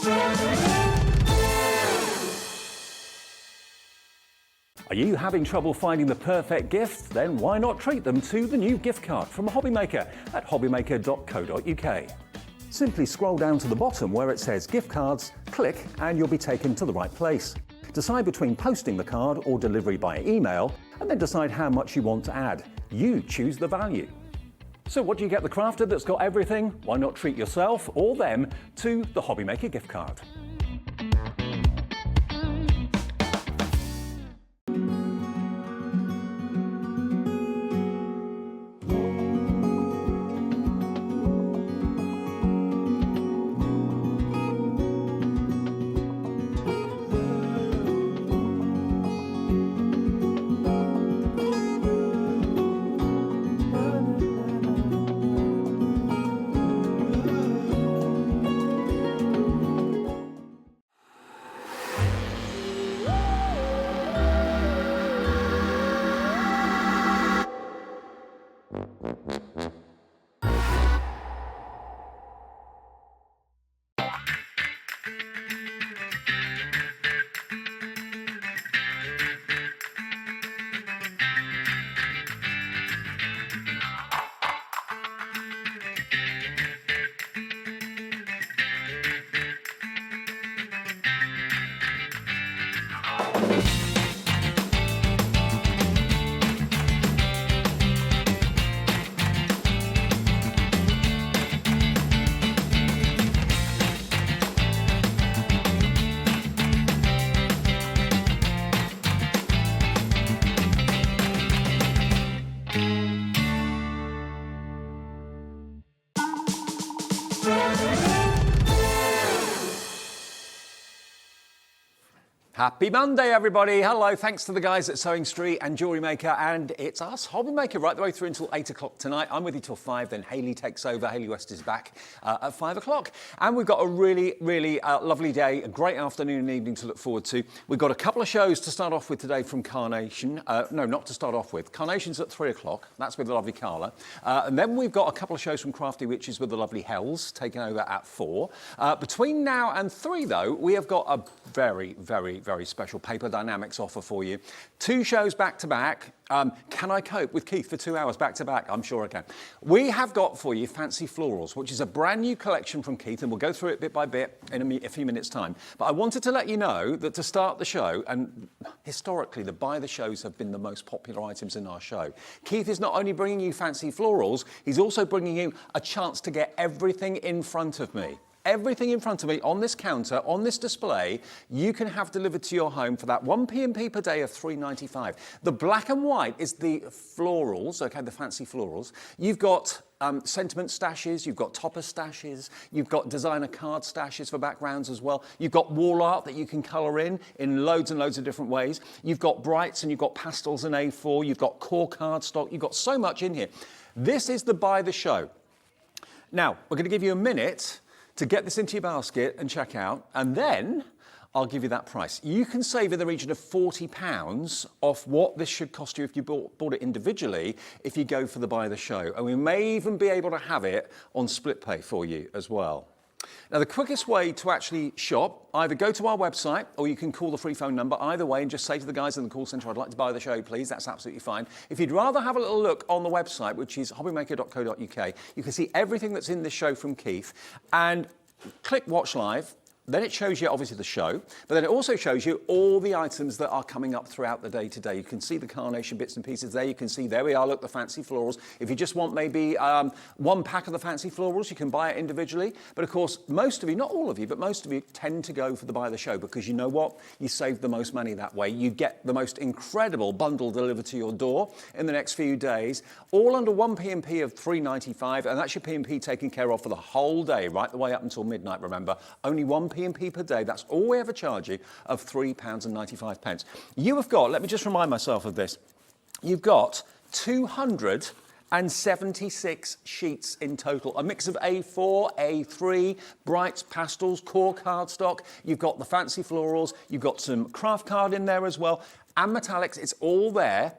Are you having trouble finding the perfect gift? Then why not treat them to the new gift card from Hobby Maker at hobbymaker.co.uk. Simply scroll down to the bottom where it says gift cards, click and you'll be taken to the right place. Decide between posting the card or delivery by email and then decide how much you want to add. You choose the value. So what do you get the crafter that's got everything? Why not treat yourself or them to the Hobby Maker gift card? Happy Monday, everybody. Hello, thanks to the guys at Sewing Street and Jewellery Maker, and it's us, Hobby Maker, right the way through until 8 o'clock tonight. I'm with you till 5, then Hayley takes over. Hayley West is back at 5 o'clock. And we've got a really lovely day, a great afternoon and evening to look forward to. We've got a couple of shows to start off with today from Carnation. No, not to start off with. Carnation's at 3 o'clock. That's with the lovely Carla. And then we've got a couple of shows from Crafty Witches with the lovely Hells, taking over at 4. Between now and 3, though, we have got a very special Paper Dienamics offer for you. 2 shows back to back. Can I cope with Keith for 2 hours back to back? I'm sure I can. We have got for you Fancy Florals, which is a brand new collection from Keith, and we'll go through it bit by bit in a few minutes' time. But I wanted to let you know that to start the show, and historically the buy the shows have been the most popular items in our show. Keith is not only bringing you Fancy Florals, he's also bringing you a chance to get everything in front of me. Everything in front of me on this counter, on this display, you can have delivered to your home for that 1 P&P per day of £3.95. The black and white is the florals, okay, the fancy florals. You've got sentiment stashes, you've got topper stashes, you've got designer card stashes for backgrounds as well. You've got wall art that you can colour in loads and loads of different ways. You've got brights and you've got pastels and A4, you've got core cardstock, you've got so much in here. This is the buy the show. Now, we're going to give you a minute to get this into your basket and check out, and then I'll give you that price. You can save in the region of £40 off what this should cost you if you bought it individually, if you go for the buy the show. And we may even be able to have it on split pay for you as well. Now, the quickest way to actually shop, either go to our website or you can call the free phone number, either way, and just say to the guys in the call centre, I'd like to buy the show, please. That's absolutely fine. If you'd rather have a little look on the website, which is hobbymaker.co.uk, you can see everything that's in this show from Keith, and click Watch Live. Then it shows you obviously the show, but then it also shows you all the items that are coming up throughout the day today. You can see the Carnation bits and pieces there. You can see, there we are, look, the fancy florals. If you just want maybe 1 pack of the fancy florals, you can buy it individually. But of course, most of you, not all of you, but most of you tend to go for the buy the show, because you know what? You save the most money that way. You get the most incredible bundle delivered to your door in the next few days, all under 1 P&P of £3.95, and that's your P&P taken care of for the whole day, right the way up until midnight, remember. Only 1 P&P per day, that's all we ever charge you, of £3.95. You have got, let me just remind myself of this, you've got 276 sheets in total, a mix of A4, A3, brights, pastels, core cardstock. You've got the fancy florals, you've got some craft card in there as well, and metallics. It's all there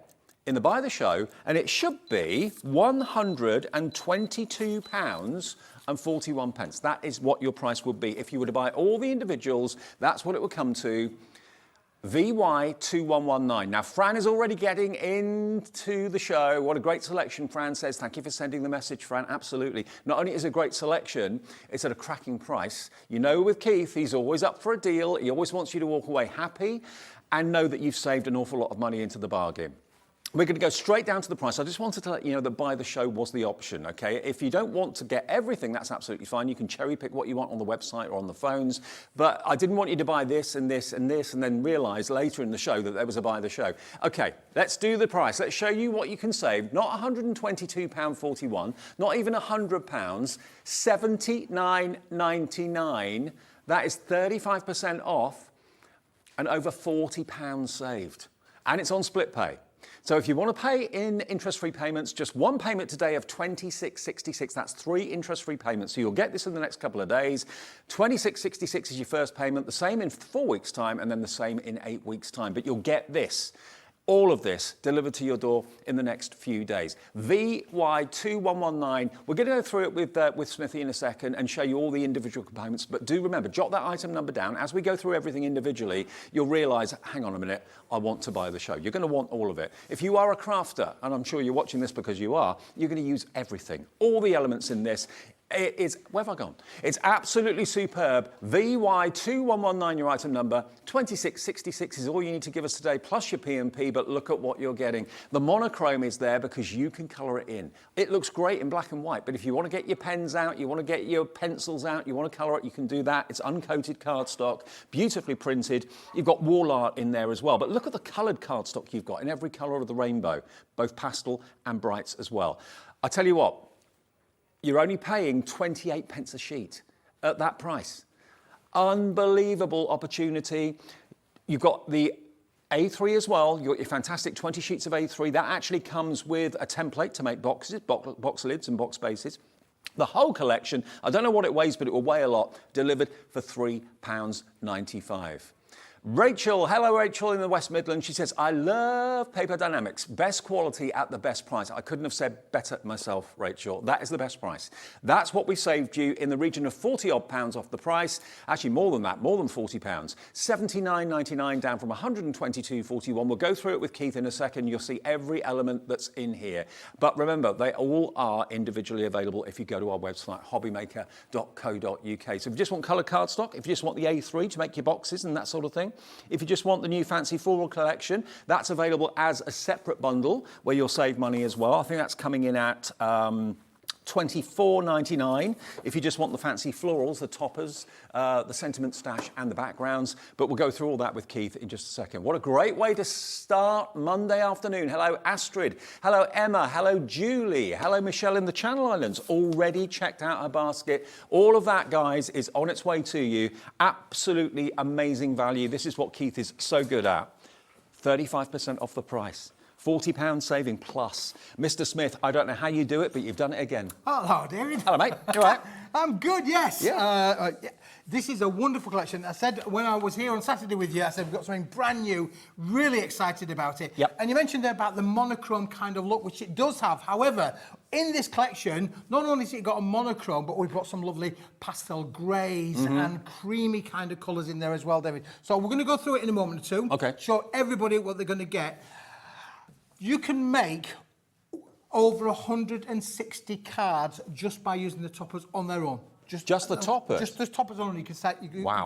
in the buy the show, and it should be £122 £2.41. That is what your price would be. If you were to buy all the individuals, that's what it would come to. VY2119. Now, Fran is already getting into the show. What a great selection, Fran says. Thank you for sending the message, Fran. Absolutely. Not only is it a great selection, it's at a cracking price. You know, with Keith, he's always up for a deal. He always wants you to walk away happy and know that you've saved an awful lot of money into the bargain. We're going to go straight down to the price. I just wanted to let you know that buy the show was the option, okay? If you don't want to get everything, that's absolutely fine. You can cherry pick what you want on the website or on the phones. But I didn't want you to buy this and this and this and then realise later in the show that there was a buy the show. Okay, let's do the price. Let's show you what you can save. Not £122.41, not even £100, $79.99. That is 35% off and over £40 saved. And it's on split pay. So if you want to pay in interest-free payments, just one payment today of $26.66. That's 3 interest-free payments. So you'll get this in the next couple of days. $26.66 is your first payment, the same in 4 weeks' time, and then the same in 8 weeks' time. But you'll get this. All of this delivered to your door in the next few days. VY2119. We're going to go through it with Smithy in a second and show you all the individual components. But do remember, jot that item number down. As we go through everything individually, you'll realise, hang on a minute, I want to buy the show. You're going to want all of it. If you are a crafter, and I'm sure you're watching this because you are, you're going to use everything. All the elements in this. It is, where have I gone? It's absolutely superb. VY2119, your item number. 2666 is all you need to give us today, plus your P&P, but look at what you're getting. The monochrome is there because you can colour it in. It looks great in black and white, but if you want to get your pens out, you want to get your pencils out, you want to colour it, you can do that. It's uncoated cardstock, beautifully printed. You've got wall art in there as well, but look at the coloured cardstock you've got in every colour of the rainbow, both pastel and brights as well. I tell you what, you're only paying 28 pence a sheet at that price. Unbelievable opportunity. You've got the A3 as well. You've got your fantastic 20 sheets of A3. That actually comes with a template to make boxes, box lids and box bases. The whole collection, I don't know what it weighs, but it will weigh a lot, delivered for £3.95. Rachel, hello Rachel in the West Midlands. She says, I love Paper Dienamics. Best quality at the best price. I couldn't have said better myself, Rachel. That is the best price. That's what we saved you in the region of £40 off the price. Actually, more than that, more than £40. $79.99 down from $122.41. We'll go through it with Keith in a second. You'll see every element that's in here. But remember, they all are individually available if you go to our website, hobbymaker.co.uk. So if you just want coloured cardstock, if you just want the A3 to make your boxes and that sort of thing, if you just want the new fancy floral collection, that's available as a separate bundle where you'll save money as well. I think that's coming in at $24.99 if you just want the fancy florals, the toppers, the sentiment stash and the backgrounds. But we'll go through all that with Keith in just a second. What a great way to start Monday afternoon. Hello Astrid, hello Emma, hello Julie, hello Michelle in the Channel Islands. Already checked out her basket. All of that, guys, is on its way to you. Absolutely amazing value. This is what Keith is so good at. 35% off the price. £40 saving plus. Mr. Smith, I don't know how you do it, but you've done it again. Hello, David. Hello, mate. You all right? I'm good, yes. Yeah. This is a wonderful collection. I said when I was here on Saturday with you, I said we've got something brand new, really excited about it. Yep. And you mentioned there about the monochrome kind of look, which it does have. However, in this collection, not only has it got a monochrome, but we've got some lovely pastel greys and creamy kind of colours in there as well, David. So we're going to go through it in a moment or two. Okay. Show everybody what they're going to get. You can make over 160 cards just by using the toppers on their own. Just the toppers? Just the toppers only. You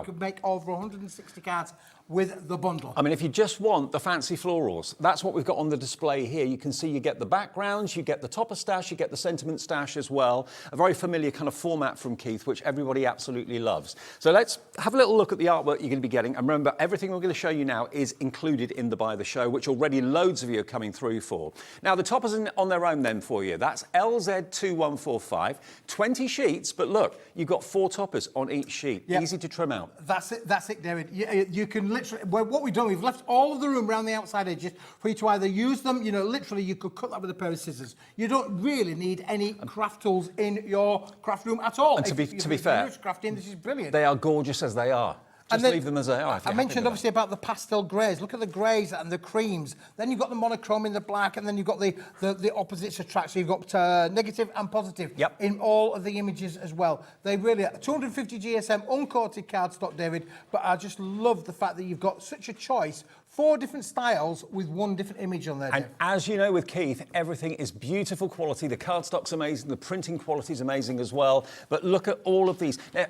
could make over 160 cards with the bundle. I mean, if you just want the fancy florals, that's what we've got on the display here. You can see you get the backgrounds, you get the topper stash, you get the sentiment stash as well. A very familiar kind of format from Keith, which everybody absolutely loves. So let's have a little look at the artwork you're going to be getting. And remember, everything we're going to show you now is included in the Buy the Show, which already loads of you are coming through for. Now, the toppers are on their own then for you. That's LZ2145, 20 sheets, but look, you've got 4 toppers on each sheet. Yep. Easy to trim out. That's it, David. You can literally, what we've done, we've left all of the room around the outside edges for you to either use them, you know, literally you could cut that with a pair of scissors. You don't really need any craft tools in your craft room at all. And to be fair, crafting, this is brilliant. They are gorgeous as they are. Just leave them as they are. I mentioned obviously about the pastel greys. Look at the greys and the creams. Then you've got the monochrome in the black, and then you've got the opposites attract. So you've got negative and positive in all of the images as well. They really are 250 GSM uncoated cardstock, David. But I just love the fact that you've got such a choice. 4 different styles with 1 different image on there. And as you know with Keith, everything is beautiful quality. The cardstock's amazing, the printing quality is amazing as well. But look at all of these. Now,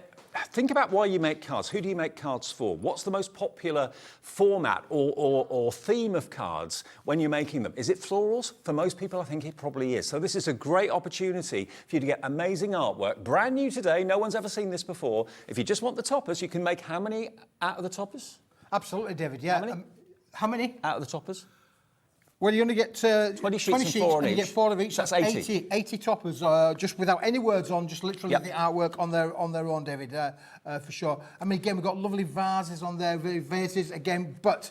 think about why you make cards. Who do you make cards for? What's the most popular format or theme of cards when you're making them? Is it florals? For most people, I think it probably is. So this is a great opportunity for you to get amazing artwork. Brand new today, no one's ever seen this before. If you just want the toppers, you can make how many out of the toppers? Absolutely, David, yeah. How many? Out of the toppers? Well, you only get 20 sheets and 4 on each. You get 4 of each. So that's 80 toppers, just without any words on, just literally the artwork on their own, David, for sure. I mean, again, we've got lovely vases on there, vases again, but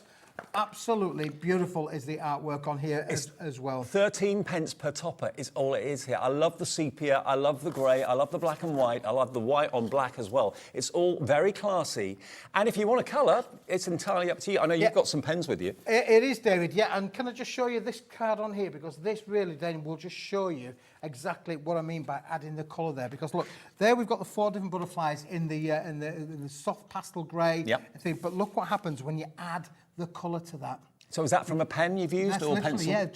absolutely beautiful is the artwork on here as well. 13 pence per topper is all it is here. I love the sepia, I love the grey, I love the black and white, I love the white on black as well. It's all very classy. And if you want a colour, it's entirely up to you. I know you've got some pens with you. It is, David, yeah. And can I just show you this card on here? Because this really then will just show you exactly what I mean by adding the colour there. Because look, there we've got the 4 different butterflies in the soft pastel grey thing. But look what happens when you add the colour to that. So is that from a pen you've used or pencil? Yeah,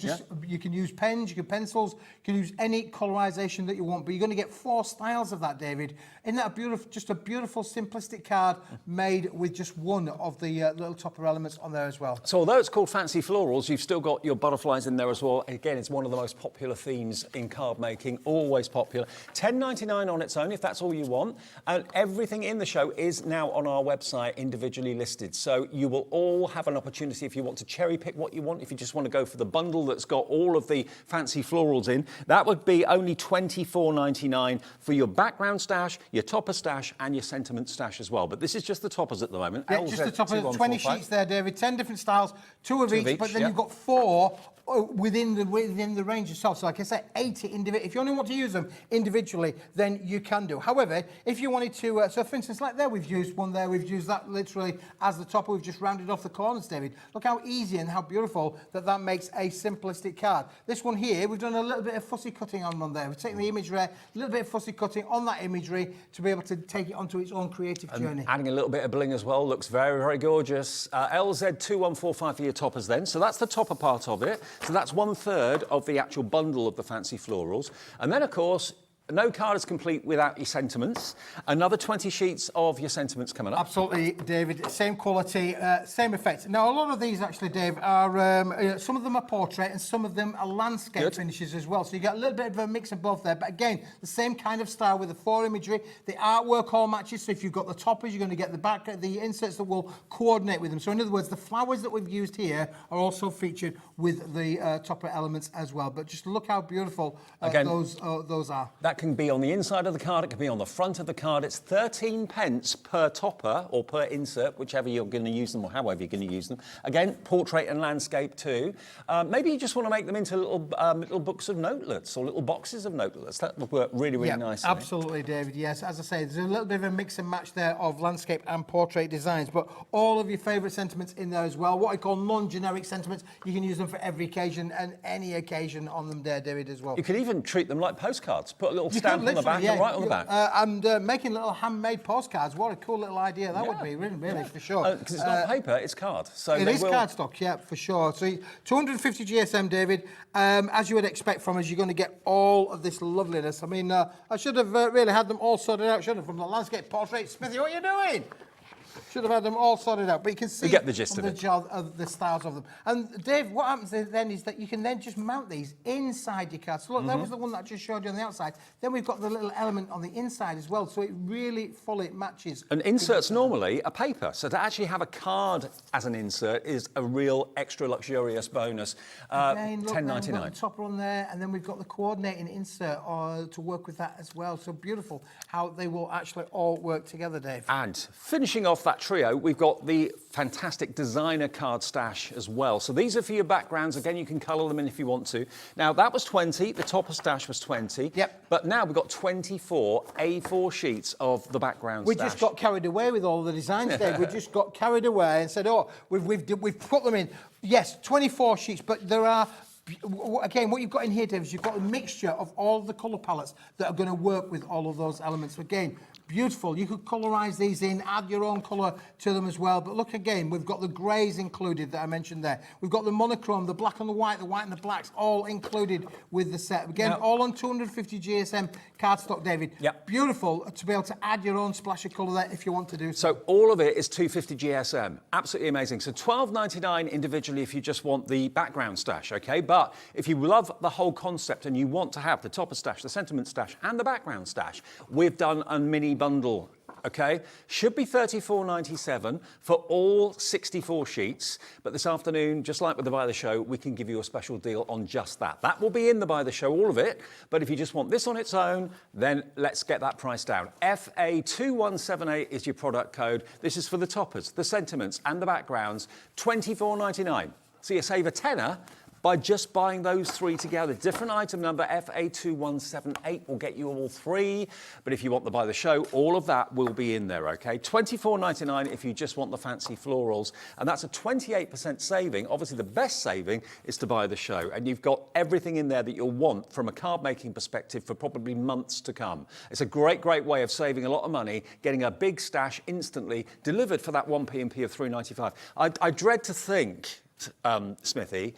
you can use pens, you can pencils, you can use any colorization that you want, but you're going to get 4 styles of that, David. Isn't that a beautiful, just a beautiful simplistic card made with just 1 of the little topper elements on there as well? So although it's called Fancy Florals, you've still got your butterflies in there as well. Again, it's one of the most popular themes in card making, always popular. $10.99 on its own, if that's all you want. And everything in the show is now on our website individually listed. So you will all have an opportunity if you want to cherry pick what you want. If you just want to go for the bundle that's got all of the fancy florals in, that would be only $24.99 for your background stash, your topper stash, and your sentiment stash as well. But this is just the toppers at the moment. Yeah, just the toppers. 20 sheets there, David. 10 different styles, 2 of each, but then you've got 4 within the range itself. So like I said, 80 individual. If you only want to use them individually, then you can do. However, if you wanted to, so for instance, like there, we've used one there. We've used that literally as the topper. We've just rounded off the corners, David. Look how easy and how beautiful that makes a simplistic card. This one here, we've done a little bit of fussy cutting on there. We've taken the imagery, a little bit of fussy cutting on that imagery to be able to take it onto its own creative journey. Adding a little bit of bling as well. Looks very, very gorgeous. LZ2145 for your toppers then. So that's the topper part of it. So that's 1/3 of the actual bundle of the fancy florals. And then, of course, no card is complete without your sentiments. Another 20 sheets of your sentiments coming up. Absolutely, David. Same quality, same effect. Now, a lot of these actually, Dave, are some of them are portrait and some of them are landscape finishes as well. So you get a little bit of a mix of both there. But again, the same kind of style with the 4 imagery. The artwork all matches. So if you've got the toppers, you're going to get the inserts that will coordinate with them. So in other words, the flowers that we've used here are also featured with the topper elements as well. But just look how beautiful those are. That can be on the inside of the card, it can be on the front of the card. It's 13 pence per topper or per insert, whichever you're going to use them or however you're going to use them. Again, portrait and landscape too. Maybe you just want to make them into little books of notelets or little boxes of notelets. That would work really, really nicely. Absolutely, David. Yes, as I say, there's a little bit of a mix and match there of landscape and portrait designs, but all of your favourite sentiments in there as well. What I call non-generic sentiments. You can use them for every occasion and any occasion on them there, David, as well. You could even treat them like postcards. Put a little stamp on the back and write on the back. And making little handmade postcards. What a cool little idea that would be, really, for sure. Because it's not paper, it's card. So it is cardstock, yeah, for sure. So 250 GSM, David. As you would expect from us, you're going to get all of this loveliness. I mean, I should have really had them all sorted out, shouldn't I? From the landscape, portrait, Smithy, what are you doing? Should have had them all sorted out, but you can see get the gist of it. The styles of them. And Dave, what happens then is that you can then just mount these inside your card. So look, that was the one that I just showed you on the outside. Then we've got the little element on the inside as well, so it really fully matches. And inserts normally are paper, so to actually have a card as an insert is a real extra luxurious bonus. $10.99. We've got the topper on there, and then we've got the coordinating insert to work with that as well. So beautiful how they will actually all work together, Dave. And finishing off off that trio, we've got the fantastic designer card stash as well. So these are for your backgrounds. Again, you can colour them in if you want to. Now, that was 20. The topper stash was 20. Yep. But now we've got 24 A4 sheets of the background stash. We just got carried away with all the designs, Dave. We just got carried away and said, oh, we've put them in. Yes, 24 sheets, but there are... Again, what you've got in here, Dave, is you've got a mixture of all the colour palettes that are going to work with all of those elements. Again, beautiful. You could colorise these in, add your own colour to them as well. But look again, we've got the greys included that I mentioned there. We've got the monochrome, the black and the white and the blacks, all included with the set. Again, all on 250 GSM cardstock, David. Yep. Beautiful to be able to add your own splash of colour there if you want to do so. So all of it is 250 GSM. Absolutely amazing. So $12.99 individually if you just want the background stash, okay? But if you love the whole concept and you want to have the topper stash, the sentiment stash, and the background stash, we've done a mini bundle, okay? Should be $34.97 for all 64 sheets, but this afternoon, just like with the Buy the Show, we can give you a special deal on just that. That will be in the Buy the Show, all of it, but if you just want this on its own, then let's get that price down. FA2178 is your product code. This is for the toppers, the sentiments, and the backgrounds, $24.99. So you save a tenner by just buying those three together. Different item number, FA2178, will get you all three. But if you want to buy the show, all of that will be in there, okay? $24.99 if you just want the fancy florals. And that's a 28% saving. Obviously, the best saving is to buy the show. And you've got everything in there that you'll want from a card making perspective for probably months to come. It's a great, great way of saving a lot of money, getting a big stash instantly delivered for that 1p&p of $3.95. I dread to think, Smithy,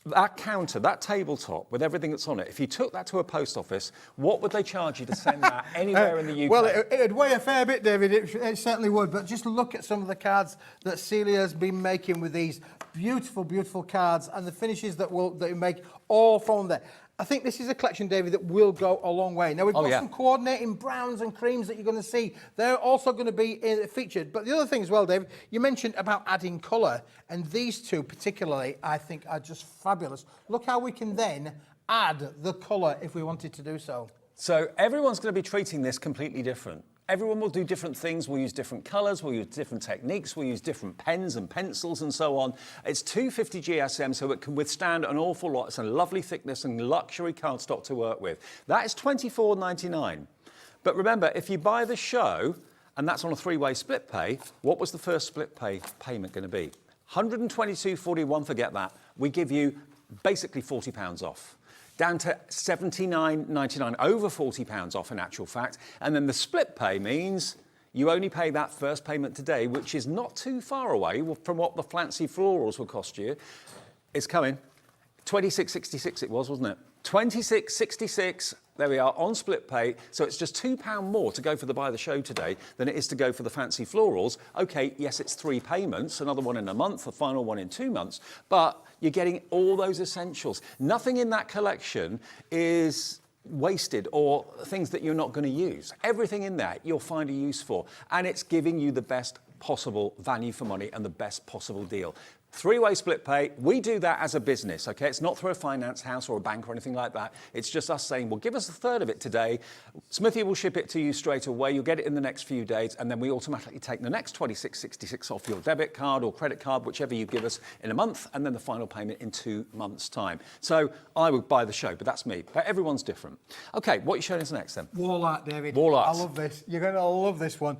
that counter, that tabletop with everything that's on it, if you took that to a post office, what would they charge you to send that anywhere in the UK? Well, it'd weigh a fair bit, David. It certainly would. But just look at some of the cards that Celia's been making with these beautiful, beautiful cards and the finishes that you make all from there. I think this is a collection, David, that will go a long way. Now, we've got some coordinating browns and creams that you're going to see. They're also going to be featured. But the other thing as well, David, you mentioned about adding colour, and these two particularly, I think, are just fabulous. Look how we can then add the colour if we wanted to do so. So everyone's going to be treating this completely different. Everyone will do different things. We'll use different colours, we'll use different techniques, we'll use different pens and pencils and so on. It's 250 GSM, so it can withstand an awful lot. It's a lovely thickness and luxury cardstock to work with. That is $24.99. But remember, if you buy the show, and that's on a three-way split pay, what was the first split payment going to be? $122.41, forget that. We give you basically £40 off. Down to $79.99, over £40 off in actual fact. And then the split pay means you only pay that first payment today, which is not too far away from what the fancy florals will cost you. It's coming. $26.66 it was, wasn't it? $26.66, there we are, on split pay. So it's just £2 more to go for the Buy the Show today than it is to go for the fancy florals. OK, yes, it's 3 payments, another one in a month, a final one in 2 months, but you're getting all those essentials. Nothing in that collection is wasted or things that you're not going to use. Everything in there you'll find a use for, and it's giving you the best possible value for money and the best possible deal. Three-way split pay, we do that as a business, okay? It's not through a finance house or a bank or anything like that. It's just us saying, well, give us a third of it today. Smithy will ship it to you straight away. You'll get it in the next few days, and then we automatically take the next $26.66 off your debit card or credit card, whichever you give us in a month, and then the final payment in 2 months' time. So I would buy the show, but that's me. But everyone's different. Okay, what are you showing us next then? Wall art, David. Wall art. I love this. You're going to love this one.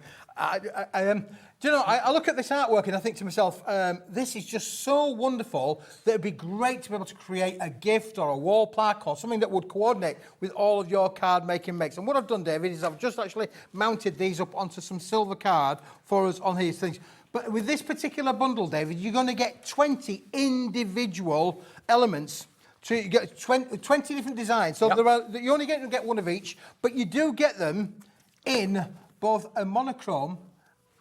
Do you know, I look at this artwork and I think to myself, this is just so wonderful that it'd be great to be able to create a gift or a wall plaque or something that would coordinate with all of your card making makes. And what I've done, David, is I've just actually mounted these up onto some silver card for us on these things. But with this particular bundle, David, you're going to get 20 individual elements. So you get 20 different designs. So you only get one of each, but you do get them in both a monochrome,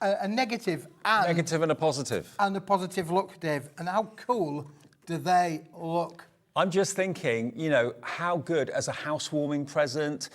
a negative and a positive. And a positive look, Dave. And how cool do they look? I'm just thinking, you know, how good as a housewarming present,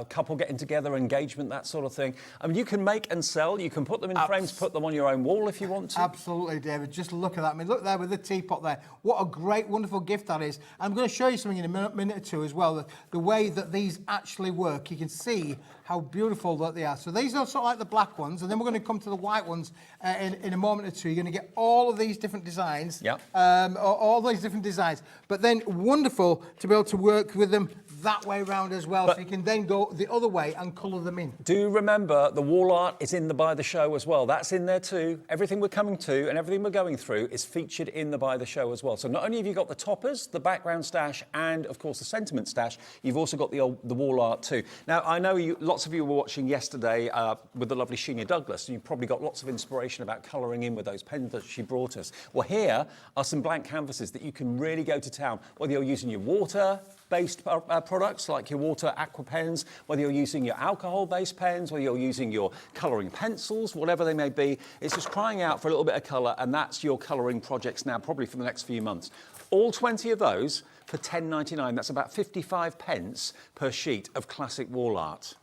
couple getting together, engagement, that sort of thing. I mean, you can make and sell. You can put them in frames, put them on your own wall if you want to. Absolutely, David. Just look at that. I mean, look there with the teapot there. What a great, wonderful gift that is. I'm going to show you something in a minute or two as well. The way that these actually work. You can see how beautiful that they are. So these are sort of like the black ones, and then we're going to come to the white ones in a moment or two. You're going to get all of these different designs. Yep. All these different designs. But then wonderful to be able to work with them that way around as well, so you can then go the other way and colour them in. Do remember the wall art is in the Buy the Show as well. That's in there too. Everything we're coming to and everything we're going through is featured in the Buy the Show as well. So not only have you got the toppers, the background stash, and of course the sentiment stash, you've also got the wall art too. Now I know lots of you were watching yesterday with the lovely Sheena Douglas, and you probably got lots of inspiration about colouring in with those pens that she brought us. Well, here are some blank canvases that you can really go to town, whether you're using your water-based products like your water aqua pens, whether you're using your alcohol-based pens, whether you're using your colouring pencils, whatever they may be. It's just crying out for a little bit of colour, and that's your colouring projects now, probably for the next few months. All 20 of those for £10.99. That's about 55 pence per sheet of classic wall art.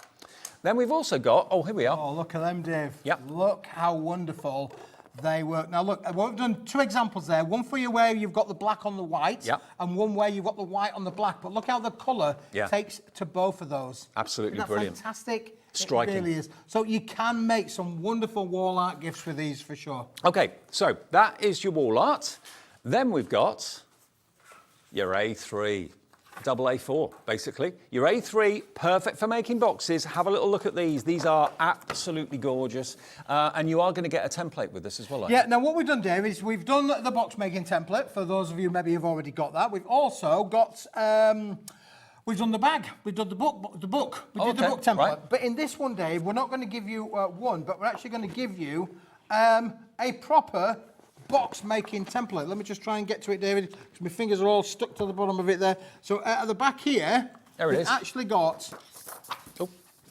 Then we've also got, oh, here we are. Oh, look at them, Dave. Yep. Look how wonderful they work. Now, look, we've done two examples there. One for you where you've got the black on the white, yep, and one where you've got the white on the black. But look how the colour takes to both of those. Absolutely Isn't that brilliant. Fantastic. Striking. It really is. So you can make some wonderful wall art gifts with these for sure. Okay, so that is your wall art. Then we've got your A3. Double A4, basically. Your A3, perfect for making boxes. Have a little look at these. These are absolutely gorgeous. And you are going to get a template with this as well, Yeah, now what we've done, Dave, is we've done the box making template. For those of you maybe who've already got that. We've also got, we've done the bag. We've done the book. We did the book template. Right. But in this one, Dave, we're not going to give you one, but we're actually going to give you a proper box making template. Let me just try and get to it, David, because my fingers are all stuck to the bottom of it there. So at the back here, we've actually got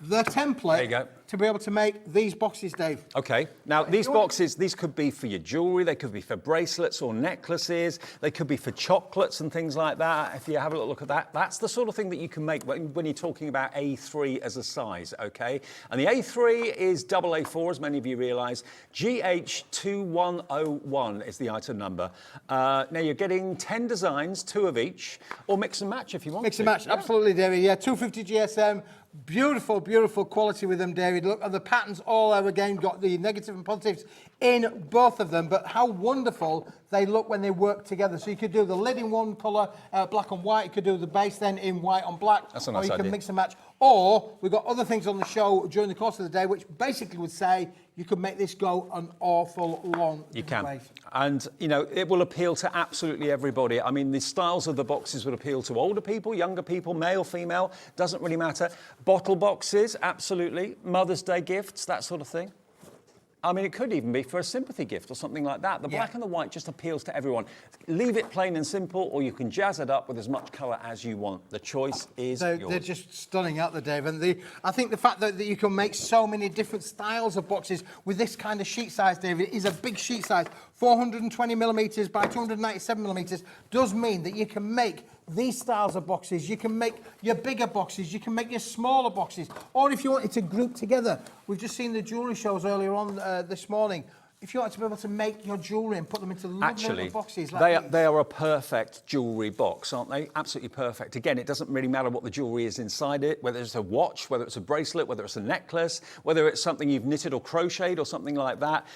the template there you go, to be able to make these boxes, Dave. Okay, now these boxes, these could be for your jewellery, they could be for bracelets or necklaces, they could be for chocolates and things like that. If you have a little look at that, that's the sort of thing that you can make when you're talking about A3 as a size, okay? And the A3 is double A4, as many of you realise. GH2101 is the item number. Now you're getting 10 designs, 2 of each, or mix and match if you want. Mix and match, absolutely, David. Yeah, 250 GSM. Beautiful, beautiful quality with them, David. Look at the patterns all there again, got the negative and positives in both of them, but how wonderful they look when they work together. So you could do the lid in one colour, black and white. You could do the base then in white on black. That's a nice idea. Or you can mix and match. Or we've got other things on the show during the course of the day, which basically would say you could make this go an awful long You can. way. And, you know, it will appeal to absolutely everybody. I mean, the styles of the boxes would appeal to older people, younger people, male, female, doesn't really matter. Bottle boxes, absolutely. Mother's Day gifts, that sort of thing. I mean, it could even be for a sympathy gift or something like that. The black and the white just appeals to everyone. Leave it plain and simple, or you can jazz it up with as much colour as you want. The choice is yours. They're just stunning out there, Dave. And I think the fact that you can make so many different styles of boxes with this kind of sheet size, David, is a big sheet size. 420 millimetres by 297 millimetres does mean that you can make these styles of boxes. You can make your bigger boxes, you can make your smaller boxes, or if you wanted to group together. We've just seen the jewellery shows earlier on this morning. If you wanted to be able to make your jewellery and put them into lovely little boxes like these. They are a perfect jewellery box, aren't they? Absolutely perfect. Again, it doesn't really matter what the jewellery is inside it, whether it's a watch, whether it's a bracelet, whether it's a necklace, whether it's something you've knitted or crocheted or something like that.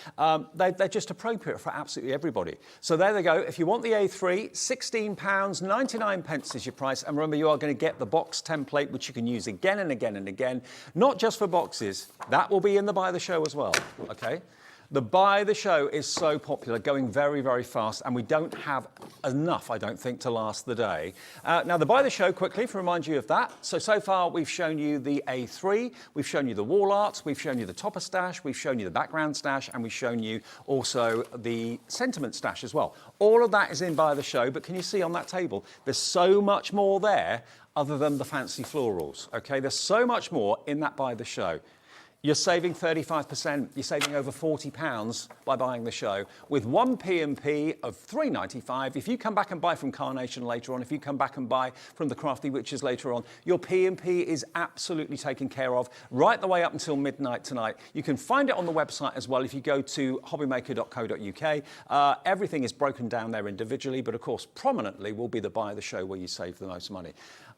They're just appropriate for absolutely everybody. So there they go. If you want the A3, £16.99 is your price. And remember, you are going to get the box template, which you can use again and again and again, not just for boxes. That will be in the Buy the Show as well, okay? The Buy the Show is so popular, going very, very fast, and we don't have enough, I don't think, to last the day. Now, the Buy the Show, quickly, to remind you of that. So far, we've shown you the A3, we've shown you the wall art, we've shown you the topper stash, we've shown you the background stash, and we've shown you also the sentiment stash as well. All of that is in Buy the Show, but can you see on that table, there's so much more there other than the fancy florals, okay? There's so much more in that Buy the Show. You're saving 35%, you're saving over £40 by buying the show with one P&P of $3.95. If you come back and buy from Carnation later on, if you come back and buy from the Crafty Witches later on, your P&P is absolutely taken care of right the way up until midnight tonight. You can find it on the website as well if you go to hobbymaker.co.uk. Everything is broken down there individually, but of course prominently will be the Buy the Show where you save the most money.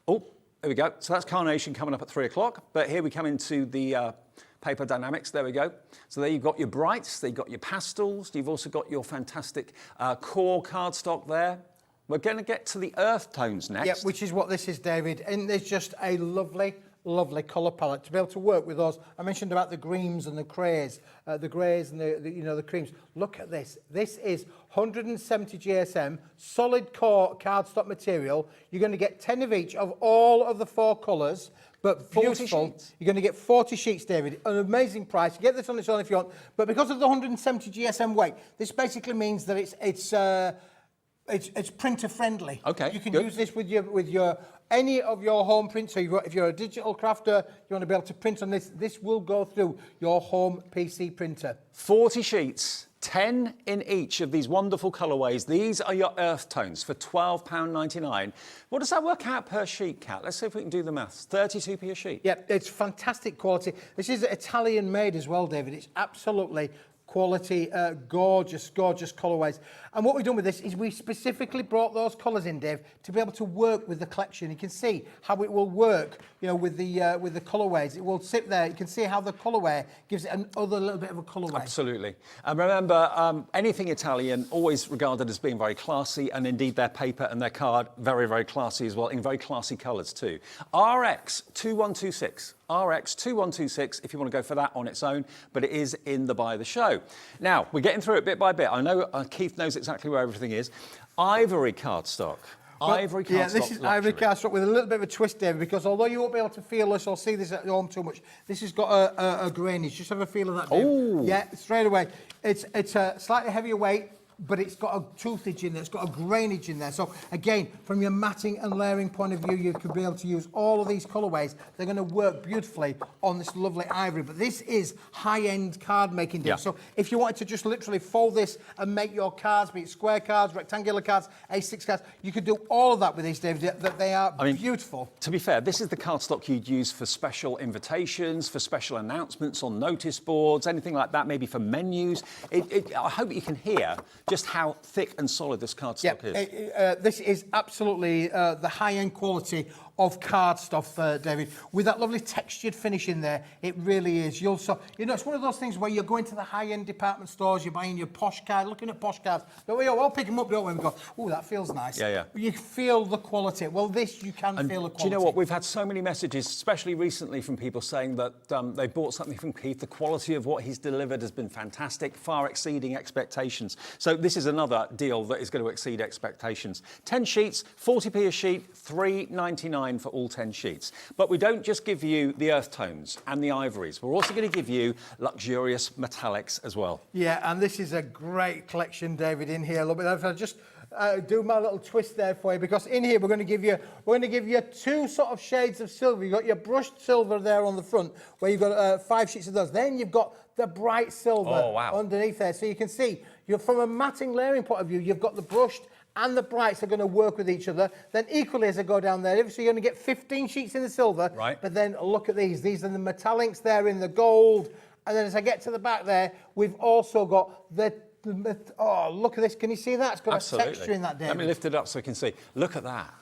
Oh, There we go. So that's Carnation coming up at 3 o'clock. But here we come into the Paper Dienamics. There we go. So there you've got your brights, there you've got your pastels, you've also got your fantastic core cardstock there. We're going to get to the earth tones next. Yeah, which is what this is, David. And there's just a lovely colour palette to be able to work with those. I mentioned about the greens and the greys and the creams. Look at this. This is 170 GSM, solid core cardstock material. You're going to get 10 of each of all of the 4 colours. But beautiful. You're going to get 40 sheets, David. An amazing price. You get this on its own if you want. But because of the 170 GSM weight, this basically means that it's printer friendly. Okay. You can use this with your any of your home prints. So if you're a digital crafter, you want to be able to print on this. This will go through your home PC printer. 40 sheets. 10 in each of these wonderful colourways. These are your earth tones for £12.99. What does that work out per sheet, Kat? Let's see if we can do the maths. 32p a sheet. Yeah, it's fantastic quality. This is Italian made as well, David. It's absolutely quality, gorgeous colourways. And what we've done with this is we specifically brought those colours in, Dave, to be able to work with the collection. You can see how it will work, with the colourways. It will sit there. You can see how the colourway gives it another little bit of a colourway. Absolutely. And remember, anything Italian, always regarded as being very classy, and indeed their paper and their card, very, very classy as well, in very classy colours too. RX 2126. RX 2126 if you want to go for that on its own, but it is in the buy the show. Now, we're getting through it bit by bit. I know Keith knows exactly where everything is. Ivory cardstock. Ivory cardstock. Yeah, this is luxury. ivory cardstock with a little bit of a twist, David, because although you won't be able to feel this or see this at home too much, this has got a grainage. Just have a feel of that, Dave. Oh. Yeah, straight away. It's a slightly heavier weight, but it's got a toothage in there, it's got a grainage in there. So again, from your matting and layering point of view, you could be able to use all of these colourways. They're going to work beautifully on this lovely ivory. But this is high-end card making, Dave. Yeah. So if you wanted to just literally fold this and make your cards, be it square cards, rectangular cards, A6 cards, you could do all of that with these, Dave. That they are beautiful. To be fair, this is the cardstock you'd use for special invitations, for special announcements on notice boards, anything like that, maybe for menus. I hope you can hear just how thick and solid this cardstock is. This is absolutely the high-end quality of card stuff, David, with that lovely textured finish in there. It really is. It's one of those things where you're going to the high-end department stores, you're buying your posh card, looking at posh cards. But we all pick them up, don't we? And go, oh, that feels nice. Yeah. You feel the quality. Well, this, you can feel the quality. Do you know what? We've had so many messages, especially recently, from people saying that they bought something from Keith. The quality of what he's delivered has been fantastic, far exceeding expectations. So this is another deal that is going to exceed expectations. 10 sheets, 40p a sheet, $3.99 for all 10 sheets. But we don't just give you the earth tones and the ivories. We're also going to give you luxurious metallics as well. Yeah, and this is a great collection, David, in here. A little bit. If I just do my little twist there for you, because in here we're going to give you 2 sort of shades of silver. You've got your brushed silver there on the front, where you've got 5 sheets of those. Then you've got the bright silver underneath there. So you can see, from a matting layering point of view, you've got the brushed and the brights are going to work with each other. Then equally as I go down there, so you're going to get 15 sheets in the silver. Right. But then look at these. These are the metallics there in the gold. And then as I get to the back there, we've also got oh, look at this. Can you see that? It's got Absolutely. a texture in that, David. Let me lift it up so you can see. Look at that.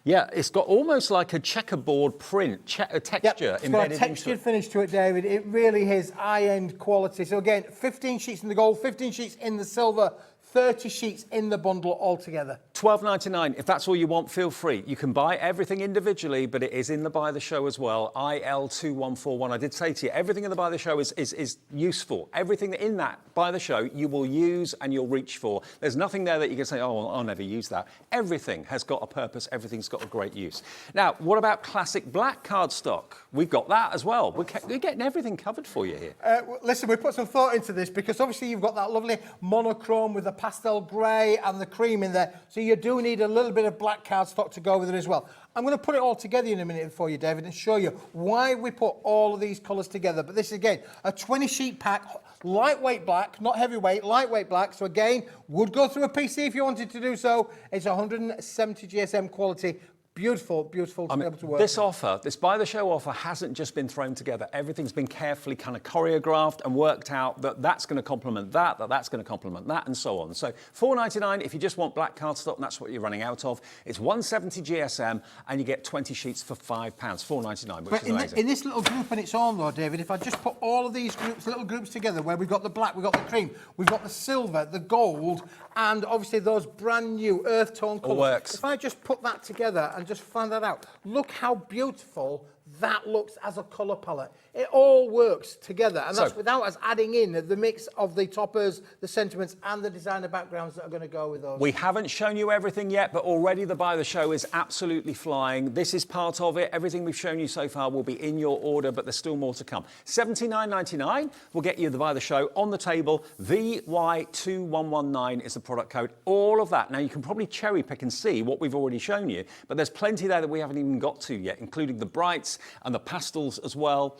Yeah, it's got almost like a checkerboard print, texture it's embedded got a textured finish to it, David. It really is high-end quality. So again, 15 sheets in the gold, 15 sheets in the silver, 30 sheets in the bundle altogether. $12.99. If that's all you want, feel free. You can buy everything individually, but it is in the Buy the Show as well. IL2141. I did say to you, everything in the Buy the Show is useful. Everything in that Buy the Show you will use and you'll reach for. There's nothing there that you can say, oh, well, I'll never use that. Everything has got a purpose. Everything's got a great use. Now, what about classic black cardstock? We've got that as well. We're getting everything covered for you here. Listen, we put some thought into this because obviously you've got that lovely monochrome with the pastel grey and the cream in there. So you do need a little bit of black cardstock to go with it as well. I'm going to put it all together in a minute for you, David, and show you why we put all of these colours together. But this is, again, a 20-sheet pack, lightweight black, not heavyweight, lightweight black. So, again, would go through a PC if you wanted to do so. It's 170 GSM quality. Beautiful, beautiful to be able to work. This offer, this Buy the Show offer, hasn't just been thrown together. Everything's been carefully kind of choreographed and worked out that that's going to complement that, that's going to complement that, and so on. So $4.99 if you just want black cardstock, and that's what you're running out of. It's 170 GSM, and you get 20 sheets for £5, $4.99, which is amazing. In this little group on its own, though, David, if I just put all of these little groups together, where we've got the black, we've got the cream, we've got the silver, the gold, and obviously those brand new earth tone colours. All works. If I just put that together and just find that out, look how beautiful that looks as a colour palette. It all works together, and that's without us adding in the mix of the toppers, the sentiments, and the designer backgrounds that are going to go with those. We haven't shown you everything yet, but already the Buy the Show is absolutely flying. This is part of it. Everything we've shown you so far will be in your order, but there's still more to come. $79.99 will get you the Buy the Show on the table. VY2119 is the product code. All of that. Now, you can probably cherry pick and see what we've already shown you, but there's plenty there that we haven't even got to yet, including the brights and the pastels as well.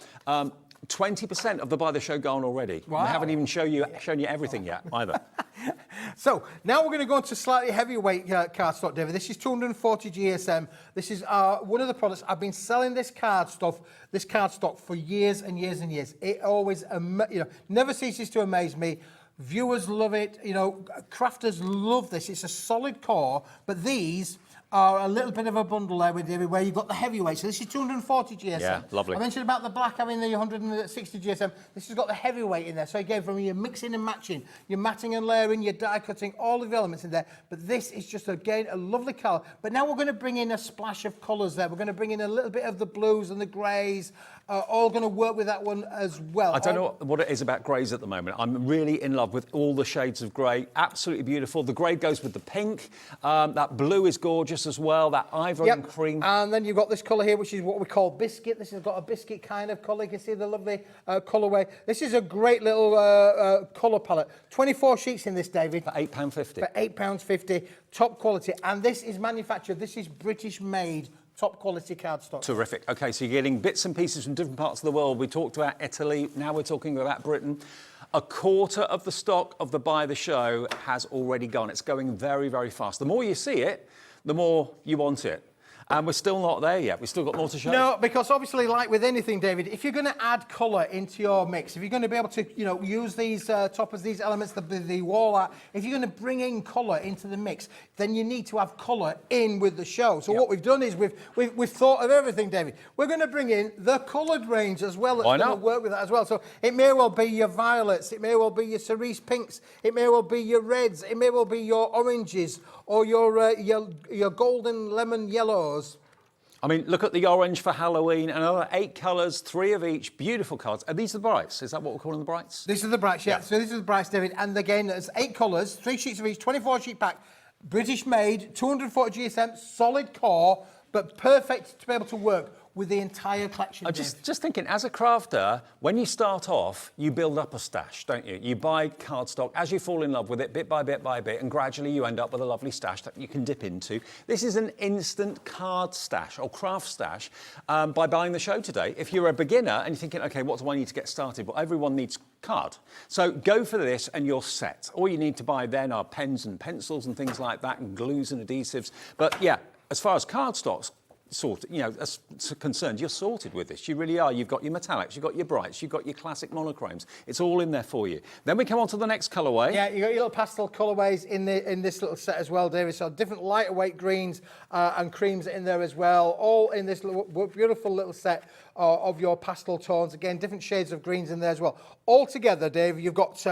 20% of the Buy the Show gone already. Wow. We haven't even shown you everything yet either. So now we're going to go into slightly heavyweight cardstock, David. This is 240 GSM. This is one of the products. I've been selling this cardstock for years and years and years. It always, never ceases to amaze me. Viewers love it. Crafters love this. It's a solid core, but these are a little bit of a bundle there with David, where you've got the heavyweight. So this is 240 GSM. Yeah, lovely. I mentioned about the black having the 160 GSM. This has got the heavyweight in there. So again, from your mixing and matching, your matting and layering, your die cutting, all of the elements in there. But this is just, again, a lovely colour. But now we're going to bring in a splash of colours there. We're going to bring in a little bit of the blues and the greys, all going to work with that one as well. I don't know what it is about greys at the moment. I'm really in love with all the shades of grey. Absolutely beautiful. The grey goes with the pink. That blue is gorgeous as well. That ivory and cream. And then you've got this colour here, which is what we call biscuit. This has got a biscuit kind of colour. You can see the lovely colourway. This is a great little colour palette. 24 sheets in this, David. For £8.50. For £8.50. Top quality. And this is manufactured. This is British made. Top quality cardstock. Terrific. Okay, so you're getting bits and pieces from different parts of the world. We talked about Italy, now we're talking about Britain. A quarter of the stock of the Buy the Show has already gone. It's going very, very fast. The more you see it, the more you want it. And we're still not there yet. We've still got more to show. No, because obviously, like with anything, David, if you're going to add colour into your mix, if you're going to be able to, use these toppers, these elements, the wall art, if you're going to bring in colour into the mix, then you need to have colour in with the show. So what we've done is we've thought of everything, David. We're going to bring in the coloured range as well. That's going to work with that as well. So it may well be your violets, it may well be your cerise pinks, it may well be your reds, it may well be your oranges, or your golden lemon yellows. I mean, look at the orange for Halloween, another 8 colours, 3 of each, beautiful cards. Are these the brights? Is that what we're calling the brights? These are the brights, yeah. So this is the brights, David. And again, there's 8 colours, 3 sheets of each, 24 sheet pack, British made, 240 GSM, solid core, but perfect to be able to work with the entire collection. I'm just thinking, as a crafter, when you start off, you build up a stash, don't you? You buy cardstock as you fall in love with it, bit by bit by bit, and gradually you end up with a lovely stash that you can dip into. This is an instant card stash or craft stash by buying the show today. If you're a beginner and you're thinking, okay, what do I need to get started? Well, everyone needs card. So go for this and you're set. All you need to buy then are pens and pencils and things like that, and glues and adhesives. But yeah, as far as cardstocks, as concerned, you're sorted with this. You really are. You've got your metallics, you've got your brights, you've got your classic monochromes. It's all in there for you. Then we come on to the next colourway. Yeah, you got your little pastel colourways in this little set as well, David. So different lighter weight greens and creams in there as well. All in this beautiful little set of your pastel tones. Again, different shades of greens in there as well. All together, Dave, you've got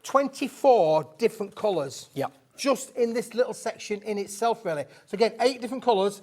24 different colours. Yeah. Just in this little section in itself, really. So again, 8 different colours.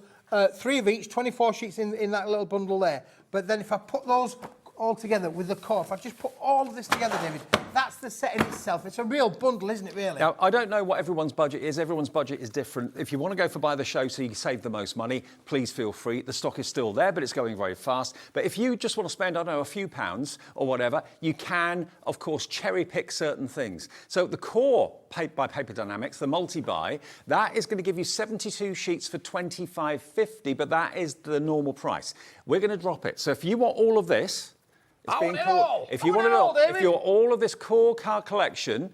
3 of each, 24 sheets in that little bundle there. But then if I put those all together with the core, if I just put all of this together, David, that's the set in itself. It's a real bundle, isn't it, really? Now, I don't know what everyone's budget is. Everyone's budget is different. If you want to go for Buy the Show so you save the most money, please feel free. The stock is still there, but it's going very fast. But if you just want to spend, I don't know, a few pounds or whatever, you can, of course, cherry pick certain things. So the core by Paper Dienamics, the multi-buy, that is going to give you 72 sheets for $25.50, but that is the normal price. We're going to drop it. So if you want all of this, If you want it all, if you're all of this core card collection,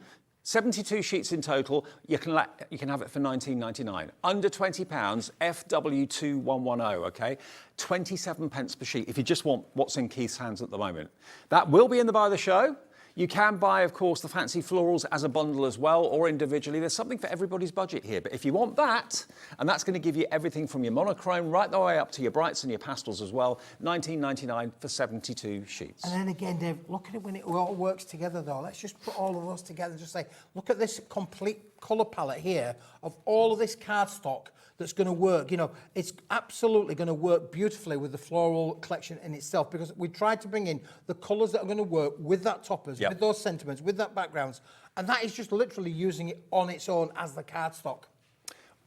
72 sheets in total. You can have it for £19.99. Under £20, FW2110, okay? 27 pence per sheet if you just want what's in Keith's hands at the moment. That will be in the Buy the Show. You can buy, of course, the fancy florals as a bundle as well, or individually. There's something for everybody's budget here. But if you want that, and that's going to give you everything from your monochrome right the way up to your brights and your pastels as well, £19.99 for 72 sheets. And then again, Dave, look at it when it all works together, though. Let's just put all of those together and just say, look at this complete colour palette here of all of this cardstock that's going to work. You know, it's absolutely going to work beautifully with the floral collection in itself, because we tried to bring in the colours that are going to work with that toppers, with those sentiments, with that backgrounds, and that is just literally using it on its own as the cardstock.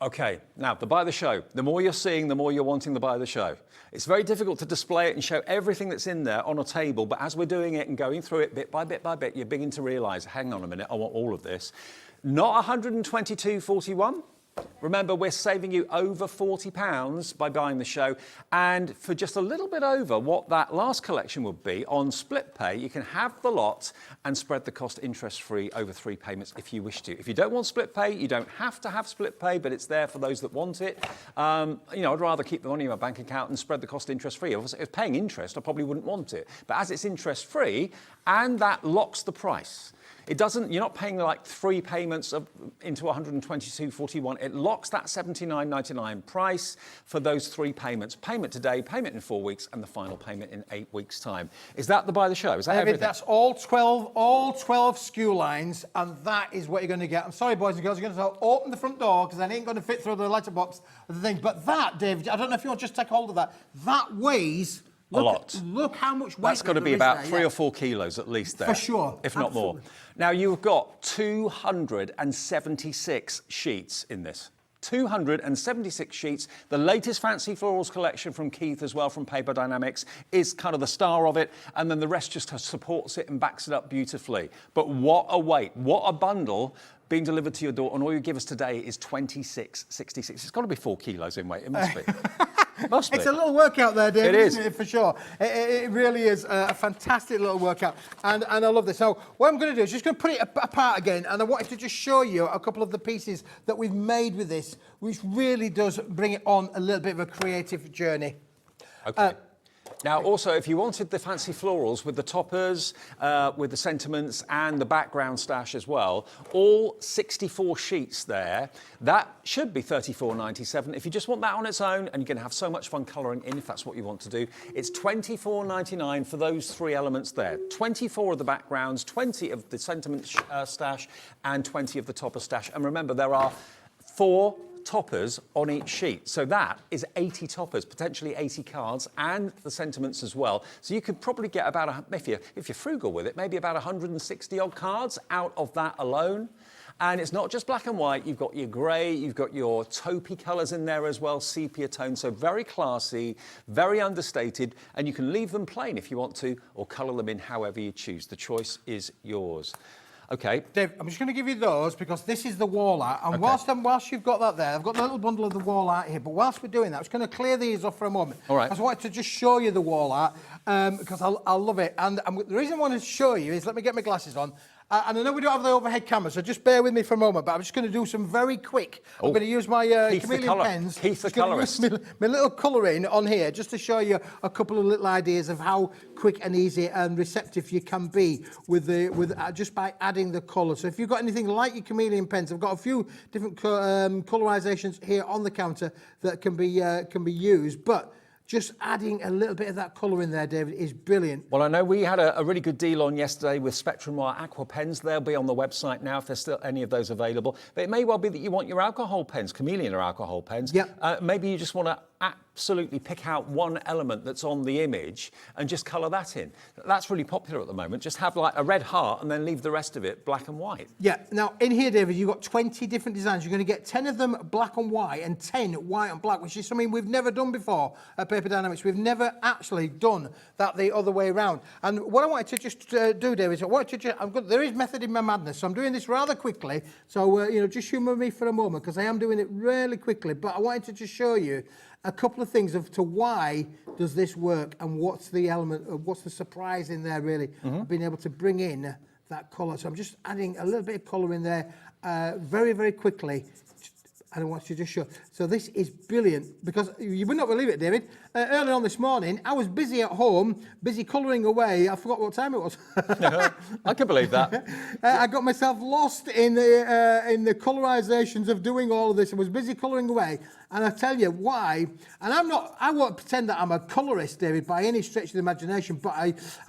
Okay, now the Buy the Show. The more you're seeing, the more you're wanting the Buy the Show. It's very difficult to display it and show everything that's in there on a table, but as we're doing it and going through it bit by bit by bit, you're beginning to realise, hang on a minute, I want all of this. Not 122.41. Remember, we're saving you over £40 by buying the show, and for just a little bit over what that last collection would be on split pay, you can have the lot and spread the cost interest-free over 3 payments if you wish to. If you don't want split pay, you don't have to have split pay, but it's there for those that want it. You know, I'd rather keep the money in my bank account and spread the cost interest-free. If it's paying interest, I probably wouldn't want it. But as it's interest-free, and that locks the price. It doesn't, you're not paying like 3 payments into 122.41. It locks that $79.99 price for those 3 payments. Payment today, payment in 4 weeks, and the final payment in 8 weeks' time. Is that the Buy the Show? Is that everything? That's all 12 SKU lines, and that is what you're going to get. I'm sorry, boys and girls, you're going to open the front door because I ain't going to fit through the letterbox of the thing. But that, David, I don't know if you want to just take hold of that. That weighs... a lot. Look how much weight that's got to be about 3 or 4 kilos at least there. For sure. If not more. Now, you've got 276 sheets in this. 276 sheets. The latest Fancy Florals collection from Keith as well, from Paper Dienamics, is kind of the star of it, and then the rest just supports it and backs it up beautifully. But what a weight, what a bundle being delivered to your door, and all you give us today is 26.66. It's got to be 4 kilos in weight, it must be. Must be. It's a little workout there, David. It is. Isn't it, for sure. It really is a fantastic little workout, and I love this. So what I'm going to do is just going to put it apart again, and I wanted to just show you a couple of the pieces that we've made with this, which really does bring it on a little bit of a creative journey. Okay. Now, also, if you wanted the fancy florals with the toppers, with the sentiments and the background stash as well, all 64 sheets there, that should be $34.97. If you just want that on its own, and you're going to have so much fun colouring in if that's what you want to do, it's $24.99 for those 3 elements there. 24 of the backgrounds, 20 of the sentiment stash, and 20 of the topper stash. And remember, there are 4 toppers on each sheet, so that is 80 toppers, potentially 80 cards, and the sentiments as well. So you could probably get about, if you're frugal with it, maybe about 160 odd cards out of that alone. And it's not just black and white, you've got your grey, you've got your taupey colours in there as well, sepia tone, so very classy, very understated, and you can leave them plain if you want to, or colour them in however you choose. The choice is yours. Okay. Dave, I'm just going to give you those because this is the wall art. And whilst you've got that there, I've got the little bundle of the wall art here. But whilst we're doing that, I'm just going to clear these off for a moment. All right. I just wanted to just show you the wall art because I love it. And the reason I want to show you is, let me get my glasses on. And I know we don't have the overhead camera, so just bear with me for a moment, but I'm just going to do some very quick. I'm going to use my chameleon pens. Keith the colourist. My little colouring on here, just to show you a couple of little ideas of how quick and easy and receptive you can be with just by adding the colour. So if you've got anything like your chameleon pens, I've got a few different colourisations here on the counter that can be used, but just adding a little bit of that colour in there, David, is brilliant. Well, I know we had a really good deal on yesterday with Spectrum Wire Aqua pens. They'll be on the website now if there's still any of those available. But it may well be that you want your alcohol pens, chameleon or alcohol pens. Yep. Maybe you just want to absolutely pick out one element that's on the image and just colour that in. That's really popular at the moment. Just have like a red heart and then leave the rest of it black and white. Yeah. Now, in here, David, you've got 20 different designs. You're going to get 10 of them black and white and 10 white and black, which is something we've never done before at Paper Dienamics. We've never actually done that the other way around. And what I wanted to just do, David, is I wanted to there is method in my madness, so I'm doing this rather quickly. So, just humour me for a moment because I am doing it really quickly. But I wanted to just show you a couple of things as to why does this work and what's the element, what's the surprise in there really, being able to bring in that colour. So I'm just adding a little bit of colour in there very, very quickly. And I want to just show. So this is brilliant because you would not believe it, David. Early on this morning, I was busy at home, busy colouring away. I forgot what time it was. I can believe that. I got myself lost in the colourizations of doing all of this. I was busy colouring away, and I tell you why. And I won't pretend that I'm a colourist, David, by any stretch of the imagination. But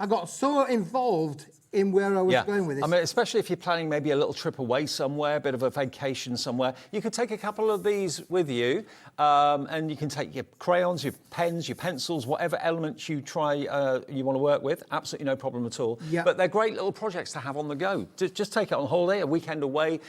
I got so involved in where I was going with this. I mean, especially if you're planning maybe a little trip away somewhere, a bit of a vacation somewhere, you could take a couple of these with you, and you can take your crayons, your pens, your pencils, whatever elements you you want to work with. Absolutely no problem at all. Yep. But they're great little projects to have on the go. Just take it on holiday, a weekend away,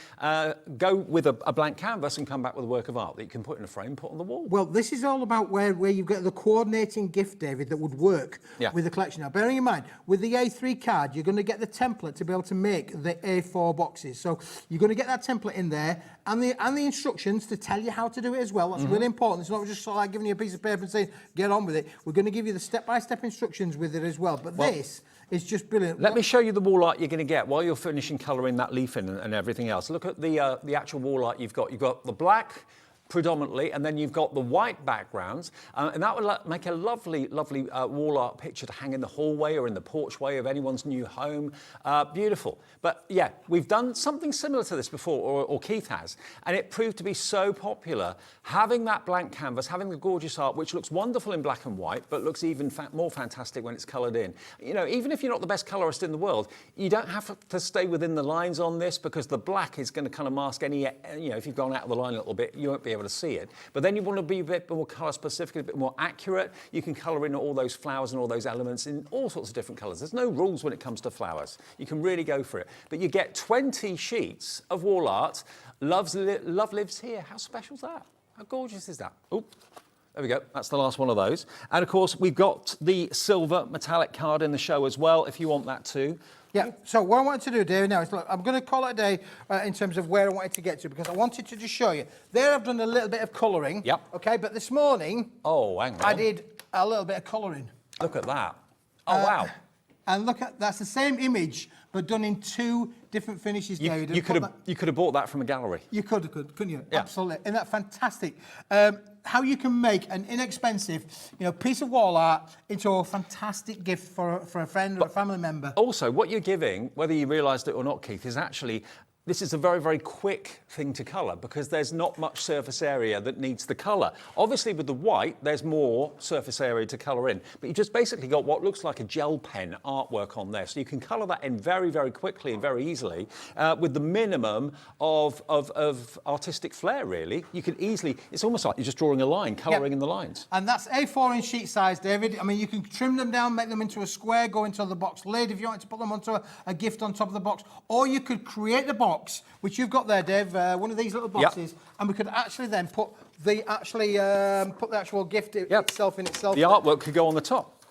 go with a blank canvas and come back with a work of art that you can put in a frame, put on the wall. Well, this is all about where you get the coordinating gift, David, that would work with the collection. Now, bearing in mind, with the A3 card, you're going to get the template to be able to make the A4 boxes. So you're going to get that template in there and the instructions to tell you how to do it as well. That's really important. It's not just sort of like giving you a piece of paper and saying, get on with it. We're going to give you the step-by-step instructions with it as well. But this is just brilliant. Let me show you the wall art you're going to get while you're finishing colouring that leaf in and everything else. Look at the actual wall art you've got. You've got the black predominantly, and then you've got the white backgrounds, and that would make a lovely, lovely wall art picture to hang in the hallway or in the porchway of anyone's new home. Beautiful. But yeah, we've done something similar to this before, or Keith has, and it proved to be so popular. Having that blank canvas, having the gorgeous art, which looks wonderful in black and white, but looks even more fantastic when it's coloured in. You know, even if you're not the best colourist in the world, you don't have to stay within the lines on this, because the black is going to kind of mask any, you know, if you've gone out of the line a little bit, you won't be able to see it. But then you want to be a bit more colour specific, a bit more accurate. You can colour in all those flowers and all those elements in all sorts of different colours. There's no rules when it comes to flowers. You can really go for it. But you get 20 sheets of wall art. Love lives here. How special is that? How gorgeous is that? Oh, there we go. That's the last one of those. And of course, we've got the silver metallic card in the show as well, if you want that too. Yeah, so what I wanted to do, David, now is, look, I'm going to call it a day in terms of where I wanted to get to, because I wanted to just show you. There I've done a little bit of colouring. Yep. Okay, but this morning, hang on. I did a little bit of colouring. Look at that. Oh, wow. And look at, that's the same image, but done in 2 different finishes, David. You could have bought that from a gallery. You couldn't you? Yeah. Absolutely. Isn't that fantastic? How you can make an inexpensive, piece of wall art into a fantastic gift for a friend or a family member. Also, what you're giving, whether you realised it or not, Keith, is actually, this is a very, very quick thing to colour, because there's not much surface area that needs the colour. Obviously, with the white, there's more surface area to colour in, but you just basically got what looks like a gel pen artwork on there. So you can colour that in very, very quickly and very easily with the minimum of artistic flair, really. You can easily, it's almost like you're just drawing a line, colouring in the lines. And that's A4 in sheet size, David. I mean, you can trim them down, make them into a square, go into the box lid if you want to put them onto a gift on top of the box, or you could create the box, which you've got there, Dave, one of these little boxes, and we could actually then put the actual gift itself in itself. The artwork could go on the top,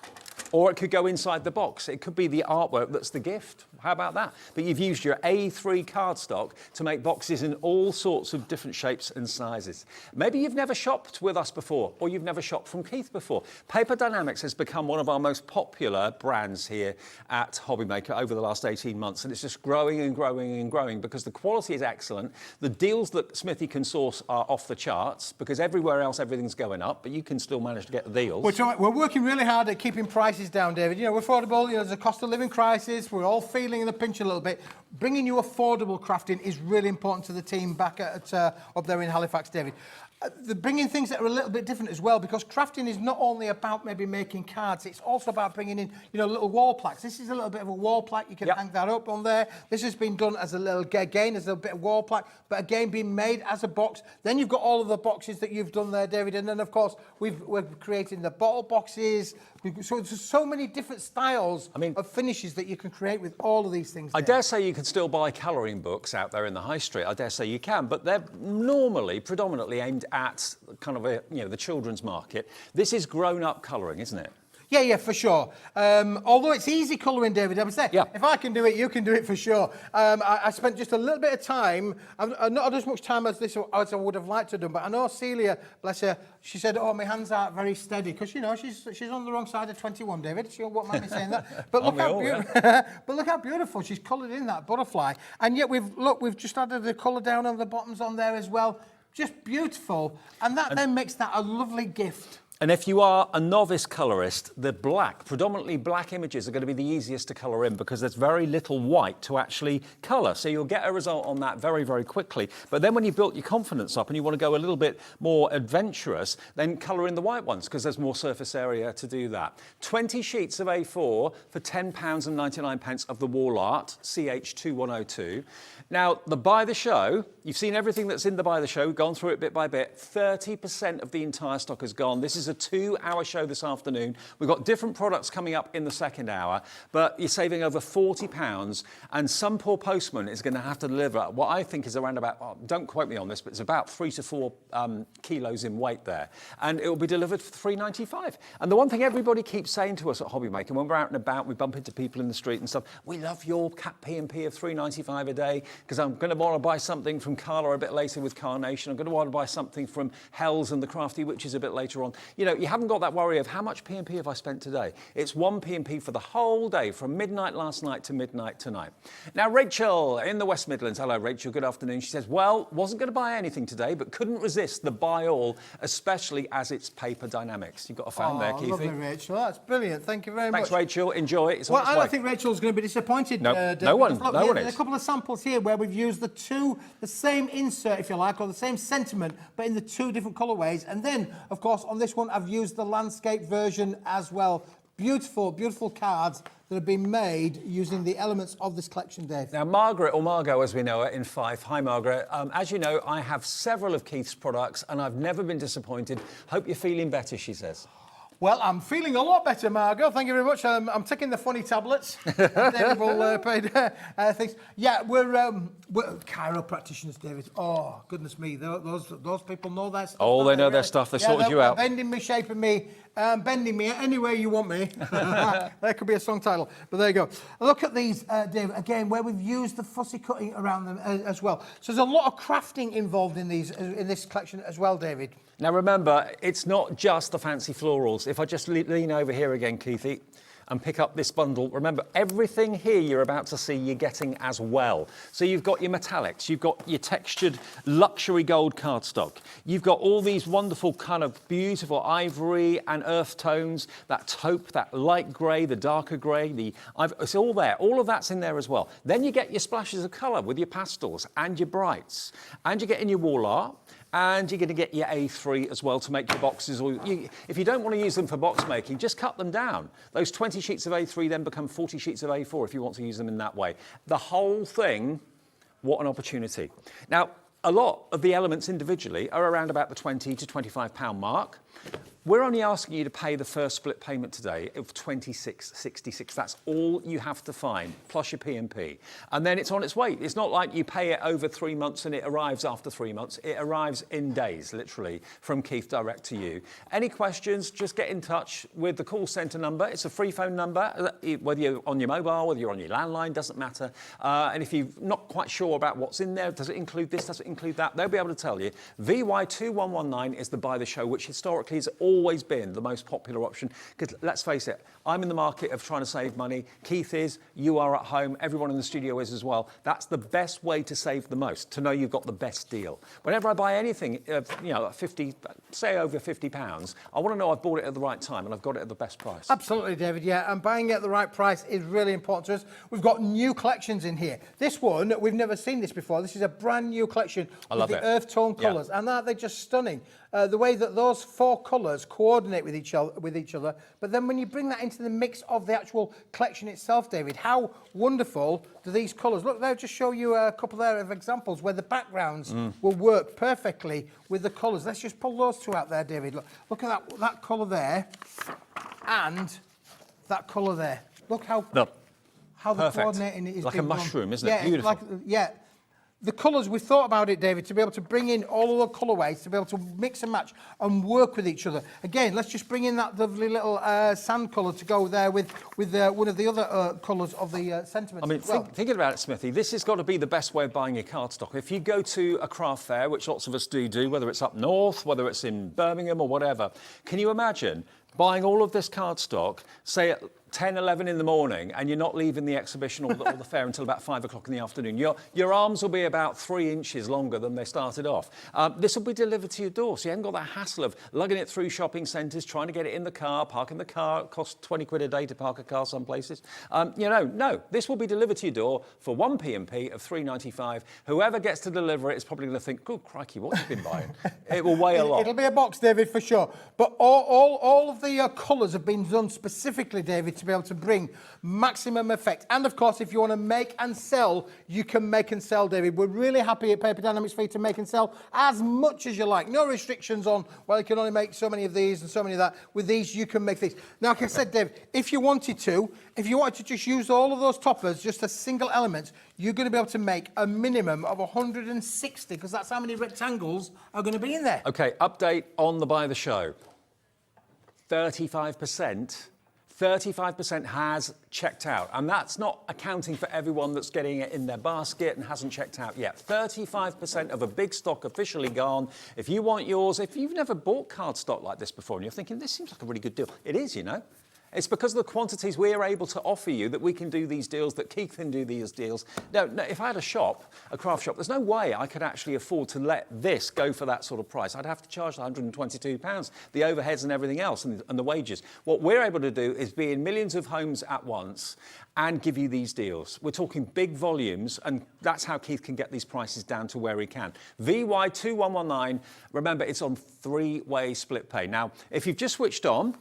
or it could go inside the box. It could be the artwork that's the gift. How about that? But you've used your A3 cardstock to make boxes in all sorts of different shapes and sizes. Maybe you've never shopped with us before, or you've never shopped from Keith before. Paper Dienamics has become one of our most popular brands here at Hobby Maker over the last 18 months, and it's just growing and growing and growing because the quality is excellent. The deals that Smithy can source are off the charts, because everywhere else everything's going up, but you can still manage to get the deals. We're working really hard at keeping prices down, David. We're affordable. There's a cost of living crisis. We're all feeling in the pinch a little bit. Bringing you affordable crafting is really important to the team back at up there in Halifax, David. The bringing things that are a little bit different as well, because crafting is not only about maybe making cards, it's also about bringing in, little wall plaques. This is a little bit of a wall plaque. You can hang that up on there. This has been done as a little, again, as a bit of wall plaque, but again, being made as a box. Then you've got all of the boxes that you've done there, David, and then, of course, we're creating the bottle boxes. So there's so many different styles of finishes that you can create with all of these things. I dare say you can still buy colouring books out there in the high street. I dare say you can, but they're normally predominantly aimed at kind of the children's market. This is grown-up colouring, isn't it? Yeah, for sure. Although it's easy colouring, David, I would say, if I can do it, you can do it for sure. I spent just a little bit of time, I've not had as much time as I would have liked to do, but I know Celia, bless her, she said, oh, my hands aren't very steady, because, you know, she's on the wrong side of 21, David. She won't mind me saying that. But look how beautiful, but look how beautiful she's coloured in that butterfly. And yet we've just added the colour down on the bottoms on there as well. Just beautiful. And that then makes that a lovely gift. And if you are a novice colorist, the predominantly black images are going to be the easiest to color in because there's very little white to actually color. So you'll get a result on that very, very quickly. But then when you've built your confidence up and you want to go a little bit more adventurous, then color in the white ones because there's more surface area to do that. 20 sheets of A4 for £10.99 of the wall art, CH2102. Now, the Buy the Show, you've seen everything that's in the Buy the Show, we've gone through it bit by bit. 30% of the entire stock is gone. This is a 2-hour show this afternoon. We've got different products coming up in the second hour, but you're saving over £40, and some poor postman is going to have to deliver what I think is around about, don't quote me on this, but it's about 3 to 4 kilos in weight there, and it will be delivered for £3.95. And the one thing everybody keeps saying to us at Hobby Maker, when we're out and about, we bump into people in the street and stuff, we love your P&P of £3.95 a day, because I'm going to want to buy something from Carla a bit later with Carnation. I'm going to want to buy something from Hells and the Crafty Witches a bit later on. You know, you haven't got that worry of how much P&P have I spent today. It's one P&P for the whole day, from midnight last night to midnight tonight. Now, Rachel in the West Midlands. Hello, Rachel. Good afternoon. She says, well, wasn't going to buy anything today, but couldn't resist the buy all, especially as it's Paper Dienamics. You've got a fan there, Keithy. Lovely, Rachel. That's brilliant. Thank you very much. Thanks, Rachel. Enjoy it. Well, I don't think Rachel's going to be disappointed. No, no one is. There's a couple of samples here where we've used the same insert, if you like, or the same sentiment, but in the 2 different colourways. And then, of course, on this one, I've used the landscape version as well. Beautiful, beautiful cards that have been made using the elements of this collection, Dave. Now, Margaret, or Margot as we know her, in Fife. Hi, Margaret. As you know, I have several of Keith's products and I've never been disappointed. Hope you're feeling better, she says. Well, I'm feeling a lot better, Margot. Thank you very much. I'm taking the funny tablets. David will pay things. Yeah, we're chiro practitioners, David. Oh, goodness me. Those people know their stuff. Oh, they know their stuff. They sorted you out. Bending me, shaping me, bending me any way you want me. That could be a song title. But there you go. Look at these, David, again, where we've used the fussy cutting around them as well. So there's a lot of crafting involved in this collection as well, David. Now remember, it's not just the fancy florals. If I just lean over here again, Keithy, and pick up this bundle, remember, everything here you're about to see you're getting as well. So you've got your metallics, you've got your textured luxury gold cardstock, you've got all these wonderful kind of beautiful ivory and earth tones, that taupe, that light grey, the darker grey, it's all there. All of that's in there as well. Then you get your splashes of colour with your pastels and your brights, and you get in your wall art. And you're going to get your A3 as well to make your boxes. Or if you don't want to use them for box making, just cut them down. Those 20 sheets of A3 then become 40 sheets of A4 if you want to use them in that way. The whole thing, what an opportunity. Now, a lot of the elements individually are around about the £20 to £25 mark. We're only asking you to pay the first split payment today of £26.66. That's all you have to find, plus your P&P. And then it's on its way. It's not like you pay it over 3 months and it arrives after 3 months. It arrives in days, literally, from Keith direct to you. Any questions, just get in touch with the call centre number. It's a free phone number, whether you're on your mobile, whether you're on your landline, doesn't matter. And if you're not quite sure about what's in there, does it include this, does it include that, they'll be able to tell you. VY2119 is the Buy the Show, which historically has always been the most popular option, because let's face it, I'm in the market of trying to save money. Keith is, you are at home, everyone in the studio is as well. That's the best way to save the most, to know you've got the best deal. Whenever I buy anything, say over £50, I want to know I've bought it at the right time and I've got it at the best price. Absolutely, David, yeah, and buying it at the right price is really important to us. We've got new collections in here. This one, we've never seen this before. This is a brand new collection with the earth tone colours, and aren't they just stunning? The way that those 4 colours coordinate with each other, but then when you bring that into the mix of the actual collection itself, David, how wonderful do these colours look? They'll just show you a couple there of examples where the backgrounds will work perfectly with the colours. Let's just pull those 2 out there, David. Look at that colour there and that colour there. Look how the coordinating is like a mushroom, isn't it? Yeah, Beautiful. the colours, we thought about it, David, to be able to bring in all of the colourways, to be able to mix and match and work with each other. Again, let's just bring in that lovely little sand colour to go there with one of the other colours of the sentiments. I mean, thinking about it, Smithy, this has got to be the best way of buying your cardstock. If you go to a craft fair, which lots of us do, whether it's up north, whether it's in Birmingham or whatever, can you imagine buying all of this cardstock, say at 10, 11 in the morning, and you're not leaving the exhibition or the fair until about 5 o'clock in the afternoon? Your arms will be about 3 inches longer than they started off. This will be delivered to your door, so you haven't got that hassle of lugging it through shopping centres, trying to get it in the car, parking the car. It costs 20 quid a day to park a car some places. No, this will be delivered to your door for one P&P of £3.95. Whoever gets to deliver it is probably going to think, good crikey, what have you been buying? It will weigh a lot. It'll be a box, David, for sure. But all of the colours have been done specifically, David, to be able to bring maximum effect. And of course, if you want to make and sell, you can make and sell, David. We're really happy at Paper Dienamics for you to make and sell as much as you like. No restrictions on, well, you can only make so many of these and so many of that. With these, you can make these. Now, like I said, David, if you wanted to just use all of those toppers, just as single elements, you're going to be able to make a minimum of 160, because that's how many rectangles are going to be in there. Okay, update on the buy the show. 35% has checked out, and that's not accounting for everyone that's getting it in their basket and hasn't checked out yet. 35% of a big stock officially gone. If you want yours, if you've never bought cardstock like this before and you're thinking, this seems like a really good deal, it is, you know. It's because of the quantities we're able to offer you that we can do these deals, that Keith can do these deals. No, if I had a shop, a craft shop, there's no way I could actually afford to let this go for that sort of price. I'd have to charge £122, the overheads and everything else, and the wages. What we're able to do is be in millions of homes at once and give you these deals. We're talking big volumes, and that's how Keith can get these prices down to where he can. VY2119, remember, it's on 3-way split pay. Now, if you've just switched on,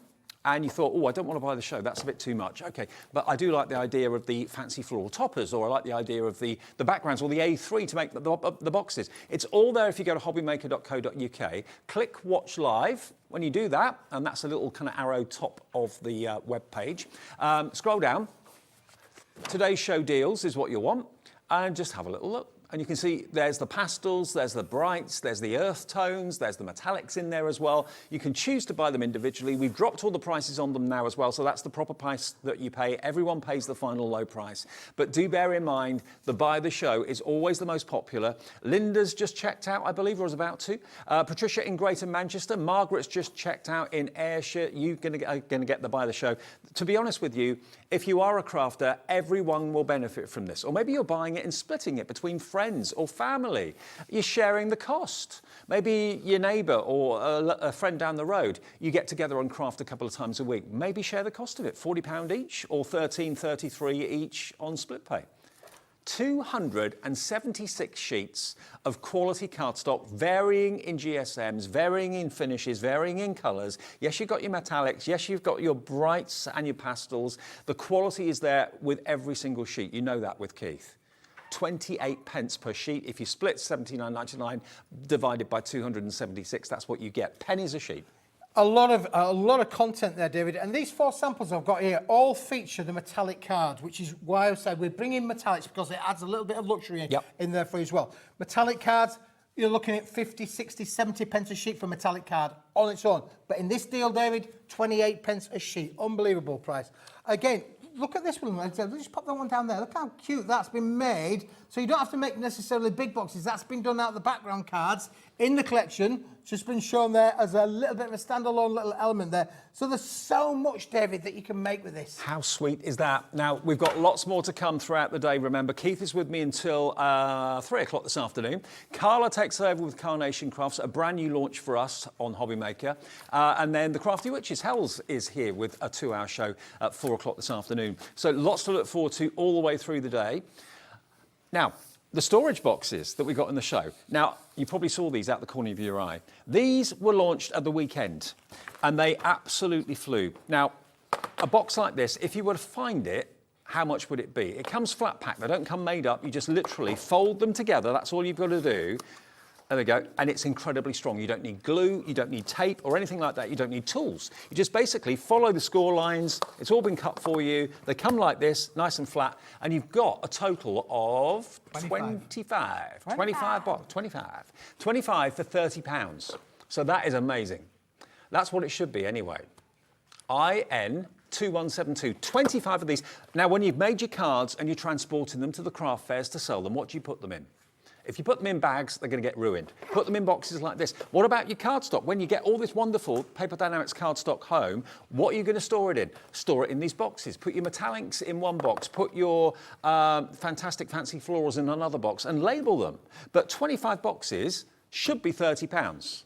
and you thought, oh, I don't want to buy the show, that's a bit too much. Okay, but I do like the idea of the fancy floral toppers, or I like the idea of the backgrounds, or the A3 to make the boxes. It's all there if you go to hobbymaker.co.uk. Click Watch Live. When you do that, and that's a little kind of arrow top of the web page, scroll down. Today's show deals is what you want, and just have a little look. And you can see there's the pastels, there's the brights, there's the earth tones, there's the metallics in there as well. You can choose to buy them individually. We've dropped all the prices on them now as well, so that's the proper price that you pay. Everyone pays the final low price. But do bear in mind, the buy the show is always the most popular. Linda's just checked out, I believe, or is about to. Patricia in Greater Manchester. Margaret's just checked out in Ayrshire. You're going to get the buy the show. To be honest with you, if you are a crafter, everyone will benefit from this. Or maybe you're buying it and splitting it between friends or family. You're sharing the cost. Maybe your neighbour or a friend down the road, you get together on craft a couple of times a week. Maybe share the cost of it, £40 each or $13.33 each on split pay. 276 sheets of quality cardstock, varying in GSMs, varying in finishes, varying in colours. Yes, you've got your metallics. Yes, you've got your brights and your pastels. The quality is there with every single sheet. You know that with Keith. 28 pence per sheet. If you split £79.99 divided by 276, that's what you get. Pennies a sheet. A lot of content there, David. And these 4 samples I've got here all feature the metallic cards, which is why I said we're bringing metallics, because it adds a little bit of luxury in there for you as well. Metallic cards, you're looking at 50, 60, 70 pence a sheet for a metallic card on its own. But in this deal, David, 28 pence a sheet. Unbelievable price. Again, look at this one. Let's just pop that one down there. Look how cute that's been made. So you don't have to make necessarily big boxes. That's been done out of the background cards in the collection. Just been shown there as a little bit of a standalone little element there. So there's so much, David, that you can make with this. How sweet is that? Now, we've got lots more to come throughout the day. Remember, Keith is with me until 3 o'clock this afternoon. Carla takes over with Carnation Crafts, a brand new launch for us on Hobby Maker. And then the Crafty Witches, Hells, is here with a 2-hour show at 4 o'clock this afternoon. So lots to look forward to all the way through the day. Now, the storage boxes that we got in the show. Now, you probably saw these out the corner of your eye. These were launched at the weekend, and they absolutely flew. Now, a box like this, if you were to find it, how much would it be? It comes flat packed. They don't come made up. You just literally fold them together. That's all you've got to do. There we go. And it's incredibly strong. You don't need glue, you don't need tape or anything like that. You don't need tools. You just basically follow the score lines. It's all been cut for you. They come like this, nice and flat. And you've got a total of 25 for £30. So that is amazing. That's what it should be anyway. IN2172, 25 of these. Now, when you've made your cards and you're transporting them to the craft fairs to sell them, what do you put them in? If you put them in bags, they're going to get ruined. Put them in boxes like this. What about your cardstock? When you get all this wonderful Paper Dienamics cardstock home, what are you going to store it in? Store it in these boxes. Put your metallics in one box. Put your fantastic fancy florals in another box and label them. But 25 boxes should be £30.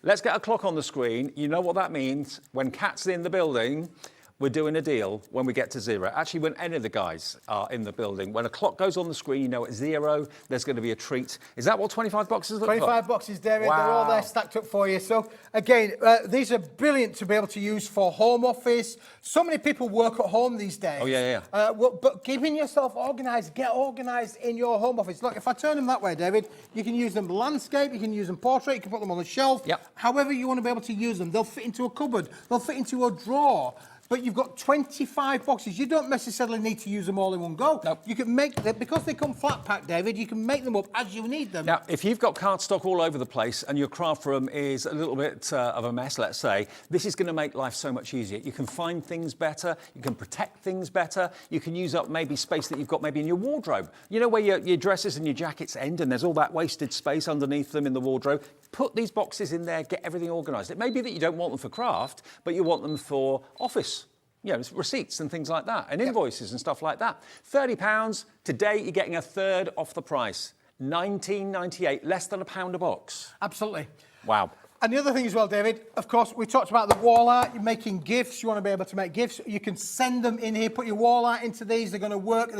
Let's get a clock on the screen. You know what that means. When Kat's in the building, we're doing a deal when we get to zero. Actually, when any of the guys are in the building, when a clock goes on the screen, you know it's zero, there's going to be a treat. Is that what 25 boxes look like? 25 boxes, David. Wow. They're all there stacked up for you. So, again, these are brilliant to be able to use for home office. So many people work at home these days. Oh, yeah. But keeping yourself organised, get organised in your home office. Look, if I turn them that way, David, you can use them landscape, you can use them portrait, you can put them on the shelf. Yep. However you want to be able to use them. They'll fit into a cupboard, they'll fit into a drawer. But you've got 25 boxes. You don't necessarily need to use them all in one go. Nope. You can make them, because they come flat packed, David, you can make them up as you need them. Now, if you've got cardstock all over the place and your craft room is a little bit of a mess, let's say, this is going to make life so much easier. You can find things better, you can protect things better, you can use up maybe space that you've got maybe in your wardrobe. You know where your dresses and your jackets end and there's all that wasted space underneath them in the wardrobe? Put these boxes in there, get everything organised. It may be that you don't want them for craft, but you want them for office. You know, receipts and things like that, and invoices and stuff like that. £30, today you're getting a third off the price. £19.98, less than £1 a box. Absolutely. Wow. And the other thing as well, David, of course, we talked about the wall art. You're making gifts. You want to be able to make gifts. You can send them in here, put your wall art into these. They're going to work.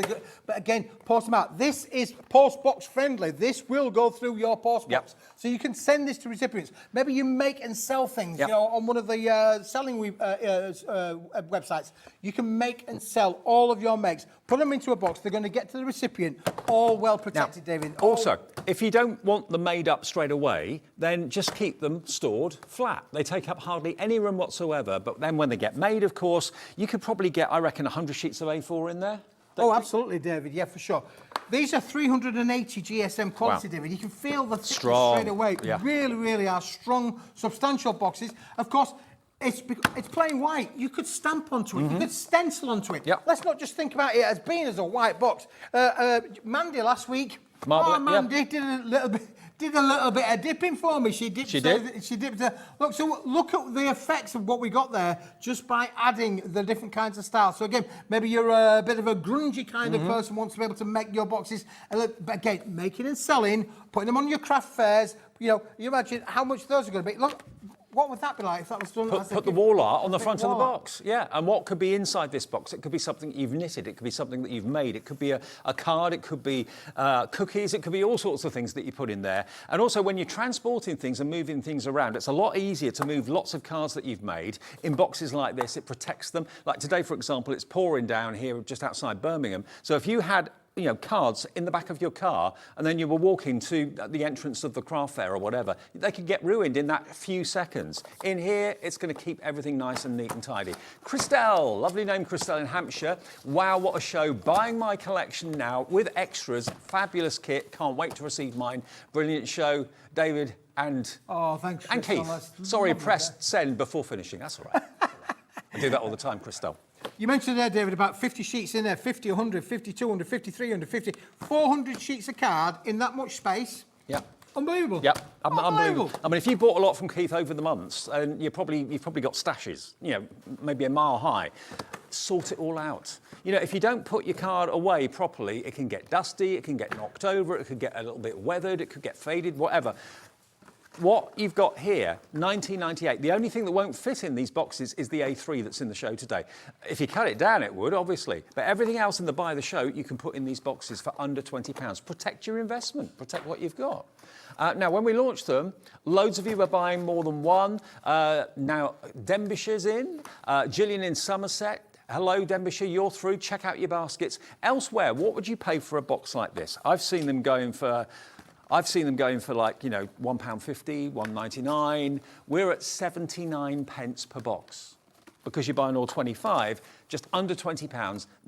But again, post them out. This is post box friendly. This will go through your post box. So you can send this to recipients. Maybe you make and sell things, you know, on one of the selling websites. You can make and sell all of your makes. Put them into a box. They're going to get to the recipient, all well protected, now, David. Also, if you don't want them made up straight away, then just keep them stored flat. They take up hardly any room whatsoever, but then when they get made, of course, you could probably get, I reckon, 100 sheets of A4 in there. Oh, absolutely, David. Yeah, for sure. These are 380 GSM quality, David. You can feel the thickness straight away. Yeah. Really, really are strong, substantial boxes. Of course, it's plain white. You could stamp onto it. You could stencil onto it. Yep. Let's not just think about it as being as a white box. Mandy last week, Mandy did a little bit of dipping for me. She dipped. Look, so look at the effects of what we got there just by adding the different kinds of styles. So again, maybe you're a bit of a grungy kind of person, wants to be able to make your boxes. But again, making and selling, putting them on your craft fairs. You know, you imagine how much those are going to be. Look. What would that be like if that was done? Put the wall art on the front of the box, yeah. And what could be inside this box? It could be something you've knitted. It could be something that you've made. It could be a card. It could be cookies. It could be all sorts of things that you put in there. And also, when you're transporting things and moving things around, it's a lot easier to move lots of cards that you've made in boxes like this. It protects them. Like today, for example, it's pouring down here just outside Birmingham. So if you had cards in the back of your car, and then you were walking to the entrance of the craft fair or whatever, they could get ruined in that few seconds. In here, it's going to keep everything nice and neat and tidy. Christelle, lovely name, Christelle in Hampshire. Wow, what a show. Buying my collection now with extras. Fabulous kit. Can't wait to receive mine. Brilliant show. David and... Oh, thanks, and Keith. Sorry, pressed send before finishing. That's all right. I do that all the time, Christelle. You mentioned there, David, about 50 sheets in there, 50, 100, 50, 200, 50, 300, 50, 400 sheets of card in that much space. Yeah. Unbelievable. Yep, unbelievable. I mean, if you bought a lot from Keith over the months, and you've probably got stashes, maybe a mile high, sort it all out. If you don't put your card away properly, it can get dusty, it can get knocked over, it could get a little bit weathered, it could get faded, whatever. What you've got here, 1998, the only thing that won't fit in these boxes is the A3 that's in the show today. If you cut it down, it would, obviously. But everything else in the buy the show, you can put in these boxes for under £20. Protect your investment. Protect what you've got. Now, when we launched them, loads of you were buying more than one. Now, Denbighshire's in. Gillian in Somerset. Hello, Denbighshire, you're through. Check out your baskets. Elsewhere, what would you pay for a box like this? I've seen them going for... I've seen them going for like, you know, £1.50, £1.99. We're at 79 pence per box. Because you're buying all 25, just under £20,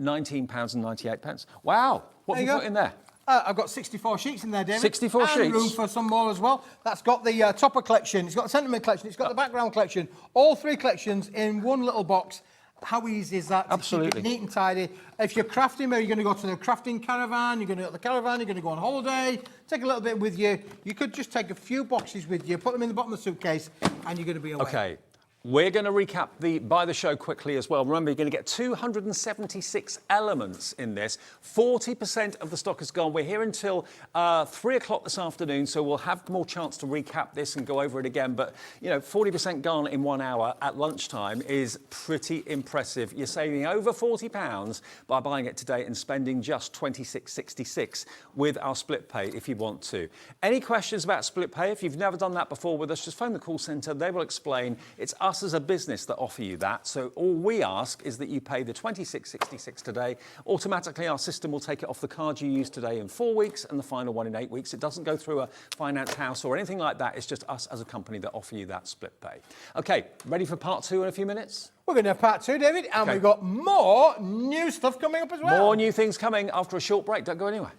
£19.98. Wow, what have you got in there? I've got 64 sheets in there, David. 64 and sheets? room for some more as well. That's got the topper collection, it's got the sentiment collection, it's got the background collection. All three collections in one little box. How easy is that? Absolutely. To keep it neat and tidy. If you're crafting, maybe you're going to go to the crafting caravan, you're going to go to the caravan, you're going to go on holiday, take a little bit with you. You could just take a few boxes with you, put them in the bottom of the suitcase, and you're going to be away. Okay. We're going to recap the buy the show quickly as well. Remember, you're going to get 276 elements in this. 40% of the stock is gone. We're here until 3 o'clock this afternoon, so we'll have more chance to recap this and go over it again. But, you know, 40% gone in 1 hour at lunchtime is pretty impressive. You're saving over £40 by buying it today and spending just $26.66 with our split pay if you want to. Any questions about split pay? If you've never done that before with us, just phone the call centre. They will explain. It's us as a business that offer you that. So all we ask is that you pay the $26.66 today. Automatically, our system will take it off the card you use today in 4 weeks and the final one in 8 weeks. It doesn't go through a finance house or anything like that. It's just us as a company that offer you that split pay. Okay, ready for part 2 in a few minutes? We're going to have part 2, David, and we've got more new stuff coming up as well. More new things coming after a short break. Don't go anywhere.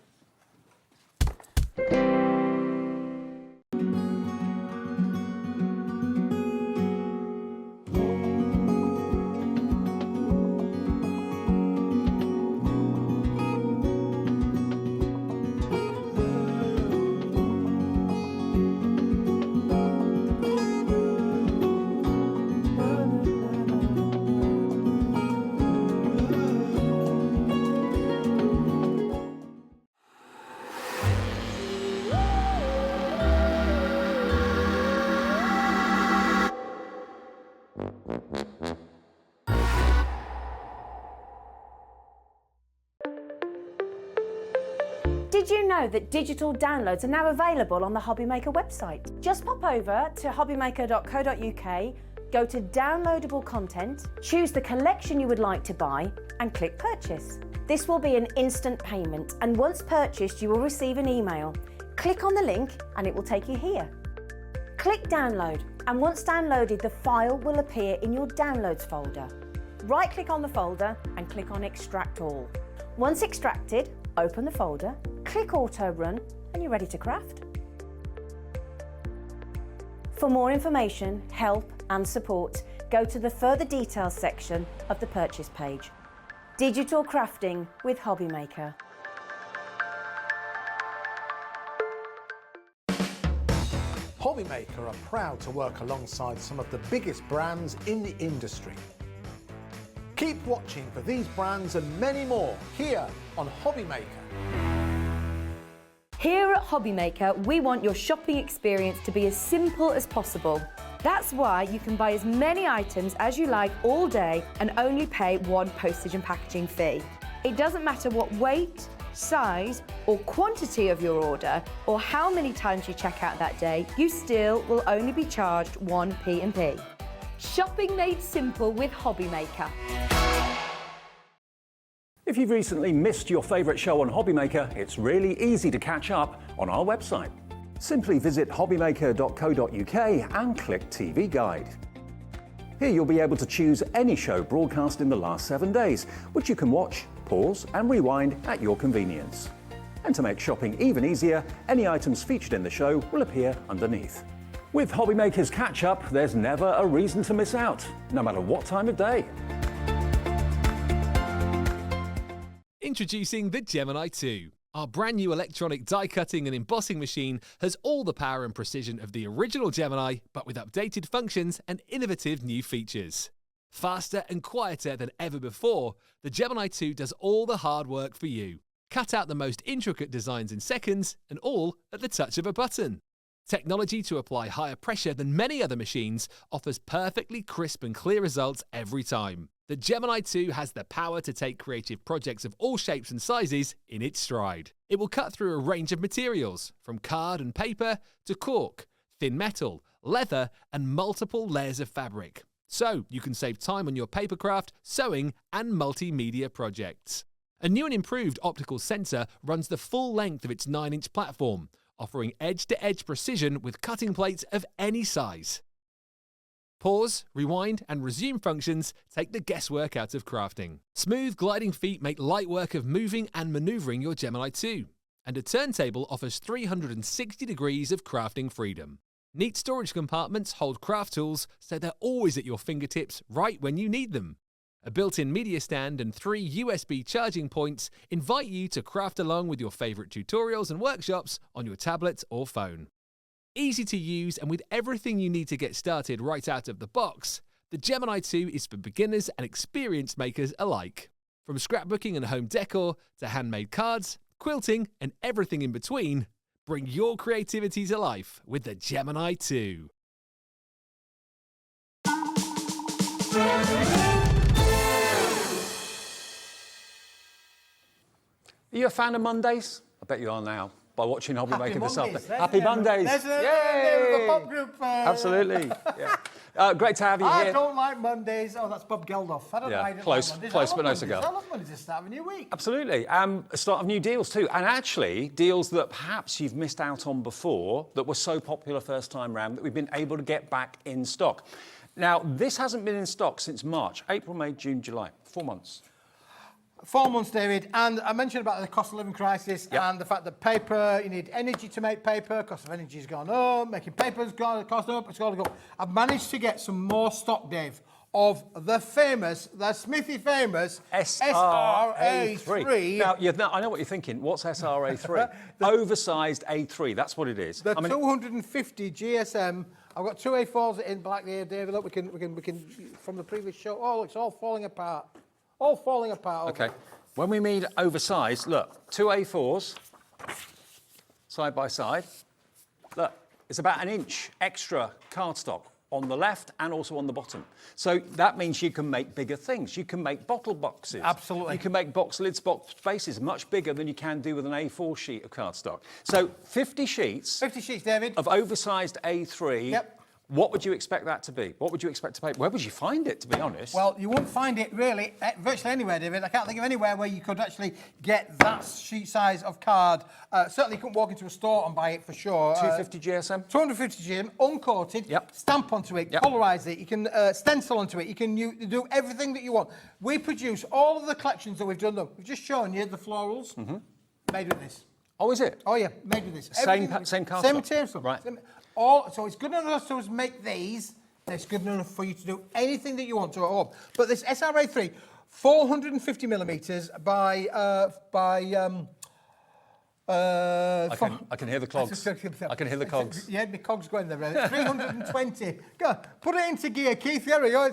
Did you know that digital downloads are now available on the Hobby Maker website? Just pop over to hobbymaker.co.uk, go to downloadable content, choose the collection you would like to buy and click purchase. This will be an instant payment, and once purchased you will receive an email. Click on the link and it will take you here. Click download, and once downloaded the file will appear in your downloads folder. Right click on the folder and click on extract all. Once extracted, open the folder, click auto run and you're ready to craft. For more information, help and support, go to the further details section of the purchase page. Digital crafting with Hobby Maker. Hobby Maker are proud to work alongside some of the biggest brands in the industry. Keep watching for these brands and many more here on Hobby Maker. Here at Hobby Maker, we want your shopping experience to be as simple as possible. That's why you can buy as many items as you like all day and only pay one postage and packaging fee. It doesn't matter what weight, size or quantity of your order or how many times you check out that day, you still will only be charged one P&P. Shopping made simple with Hobby Maker. If you've recently missed your favourite show on Hobby Maker, it's really easy to catch up on our website. Simply visit hobbymaker.co.uk and click TV Guide. Here you'll be able to choose any show broadcast in the last 7 days, which you can watch, pause and rewind at your convenience. And to make shopping even easier, any items featured in the show will appear underneath. With Hobby Maker's catch-up, there's never a reason to miss out, no matter what time of day. Introducing the Gemini 2. Our brand new electronic die cutting and embossing machine has all the power and precision of the original Gemini, but with updated functions and innovative new features. Faster and quieter than ever before, the Gemini 2 does all the hard work for you. Cut out the most intricate designs in seconds, and all at the touch of a button. Technology to apply higher pressure than many other machines offers perfectly crisp and clear results every time. The Gemini 2 has the power to take creative projects of all shapes and sizes in its stride. It will cut through a range of materials, from card and paper to cork, thin metal, leather, and multiple layers of fabric. So you can save time on your papercraft, sewing, and multimedia projects. A new and improved optical sensor runs the full length of its 9-inch platform, offering edge-to-edge precision with cutting plates of any size. Pause, rewind, and resume functions take the guesswork out of crafting. Smooth gliding feet make light work of moving and maneuvering your Gemini 2. And a turntable offers 360 degrees of crafting freedom. Neat storage compartments hold craft tools so they're always at your fingertips right when you need them. A built-in media stand and 3 USB charging points invite you to craft along with your favourite tutorials and workshops on your tablet or phone. Easy to use and with everything you need to get started right out of the box, the Gemini 2 is for beginners and experienced makers alike. From scrapbooking and home decor to handmade cards, quilting and everything in between, bring your creativity to life with the Gemini 2. Are you a fan of Mondays? I bet you are now, by watching Hobby Maker this afternoon. Happy Mondays. Mondays! There's a pop group. Absolutely. Yeah. Great to have you I here. don't like Mondays. Oh, that's Bob Geldof. I don't like close, Mondays. close, I love but no Mondays. cigar. I love Mondays. It's the start of a new week. Absolutely. Start of new deals too. And actually, deals that perhaps you've missed out on before that were so popular first time round that we've been able to get back in stock. Now, this hasn't been in stock since March. April, May, June, July. 4 months. 4 months, David, and I mentioned about the cost of living crisis and the fact that paper, you need energy to make paper, cost of energy's gone up, making paper's gone, cost up, it's got to go. I've managed to get some more stock, Dave, of the Smithy famous SRA3. Now, I know what you're thinking. What's SRA3? Oversized A3, that's what it is. The 250 GSM. I've got 2 A4s in black here, David. Look, we can from the previous show. Oh, it's all falling apart. All falling apart. Okay. When we mean oversized, look, 2 A4s side by side. Look, it's about 1 inch extra cardstock on the left and also on the bottom. So that means you can make bigger things. You can make bottle boxes. Absolutely. You can make box lids, box spaces much bigger than you can do with an A4 sheet of cardstock. So 50 sheets. 50 sheets, David. Of oversized A3. Yep. What would you expect that to be? What would you expect to pay? Where would you find it, to be honest? Well, you won't find it really virtually anywhere, David. I can't think of anywhere where you could actually get that sheet size of card. Certainly you couldn't walk into a store and buy it for sure. 250 GSM? 250 GSM, uncoated, Yep. stamp onto it, colorise it, you can stencil onto it, you can do everything that you want. We produce all of the collections that we've done, though. We've just shown you the florals, made with this. Oh, is it? Oh, yeah, made with this. Same Everything- cardstock? Same material. Right. So it's good enough to make these. It's good enough for you to do anything that you want to at home. But this SRA3, 450 millimetres by I can hear the clogs. I can hear the cogs. Yeah, my cogs going there. Really. 320. Go, put it into gear, Keith. There we go.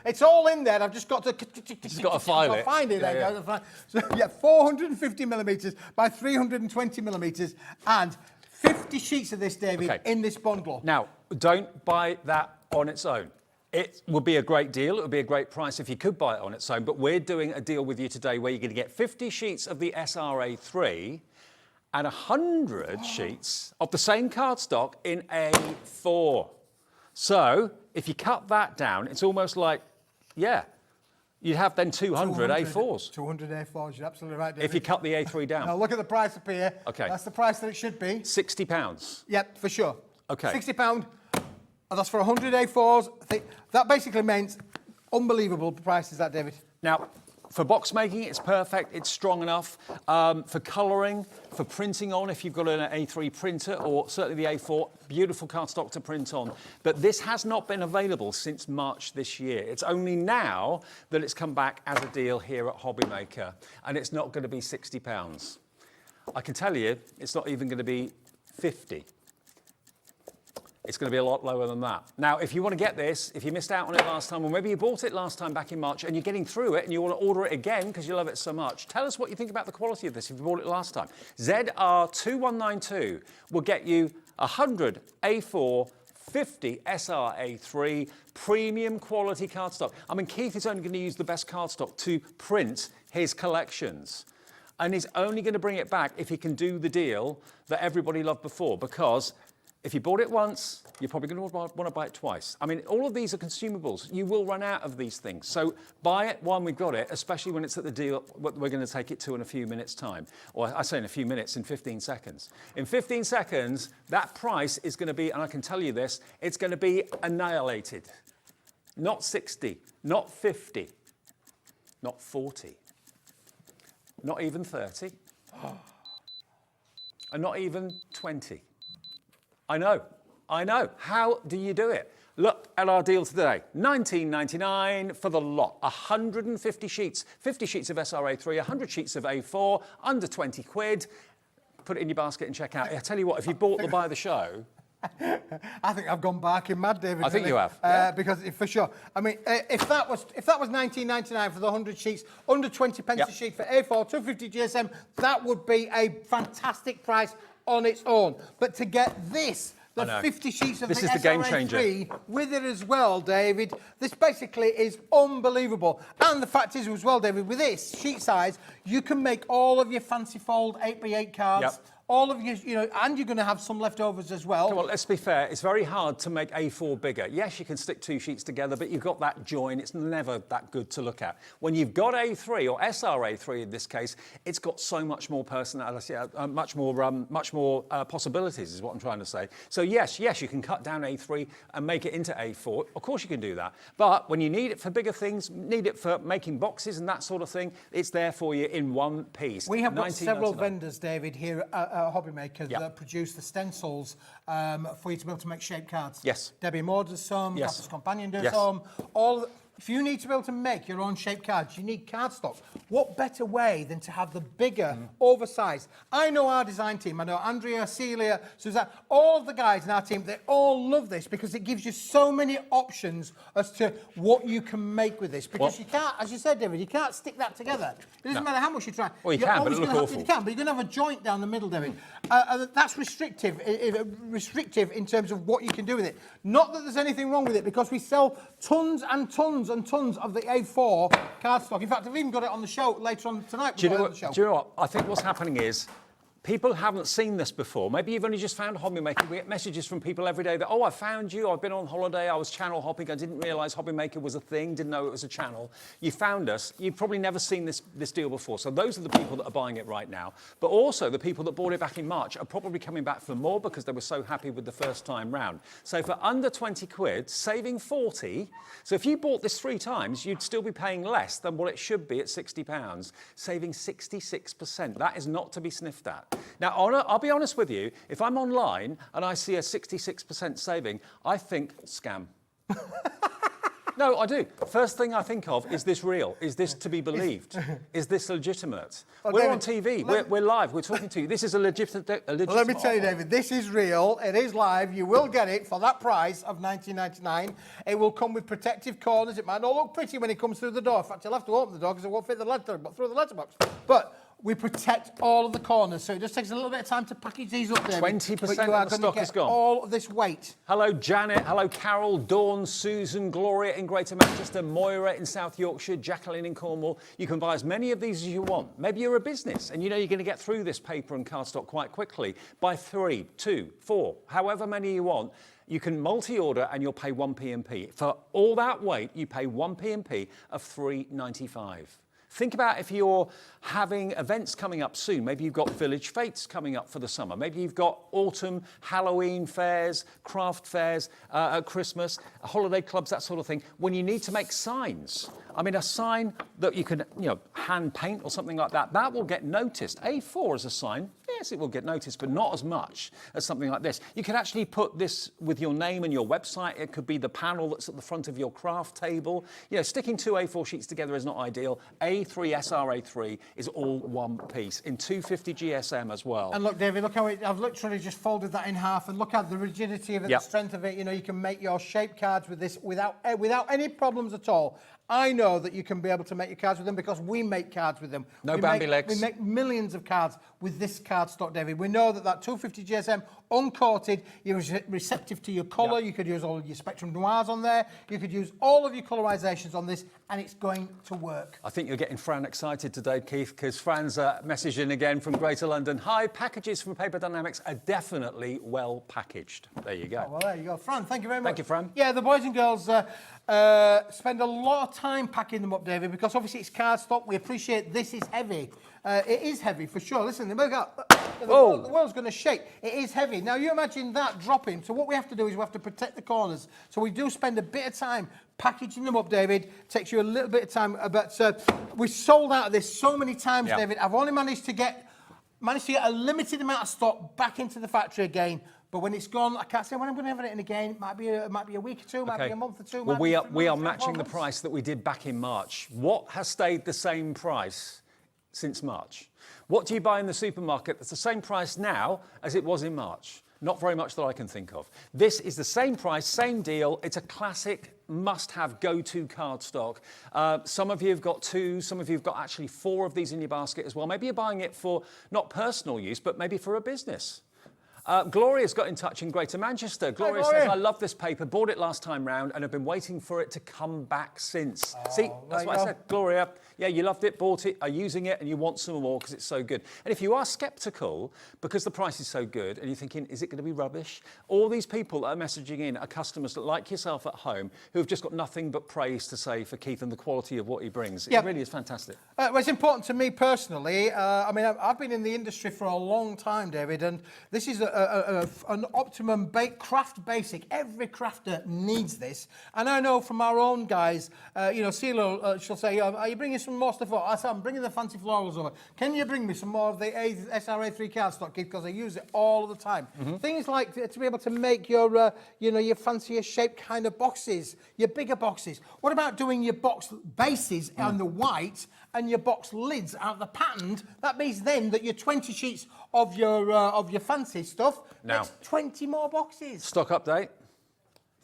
It's all in there. I've just got to. Just got to file it. Find it. Yeah, there. So yeah, 450 millimetres by 320 millimetres, and 50 sheets of this, David, in this bundle. Now, don't buy that on its own. It would be a great deal. It would be a great price if you could buy it on its own. But we're doing a deal with you today where you're going to get 50 sheets of the SRA3 and 100 sheets of the same cardstock in A4. So if you cut that down, it's almost like, you'd have then 200 A4s. 200 A4s, you're absolutely right, David. If you cut the A3 down. Now look at the price up here. Okay. That's the price that it should be. £60. Yep, for sure. Okay. £60. And that's for 100 A4s. I think that basically means unbelievable prices, that, David. Now, for box making, it's perfect. It's strong enough. For colouring, for printing on, if you've got an A3 printer, or certainly the A4, beautiful cardstock to print on. But this has not been available since March this year. It's only now that it's come back as a deal here at Hobby Maker, and it's not going to be £60. I can tell you, it's not even going to be 50. It's going to be a lot lower than that. Now, if you want to get this, if you missed out on it last time, or maybe you bought it last time back in March and you're getting through it and you want to order it again because you love it so much, tell us what you think about the quality of this if you bought it last time. ZR2192 will get you 100 A4 50 SRA3 premium quality cardstock. I mean, Keith is only going to use the best cardstock to print his collections. And he's only going to bring it back if he can do the deal that everybody loved before, because If you bought it once, you're probably going to want to buy it twice. I mean, all of these are consumables. You will run out of these things. So buy it while we've got it, especially when it's at the deal what we're going to take it to in a few minutes' time. Or I say in a few minutes, in 15 seconds. In 15 seconds, that price is going to be, and I can tell you this, it's going to be annihilated. Not 60, not 50, not 40, not even 30, and not even 20. I know. How do you do it? Look at our deal today. $19.99 for the lot. 150 sheets, 50 sheets of SRA3, 100 sheets of A4, under 20 quid. Put it in your basket and check out. I tell you what, if you bought the buy the show, I think I've gone barking mad, David. I think you have. Yeah. Because for sure. I mean, if that was $19.99 for the 100 sheets, under 20 pence a sheet for A4, 250 GSM, that would be a fantastic price on its own. But to get this, the 50 sheets of this the is the game changer. SRA3 with it as well, David, this basically is unbelievable. And the fact is as well, David, with this sheet size, you can make all of your fancy fold 8x8 cards. Yep. All of you, and you're going to have some leftovers as well. Well, let's be fair. It's very hard to make A4 bigger. Yes, you can stick two sheets together, but you've got that join. It's never that good to look at. When you've got A3 or SRA3 in this case, it's got so much more personality, much more possibilities, is what I'm trying to say. So yes, you can cut down A3 and make it into A4. Of course, you can do that. But when you need it for bigger things, need it for making boxes and that sort of thing, it's there for you in one piece. We have got several vendors, David, here Hobby Maker that produce the stencils for you to be able to make shape cards. Yes. Debbie Moore does some, Yes. Crafter's Companion does Yes. some. If you need to be able to make your own shape cards, you need cardstock. What better way than to have the bigger, oversized? I know our design team. I know Andrea, Celia, Suzanne, all of the guys in our team, they all love this because it gives you so many options as to what you can make with this. Because you can't, as you said, David, you can't stick that together. It doesn't matter how much you try. Well, you You're can, but always it'll gonna look have- awful. You can, but you're going to have a joint down the middle, David. That's restrictive in terms of what you can do with it. Not that there's anything wrong with it, because we sell tons and tons and tons of the A4 cardstock. In fact, I've even got it on the show later on tonight. Do you know what? I think what's happening is people haven't seen this before. Maybe you've only just found Hobby Maker. We get messages from people every day that, oh, I found you, I've been on holiday, I was channel hopping, I didn't realise Hobby Maker was a thing, didn't know it was a channel. You found us, you've probably never seen this deal before. So those are the people that are buying it right now. But also the people that bought it back in March are probably coming back for more because they were so happy with the first time round. So for under 20 quid, saving 40, so if you bought this 3 times, you'd still be paying less than what it should be at £60, saving 66%. That is not to be sniffed at. Now, I'll be honest with you, if I'm online and I see a 66% saving, I think scam. No, I do. First thing I think of, is this real? Is this to be believed? Is this legitimate? We're David, on TV, we're live, we're talking to you. This is a legitimate Let me tell you, David, this is real. It is live. You will get it for that price of $19.99. It will come with protective corners. It might not look pretty when it comes through the door. In fact, you'll have to open the door because it won't fit the letter, through the letterbox. But we protect all of the corners, so it just takes a little bit of time to package these up, David. 20% but you are of the going stock to is get gone. all of this weight. Hello, Janet. Hello, Carol, Dawn, Susan, Gloria in Greater Manchester, Moira in South Yorkshire, Jacqueline in Cornwall. You can buy as many of these as you want. Maybe you're a business and you know you're going to get through this paper and cardstock quite quickly. Buy 3, 2, 4, however many you want. You can multi-order and you'll pay 1 P&P. For all that weight, you pay 1 P&P of $3.95. Think about if you're having events coming up soon. Maybe you've got village fates coming up for the summer. Maybe you've got autumn, Halloween fairs, craft fairs at Christmas, holiday clubs, that sort of thing. When you need to make signs, I mean, a sign that you can, hand paint or something like that, that will get noticed. A4 as a sign, yes, it will get noticed, but not as much as something like this. You can actually put this with your name and your website. It could be the panel that's at the front of your craft table. Sticking 2 A4 sheets together is not ideal. A3 SRA3 is all one piece in 250 GSM as well. And look, David, look how I've literally just folded that in half, and look at the rigidity of it, the strength of it. You can make your shape cards with this without any problems at all. I know that you can be able to make your cards with them because we make cards with them. No Bambi legs. We make millions of cards with this cardstock, David. We know that 250 GSM uncoated, you're receptive to your colour, you could use all of your Spectrum Noirs on there, you could use all of your colorisations on this, and it's going to work. I think you're getting Fran excited today, Keith, because Fran's messaging again from Greater London. Hi, packages from Paper Dienamics are definitely well packaged. There you go. Oh, well, there you go. Fran, thank you very much. Thank you, Fran. Yeah, the boys and girls spend a lot of time packing them up, David, because obviously it's cardstock. We appreciate this is heavy. It is heavy for sure. Listen, the world's going to shake. It is heavy. Now, you imagine that dropping. So what we have to do is we have to protect the corners. So we do spend a bit of time packaging them up, David. Takes you a little bit of time, but we sold out of this so many times, David. I've only managed to get a limited amount of stock back into the factory again. But when it's gone, I can't say when I'm going to have it in again. It might be a week or two, might be a month or two. Well, we are matching the price that we did back in March. What has stayed the same price since March? What do you buy in the supermarket that's the same price now as it was in March? Not very much that I can think of. This is the same price, same deal. It's a classic must-have go-to cardstock. Some of you have got 2, some of you have got actually 4 of these in your basket as well. Maybe you're buying it for not personal use, but maybe for a business. Gloria's got in touch in Greater Manchester. Gloria says, I love this paper, bought it last time round and have been waiting for it to come back since. See, that's what I said. Gloria, yeah, you loved it, bought it, are using it, and you want some more because it's so good. And if you are sceptical because the price is so good and you're thinking, is it going to be rubbish? All these people that are messaging in are customers that, like yourself at home, who have just got nothing but praise to say for Keith and the quality of what he brings. It really is fantastic. Well, it's important to me personally. I mean, I've been in the industry for a long time, David, and this is an optimum craft basic. Every crafter needs this. And I know from our own guys, you know, CeeLo, she'll say, are you bringing some more stuff over? I said, I'm bringing the fancy florals over. Can you bring me some more of the SR-A3 cardstock, Keith? Because I use it all the time. Things like to be able to make your, you know, your fancier shaped kind of boxes, your bigger boxes. What about doing your box bases on the white and your box lids out the patterned? That means then that your 20 sheets of your fancy stuff makes 20 more boxes. Stock update.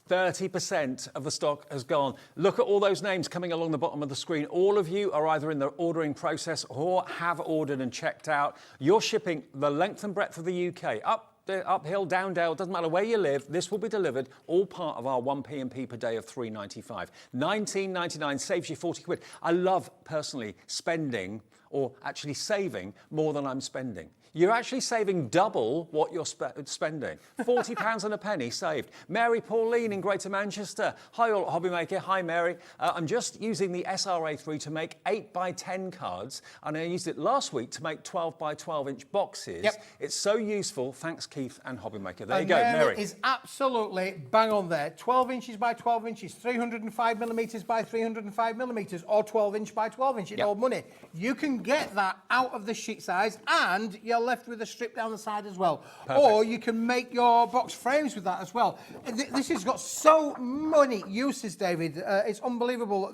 30% of the stock has gone. Look at all those names coming along the bottom of the screen. All of you are either in the ordering process or have ordered and checked out. You're shipping the length and breadth of the UK, uphill, down dale, doesn't matter where you live, this will be delivered, all part of our 1p&p per day of £3.95. £19.99 saves you 40 quid. I love personally spending or actually saving more than I'm spending. You're actually saving double what you're spending. £40 and a penny saved. Mary Pauline in Greater Manchester. Hi all at Hobby Maker. Hi Mary. I'm just using the SR-A3 to make 8x10 cards, and I used it last week to make 12x12 inch boxes. Yep. It's so useful. Thanks Keith and Hobby Maker. There you go, Mary. Is absolutely bang on there. 12 inches by 12 inches, 305 millimetres by 305 millimetres, or 12 inch by 12 inch in old money. You can get that out of the sheet size, and you're left with a strip down the side as well. Perfect. Or you can make your box frames with that as well. This has got so many uses, David. It's unbelievable.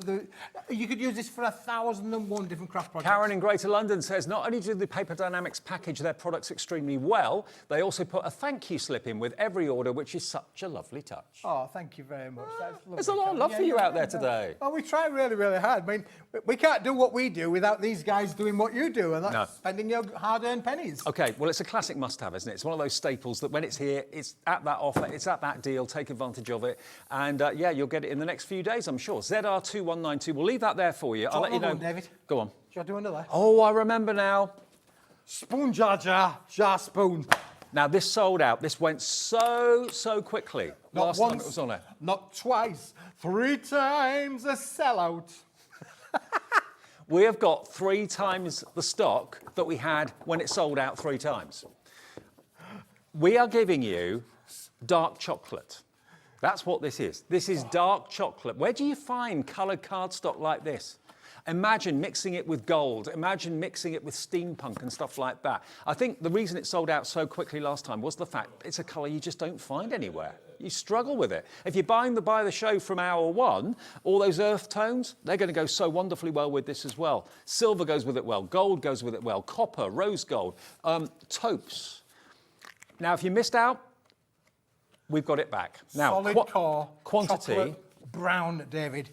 You could use this for 1,001 different craft projects. Karen in Greater London says, not only do the Paper Dienamics package their products extremely well, they also put a thank you slip in with every order, which is such a lovely touch. Oh, thank you very much. That's lovely. There's a lot of love for you out there today. Well, we try really, really hard. I mean, we can't do what we do without these guys doing what you do, and that's spending your hard-earned pennies. Okay, well, it's a classic must-have, isn't it? It's one of those staples that when it's here, it's at that offer, it's at that deal, take advantage of it. And yeah, you'll get it in the next few days, I'm sure. ZR2192, we'll leave that there for you. I'll let you know. One, David. Go on. Shall I do another? Oh, I remember now. Spoon jar, spoon. Now, this sold out. This went so quickly. Not last once, time it was on it. Not twice, 3 times a sellout. We have got 3 times the stock that we had when it sold out 3 times. We are giving you dark chocolate. That's what this is. This is dark chocolate. Where do you find coloured cardstock like this? Imagine mixing it with gold. Imagine mixing it with steampunk and stuff like that. I think the reason it sold out so quickly last time was the fact it's a colour you just don't find anywhere. You struggle with it. If you're buying the Buy the Show from hour 1, all those earth tones, they're going to go so wonderfully well with this as well. Silver goes with it well. Gold goes with it well. Copper, rose gold, taupes. Now, if you missed out, we've got it back. Now, solid core, quantity. Brown, David.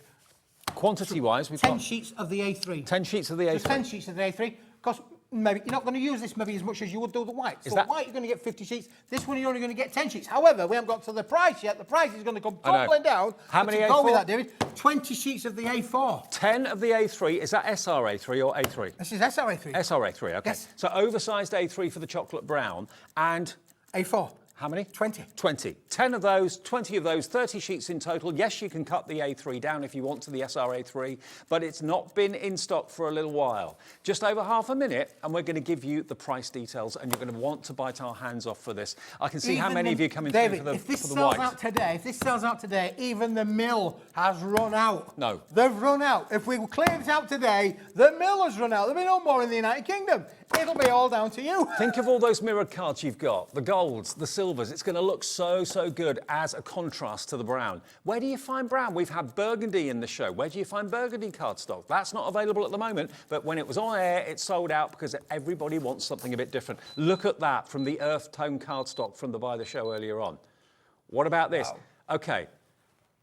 Quantity-wise, we've 10 got... sheets of the A3. 10 sheets of the A3. Just 10 sheets of the A3. Because maybe you're not going to use this maybe as much as you would do the white. So that- white you're going to get 50 sheets. This one you're only going to get 10 sheets. However, we haven't got to the price yet. The price is going to come tumbling down. How But many to go with A4? that, David? 20 sheets of the A4. 10 of the A3, is that SRA3 or A3? This is SRA3. SRA3, okay. Yes. So oversized A3 for the chocolate brown, and A4. how many? 20. 20. 10 of those, 20 of those, 30 sheets in total. Yes, you can cut the A3 down if you want to the SRA3, but it's not been in stock for a little while. Just over half a minute, and we're going to give you the price details, and you're going to want to bite our hands off for this. I can see how many of you coming through David, for the, if this for the sells white. out today, even the mill has run out. No. They've run out. If we clear this out today, the mill has run out. There'll be no more in the United Kingdom. It'll be all down to you. Think of all those mirrored cards you've got, the golds, the silvers. It's going to look so, so good as a contrast to the brown. Where do you find brown? We've had burgundy in the show. Where do you find burgundy cardstock? That's not available at the moment, but when it was on air, it sold out because everybody wants something a bit different. Look at that from the earth tone cardstock from the Buy the Show earlier on. What about this? Wow. Okay.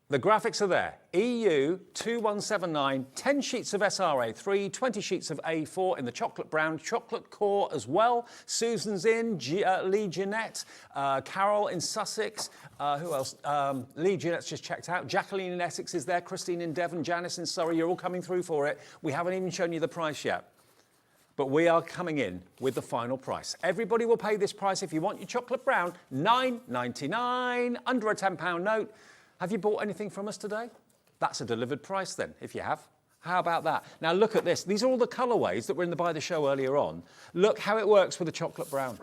The graphics are there. EU 2179, 10 sheets of SRA3, 20 sheets of A4 in the chocolate brown, chocolate core as well. Susan's in, Lee Jeanette, Carol in Sussex. Who else? Lee Jeanette's just checked out. Jacqueline in Essex is there. Christine in Devon, Janice in Surrey. You're all coming through for it. We haven't even shown you the price yet. But we are coming in with the final price. Everybody will pay this price if you want your chocolate brown, $9.99, under a £10 note. Have you bought anything from us today? That's a delivered price then, if you have. How about that? Now look at this. These are all the colourways that were in the Buy the Show earlier on. Look how it works with the chocolate brown.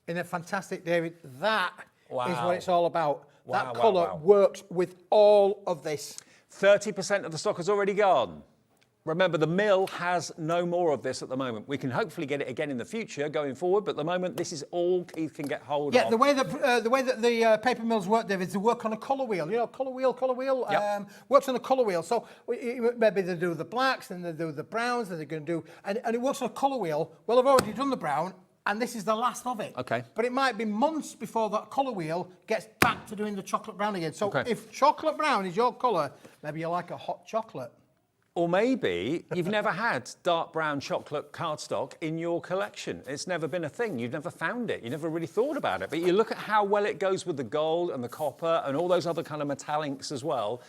Isn't it fantastic, David? That is Wow. what it's all about. Wow, That wow, colour wow. works with all of this. 30% of the stock has already gone. Remember, the mill has no more of this at the moment. We can hopefully get it again in the future going forward, but at the moment, this is all Keith can get hold Yeah, of. the way that the paper mills work, David, is they work on a colour wheel. You know, colour wheel. Yep. Works on a colour wheel. So maybe they do the blacks, then they do the browns, then they're going to do, and it works on a colour wheel. Well, I've already done the brown, and this is the last of it. Okay. But it might be months before that colour wheel gets back to doing the chocolate brown again. So Okay. if chocolate brown is your colour, maybe you like a hot chocolate. Or maybe you've never had dark brown chocolate cardstock in your collection. It's never been a thing. You've never found it. You never really thought about it. But you look at how well it goes with the gold and the copper and all those other kind of metallics as well.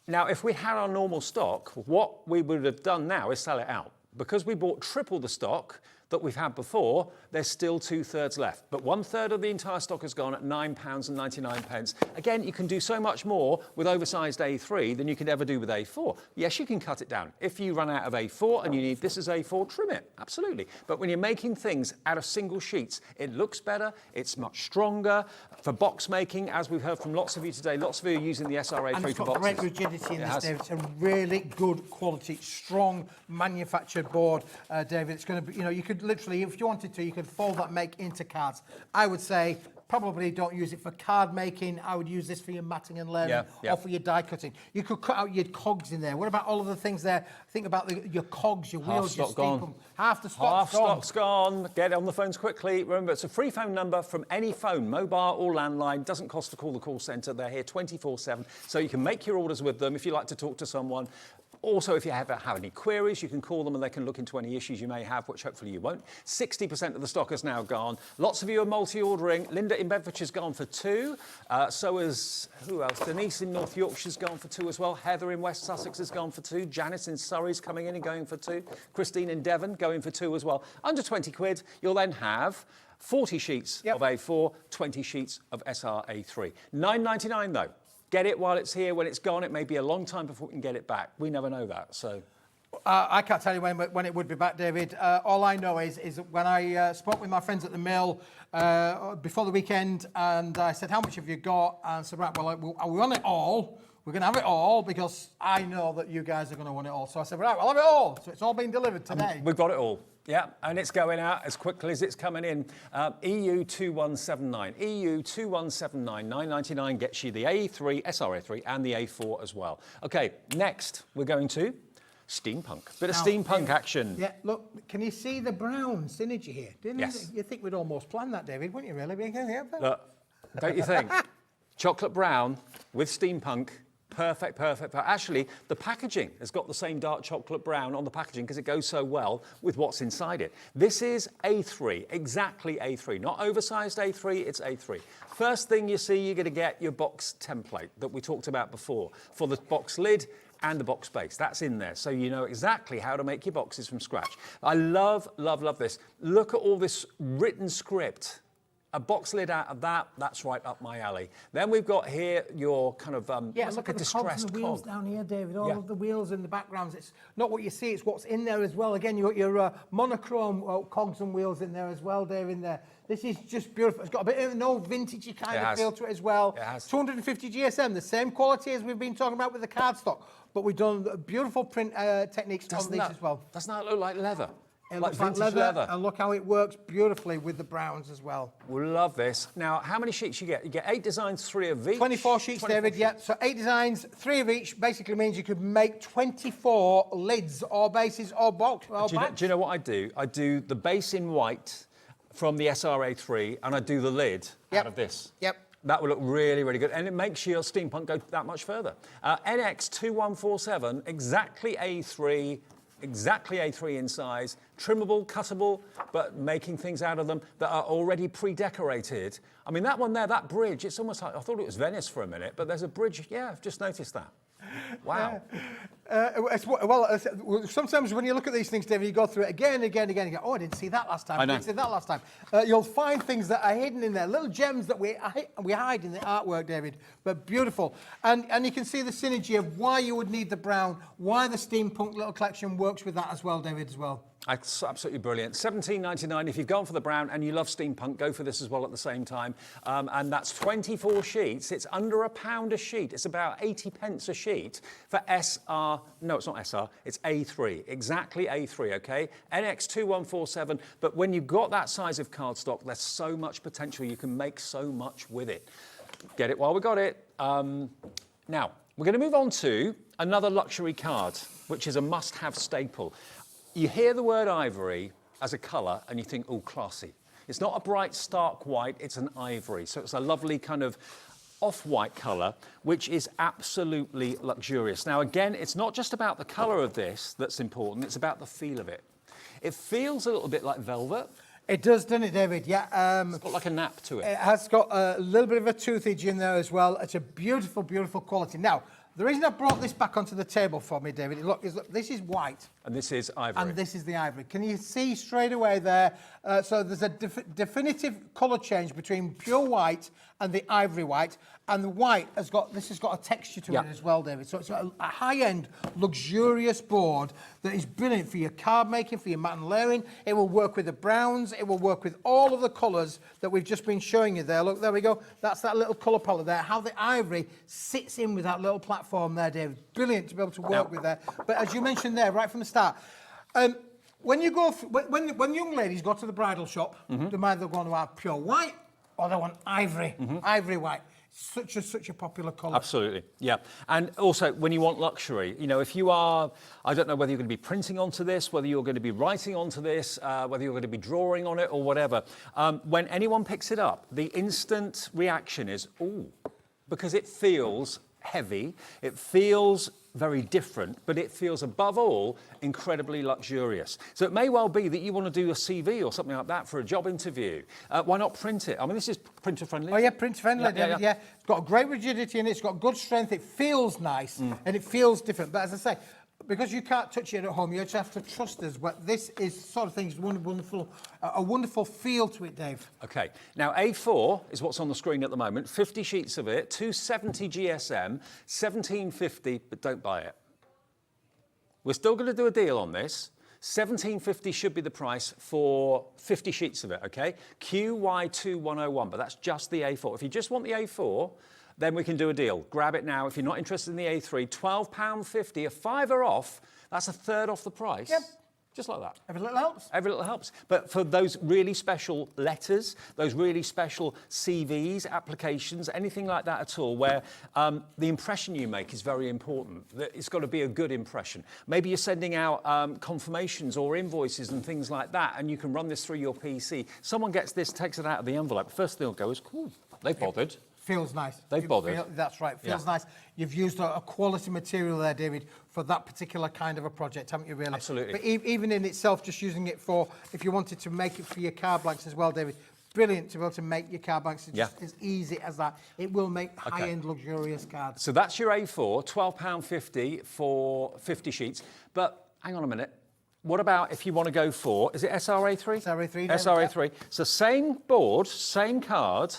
Now, if we had our normal stock, what we would have done now is sell it out. Because we bought triple the stock that we've had before, there's still 2/3 left. But 1/3 of the entire stock has gone at £9.99. Again, you can do so much more with oversized A3 than you could ever do with A4. Yes, you can cut it down. If you run out of A4 and you need this as A4, trim it, absolutely. But when you're making things out of single sheets, it looks better, it's much stronger. For box making, as we've heard from lots of you today, lots of you are using the SRA3 And it's for got boxes. great rigidity in It this, has. David. It's a really good quality, strong manufactured board, David. It's going to be, you know, you could literally, if you wanted to, you could fold that make into cards. I would say probably don't use it for card making. I would use this for your matting and layering or for your die cutting. You could cut out your cogs in there. What about all of the things there? Think about your cogs, your wheels, your stock gone. steampunk. Half the stock's Half gone. stock's gone. Get on the phones quickly. Remember, it's a free phone number from any phone, mobile or landline. Doesn't cost to call the call centre. They're here 24/7, so you can make your orders with them if you like to talk to someone. Also, if you have any queries, you can call them and they can look into any issues you may have, which hopefully you won't. 60% of the stock is now gone. Lots of you are multi-ordering. Linda in Bedfordshire's gone for 2. So is, who else? Denise in North Yorkshire's gone for 2 as well. Heather in West Sussex has gone for 2. Janice in Surrey's coming in and going for 2. Christine in Devon going for 2 as well. Under 20 quid, you'll then have 40 sheets of A4, 20 sheets of SRA3. $9.99 though. Get it while it's here. When it's gone, it may be a long time before we can get it back. We never know that, so. I can't tell you when it would be back, David. All I know is that when I spoke with my friends at the mill before the weekend, and I said, how much have you got? And I said, right, well, we want it all. We're going to have it all because I know that you guys are going to want it all. So I said, right, I'll have it all. So it's all been delivered today. We've got it all. Yeah, and it's going out as quickly as it's coming in. EU 2179. EU 2179. $9.99 gets you the A3, SRA3, and the A4 as well. Okay, next we're going to Steampunk. Bit of steampunk action. Yeah, look, can you see the brown synergy here? Yes. You think we'd almost planned that, David, wouldn't you, really? Look, don't you think? Chocolate brown with steampunk Perfect, perfect. Actually, the packaging has got the same dark chocolate brown on the packaging because it goes so well with what's inside it. This is A3, exactly A3, not oversized A3, it's A3. First thing you see, you're going to get your box template that we talked about before for the box lid and the box base. That's in there, so you know exactly how to make your boxes from scratch. I love, love, love this. Look at all this written script. A box lid out of that, that's right up my alley. Then we've got here your kind of, it's like a distressed the wheels cog. down here, David, all of the wheels in the backgrounds. It's not what you see, it's what's in there as well. Again, you've got your monochrome cogs and wheels in there as well, Dave, in there. This is just beautiful. It's got a bit of an old vintagey kind of feel to it as well. It has. 250 GSM, the same quality as we've been talking about with the cardstock, but we've done beautiful print techniques on these as well. Doesn't that look like leather? It Like looks like vintage leather, leather. and look how it works beautifully with the browns as well. We love this. Now, how many sheets you get? You get 8 designs, 3 of each. 24 sheets, 24 David, yeah. So 8 designs, 3 of each, basically means you could make 24 lids or bases or box. Or Do you know what I do? I do the base in white from the SRA3, and I do the lid out of this. Yep. That will look really, really good. And it makes your steampunk go that much further. NX2147, exactly A3, exactly A3 in size, trimmable, cuttable, but making things out of them that are already pre-decorated. I mean, that one there, that bridge, it's almost like, I thought it was Venice for a minute, but there's a bridge, yeah, I've just noticed that. Wow. Sometimes when you look at these things, David, you go through it again, again, again, and go, oh, I didn't see that last time. I know. I didn't see that last time. You'll find things that are hidden in there, little gems that we hide in the artwork, David, but beautiful. And you can see the synergy of why you would need the brown, why the steampunk little collection works with that as well, David, as well. It's absolutely brilliant. $17.99. If you've gone for the brown and you love steampunk, go for this as well at the same time. And that's 24 sheets. It's under £1 a sheet. It's about 80 pence a sheet for SR. No, it's not SR. It's A3. Exactly A3, okay? NX2147. But when you've got that size of cardstock, there's so much potential. You can make so much with it. Get it while we got it. Now, we're going to move on to another luxury card, which is a must-have staple. You hear the word ivory as a colour and you think, oh, classy. It's not a bright, stark white, it's an ivory. So it's a lovely kind of off-white colour, which is absolutely luxurious. Now, again, it's not just about the colour of this that's important, it's about the feel of it. It feels a little bit like velvet. It does, doesn't it, David? Yeah. It's got like a nap to it. It has got a little bit of a toothage in there as well. It's a beautiful, beautiful quality. Now, the reason I brought this back onto the table for me, David, look, this is white. And this is ivory. And this is the ivory. Can you see straight away there? So there's a definitive colour change between pure white and the ivory white. And the white has got a texture to it as well, David. So it's a high-end, luxurious board that is brilliant for your card making, for your mat and layering. It will work with the browns. It will work with all of the colours that we've just been showing you there. Look, there we go. That's that little colour palette there. How the ivory sits in with that little platform there, David. Brilliant to be able to work with there. But as you mentioned there, right from the start, when you go, when young ladies go to the bridal shop, they either want to have pure white or they want ivory, ivory white. Such a popular colour. Absolutely, yeah. And also, when you want luxury, you know, if you are, I don't know whether you're going to be printing onto this, whether you're going to be writing onto this, whether you're going to be drawing on it or whatever, when anyone picks it up, the instant reaction is, ooh, because it feels heavy, it feels very different, but it feels above all incredibly luxurious. So it may well be that you want to do a CV or something like that for a job interview. Why not print it? I mean, this is printer friendly. Oh yeah, printer friendly, David, yeah. It's got great rigidity in it, it's got good strength, it feels nice, and it feels different. But as I say, because you can't touch it at home, you just have to trust us. But this is sort of things, a wonderful feel to it, Dave. Okay, now A4 is what's on the screen at the moment. 50 sheets of it, 270 GSM, 1750, but don't buy it. We're still going to do a deal on this. 1750 should be the price for 50 sheets of it, okay? QY2101, but that's just the A4. If you just want the A4, then we can do a deal. Grab it now. If you're not interested in the A3, £12.50, a fiver off. That's a third off the price. Yep. Just like that. Every little helps. Every little helps. But for those really special letters, those really special CVs, applications, anything like that at all, where the impression you make is very important. It's got to be a good impression. Maybe you're sending out confirmations or invoices and things like that, and you can run this through your PC. Someone gets this, takes it out of the envelope. First thing they'll go is, cool, they've bothered. Feels nice. They've bothered. That's right, feels nice. You've used a quality material there, David, for that particular kind of a project, haven't you, really? Absolutely. But even in itself, just using it for, if you wanted to make it for your card blanks as well, David, brilliant to be able to make your card blanks. It's just as easy as that. It will make high-end, luxurious cards. So that's your A4, £12.50 for 50 sheets. But hang on a minute. What about if you want to go for, is it SRA3? SRA3. SRA3. So same board, same card,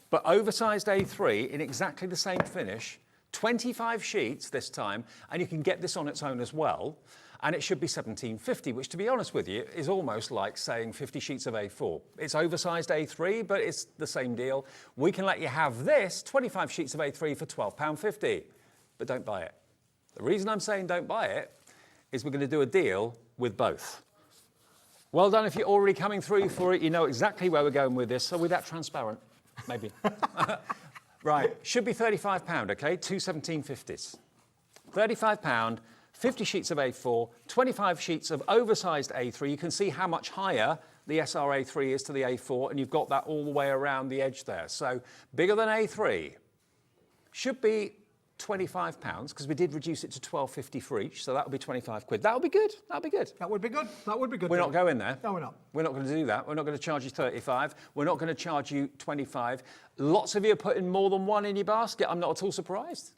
but oversized A3 in exactly the same finish, 25 sheets this time, and you can get this on its own as well, and it should be £17.50, which, to be honest with you, is almost like saying 50 sheets of A4. It's oversized A3, but it's the same deal. We can let you have this, 25 sheets of A3 for £12.50, but don't buy it. The reason I'm saying don't buy it is we're going to do a deal with both. Well done if you're already coming through for it. You know exactly where we're going with this. So with that transparent, maybe. Right, should be £35, okay? Two 17.50s. £35, 50 sheets of A4, 25 sheets of oversized A3. You can see how much higher the SRA3 is to the A4, and you've got that all the way around the edge there. So bigger than A3. Should be £25, because we did reduce it to £12.50 for each, so that would be 25 quid. That would be good. That would be good. That would be good. That would be good. We're not going there. No, we're not. We're not going to do that. We're not going to charge you 35. We're not going to charge you 25. Lots of you are putting more than one in your basket. I'm not at all surprised.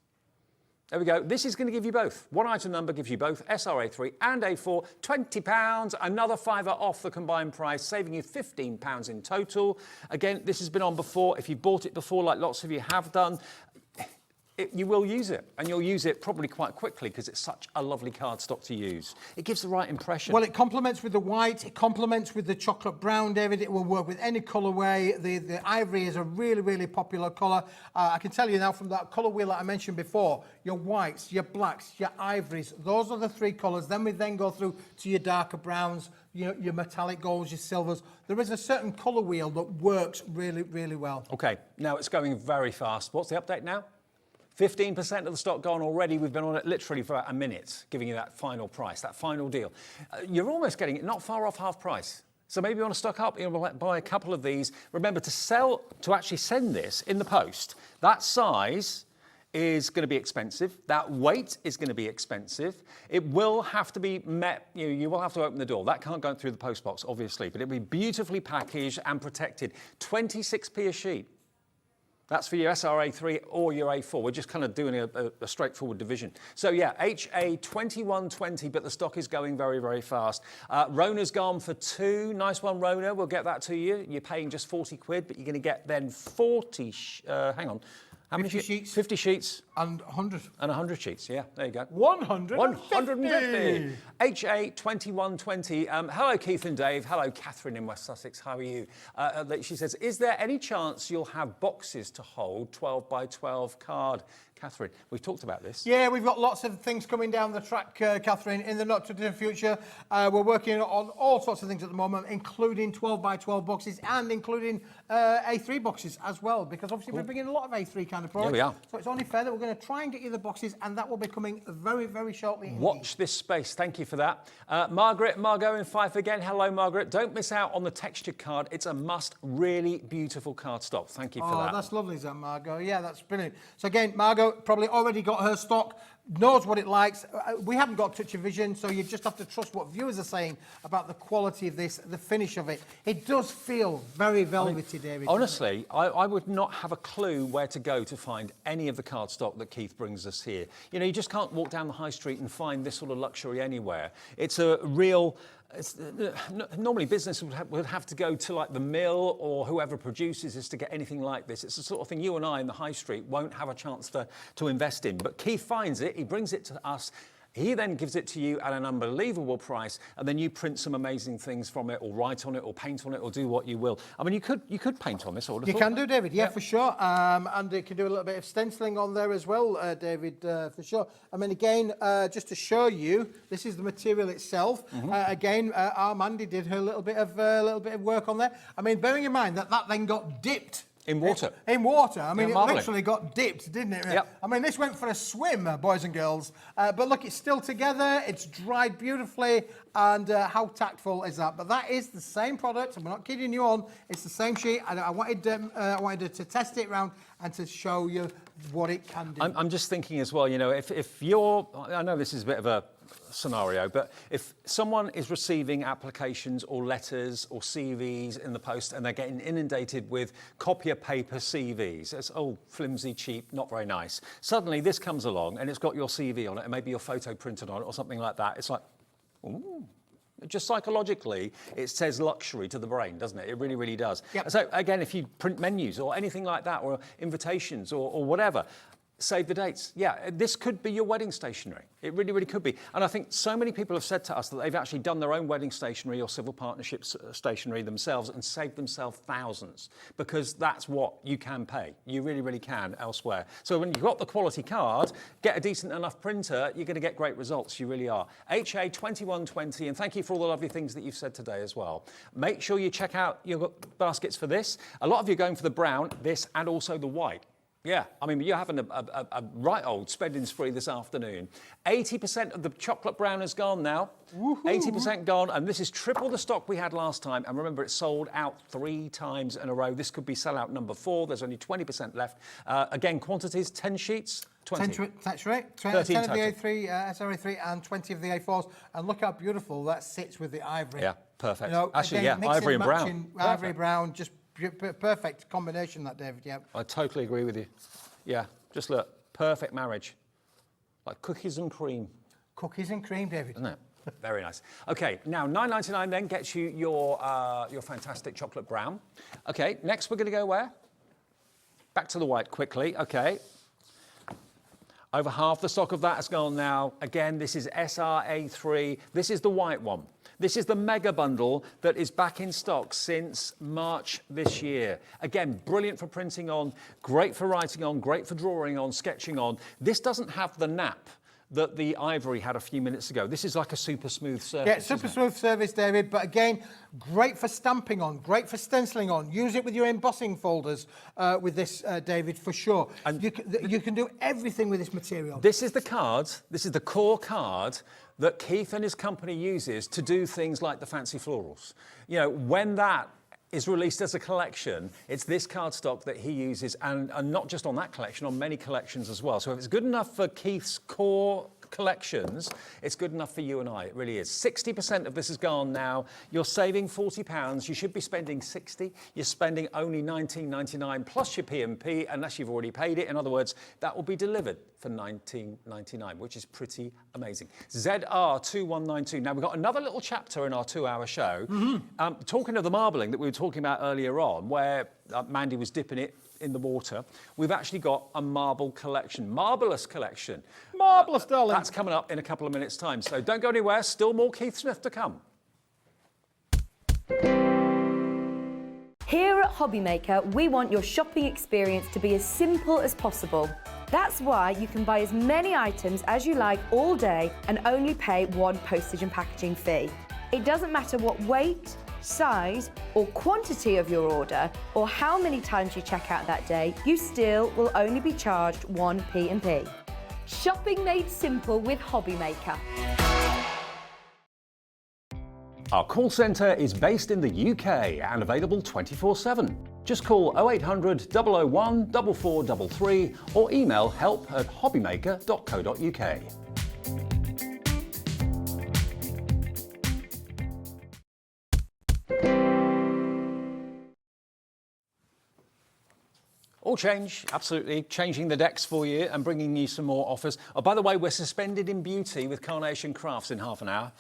There we go. This is going to give you both. One item number gives you both SRA3 and A4, £20, another £5 off the combined price, saving you £15 in total. Again, this has been on before. If you bought it before, like lots of you have done, you will use it, and you'll use it probably quite quickly because it's such a lovely cardstock to use. It gives the right impression. Well, it complements with the white, it complements with the chocolate brown, David. It will work with any colourway. The ivory is a really, really popular colour. I can tell you now from that colour wheel that I mentioned before, your whites, your blacks, your ivories, those are the three colours. Then we go through to your darker browns, your metallic golds, your silvers. There is a certain colour wheel that works really, really well. Okay, now it's going very fast. What's the update now? 15% of the stock gone already. We've been on it literally for about a minute, giving you that final price, that final deal. You're almost getting it not far off half price. So maybe you want to stock up, you know, buy a couple of these. Remember to actually send this in the post. That size is going to be expensive. That weight is going to be expensive. It will have to be met, you will have to open the door. That can't go through the post box, obviously, but it'll be beautifully packaged and protected. 26p a sheet. That's for your SRA3 or your A4. We're just kind of doing a straightforward division. So yeah, HA2120, but the stock is going very, very fast. Rona's gone for 2. Nice one, Rona. We'll get that to you. You're paying just 40 quid, but you're going to get then 40, hang on. How many sheets? 50 sheets. And 100. And 100 sheets, yeah, there you go. 150. HA2120. Hello, Keith and Dave. Hello, Catherine in West Sussex. How are you? She says, is there any chance you'll have boxes to hold 12 by 12 card? Catherine, we've talked about this. Yeah, we've got lots of things coming down the track, Catherine, in the not too distant future. We're working on all sorts of things at the moment, including 12 by 12 boxes and including A3 boxes as well, because obviously we're bringing a lot of A3 kind of products. Yeah, we are. So it's only fair that we're going to try and get you the boxes, and that will be coming very, very shortly. Watch this space. Thank you for that. Margot in Fife again. Hello, Margaret. Don't miss out on the textured card. It's a must. Really beautiful cardstock. Thank you for that. Oh, that's lovely, is that, Margot? Yeah, that's brilliant. So again, Margot probably already got her stock, knows what it likes. We haven't got touch of vision, so you just have to trust what viewers are saying about the quality of this, the finish of it. It does feel very velvety, David. Honestly, I would not have a clue where to go to find any of the cardstock that Keith brings us here. You know, you just can't walk down the high street and find this sort of luxury anywhere. It's a real... normally business would have to go to like the mill or whoever produces this to get anything like this. It's the sort of thing you and I in the high street won't have a chance to invest in. But Keith finds it, he brings it to us, he then gives it to you at an unbelievable price, and then you print some amazing things from it, or write on it, or paint on it, or do what you will. I mean, you could paint on this. You can do, David, yeah, for sure. And you can do a little bit of stenciling on there as well, David, for sure. I mean, again, just to show you, this is the material itself. Again, our Mandy did her little bit of work on there. I mean, bearing in mind that then got dipped In water. In water. I mean, Yeah, it marbling. literally got dipped, didn't it? Yep. I mean, this went for a swim, boys and girls. But look, it's still together. It's dried beautifully. And how tactful is that? But that is the same product, and we're not kidding you on. It's the same sheet. And I wanted to test it around and to show you what it can do. I'm just thinking as well, you know, if you're, I know this is a bit of a scenario, but if someone is receiving applications or letters or CVs in the post and they're getting inundated with copier paper CVs, it's flimsy, cheap, not very nice. Suddenly this comes along and it's got your CV on it and maybe your photo printed on it or something like that. It's like, ooh. Just psychologically, it says luxury to the brain, doesn't it? It really, really does. Yep. So again, if you print menus or anything like that, or invitations or whatever, save the dates. Yeah, this could be your wedding stationery. It really, really could be. And I think so many people have said to us that they've actually done their own wedding stationery or civil partnerships stationery themselves and saved themselves thousands, because that's what you can pay. You really, really can elsewhere. So when you've got the quality card, get a decent enough printer, you're going to get great results. You really are. HA2120, and thank you for all the lovely things that you've said today as well. Make sure you check out your baskets for this. A lot of you are going for the brown, this, and also the white. Yeah, I mean, you're having a right old spending spree this afternoon. 80% of the chocolate brown is gone now. 80% gone, and this is triple the stock we had last time. And remember, it sold out 3 times in a row. This could be sellout number 4. There's only 20% left. Again, quantities, 10 sheets, 20. That's right. 10 13 of the total. A3, SRA3, and 20 of the A4s. And look how beautiful that sits with the ivory. Yeah, perfect. You know, Actually, again, yeah, mixing, ivory and brown. matching, ivory, brown, just perfect combination, that, David, yeah. I totally agree with you. Yeah, just look, perfect marriage. Like cookies and cream. Cookies and cream, David. Isn't it? Very nice. Okay, now $9.99 then gets you your fantastic chocolate brown. Okay, next we're going to go where? Back to the white quickly. Okay. Over half the stock of that has gone now. Again, this is SRA3. This is the white one. This is the mega bundle that is back in stock since March this year. Again, brilliant for printing on, great for writing on, great for drawing on, sketching on. This doesn't have the nap that the Ivory had a few minutes ago. This is like a super smooth surface. Yeah, super smooth surface, David, but again, great for stamping on, great for stenciling on. Use it with your embossing folders with this, David, for sure. And you can do everything with this material. This is the card, this is the core card that Keith and his company uses to do things like the fancy florals. You know, when that is released as a collection, it's this cardstock that he uses, and not just on that collection, on many collections as well. So if it's good enough for Keith's core collections, it's good enough for you and I. It really is. 60% of this is gone now. You're saving £40. You should be spending 60. You're spending only $19.99 plus your P&P, unless you've already paid it. In other words, that will be delivered for $19.99, which is pretty amazing. ZR2192. Now, we've got another little chapter in our 2-hour show. Talking of the marbling that we were talking about earlier on, where Mandy was dipping it in the water, we've actually got a marble collection, marvellous collection. Marvellous, darling. That's coming up in a couple of minutes' time. So don't go anywhere, still more Keith Smith to come. Here at Hobby Maker, we want your shopping experience to be as simple as possible. That's why you can buy as many items as you like all day and only pay one postage and packaging fee. It doesn't matter what weight, size or quantity of your order or how many times you check out that day, you still will only be charged one P&P. Shopping made simple with Hobby Maker. Our call centre is based in the UK and available 24/7. Just call 0800 001 4433 or email help@hobbymaker.co.uk. All change, absolutely. Changing the decks for you and bringing you some more offers. Oh, by the way, we're suspended in beauty with Carnation Crafts in half an hour.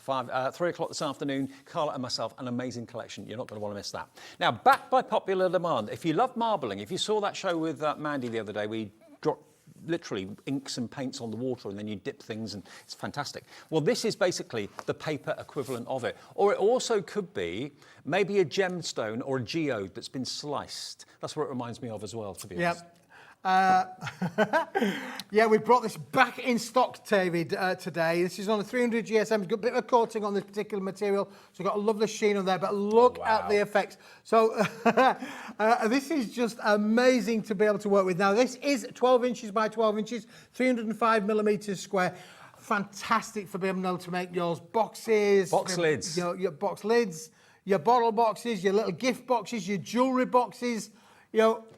3 o'clock this afternoon, Carla and myself, an amazing collection. You're not going to want to miss that. Now, back by popular demand, if you love marbling, if you saw that show with Mandy the other day, we dropped literally inks and paints on the water and then you dip things and it's fantastic. Well, this is basically the paper equivalent of it. Or it also could be maybe a gemstone or a geode that's been sliced. That's what it reminds me of as well, to be honest. Yeah, we brought this back in stock, David, today. This is on a 300 GSM. It's got a bit of a coating on this particular material, so we've got a lovely sheen on there, but look at the effects. So this is just amazing to be able to work with. Now, this is 12 inches by 12 inches, 305 millimeters square. Fantastic for being able to make yours boxes. Box lids. Your box lids, your bottle boxes, your little gift boxes, your jewellery boxes,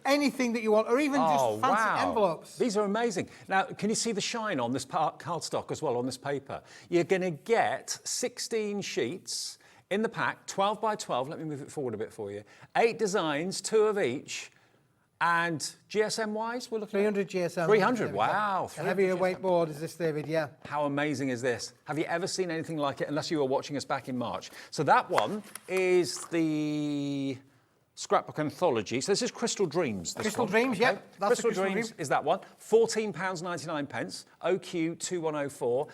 anything that you want, or even just fancy envelopes. These are amazing. Now, can you see the shine on this cardstock as well, on this paper? You're going to get 16 sheets in the pack, 12 by 12. Let me move it forward a bit for you. 8 designs, 2 of each. And GSM-wise, we're looking 300 GSM. 300, wow. A heavier weight board is this, David, yeah. How amazing is this? Have you ever seen anything like it, unless you were watching us back in March? So that one is the Scrapbook Anthology. So this is Crystal Dreams. Crystal Dreams, okay. Yep. That's Crystal Dreams is that one. £14.99, OQ 2104.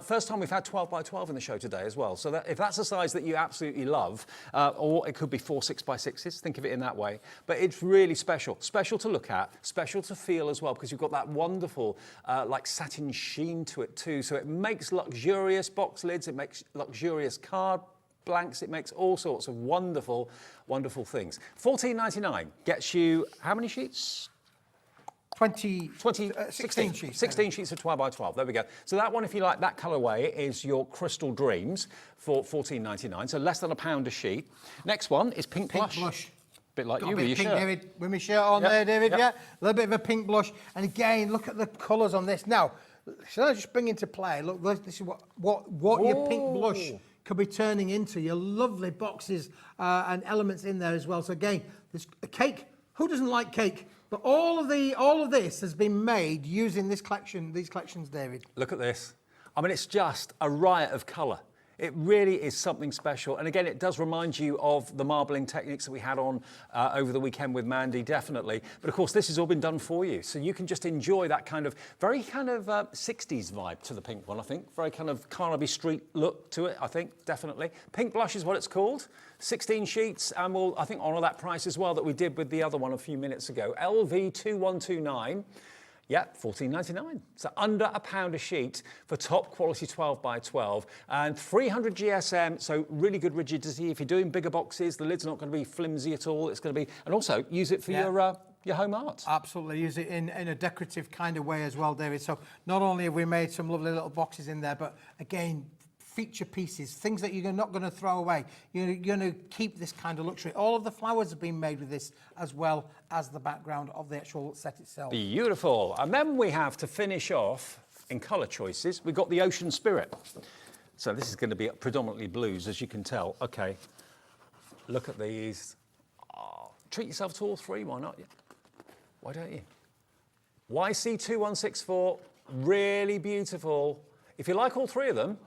First time we've had 12 by 12 in the show today as well. So if that's a size that you absolutely love, or it could be 4 6x6s, think of it in that way. But it's really special. Special to look at, special to feel as well, because you've got that wonderful like satin sheen to it too. So it makes luxurious box lids, it makes luxurious card blanks, it makes all sorts of wonderful, wonderful things. £14.99 gets you how many sheets? 16 sheets. 16 sheets of 12 by 12, there we go. So that one, if you like that colourway, is your Crystal Dreams for £14.99, so less than £1 a sheet. Next one is Pink Blush. Bit like you with your shirt. David, with my shirt on there, David, yeah. A little bit of a pink blush. And again, look at the colours on this. Now, shall I just bring into play? Look, this is what your pink blush could be turning into, your lovely boxes and elements in there as well. So again, there's a cake. Who doesn't like cake? But all of this has been made using these collections, David. Look at this. I mean, it's just a riot of colour. It really is something special. And again, it does remind you of the marbling techniques that we had on over the weekend with Mandy, definitely. But of course, this has all been done for you. So you can just enjoy that kind of, very kind of 60s vibe to the pink one, I think. Very kind of Carnaby Street look to it, I think, definitely. Pink Blush is what it's called. 16 sheets, and we'll, I think, honour that price as well that we did with the other one a few minutes ago. LV2129. Yeah, £14.99. So under £1 a sheet for top quality 12 by 12 and 300 GSM. So really good rigidity. If you're doing bigger boxes, the lid's not going to be flimsy at all. It's going to be, and also use it for your home art. Absolutely, use it in a decorative kind of way as well, David. So not only have we made some lovely little boxes in there, but again, feature pieces, things that you're not going to throw away. You're going to keep this kind of luxury. All of the flowers have been made with this, as well as the background of the actual set itself. Beautiful. And then we have, to finish off in colour choices, we've got the Ocean Spirit. So this is going to be predominantly blues, as you can tell. Okay, look at these. Oh, treat yourself to all three, why not? Why don't you? YC2164, really beautiful. If you like all three of them,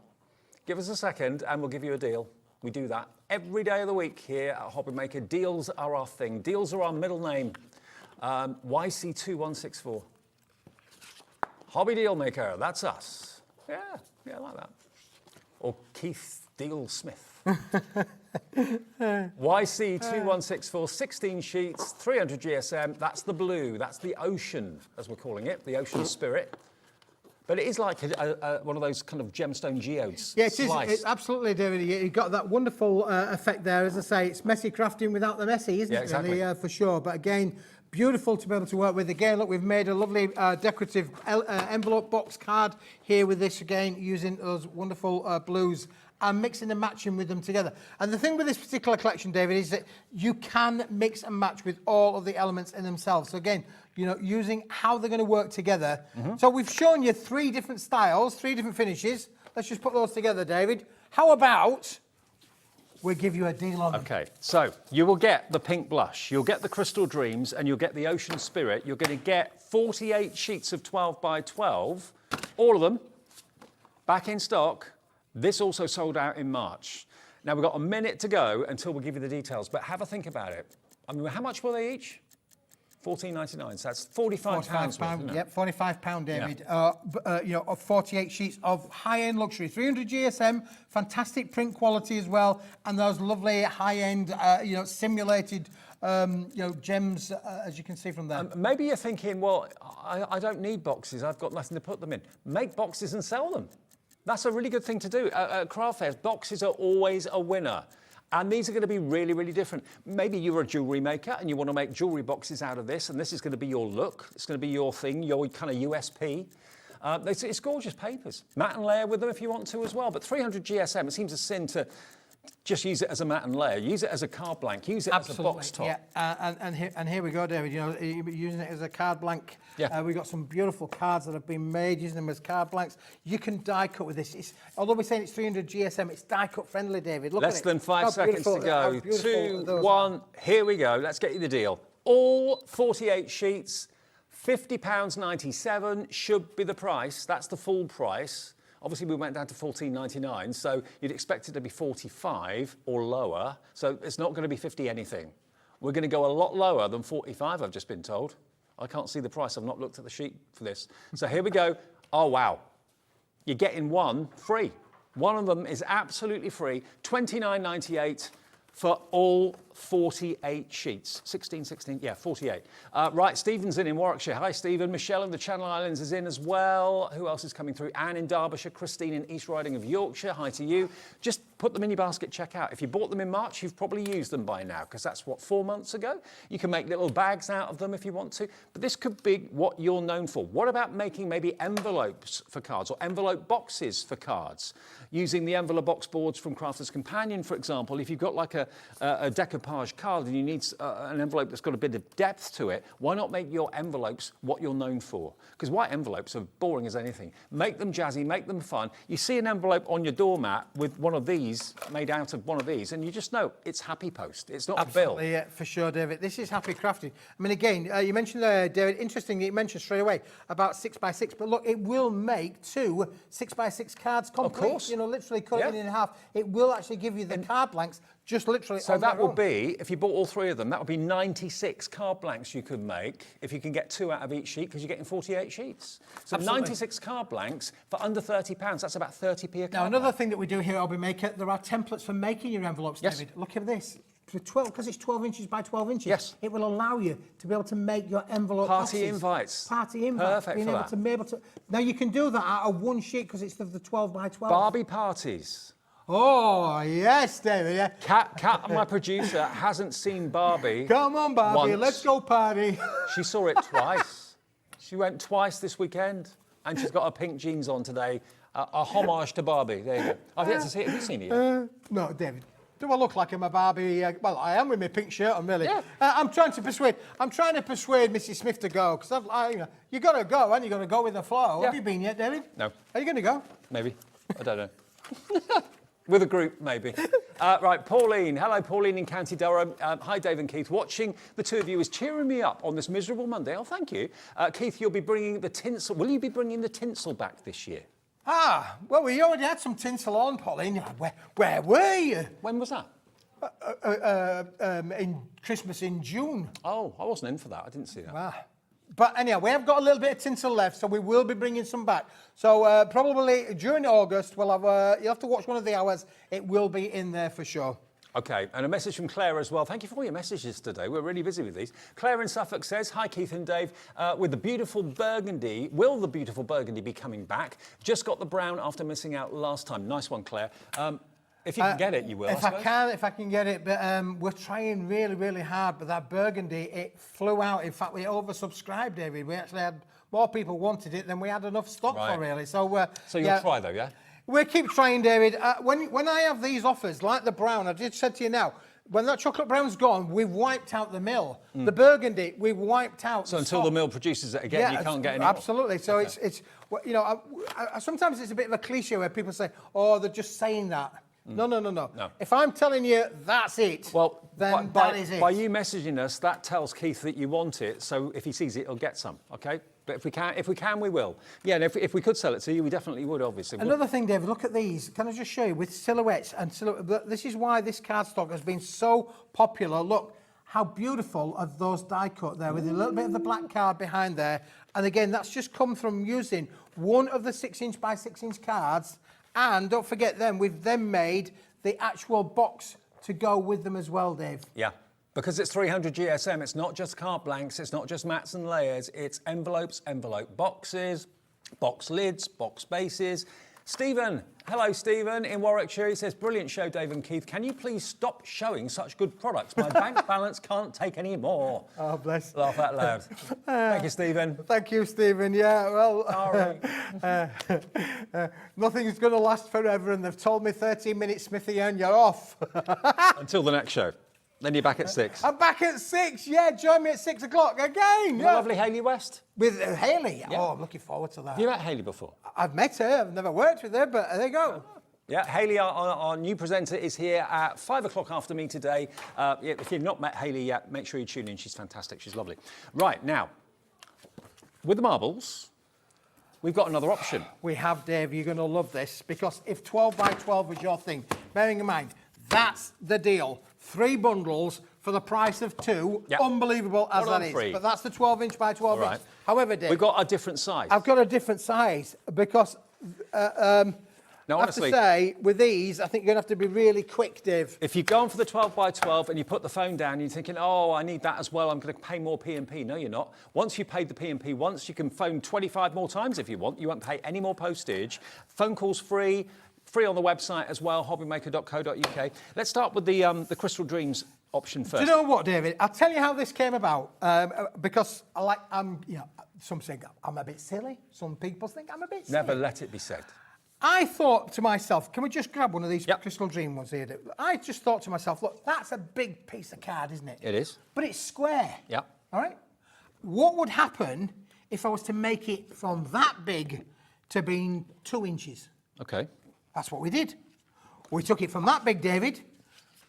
give us a second and we'll give you a deal. We do that every day of the week here at Hobby Maker. Deals are our thing. Deals are our middle name. YC2164. Hobby Deal Maker, that's us. Yeah, I like that. Or Keith Deal Smith. YC2164, 16 sheets, 300 GSM. That's the blue. That's the ocean, as we're calling it, the Ocean Spirit. But it is like one of those kind of gemstone geodes. Yeah, it is. It's absolutely, David. You've got that wonderful effect there. As I say, it's messy crafting without the messy, isn't it? Exactly. Really, for sure. But again, beautiful to be able to work with. Again, look, we've made a lovely decorative envelope box card here with this, again, using those wonderful blues and mixing and matching with them together. And the thing with this particular collection, David, is that you can mix and match with all of the elements in themselves. So again, using how they're going to work together. So we've shown you 3 different styles, 3 different finishes. Let's just put those together, David. How about we give you a deal on them? Okay, so you will get the Pink Blush, you'll get the Crystal Dreams, and you'll get the Ocean Spirit. You're going to get 48 sheets of 12 by 12, all of them, back in stock. This also sold out in March. Now, we've got a minute to go until we give you the details, but have a think about it. I mean, how much were they each? £14.99, so that's £45. Yep, £45, David. Yeah. 48 sheets of high-end luxury, 300 GSM, fantastic print quality as well, and those lovely high-end, simulated gems, as you can see from there. Maybe you're thinking, well, I don't need boxes. I've got nothing to put them in. Make boxes and sell them. That's a really good thing to do. At craft fairs, boxes are always a winner. And these are going to be really, really different. Maybe you're a jewellery maker and you want to make jewellery boxes out of this, and this is going to be your look. It's going to be your thing, your kind of USP. It's gorgeous papers. Matte and layer with them if you want to as well. But 300 GSM, it seems a sin to just use it as a matte and layer. Use it as a card blank. Use it as a box top. Yeah, and here we go, David. You know, using it as a card blank. Yeah. We've got some beautiful cards that have been made using them as card blanks. You can die cut with this. Although we're saying it's 300 GSM, it's die cut friendly, David. Look Less at than 5 seconds to go. 2, 1, are. here we go. Let's get you the deal. All 48 sheets, £50.97 should be the price. That's the full price. Obviously, we went down to $14.99, so you'd expect it to be 45 or lower. So it's not going to be 50 anything. We're going to go a lot lower than 45, I've just been told. I can't see the price. I've not looked at the sheet for this. So here we go. Oh, wow. You're getting one free. One of them is absolutely free. $29.98 for all 48 sheets. 16, yeah, 48. Right, Stephen's in Warwickshire. Hi, Stephen. Michelle in the Channel Islands is in as well. Who else is coming through? Anne in Derbyshire. Christine in East Riding of Yorkshire. Hi to you. Just put them in your basket, check out. If you bought them in March, you've probably used them by now, because that's, what, 4 months ago? You can make little bags out of them if you want to. But this could be what you're known for. What about making maybe envelopes for cards, or envelope boxes for cards? Using the envelope box boards from Crafter's Companion, for example. If you've got like a decoupage card and you need an envelope that's got a bit of depth to it, why not make your envelopes what you're known for? Because white envelopes are boring as anything. Make them jazzy, make them fun. You see an envelope on your doormat with one of these, made out of one of these, and you just know it's Happy Post. It's not Absolutely, a bill. Yeah, for sure, David. This is Happy Crafty. I mean, again, you mentioned, David, interestingly, you mentioned straight away about 6x6, but look, it will make 2 6x6 cards complete. Of course. You know, literally cut it in half. It will actually give you the card blanks, just literally So on that their will own. be, if you bought all 3 of them, that would be 96 card blanks you could make if you can get 2 out of each sheet, because you're getting 48 sheets. So Absolutely. 96 card blanks for under £30. That's about 30p a card. Now, another blank. thing that we do here at Hobby Maker, there are templates for making your envelopes, Yes. David. Look at this. For 12, because it's 12 inches by 12 inches, Yes. it will allow you to be able to make your envelope Party boxes. invites. Party invites. Perfect being for able that. to be able to. Now, you can do that out of one sheet because it's the 12 by 12. Barbie parties. Oh, yes, David, yeah. Kat, my producer, hasn't seen Barbie. Come on, Barbie, once. let's go party. She saw it twice. She went twice this weekend, and she's got her pink jeans on today. A homage to Barbie. There you go. I've yet to see it. Have you seen it yet? No, David. Do I look like I'm a Barbie? Well, I am with my pink shirt on, really. Yeah. I'm trying to persuade Mrs. Smith to go, because you got to go, and you got to go with the flow. Yeah. Have you been yet, David? No. Are you going to go? Maybe. I don't know. With a group, maybe. Right, Pauline. Hello, Pauline in County Durham. Hi, Dave and Keith. Watching the two of you is cheering me up on this miserable Monday. Oh, thank you. Keith, you'll be bringing the tinsel. Will you be bringing the tinsel back this year? Well, we already had some tinsel on, Pauline. Where were you? When was that? In Christmas in June. Oh, I wasn't in for that. I didn't see that. But anyhow, we have got a little bit of tinsel left, so we will be bringing some back. So probably during August, we'll have. You'll have to watch one of the hours. It will be in there for sure. Okay, and a message from Claire as well. Thank you for all your messages today. We're really busy with these. Claire in Suffolk says, hi, Keith and Dave. With the beautiful burgundy, will the beautiful burgundy be coming back? Just got the brown after missing out last time. Nice one, Claire. If you can get it, you will. If I can get it, but we're trying really, really hard. But that burgundy, it flew out. In fact, we oversubscribed, David. We actually had more people wanted it than we had enough stock for, really. So you'll try though, yeah? We'll keep trying, David. When I have these offers, like the brown, I just said to you now, when that chocolate brown's gone, we've wiped out the mill. The burgundy, we've wiped out. So until the mill produces it again, you can't get any more? Absolutely. So it's you know, sometimes it's a bit of a cliche where people say, oh, they're just saying that. No. If I'm telling you that's it, well, then that is it. By you messaging us, that tells Keith that you want it. So if he sees it, he'll get some. Okay. But if we can, we will. Yeah, and if we could sell it to you, we definitely would, obviously. Another thing, David, look at these. Can I just show you with silhouettes and silhouettes? This is why this cardstock has been so popular. Look how beautiful are those die cut there with a little bit of the black card behind there. And again, that's just come from using one of the 6-inch by 6-inch cards. And don't forget them, we've then made the actual box to go with them as well, Dave. Yeah. Because it's 300 GSM, it's not just carte blanks, it's not just mats and layers, it's envelopes, envelope boxes, box lids, box bases. Stephen, hello Stephen in Warwickshire, he says, brilliant show Dave and Keith, can you please stop showing such good products? My bank balance can't take any more. Oh, bless. Laugh out loud. Thank you, Stephen. Thank you, Stephen. Yeah, well, nothing's going to last forever, and they've told me 13 minutes, Smithy, and you're off. Until the next show. Then you're back at 6. I'm back at 6, yeah, join me at 6 o'clock again. The Yeah. lovely Hayley West. With Hayley. Yeah. Oh, I'm looking forward to that. Have you met Hayley before? I've met her, I've never worked with her, but there you go. Yeah, Hayley, our new presenter, is here at 5 o'clock after me today. If you've not met Hayley yet, make sure you tune in. She's fantastic. She's lovely. Right, now, with the marbles, we've got another option. We have, Dave, you're going to love this, because if 12 by 12 was your thing, bearing in mind, that's the deal. 3 bundles for the price of 2. Yep. Unbelievable as One on that is. 3. But that's the 12-inch by 12-inch. Right. However, Dave, We've got a different size. I've got a different size, because Now, I have honestly, to say, with these, I think you're going to have to be really quick, Dave. if you've gone for the 12 by 12 and you put the phone down, you're thinking, oh, I need that as well, I'm going to pay more P&P. No, you're not. Once you paid the P&P once, you can phone 25 more times if you want. You won't pay any more postage. Phone calls free on the website as well, hobbymaker.co.uk. Let's start with the Crystal Dreams option first. Do you know what, David? I'll tell you how this came about, because some say I'm a bit silly. Some people think I'm a bit silly. Never let it be said. I thought to myself, can we just grab one of these Yep. Crystal Dream ones here? I just thought to myself, look, that's a big piece of card, isn't it? It is. But it's square. Yep. All right? What would happen if I was to make it from that big to being 2 inches? Okay. That's what we did. We took it from that big, David,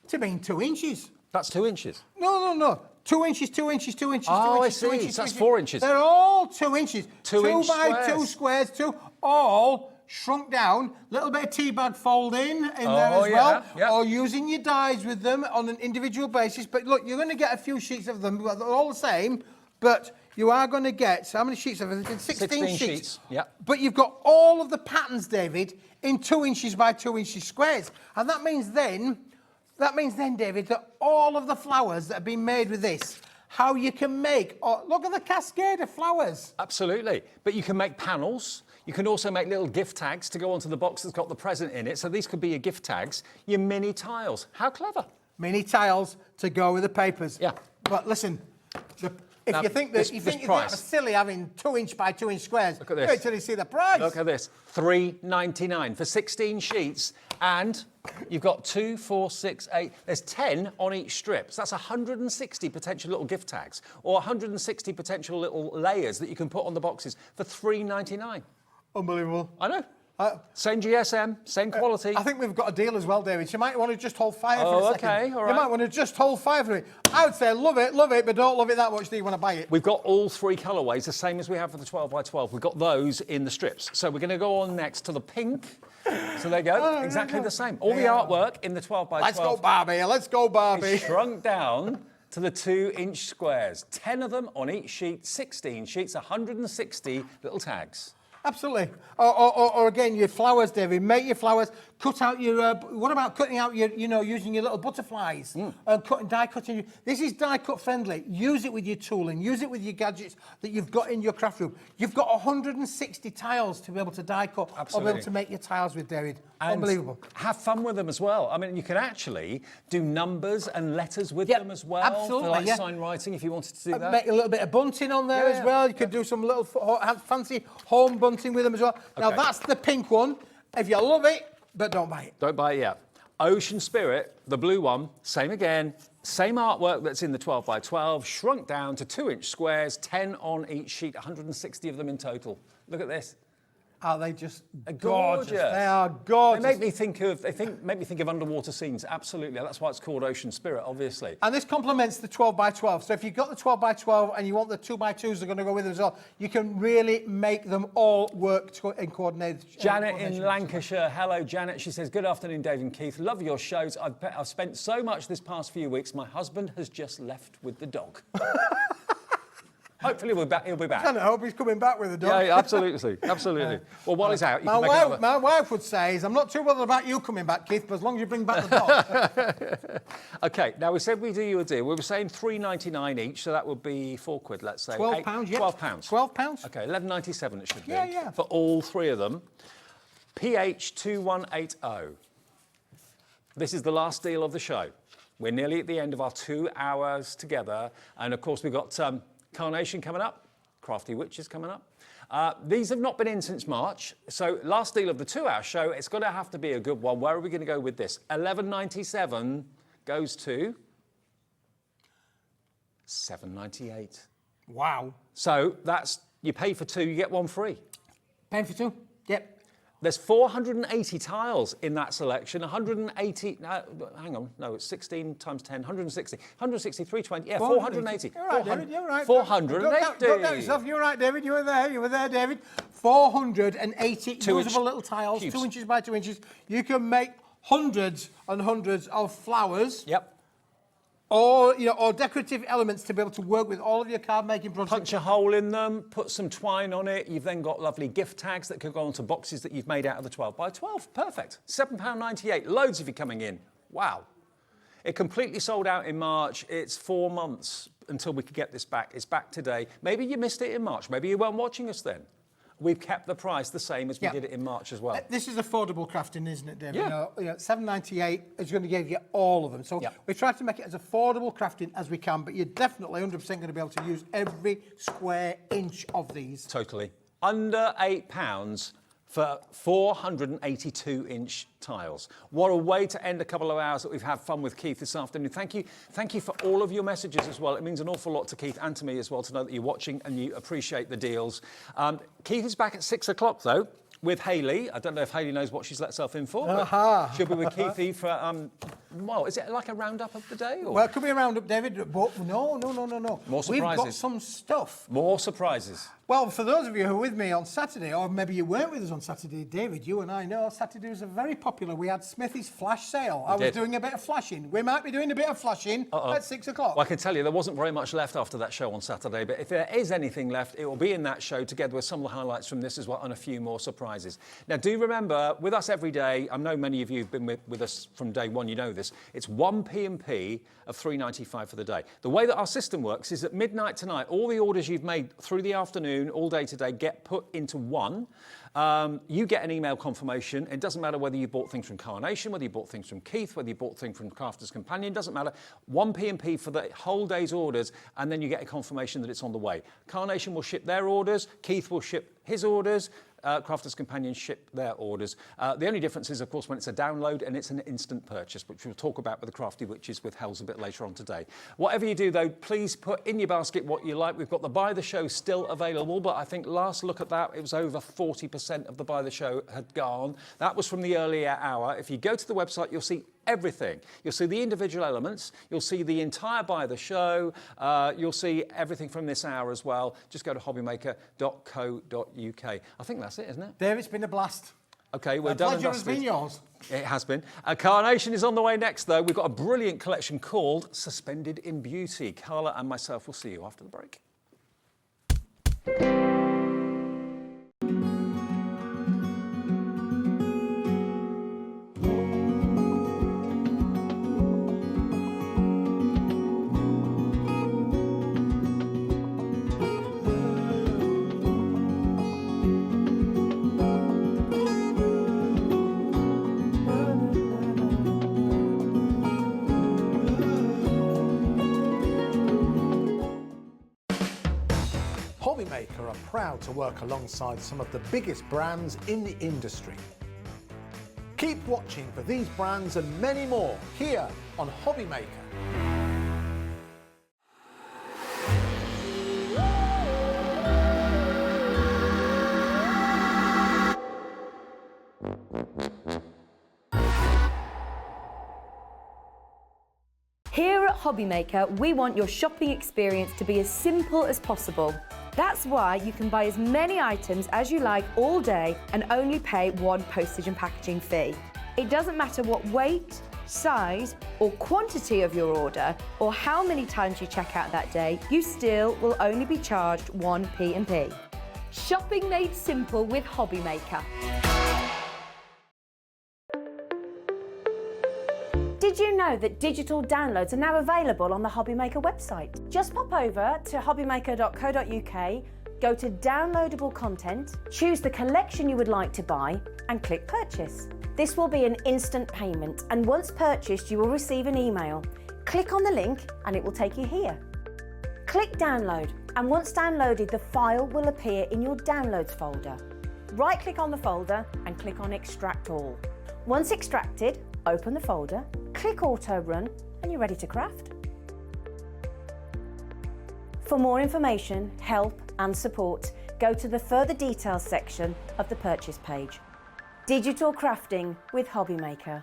to being 2 inches. That's 2 inches. No. 2 inches, 2 inches, 2 inches, Oh, 2 I inches, 2 see. inches. So that's 2 4 inches. They're all 2 inches. 2 inch by 2 squares. squares, all shrunk down. Little bit of tea bag fold in there as Oh, yeah, well. yeah. Or using your dies with them on an individual basis. But look, you're going to get a few sheets of them. They're all the same. But you are going to get, so how many sheets of it? 16 sheets. Yeah. But you've got all of the patterns, David, in 2 inches by 2 inches squares. And that means then, David, that all of the flowers that have been made with this, how you can make, look at the cascade of flowers. Absolutely. But you can make panels. You can also make little gift tags to go onto the box that's got the present in it. So these could be your gift tags, your mini tiles. How clever. Mini tiles to go with the papers. Yeah. But listen, if Now, you think that this it's price. silly having 2 inch by 2 inch squares, Look at this. wait till you see the price. Look at this. $3.99 for 16 sheets. And you've got 2, 4, 6, 8. There's 10 on each strip. So that's 160 potential little gift tags or 160 potential little layers that you can put on the boxes for $3.99. Unbelievable. I know. Same GSM, same quality. I think we've got a deal as well, David. You might want to just hold fire for Oh, a second. okay, all You right. might want to just hold fire for it. I would say love it, but don't love it that much. Do you want to buy it? We've got all 3 colourways, the same as we have for the 12 by 12. We've got those in the strips. So we're going to go on next to the pink. So there you go, exactly the same. All the artwork in the 12 by 12. Let's go, Barbie. Let's go, Barbie. is shrunk down to the 2 inch squares. 10 of them on each sheet, 16 sheets, 160 little tags. Absolutely. Or again, your flowers, David. Make your flowers. Cut out your. What about cutting out your? Using your little butterflies and die cutting. This is die cut friendly. Use it with your tooling. Use it with your gadgets that you've got in your craft room. You've got 160 tiles to be able to die cut or Absolutely. be able to make your tiles with, David. And Unbelievable. have fun with them as well. I mean, you can actually do numbers and letters with Yeah, them as well. absolutely, For like yeah. sign writing if you wanted to do that. Make a little bit of bunting on there Yeah, as yeah. well. You could do some little fancy home bunting with them as well. Now Okay. that's the pink one. If you love it, but don't buy it. Don't buy it yet. Ocean Spirit, the blue one, same again. Same artwork that's in the 12 by 12, shrunk down to 2 inch squares, 10 on each sheet, 160 of them in total. Look at this. Are they just They're gorgeous? gorgeous. They are They gorgeous. make me think of underwater scenes. Absolutely, that's why it's called Ocean Spirit, obviously. And this complements the 12 by 12. So if you've got the 12 by 12 and you want the 2 by 2s that are going to go with it as well, you can really make them all work in coordination. Janet in Lancashire. Hello, Janet. She says, good afternoon, Dave and Keith. Love your shows. I've spent so much this past few weeks. My husband has just left with the dog. Hopefully he'll be back. I hope he's coming back with a dog. Yeah, absolutely, absolutely. Well, while he's out, you can make another... My wife would say, I'm not too bothered about you coming back, Keith, but as long as you bring back the dog. Okay, now we said we'd do you a deal. We were saying $3.99 each, so that would be £4, let's say. £12, yeah. £12. £12? Okay, $11.97 it should be. Yeah. For all three of them. PH2180. This is the last deal of the show. We're nearly at the end of our 2 hours together. And of course, we've got Carnation coming up, Crafty Witches coming up. These have not been in since March. So last deal of the 2 hour show, it's going to have to be a good one. Where are we going to go with this? $11.97 goes to $7.98. Wow. So that's, you pay for two, you get one free. Paying for two? Yep. There's 480 tiles in that selection. 180, hang on, no, it's 16 times 10, 160. 160, 320, yeah, 480. You're right, David, you're right. 480. Don't doubt yourself, you're right, David, you were there, David. 480 usable little tiles, cubes. 2 inches by 2 inches. You can make hundreds and hundreds of flowers. Yep. Or, or decorative elements to be able to work with all of your card making projects. Punch a hole in them, put some twine on it. You've then got lovely gift tags that could go onto boxes that you've made out of the 12 by 12. Perfect. £7.98. Loads of you coming in. Wow. It completely sold out in March. It's 4 months until we could get this back. It's back today. Maybe you missed it in March. Maybe you weren't watching us then. We've kept the price the same as we did it in March as well. This is affordable crafting, isn't it, David? Yeah. $7.98 is going to give you all of them. So we try to make it as affordable crafting as we can, but you're definitely 100% going to be able to use every square inch of these. Totally. Under £8 for 482-inch tiles. What a way to end a couple of hours that we've had fun with Keith this afternoon. Thank you for all of your messages as well. It means an awful lot to Keith and to me as well to know that you're watching and you appreciate the deals. Keith is back at 6 o'clock though with Hayley. I don't know if Hayley knows what she's let herself in for. But she'll be with Keithy for, well, is it like a roundup of the day? Or? Well, it could be a roundup, David, but no. More surprises. We've got some stuff. More surprises. Well, for those of you who were with me on Saturday, or maybe you weren't with us on Saturday, David, you and I know Saturday was very popular. We had Smithy's flash sale. I was doing a bit of flashing. We might be doing a bit of flashing at 6 o'clock. Well, I can tell you there wasn't very much left after that show on Saturday, but if there is anything left, it will be in that show together with some of the highlights from this as well and a few more surprises. Now, do remember, with us every day, I know many of you have been with us from day one, you know this, it's 1 P&P of $3.95 for the day. The way that our system works is at midnight tonight, all the orders you've made through the afternoon, all day today, get put into one. You get an email confirmation. It doesn't matter whether you bought things from Carnation, whether you bought things from Keith, whether you bought things from Crafter's Companion, doesn't matter. 1 P&P for the whole day's orders, and then you get a confirmation that it's on the way. Carnation will ship their orders, Keith will ship his orders, Crafter's Companion ship their orders. The only difference is, of course, when it's a download and it's an instant purchase, which we'll talk about with the Crafty Witches with Hells a bit later on today. Whatever you do, though, please put in your basket what you like. We've got the Buy the Show still available, but I think last look at that, it was over 40% of the Buy the Show had gone. That was from the earlier hour. If you go to the website, you'll see everything. You'll see the individual elements. You'll see the entire Buy the Show. You'll see everything from this hour as well. Just go to hobbymaker.co.uk. I think that's it, isn't it? Dave, it's been a blast. Okay, we're done and pleasure has dusted. been yours. It has been. Carnation is on the way next, though. We've got a brilliant collection called Suspended in Beauty. Carla and myself will see you after the break. Hobby Maker are proud to work alongside some of the biggest brands in the industry. Keep watching for these brands and many more here on Hobby Maker. Here at Hobby Maker, we want your shopping experience to be as simple as possible. That's why you can buy as many items as you like all day and only pay one postage and packaging fee. It doesn't matter what weight, size, or quantity of your order, or how many times you check out that day, you still will only be charged 1 P&P. Shopping made simple with Hobby Maker. Did you know that digital downloads are now available on the Hobby Maker website? Just pop over to hobbymaker.co.uk, go to downloadable content, choose the collection you would like to buy, and click purchase. This will be an instant payment, and once purchased, you will receive an email. Click on the link and it will take you here. Click download, and once downloaded, the file will appear in your downloads folder. Right-click on the folder and click on extract all. Once extracted, open the folder, click auto run, and you're ready to craft. For more information, help and support, go to the further details section of the purchase page. Digital crafting with Hobby Maker.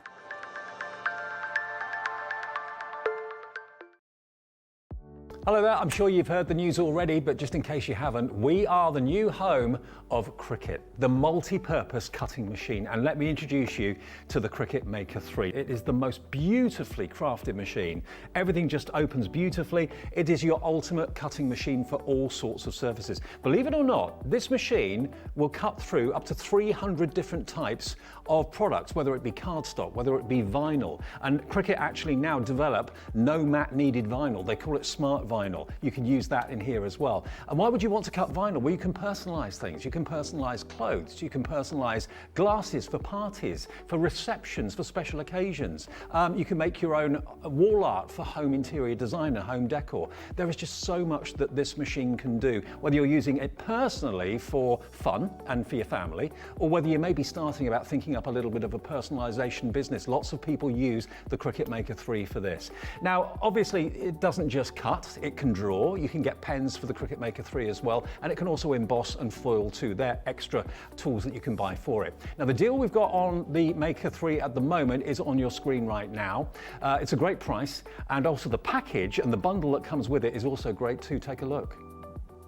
Hello there, I'm sure you've heard the news already, but just in case you haven't, we are the new home of Cricut, the multi-purpose cutting machine. And let me introduce you to the Cricut Maker 3. It is the most beautifully crafted machine. Everything just opens beautifully. It is your ultimate cutting machine for all sorts of surfaces. Believe it or not, this machine will cut through up to 300 different types of products, whether it be cardstock, whether it be vinyl. And Cricut actually now develop no mat needed vinyl. They call it smart vinyl. You can use that in here as well. And why would you want to cut vinyl? Well, you can personalize things. You can personalize clothes. You can personalize glasses for parties, for receptions, for special occasions. You can make your own wall art for home interior design and home decor. There is just so much that this machine can do, whether you're using it personally for fun and for your family, or whether you may be starting about thinking up a little bit of a personalization business. Lots of people use the Cricut Maker 3 for this. Now, obviously, it doesn't just cut. It can draw. You can get pens for the Cricut Maker 3 as well, and it can also emboss and foil too. They're extra tools that you can buy for it. Now, the deal we've got on the Maker 3 at the moment is on your screen right now. It's a great price, and also the package and the bundle that comes with it is also great too. Take a look.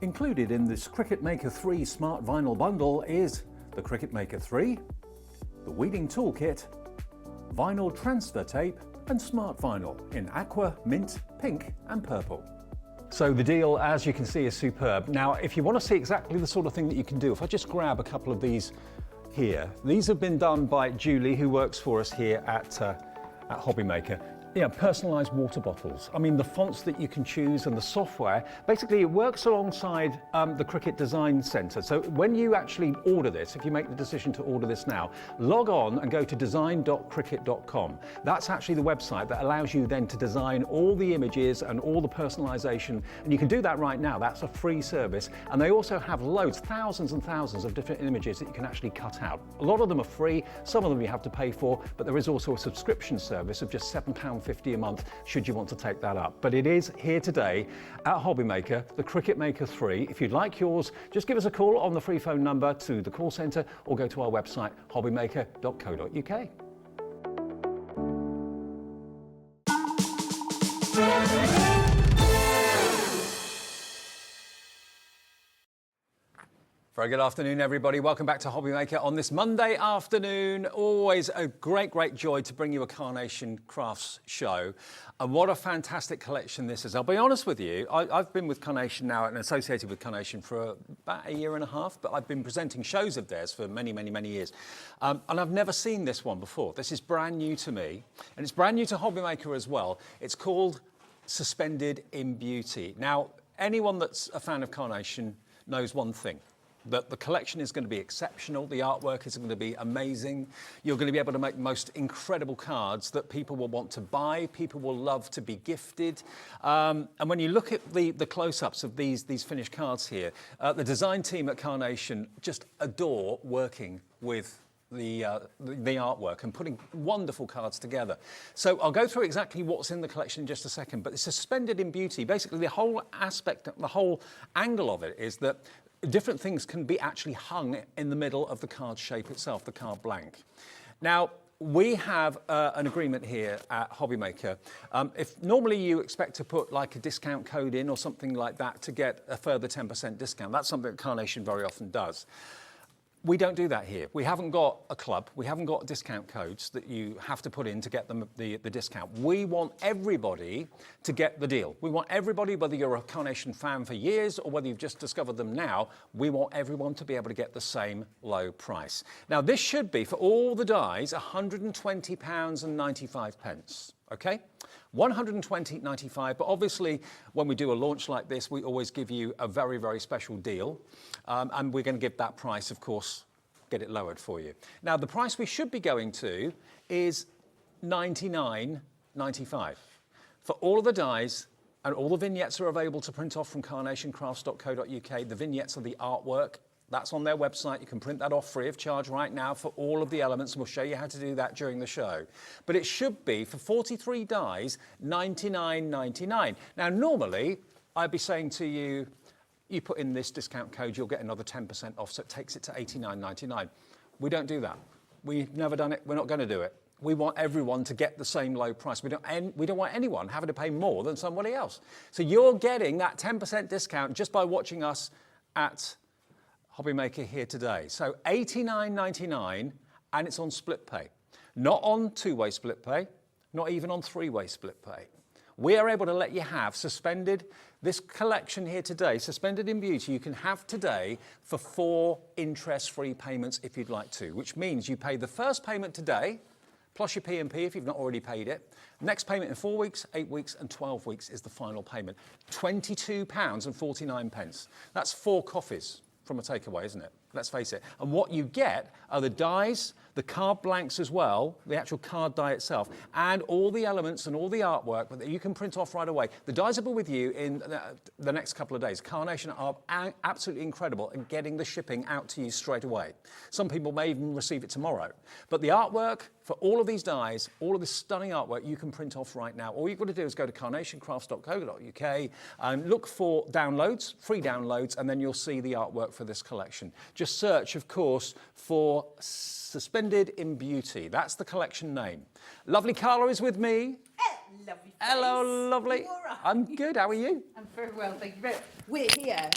Included in this Cricut Maker 3 Smart Vinyl Bundle is the Cricut Maker 3, the Weeding Toolkit, vinyl transfer tape, and smart vinyl in aqua, mint, pink, and purple. So the deal, as you can see, is superb. Now, if you want to see exactly the sort of thing that you can do, if I just grab a couple of these here, these have been done by Julie, who works for us here at Hobby Maker. Yeah, personalized water bottles. I mean, the fonts that you can choose and the software, basically it works alongside the Cricut Design Center. So when you actually order this, if you make the decision to order this now, log on and go to design.cricut.com. That's actually the website that allows you then to design all the images and all the personalization. And you can do that right now. That's a free service. And they also have loads, thousands and thousands of different images that you can actually cut out. A lot of them are free, some of them you have to pay for, but there is also a subscription service of just £7.50 a month should you want to take that up. But it is here today at Hobby Maker, the Cricut Maker 3. If you'd like yours, just give us a call on the free phone number to the call centre or go to our website hobbymaker.co.uk. Very good afternoon, everybody. Welcome back to Hobby Maker on this Monday afternoon. Always a great, great joy to bring you a Carnation Crafts show. And what a fantastic collection this is. I'll be honest with you, I've been with Carnation now and associated with Carnation for about a year and a half, but I've been presenting shows of theirs for many, many, many years. And I've never seen this one before. This is brand new to me, and it's brand new to Hobby Maker as well. It's called Suspended in Beauty. Now, anyone that's a fan of Carnation knows one thing, that the collection is going to be exceptional, the artwork is going to be amazing, you're going to be able to make the most incredible cards that people will want to buy, people will love to be gifted. And when you look at the close-ups of these finished cards here, the design team at Carnation just adore working with the artwork and putting wonderful cards together. So I'll go through exactly what's in the collection in just a second, but it's suspended in beauty. Basically, the whole aspect, the whole angle of it is that different things can be actually hung in the middle of the card shape itself, the card blank. Now, we have an agreement here at Hobby Maker. If normally you expect to put like a discount code in or something like that to get a further 10% discount, that's something that Carnation very often does. We don't do that here. We haven't got a club. We haven't got discount codes that you have to put in to get them the discount. We want everybody to get the deal. We want everybody, whether you're a Carnation fan for years or whether you've just discovered them now, we want everyone to be able to get the same low price. Now, this should be, for all the dies, £120.95, okay? 120.95, but obviously when we do a launch like this, we always give you a very, very special deal. And we're going to give that price, of course, get it lowered for you. Now, the price we should be going to is $99.95. For all of the dies, and all the vignettes are available to print off from carnationcrafts.co.uk. The vignettes are the artwork. That's on their website. You can print that off free of charge right now for all of the elements, and we'll show you how to do that during the show. But it should be, for 43 dies, $99.99. Now, normally, I'd be saying to you, you put in this discount code, you'll get another 10% off, so it takes it to $89.99. We don't do that. We've never done it. We're not going to do it. We want everyone to get the same low price. We don't want anyone having to pay more than somebody else. So you're getting that 10% discount just by watching us at Hobby Maker here today. So $89.99, and it's on split pay. Not on two-way split pay, not even on three-way split pay. We are able to let you have suspended, this collection here today, Suspended in Beauty, you can have today for 4 interest-free payments if you'd like to, which means you pay the first payment today, plus your P&P if you've not already paid it. Next payment in 4 weeks, 8 weeks, and 12 weeks is the final payment. £22.49. That's 4 coffees from a takeaway, isn't it? Let's face it. And what you get are the dies, the card blanks as well, the actual card die itself, and all the elements and all the artwork that you can print off right away. The dies will be with you in the next couple of days. Carnation are absolutely incredible in getting the shipping out to you straight away. Some people may even receive it tomorrow. But the artwork for all of these dies, all of this stunning artwork, you can print off right now. All you've got to do is go to carnationcrafts.co.uk and look for downloads, free downloads, and then you'll see the artwork for this collection. Just search, of course, for Suspended in Beauty. That's the collection name. Lovely Carla is with me. Lovely face. Hello, lovely. You all right? I'm good. How are you? I'm very well, thank you very much. We're here.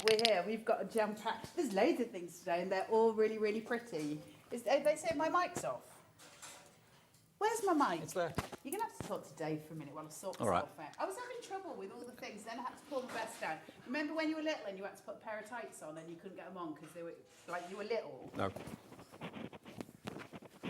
We've got a jam-packed... There's loads of things today, and they're all really, really pretty. They say my mic's off. Where's my mic? It's there. You're going to have to talk to Dave for a minute while I sort All right. myself out. I was having trouble with all the things, then I had to pull the vest down. Remember when you were little and you had to put a pair of tights on and you couldn't get them on because they were, like, you were little? No.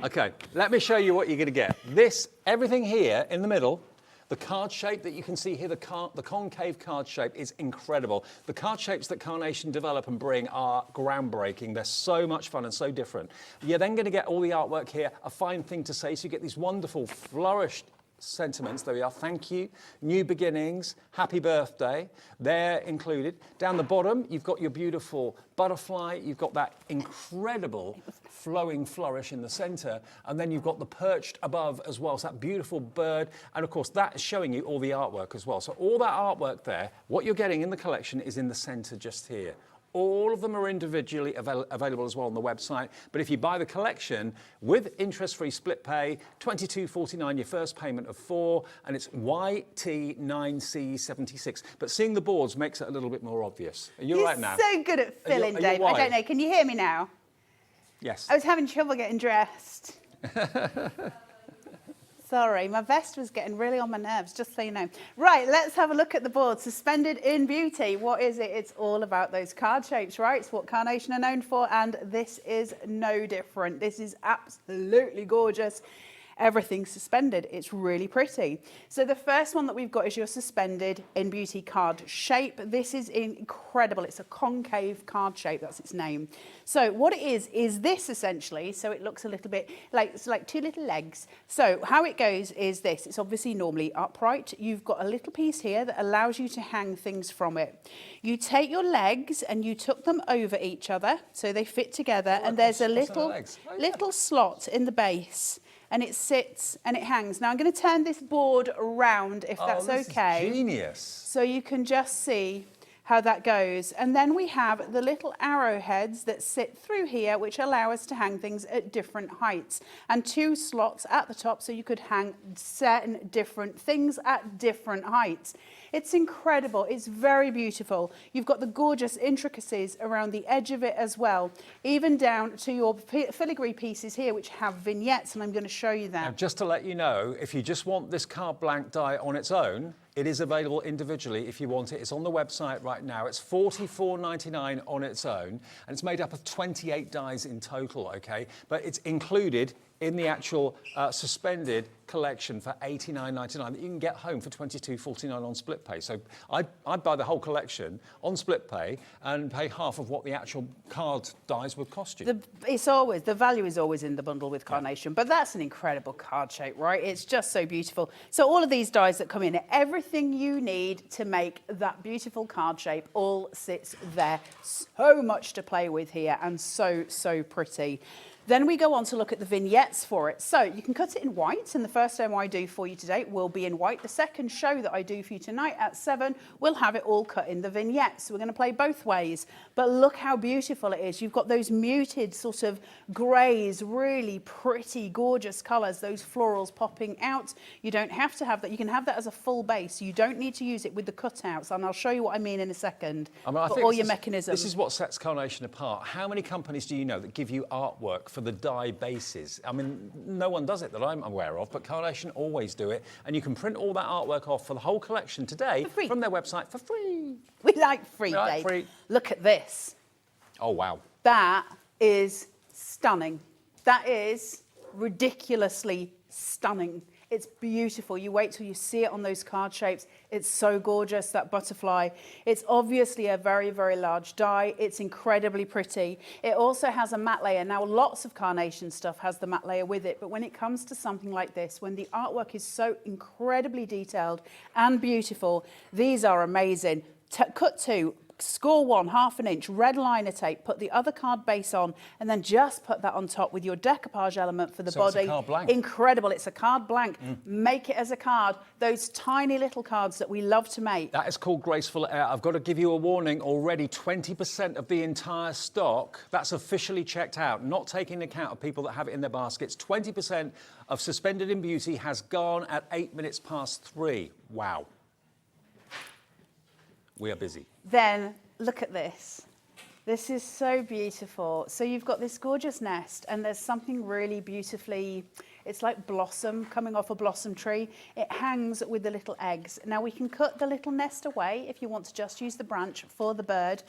Okay, let me show you what you're going to get. This, everything here in the middle, the card shape that you can see here, the concave card shape is incredible. The card shapes that Carnation develop and bring are groundbreaking. They're so much fun and so different. You're then going to get all the artwork here, a fine thing to say, so you get these wonderful flourished sentiments. There we are. Thank you. New beginnings. Happy birthday. They're included. Down the bottom, you've got your beautiful butterfly. You've got that incredible flowing flourish in the center. And then you've got the perched above as well. So that beautiful bird. And of course, that is showing you all the artwork as well. So all that artwork there, what you're getting in the collection is in the center just here. All of them are individually available as well on the website. But if you buy the collection with interest-free split pay, $22.49 your first payment of 4, and it's YT9C76. But seeing the boards makes it a little bit more obvious. Are you all right now? So good at filling, Dave. I don't know. Can you hear me now? Yes. I was having trouble getting dressed. Sorry, my vest was getting really on my nerves, just so you know. Right, let's have a look at the board. Suspended in Beauty. What is it? It's all about those card shapes, right? It's what Carnation are known for, and this is no different. This is absolutely gorgeous. Everything's suspended. It's really pretty. So the first one that we've got is your Suspended in Beauty card shape. This is incredible. It's a concave card shape. That's its name. So what it is this essentially. So it looks a little bit like, it's like 2 little legs. So how it goes is this. It's obviously normally upright. You've got a little piece here that allows you to hang things from it. You take your legs and you tuck them over each other so they fit together. And there's a little slot in the base. And it sits and it hangs. Now I'm going to turn this board around if that's this okay. Is genius. So you can just see how that goes. And then we have the little arrowheads that sit through here, which allow us to hang things at different heights, and 2 slots at the top so you could hang certain different things at different heights. It's incredible. It's very beautiful. You've got the gorgeous intricacies around the edge of it as well, even down to your filigree pieces here, which have vignettes, and I'm going to show you that. Now, just to let you know, if you just want this card blank die on its own, it is available individually if you want it. It's on the website right now. It's $44.99 on its own, and it's made up of 28 dies in total, okay? But it's included in the actual suspended collection for $89.99 that you can get home for $22.49 on split pay. So I'd buy the whole collection on split pay and pay half of what the actual card dies would cost you. The value is always in the bundle with Carnation, but that's an incredible card shape, right? It's just so beautiful. So all of these dies that come in, everything you need to make that beautiful card shape all sits there. So much to play with here, and so, so pretty. Then we go on to look at the vignettes for it. So you can cut it in white, and the first demo I do for you today will be in white. The second show that I do for you tonight at 7 will have it all cut in the vignettes. So we're going to play both ways. But look how beautiful it is. You've got those muted sort of greys, really pretty, gorgeous colours, those florals popping out. You don't have to have that. You can have that as a full base. You don't need to use it with the cutouts, and I'll show you what I mean in a second. I mean, I think all your mechanisms. This is what sets Carnation apart. How many companies do you know that give you artwork for the die bases? I mean, no one does it that I'm aware of, but Carnation always do it, and you can print all that artwork off for the whole collection today from their website for free. We like free, like Dave. free. Look at this. Oh, wow. That is stunning. That is ridiculously stunning. It's beautiful. You wait till you see it on those card shapes. It's so gorgeous, that butterfly. It's obviously a very, very large die. It's incredibly pretty. It also has a matte layer. Now, lots of Carnation stuff has the matte layer with it, but when it comes to something like this, when the artwork is so incredibly detailed and beautiful, these are amazing. Cut 2. Score 1, 1/2 inch, red liner tape, put the other card base on, and then just put that on top with your decoupage element for the body. It's a card blank. Incredible. It's a card blank. Make it as a card. Those tiny little cards that we love to make. That is called Graceful Air. I've got to give you a warning already. 20% of the entire stock, that's officially checked out, not taking account of people that have it in their baskets. 20% of Suspended in Beauty has gone at 3:08. Wow. We are busy. Then look at this. This is so beautiful. So you've got this gorgeous nest, and there's something really beautifully, it's like blossom coming off a blossom tree. It hangs with the little eggs. Now we can cut the little nest away if you want to just use the branch for the bird.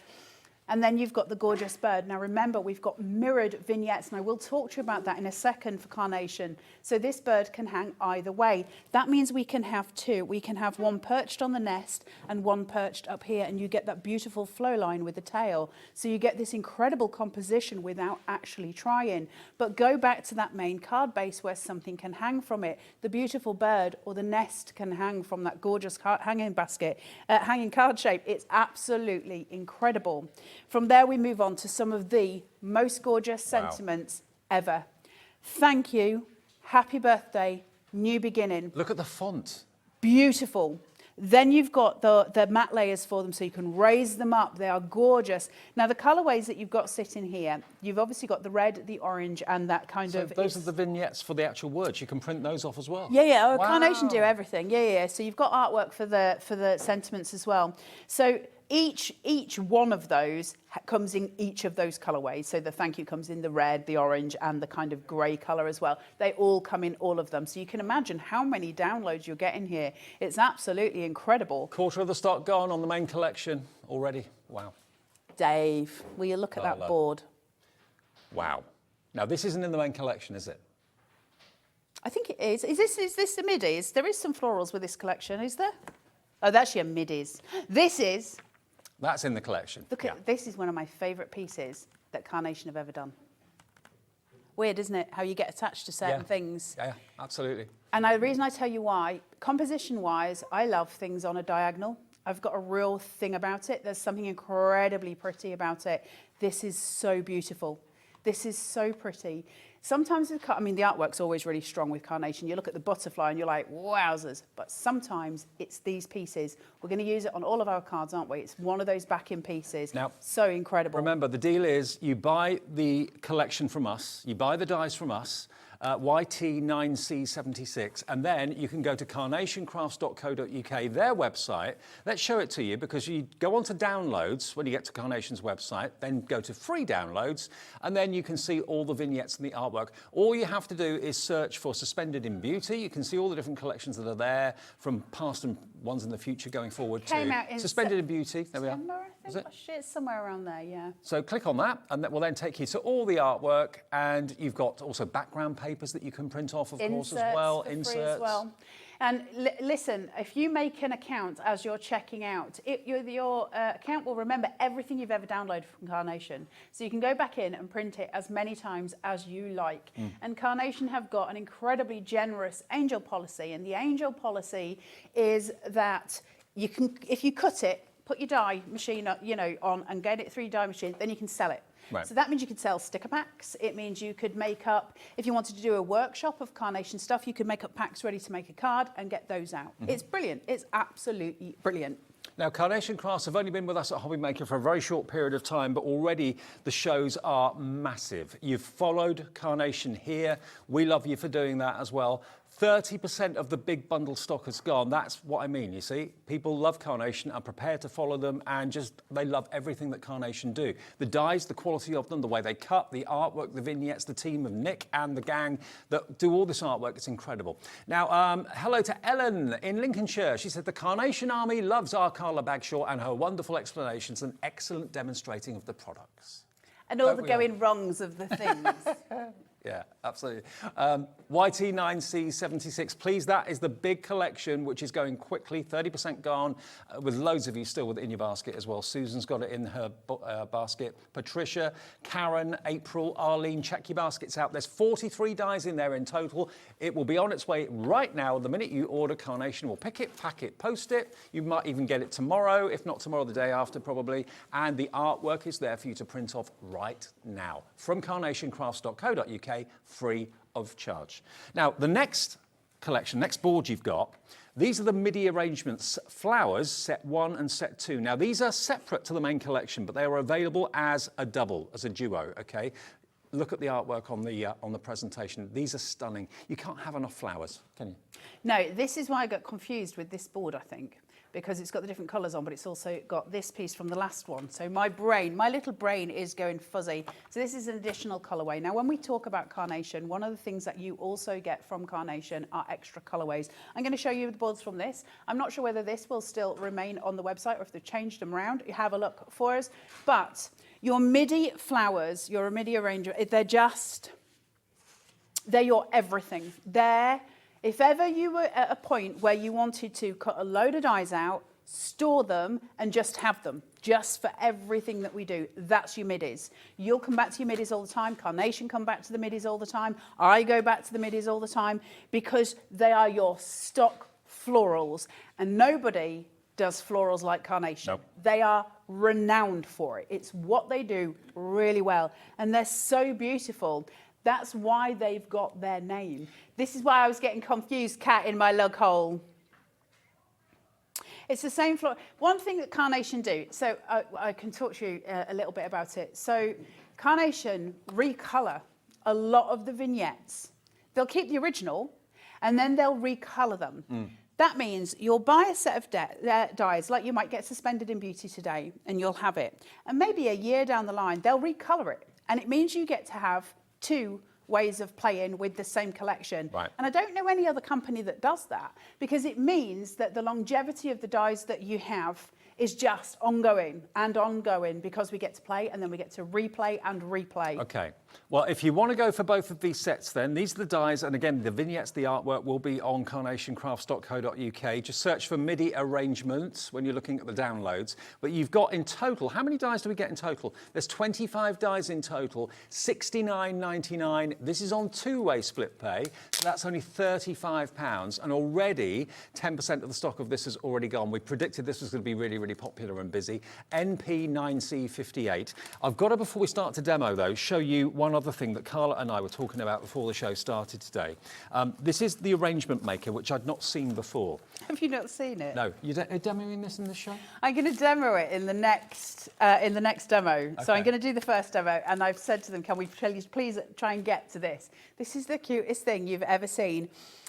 And then you've got the gorgeous bird. Now remember, we've got mirrored vignettes, and I will talk to you about that in a second for Carnation. So this bird can hang either way. That means we can have 2. We can have one perched on the nest and one perched up here, and you get that beautiful flow line with the tail. So you get this incredible composition without actually trying. But go back to that main card base where something can hang from it. The beautiful bird or the nest can hang from that gorgeous hanging basket, hanging card shape. It's absolutely incredible. From there, we move on to some of the most gorgeous sentiments ever. Thank you, happy birthday, new beginning. Look at the font. Beautiful. Then you've got the matte layers for them, so you can raise them up. They are gorgeous. Now, the colorways that you've got sitting here, you've obviously got the red, the orange, and that kind of... Those are the vignettes for the actual words. You can print those off as well. Yeah. Wow. Carnation do everything. Yeah. So you've got artwork for the sentiments as well. So each one of those comes in each of those colorways. So the thank you comes in the red, the orange, and the kind of grey color as well. They all come in all of them. So you can imagine how many downloads you're getting here. It's absolutely incredible. Quarter of the stock gone on the main collection already. Wow. Dave, will you look at that board? Wow. Now, this isn't in the main collection, is it? I think it is. Is this the Midis? There is some florals with this collection, is there? Oh, that's your Midis. This is... That's in the collection. Look at this is one of my favourite pieces that Carnation have ever done. Weird, isn't it? How you get attached to certain things. Yeah, absolutely. And the reason I tell you why, composition-wise, I love things on a diagonal. I've got a real thing about it. There's something incredibly pretty about it. This is so beautiful. This is so pretty. Sometimes, the artwork's always really strong with Carnation. You look at the butterfly and you're like, wowzers. But sometimes it's these pieces. We're going to use it on all of our cards, aren't we? It's one of those backing pieces. Now, so incredible. Remember, the deal is you buy the collection from us, you buy the dies from us, YT9C76, and then you can go to carnationcrafts.co.uk, their website. Let's show it to you, because you go on to downloads when you get to Carnation's website, then go to free downloads, and then you can see all the vignettes and the artwork. All you have to do is search for Suspended in Beauty. You can see all the different collections that are there, from past and ones in the future going forward Came to out in Suspended in Beauty. There we are. I think it's somewhere around there, yeah. So click on that, and that will then take you to all the artwork, and you've got also background papers that you can print off, of course, as well. Inserts as well. And listen, if you make an account as you're checking out, your account will remember everything you've ever downloaded from Carnation. So you can go back in and print it as many times as you like. And Carnation have got an incredibly generous angel policy. And the angel policy is that you can, if you cut it, put your die machine on and get it through your die machine, then you can sell it. Right. So that means you could sell sticker packs. It means you could make up, if you wanted to do a workshop of Carnation stuff, you could make up packs ready to make a card and get those out. It's brilliant. It's absolutely brilliant. Now, Carnation Crafts have only been with us at Hobby Maker for a very short period of time, but already the shows are massive. You've followed Carnation here. We love you for doing that as well. 30% of the big bundle stock has gone. That's what I mean, you see. People love Carnation, are prepared to follow them, and just, they love everything that Carnation do. The dies, the quality of them, the way they cut, the artwork, the vignettes, the team of Nick and the gang that do all this artwork, it's incredible. Now, hello to Ellen in Lincolnshire. She said, the Carnation Army loves our Carla Bagshaw and her wonderful explanations and excellent demonstrating of the products. And all the going wrongs of the things. Yeah, absolutely. YT9C76, please, that is the big collection, which is going quickly, 30% gone, with loads of you still with it in your basket as well. Susan's got it in her basket. Patricia, Karen, April, Arlene, check your baskets out. There's 43 dies in there in total. It will be on its way right now. The minute you order, Carnation will pick it, pack it, post it. You might even get it tomorrow, if not tomorrow, the day after probably. And the artwork is there for you to print off right now from carnationcrafts.co.uk, free of charge. Now, the next collection, next board you've got, these are the Midi arrangements, flowers, set 1 and set 2. Now, these are separate to the main collection, but they are available as a double, as a duo, okay? Look at the artwork on the presentation. These are stunning. You can't have enough flowers, can you? No, this is why I got confused with this board, I think, because it's got the different colours on, but it's also got this piece from the last one. So my little brain is going fuzzy. So this is an additional colourway. Now, when we talk about Carnation, one of the things that you also get from Carnation are extra colourways. I'm going to show you the boards from this. I'm not sure whether this will still remain on the website or if they've changed them around. You have a look for us. But your Midi flowers, your Midi arrangement, they're your everything. If ever you were at a point where you wanted to cut a load of dies out, store them, and just have them, just for everything that we do, that's your Midis. You'll come back to your Midis all the time. Carnation come back to the Midis all the time. I go back to the Midis all the time, because they are your stock florals, and nobody does florals like Carnation. Nope. They are renowned for it. It's what they do really well, and they're so beautiful. That's why they've got their name. This is why I was getting confused, cat in my lug hole. It's the same floor. One thing that Carnation do, so I can talk to you a little bit about it. So Carnation recolor a lot of the vignettes. They'll keep the original, and then they'll recolor them. That means you'll buy a set of dies, like you might get Suspended in Beauty today, and you'll have it. And maybe a year down the line, they'll recolor it. And it means you get to have 2 ways of playing with the same collection. Right. And I don't know any other company that does that, because it means that the longevity of the dies that you have is just ongoing and ongoing, because we get to play and then we get to replay and replay. Okay. Well, if you want to go for both of these sets, then these are the dies, and again, the vignettes, the artwork will be on carnationcrafts.co.uk. Just search for Midi arrangements when you're looking at the downloads. But you've got in total, how many dies do we get in total? There's 25 dies in total, £69.99. This is on 2-way split pay, so that's only £35, and already 10% of the stock of this has already gone. We predicted this was going to be really, really really popular and busy. NP9C58. I've got to, before we start to demo though, show you one other thing that Carla and I were talking about before the show started today. This is the arrangement maker, which I'd not seen before. Have you not seen it? No. You're demoing this in the show? I'm going to demo it in the next demo. Okay. So I'm going to do the first demo, and I've said to them, can we please try and get to this? This is the cutest thing you've ever seen.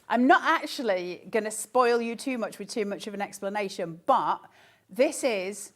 I'm not actually going to spoil you too much with too much of an explanation, but this is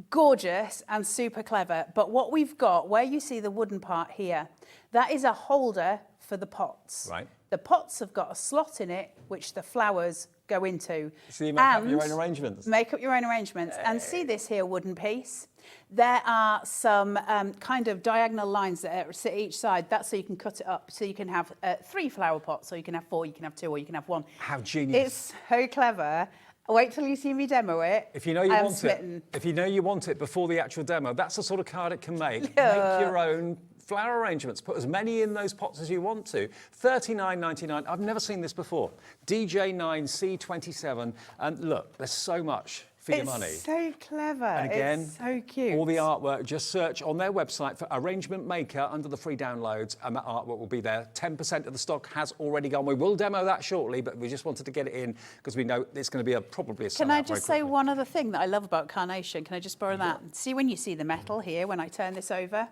gorgeous and super clever. But what we've got, where you see the wooden part here, that is a holder for the pots. Right. The pots have got a slot in it, which the flowers go into. So you make up your own arrangements? Make up your own arrangements. And see this here wooden piece? There are some kind of diagonal lines that sit each side. That's so you can cut it up. So you can have 3 flower pots, or you can have 4, you can have 2, or you can have 1. How genius. It's so clever. Wait till you see me demo it. If you know you want it, if you know you want it before the actual demo, that's the sort of card it can make. Make your own flower arrangements. Put as many in those pots as you want to. $39.99. I've never seen this before. DJ9C27. And look, there's so much for your money. It's so clever. And again, it's so cute. All the artwork, just search on their website for Arrangement Maker under the free downloads, and that artwork will be there. 10% of the stock has already gone. We will demo that shortly, but we just wanted to get it in because we know it's going to be probably a sellout. Can I just say one other thing that I love about Carnation? Can I just borrow that? See when you see the metal here, when I turn this over?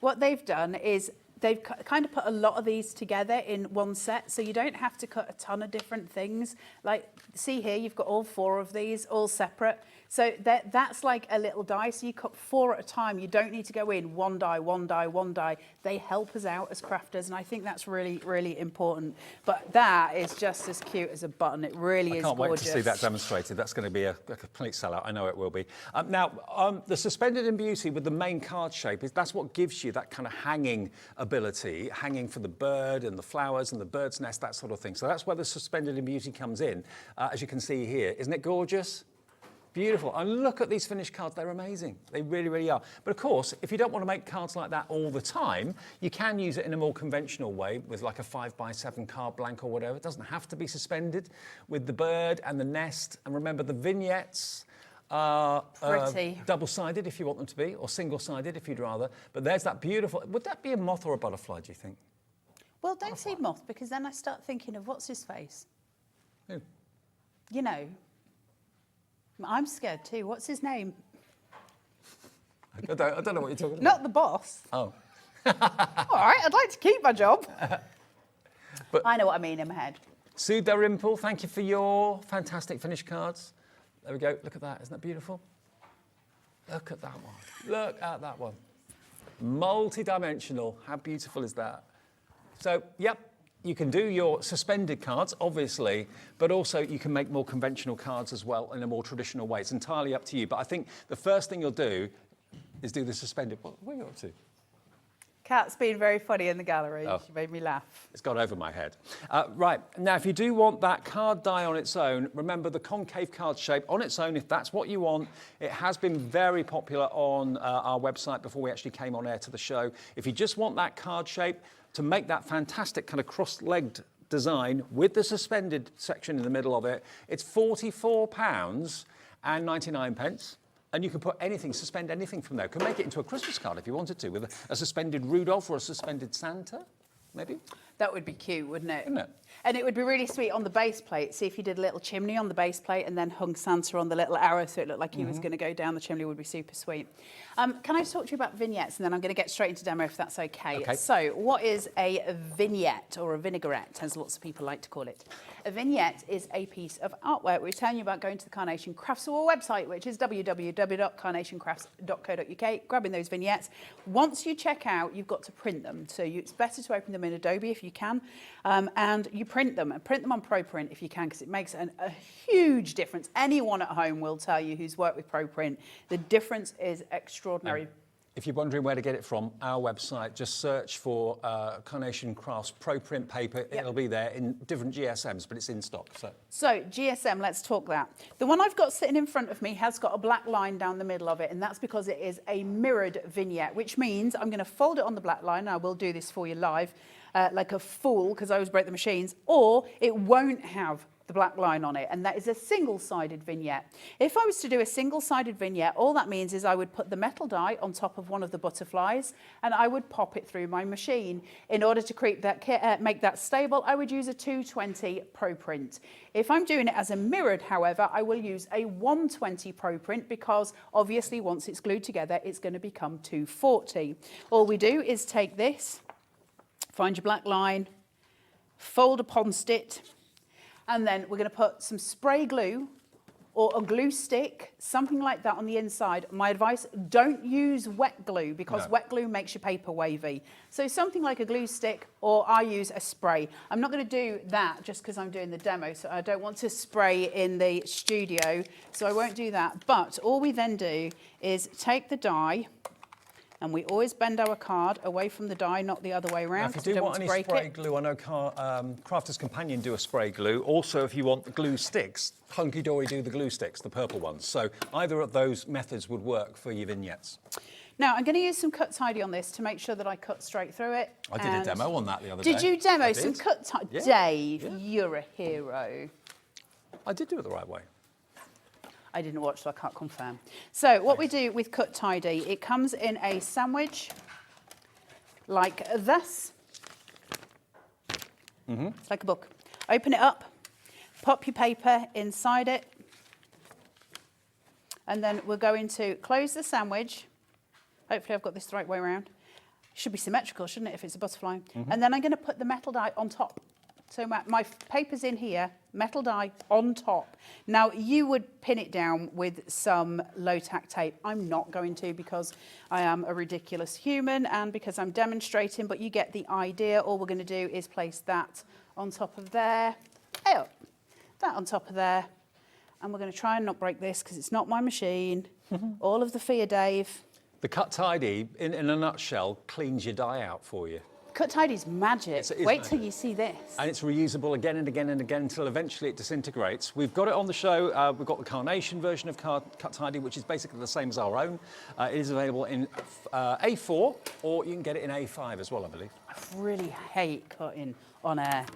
What they've done is they've kind of put a lot of these together in one set, so you don't have to cut a ton of different things. Like, see here, you've got all 4 of these, all separate. So that's like a little die, so you cut 4 at a time. You don't need to go in one die, one die, one die. They help us out as crafters, and I think that's really, really important. But that is just as cute as a button. It really is gorgeous. I can't wait to see that demonstrated. That's going to be a complete sellout. I know it will be. Now, the Suspended in Beauty with the main card shape, that's what gives you that kind of hanging ability, hanging for the bird and the flowers and the bird's nest, that sort of thing. So that's where the Suspended in Beauty comes in, as you can see here. Isn't it gorgeous? Beautiful. And look at these finished cards. They're amazing. They really, really are. But of course, if you don't want to make cards like that all the time, you can use it in a more conventional way with like a 5x7 card blank or whatever. It doesn't have to be suspended with the bird and the nest. And remember, the vignettes are double-sided if you want them to be, or single-sided if you'd rather. But there's that beautiful... Would that be a moth or a butterfly, do you think? Well, don't say moth, because then I start thinking of what's his face? Who? You know... I'm scared too. What's his name? I don't know what you're talking about. Not the boss. Oh. All right, I'd like to keep my job. But I know what I mean in my head. Sue Dalrymple, thank you for your fantastic finished cards. There we go. Look at that. Isn't that beautiful? Look at that one. Look at that one. Multi-dimensional. How beautiful is that? So, yep. You can do your suspended cards, obviously, but also you can make more conventional cards as well in a more traditional way. It's entirely up to you. But I think the first thing you'll do is do the suspended. What are you up to? Kat's been very funny in the gallery. Oh. She made me laugh. It's got over my head. Right, now if you do want that card die on its own, remember the concave card shape on its own, if that's what you want. It has been very popular on our website before we actually came on air to the show. If you just want that card shape, to make that fantastic kind of cross-legged design with the suspended section in the middle of it, it's £44.99. And you can put anything, suspend anything from there. You can make it into a Christmas card if you wanted to, with a suspended Rudolph or a suspended Santa, maybe. That would be cute, wouldn't it? Wouldn't it? And it would be really sweet on the base plate. See if you did a little chimney on the base plate and then hung Santa on the little arrow so it looked like he was going to go down the chimney, would be super sweet. Can I talk to you about vignettes, and then I'm going to get straight into demo if that's okay. So what is a vignette, or a vinaigrette, as lots of people like to call it? A vignette is a piece of artwork. We're telling you about going to the Carnation Crafts website, which is www.carnationcrafts.co.uk, grabbing those vignettes. Once you check out, you've got to print them. So it's better to open them in Adobe if you can, and you print them, and print them on ProPrint if you can, because it makes a huge difference. Anyone at home will tell you who's worked with ProPrint. The difference is extraordinary. If you're wondering where to get it from, our website, just search for Carnation Crafts ProPrint paper. Yep. It'll be there in different GSMs, but it's in stock. So GSM, let's talk that. The one I've got sitting in front of me has got a black line down the middle of it, and that's because it is a mirrored vignette, which means I'm going to fold it on the black line. I will do this for you live, like a fool, because I always break the machines, or it won't have the black line on it, and that is a single-sided vignette. If I was to do a single-sided vignette, all that means is I would put the metal die on top of one of the butterflies and I would pop it through my machine. In order to create that, make that stable, I would use a 220 Pro Print. If I'm doing it as a mirrored, however, I will use a 120 Pro Print because obviously once it's glued together, it's going to become 240. All we do is take this, find your black line, fold upon it, and then we're going to put some spray glue or a glue stick, something like that on the inside. My advice, don't use wet glue because wet glue makes your paper wavy. So something like a glue stick, or I use a spray. I'm not going to do that just because I'm doing the demo, so I don't want to spray in the studio, so I won't do that. But all we then do is take the die, and we always bend our card away from the die, not the other way around. Now, if you do want any spray glue, I know Crafter's Companion do a spray glue. Also, if you want the glue sticks, Hunky Dory do the glue sticks, the purple ones. So either of those methods would work for your vignettes. Now, I'm going to use some Cut Tidy on this to make sure that I cut straight through it. I did a demo on that the other day. Did you demo some Cut Tidy? Yeah. Dave, you're a hero. I did do it the right way. I didn't watch, so I can't confirm. So what we do with Cut Tidy, it comes in a sandwich like this. It's like a book. Open it up, pop your paper inside it, and then we're going to close the sandwich. Hopefully I've got this the right way around. Should be symmetrical, shouldn't it, if it's a butterfly? And then I'm going to put the metal die on top. So my paper's in here, metal die on top. Now, you would pin it down with some low-tack tape. I'm not going to because I am a ridiculous human and because I'm demonstrating, but you get the idea. All we're going to do is place that on top of there, that on top of there, and we're going to try and not break this because it's not my machine. All of the fear, Dave. The Cut Tidy, in a nutshell, cleans your die out for you. Cut Tidy's magic. Wait till you see this. And it's reusable again and again and again until eventually it disintegrates. We've got it on the show. We've got the Carnation version of Cut Tidy, which is basically the same as our own. It is available in A4, or you can get it in A5 as well, I believe. I really hate cutting on air.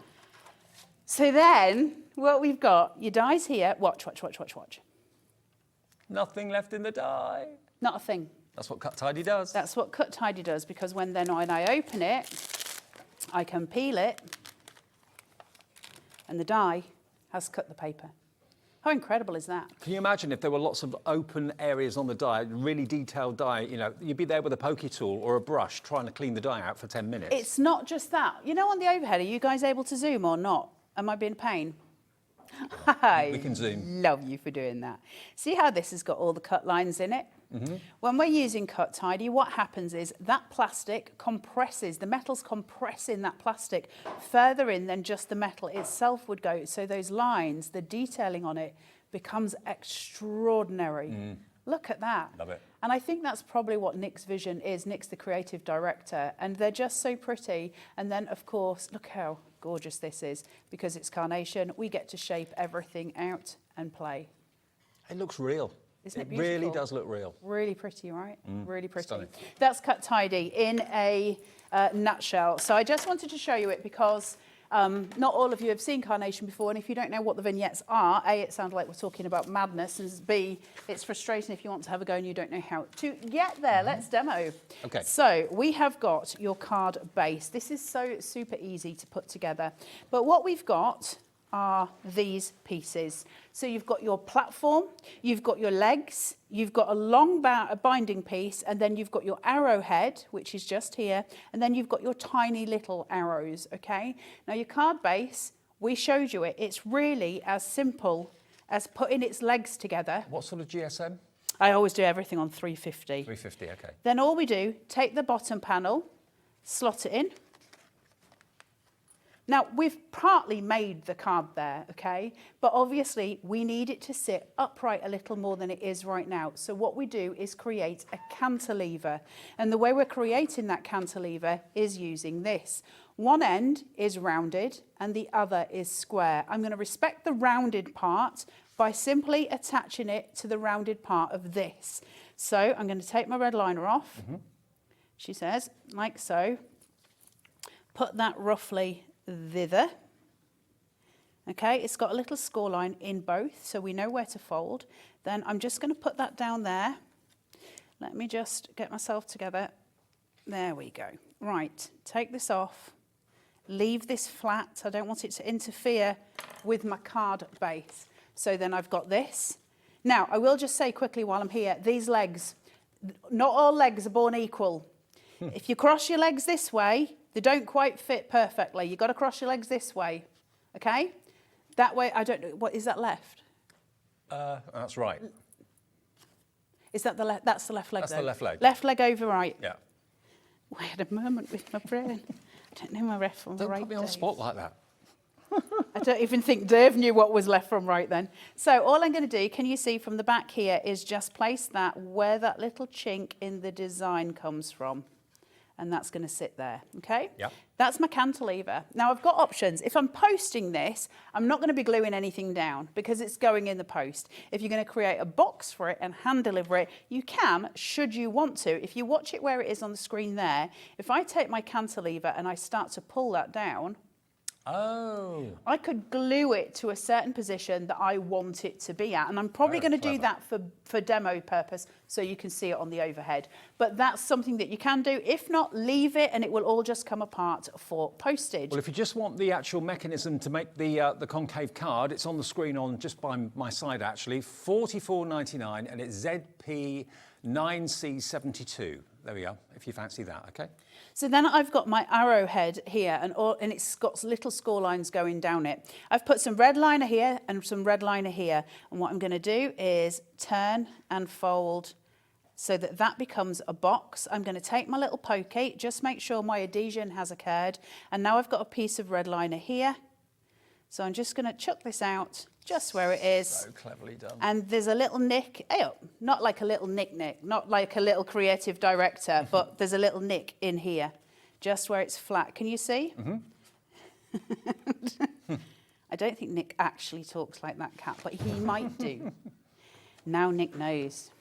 So then, what we've got, your die's here. Watch. Nothing left in the die. Not a thing. That's what Cut Tidy does. That's what Cut Tidy does, because when I open it, I can peel it, and the die has cut the paper. How incredible is that? Can you imagine if there were lots of open areas on the die, really detailed die, you know, you'd be there with a pokey tool or a brush trying to clean the die out for 10 minutes. It's not just that. You know, on the overhead, are you guys able to zoom or not? Am I being a pain? We can zoom. Love you for doing that. See how this has got all the cut lines in it? When we're using Cut Tidy, what happens is that plastic compresses, the metal's compressing that plastic further in than just the metal itself would go. So those lines, the detailing on it becomes extraordinary. Look at that. Love it. And I think that's probably what Nick's vision is. Nick's the creative director, and they're just so pretty. And then, of course, look how gorgeous this is. Because it's Carnation, we get to shape everything out and play. It looks real. Isn't it beautiful? It really does look real. Really pretty, right? Really pretty. Stunning. That's Cut Tidy in a nutshell. So I just wanted to show you it because not all of you have seen Carnation before, and if you don't know what the vignettes are, A, it sounds like we're talking about madness, and B, it's frustrating if you want to have a go and you don't know how to get there. Let's demo. Okay. So we have got your card base. This is so super easy to put together. But what we've got are these pieces. So you've got your platform, you've got your legs, you've got a long binding piece, and then you've got your arrowhead, which is just here, and then you've got your tiny little arrows, okay? Now your card base, we showed you it. It's really as simple as putting its legs together. What sort of GSM? I always do everything on 350. 350, okay. Then all we do, take the bottom panel, slot it in. Now, we've partly made the card there, okay? But obviously, we need it to sit upright a little more than it is right now. So what we do is create a cantilever. And the way we're creating that cantilever is using this. One end is rounded and the other is square. I'm going to respect the rounded part by simply attaching it to the rounded part of this. So I'm going to take my red liner off. She says, like so. Put that roughly thither, Okay, it's got a little score line in both, so we know where to fold. Then I'm just going to put that down there. Let me just get myself together. There we go. Right, take this off. Leave this flat. I don't want it to interfere with my card base. So then I've got this. Now, I will just say quickly while I'm here, these legs, not all legs are born equal. If you cross your legs this way, they don't quite fit perfectly. You've got to cross your legs this way, okay? That way, I don't know, what, is that left? That's right. Is that the left? That's the left leg. That's though. the left leg. Left leg over right. Yeah. Oh, I had a moment with my brain. I don't know my left from Don't right. put me on the Dave. spot like that. I don't even think Dave knew what was left from right then. So all I'm going to do, can you see from the back here, is just place that where that little chink in the design comes from. And that's going to sit there, okay? Yeah. That's my cantilever. Now I've got options. If I'm posting this, I'm not going to be gluing anything down because it's going in the post. If you're going to create a box for it and hand deliver it, you can, should you want to. If you watch it where it is on the screen there, if I take my cantilever and I start to pull that down, Oh. I could glue it to a certain position that I want it to be at. And I'm probably Very going to do clever. that for demo purpose so you can see it on the overhead. But that's something that you can do. If not, leave it and it will all just come apart for postage. Well, if you just want the actual mechanism to make the concave card, it's on the screen on just by my side actually, $44.99, and it's ZP9C72. There we go, if you fancy that, okay? So then I've got my arrowhead here and it's got little score lines going down it. I've put some red liner here and some red liner here. And what I'm going to do is turn and fold so that that becomes a box. I'm going to take my little pokey, just make sure my adhesion has occurred. And now I've got a piece of red liner here. So I'm just going to chuck this out just where it is. So cleverly done. And there's a little nick, not like a little nick, not like a little creative director, but there's a little nick in here, just where it's flat. Can you see? Mm-hmm. I don't think Nick actually talks like that, Cat, but he might do. Now Nick knows.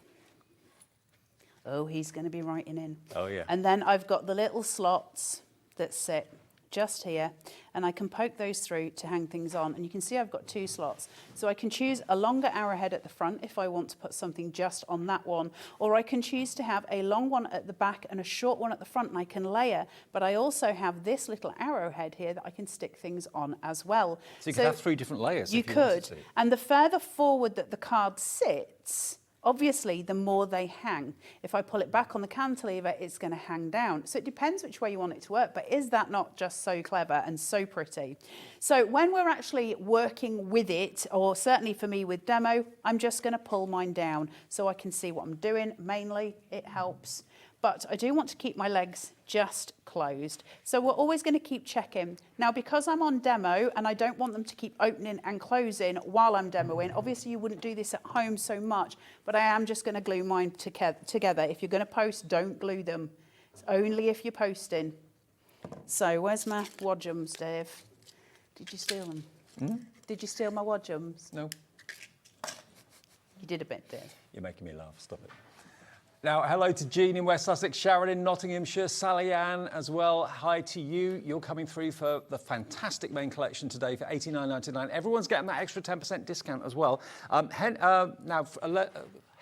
Oh, he's going to be writing in. Oh, yeah. And then I've got the little slots that sit just here, and I can poke those through to hang things on. And you can see I've got two slots. So I can choose a longer arrowhead at the front if I want to put something just on that one, or I can choose to have a long one at the back and a short one at the front, and I can layer. But I also have this little arrowhead here that I can stick things on as well. So you could have 3 different layers. You if you wanted could. to. And the further forward that the card sits, obviously, the more they hang. If I pull it back on the cantilever, it's going to hang down. So it depends which way you want it to work, but is that not just so clever and so pretty? So when we're actually working with it, or certainly for me with demo, I'm just going to pull mine down so I can see what I'm doing. Mainly, it helps. But I do want to keep my legs just closed. So we're always going to keep checking. Now, because I'm on demo and I don't want them to keep opening and closing while I'm demoing, obviously you wouldn't do this at home so much, but I am just going to glue mine together. If you're going to post, don't glue them. It's only if you're posting. So where's my wadjums, Dave? Did you steal them? Did you steal my wadjums? No, You did a bit, Dave. you're making me laugh, stop it. Now, hello to Jean in West Sussex, Sharon in Nottinghamshire, Sally Ann as well. Hi to you. You're coming through for the fantastic main collection today for $89.99. Everyone's getting that extra 10% discount as well.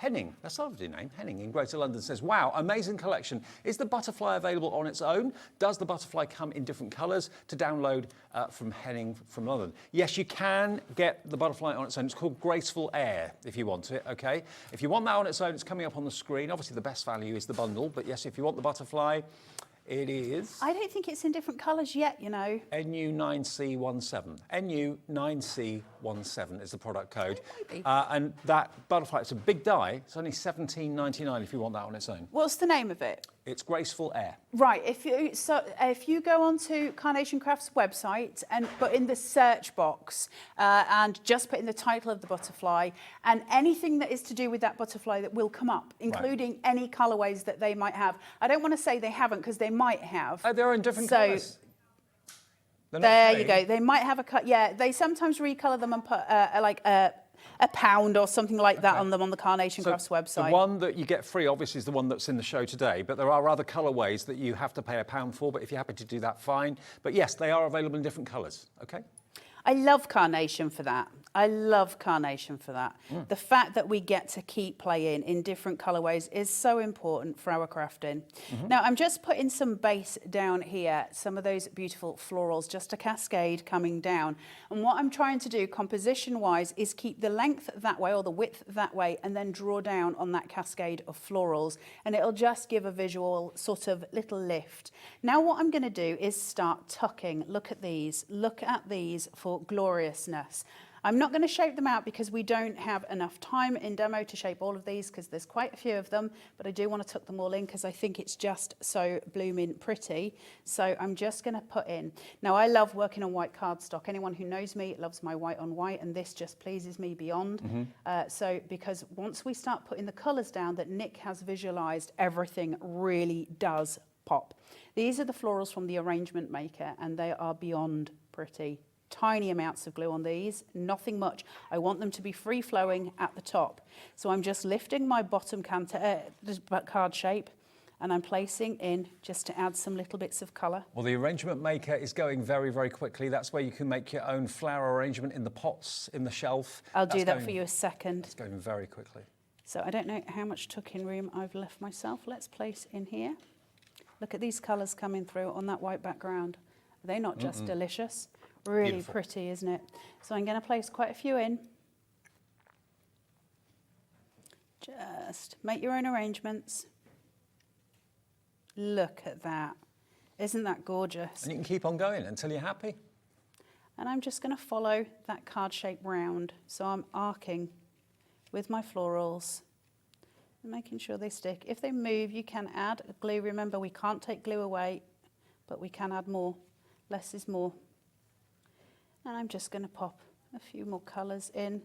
Henning, that's a lovely name, Henning in Greater London says, wow, amazing collection. Is the butterfly available on its own? Does the butterfly come in different colours? To download from Henning from London. Yes, you can get the butterfly on its own. It's called Graceful Air, if you want it, okay? If you want that on its own, it's coming up on the screen. Obviously, the best value is the bundle, but yes, if you want the butterfly, it is I don't think it's in different colours yet, you know. NU9C17. NU9C17 is the product code. And that butterfly, it's a big die. It's only $17.99 if you want that on its own. What's the name of it? It's Graceful Air. Right, if you go onto Carnation Crafts website and put in the search box and just put in the title of the butterfly and anything that is to do with that butterfly that will come up, including any colourways that they might have. I don't want to say they haven't because they might have. Oh, they're in different colours. There you go. They might have a cut. Yeah, they sometimes recolour them and put a pound or something like that on them on the Carnation Crafts website. The one that you get free, obviously, is the one that's in the show today, but there are other colourways that you have to pay £1 for, but if you're happy to do that, fine. But yes, they are available in different colours, okay? I love Carnation for that. I love Carnation for that. The fact that we get to keep playing in different colorways is so important for our crafting. Now I'm just putting some base down here, some of those beautiful florals, just a cascade coming down. And what I'm trying to do composition wise is keep the length that way or the width that way and then draw down on that cascade of florals, and it'll just give a visual sort of little lift. Now what I'm going to do is start tucking. Look at these for gloriousness. I'm not going to shape them out because we don't have enough time in demo to shape all of these because there's quite a few of them, but I do want to tuck them all in because I think it's just so blooming pretty. So I'm just going to put in. Now I love working on white cardstock. Anyone who knows me loves my white on white, and this just pleases me beyond. So because once we start putting the colours down that Nick has visualised, everything really does pop. These are the florals from the Arrangement Maker, and they are beyond pretty. Tiny amounts of glue on these, nothing much. I want them to be free flowing at the top. So I'm just lifting my bottom card shape and I'm placing in just to add some little bits of colour. Well, the Arrangement Maker is going very, very quickly. That's where you can make your own flower arrangement in the pots, in the shelf. I'll do that for you a second. It's going very quickly. So I don't know how much tuck-in room I've left myself. Let's place in here. Look at these colours coming through on that white background. Are they not just delicious? Really beautiful. Pretty, isn't it? So I'm going to place quite a few in. Just make your own arrangements. Look at that. Isn't that gorgeous? And you can keep on going until you're happy. And I'm just going to follow that card shape round. So I'm arcing with my florals and making sure they stick. If they move, you can add glue. Remember, we can't take glue away, but we can add more. Less is more. And I'm just going to pop a few more colours in.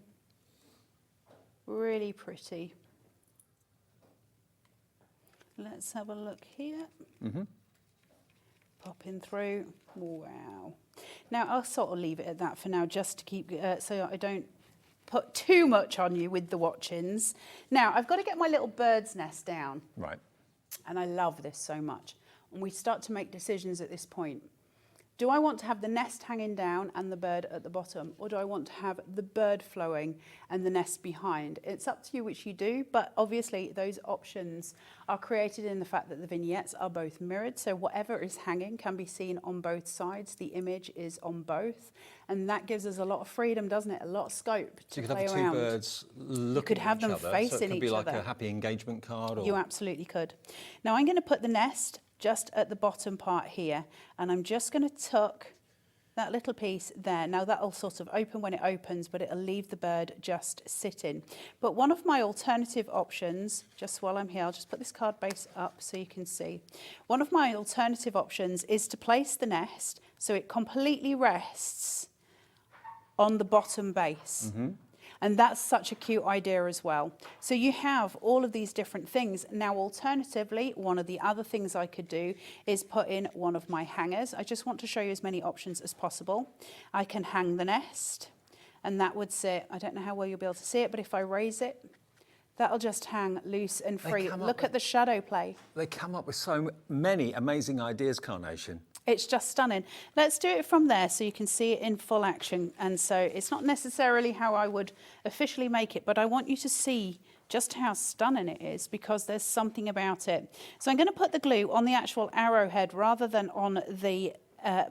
Really pretty. Let's have a look here. Popping through. Wow. Now I'll sort of leave it at that for now, just to keep so I don't put too much on you with the watch-ins. Now I've got to get my little bird's nest down. Right. And I love this so much. And we start to make decisions at this point. Do I want to have the nest hanging down and the bird at the bottom, or do I want to have the bird flowing and the nest behind? It's up to you which you do, but obviously those options are created in the fact that the vignettes are both mirrored, so whatever is hanging can be seen on both sides. The image is on both, and that gives us a lot of freedom, doesn't it? A lot of scope to play around. You could have the two birds looking at each other. You could have them facing each other. So it could be like a happy engagement card. Or... You absolutely could. Now I'm going to put the nest just at the bottom part here, and I'm just going to tuck that little piece there. Now that'll sort of open when it opens, but it'll leave the bird just sitting. But one of my alternative options, just while I'm here, I'll just put this card base up so you can see. One of my alternative options is to place the nest so it completely rests on the bottom base. And that's such a cute idea as well. So you have all of these different things. Now, alternatively, one of the other things I could do is put in one of my hangers. I just want to show you as many options as possible. I can hang the nest, and that would sit, I don't know how well you'll be able to see it, but if I raise it, that'll just hang loose and free. Look at the shadow play. They come up with so many amazing ideas, Carnation. It's just stunning. Let's do it from there so you can see it in full action. And so it's not necessarily how I would officially make it, but I want you to see just how stunning it is because there's something about it. So I'm going to put the glue on the actual arrowhead rather than on the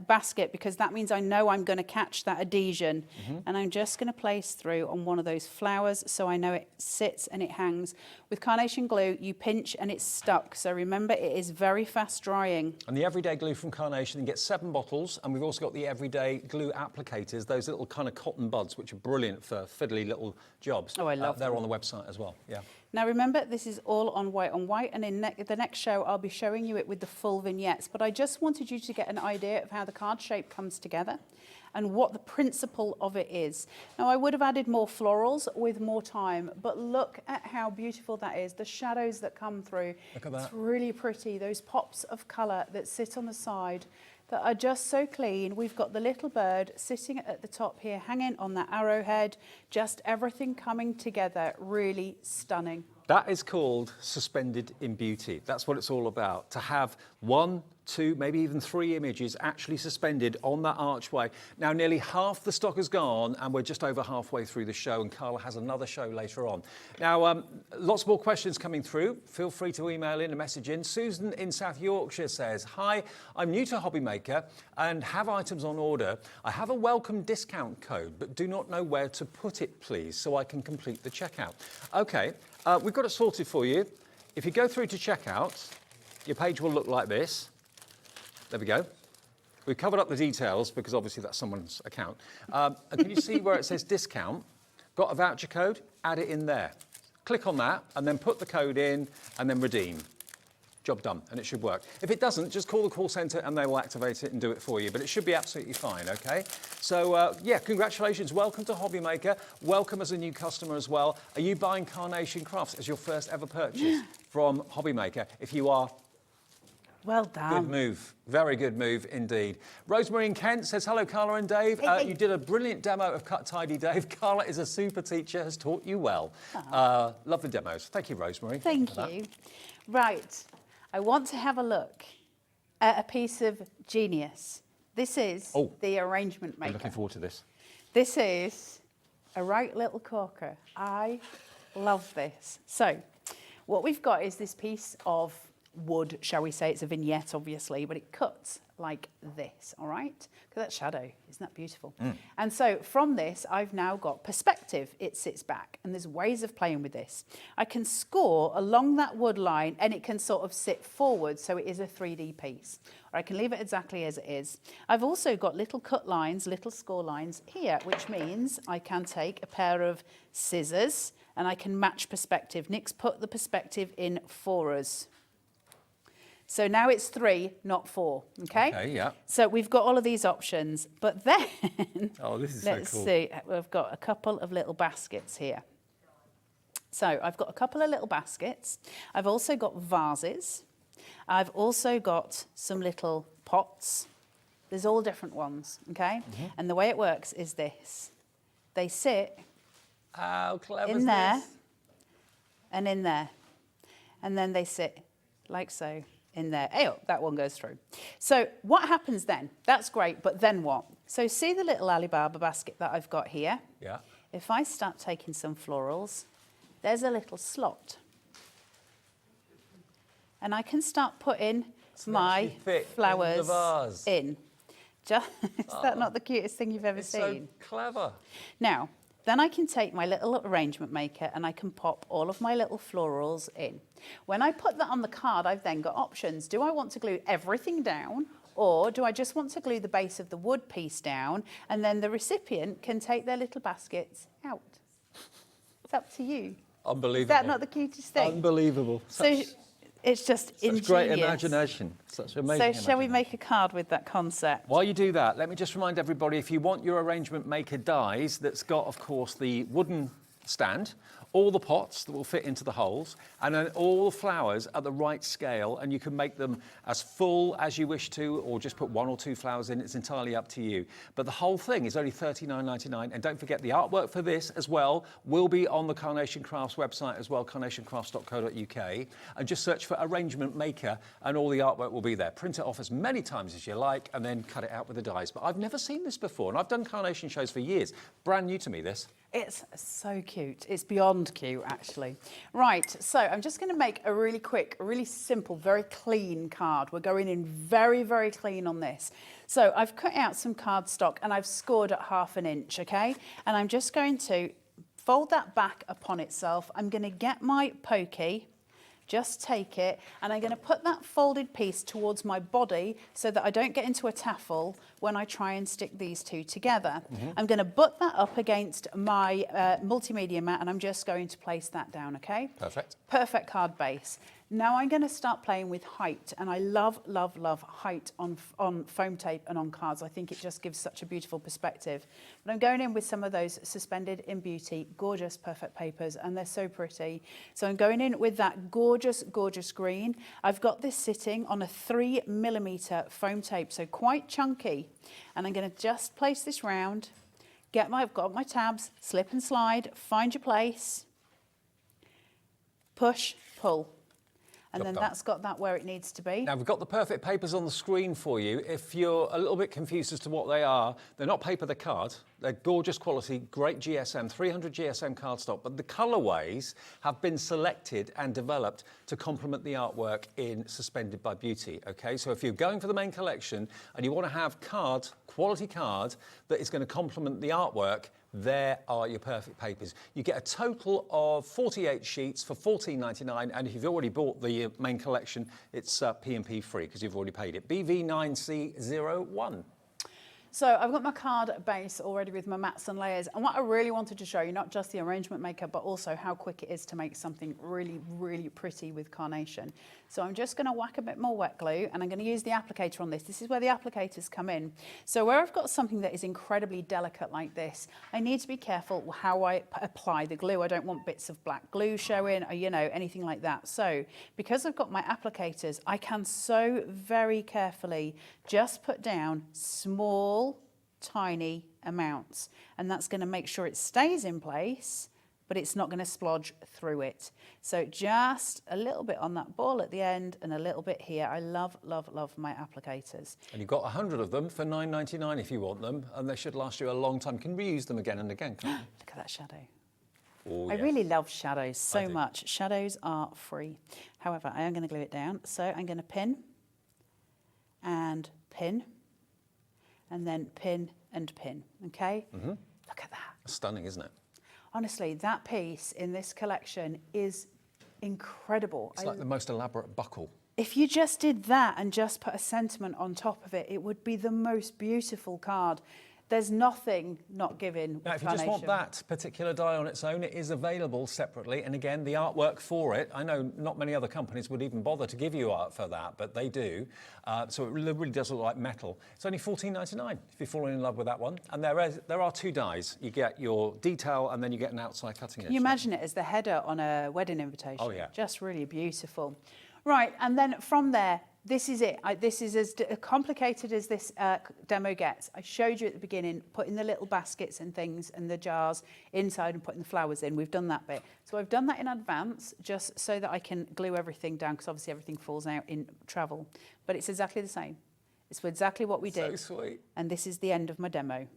basket, because that means I know I'm going to catch that adhesion. And I'm just going to place through on one of those flowers so I know it sits and it hangs. With Carnation glue, you pinch and it's stuck. So remember, it is very fast drying. And the everyday glue from Carnation, you get 7 bottles, and we've also got the everyday glue applicators, those little kind of cotton buds, which are brilliant for fiddly little jobs. Oh, I love them. They're on the website as well, yeah. Now remember, this is all on white, and in the next show I'll be showing you it with the full vignettes, but I just wanted you to get an idea of how the card shape comes together and what the principle of it is. Now I would have added more florals with more time, but look at how beautiful that is. The shadows that come through, look at that. It's really pretty. Those pops of colour that sit on the side that are just so clean. We've got the little bird sitting at the top here, hanging on that arrowhead, just everything coming together, really stunning. That is called suspended in beauty. That's what it's all about, to have one 2, maybe even 3 images actually suspended on that archway. Now, nearly half the stock has gone, and we're just over halfway through the show, and Carla has another show later on. Now, lots more questions coming through. Feel free to email in, a message in. Susan in South Yorkshire says, hi, I'm new to Hobby Maker and have items on order. I have a welcome discount code, but do not know where to put it, please, so I can complete the checkout. Okay, we've got it sorted for you. If you go through to checkout, your page will look like this. There we go. We've covered up the details because obviously that's someone's account. And can you see where it says discount? Got a voucher code? Add it in there. Click on that and then put the code in and then redeem. Job done, and it should work. If it doesn't, just call the call centre and they will activate it and do it for you, but it should be absolutely fine, okay? So, yeah, congratulations. Welcome to Hobby Maker. Welcome as a new customer as well. Are you buying Carnation Crafts as your first ever purchase from Hobby Maker? If you are, well done. good move. Very good move indeed. Rosemary in Kent says, hello, Carla and Dave. Hey. You did a brilliant demo of Cut Tidy, Dave. Carla is a super teacher, has taught you well. Love the demos. Thank you, Rosemary. Thank you. Right, I want to have a look at a piece of genius. This is the Arrangement Maker. I'm looking forward to this. This is a right little corker. I love this. So, what we've got is this piece of wood, shall we say. It's a vignette, obviously, but it cuts like this, all right? Look at that shadow. Isn't that beautiful? And so from this, I've now got perspective. It sits back, and there's ways of playing with this. I can score along that wood line, and it can sort of sit forward, so it is a 3D piece. Or I can leave it exactly as it is. I've also got little cut lines, little score lines here, which means I can take a pair of scissors, and I can match perspective. Nick's put the perspective in for us. So now it's 3, not 4, okay? Okay, yeah. So we've got all of these options, but then, Oh, this is let's so cool. see, we've got a couple of little baskets here. So I've got a couple of little baskets. I've also got vases. I've also got some little pots. There's all different ones, okay? And the way it works is this. They sit How clever in is there this? and in there. And then they sit like so. In there. Oh, that one goes through. So what happens then? That's great, but then what? So see the little Alibaba basket that I've got here? Yeah. If I start taking some florals, there's a little slot. And I can start putting my actually fit flowers in the vase. in. Is that not the cutest thing you've ever It's seen? so clever. Now, then I can take my little Arrangement Maker and I can pop all of my little florals in. When I put that on the card, I've then got options. Do I want to glue everything down, or do I just want to glue the base of the wood piece down, and then the recipient can take their little baskets out? It's up to you. Unbelievable. Is that not the cutest thing? Unbelievable. So it's just ingenious. Great imagination. Such amazing So shall we imagination. make a card with that concept? While you do that, let me just remind everybody, if you want your Arrangement Maker dies, that's got, of course, the wooden stand, all the pots that will fit into the holes, and then all the flowers at the right scale, and you can make them as full as you wish to, or just put 1 or 2 flowers in. It's entirely up to you. But the whole thing is only $39.99, and don't forget the artwork for this as well will be on the Carnation Crafts website as well, carnationcrafts.co.uk, and just search for Arrangement Maker, and all the artwork will be there. Print it off as many times as you like, and then cut it out with the dies. But I've never seen this before, and I've done Carnation shows for years. Brand new to me, this. It's so cute. It's beyond cute, actually. Right, so I'm just going to make a really quick, really simple, very clean card. We're going in very, very clean on this. So I've cut out some cardstock and I've scored at 1/2 inch, okay? And I'm just going to fold that back upon itself. I'm going to get my pokey, just take it, and I'm going to put that folded piece towards my body so that I don't get into a taffel when I try and stick these two together. I'm going to butt that up against my multimedia mat, and I'm just going to place that down, okay? Perfect. Perfect card base. Now I'm going to start playing with height, and I love, love, love height on foam tape and on cards. I think it just gives such a beautiful perspective. But I'm going in with some of those Suspended in Beauty, gorgeous perfect papers, and they're so pretty. So I'm going in with that gorgeous, gorgeous green. I've got this sitting on a 3mm foam tape, so quite chunky. And I'm going to just place this round, I've got my tabs, slip and slide, find your place, push, pull. And then that's got that where it needs to be. Now, we've got the perfect papers on the screen for you. If you're a little bit confused as to what they are, they're not paper, they're card. They're gorgeous quality, great GSM, 300 GSM cardstock, but the colourways have been selected and developed to complement the artwork in Suspended by Beauty, okay? So if you're going for the main collection and you want to have card, quality card, that is going to complement the artwork, there are your perfect papers. You get a total of 48 sheets for $14.99, and if you've already bought the main collection, it's P&P free because you've already paid it. BV9C01. So I've got my card base already with my mats and layers, and what I really wanted to show you, not just the arrangement maker, but also how quick it is to make something really, really pretty with carnation. So I'm just going to whack a bit more wet glue, and I'm going to use the applicator on this. This is where the applicators come in. So where I've got something that is incredibly delicate like this, I need to be careful how I apply the glue. I don't want bits of black glue showing, or, you know, anything like that. So because I've got my applicators, I can so very carefully just put down small, tiny amounts, and that's going to make sure it stays in place, but it's not going to splodge through it. So just a little bit on that ball at the end and a little bit here. I love, love, love my applicators. And you've got 100 of them for $9.99 if you want them, and they should last you a long time. You can reuse them again and again, can't you? Look at that shadow. Oh, I yeah. really love shadows so much. Shadows are free. However, I am going to glue it down. So I'm going to pin and pin, and then pin and pin, okay? Look at that. Stunning, isn't it? Honestly, that piece in this collection is incredible. It's like the most elaborate buckle. If you just did that and just put a sentiment on top of it, it would be the most beautiful card. There's nothing not giving with Now, if you just want carnation. that particular die on its own, it is available separately. And again, the artwork for it, I know not many other companies would even bother to give you art for that, but they do. So it really does look like metal. It's only $14.99 if you're falling in love with that one. And there are two dies. You get your detail and then you get an outside cutting edge. Can you imagine it as the header on a wedding invitation? Oh, yeah. Just really beautiful. Right, and then from there, this is it. This is as complicated as this demo gets. I showed you at the beginning, putting the little baskets and things and the jars inside and putting the flowers in. We've done that bit. So I've done that in advance just so that I can glue everything down, because obviously everything falls out in travel. But it's exactly the same. It's exactly what we did. So sweet. And this is the end of my demo.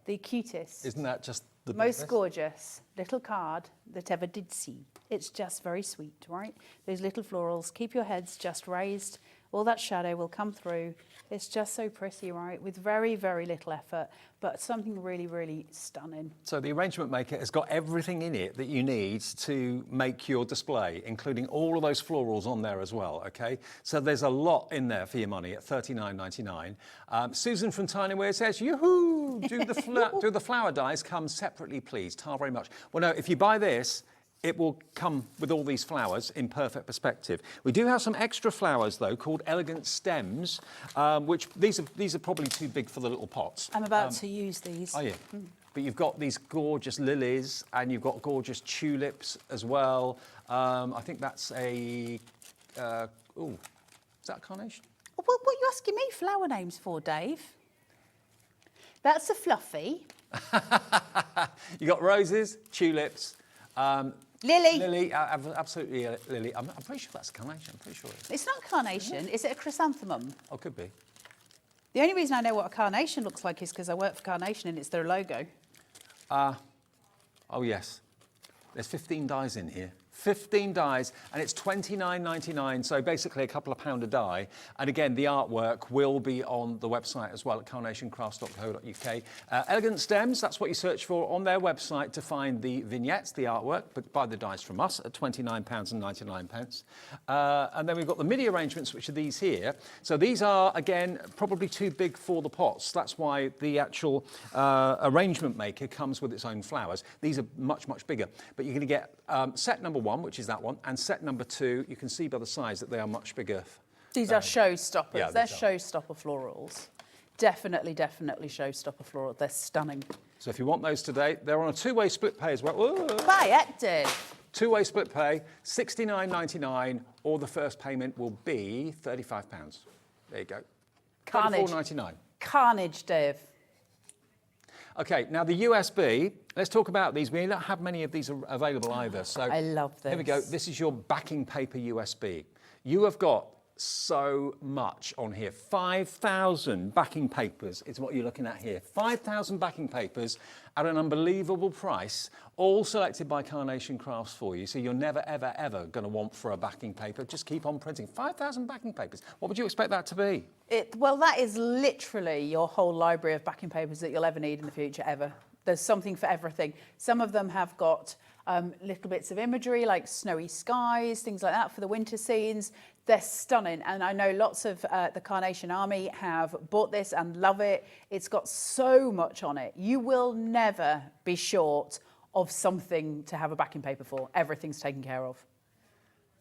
The cutest. Isn't that just the Most best? gorgeous little card that ever did see. It's just very sweet, right? Those little florals, keep your heads just raised. All that shadow will come through. It's just so pretty, right? With very, very little effort, but something really, really stunning. So the arrangement maker has got everything in it that you need to make your display, including all of those florals on there as well, okay? So there's a lot in there for your money at $39.99. Susan from Tinyware says, yoo-hoo, do the flower dies come separately, please? Ta very much. Well, no, if you buy this, it will come with all these flowers in perfect perspective. We do have some extra flowers, though, called elegant stems, which these are probably too big for the little pots. I'm about to use these. Are you? But you've got these gorgeous lilies, and you've got gorgeous tulips as well. I think that's a... is that a carnation? What are you asking me flower names for, Dave? That's a fluffy. You got roses, tulips, Lily. lily, absolutely lily. I'm pretty sure that's a carnation. I'm pretty sure it is. It's not carnation. Is it a chrysanthemum? Oh, could be. The only reason I know what a carnation looks like is because I work for Carnation and it's their logo. Oh, yes. There's 15 dies in here. 15 dies, and it's $29.99, so basically a couple of pound a die. And again, the artwork will be on the website as well at carnationcrafts.co.uk. Elegant Stems, that's what you search for on their website to find the vignettes, the artwork, but buy the dies from us at £29.99. And then we've got the Midi arrangements, which are these here. So these are, again, probably too big for the pots. That's why the actual arrangement maker comes with its own flowers. These are much, much bigger. But you're going to get set number 1, which is that one, and set number 2, you can see by the size that they are much bigger. These are showstoppers. Yeah, They're these are. showstopper florals. Definitely, definitely showstopper florals. They're stunning. So if you want those today, they're on a two-way split pay as well. Whoa. Buy active. Two-way split pay, $69.99, or the first payment will be £35. There you go. Carnage. $34.99. Carnage, Dave. Okay, now the USB, let's talk about these. We don't have many of these available either. So I love this. Here we go. This is your backing paper USB. You have got so much on here. 5,000 backing papers is what you're looking at here. 5,000 backing papers at an unbelievable price, all selected by Carnation Crafts for you. So you're never, ever, ever going to want for a backing paper. Just keep on printing. 5,000 backing papers. What would you expect that to be? Well, that is literally your whole library of backing papers that you'll ever need in the future, ever. There's something for everything. Some of them have got little bits of imagery like snowy skies, things like that for the winter scenes. They're stunning, and I know lots of the Carnation Army have bought this and love it. It's got so much on it. You will never be short of something to have a backing paper for. Everything's taken care of.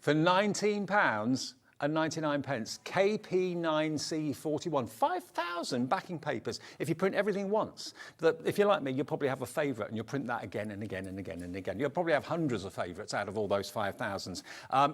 For £19.99, KP9C41, 5,000 backing papers. If you print everything once, but if you're like me, you'll probably have a favourite and you'll print that again and again and again and again. You'll probably have hundreds of favourites out of all those 5,000s.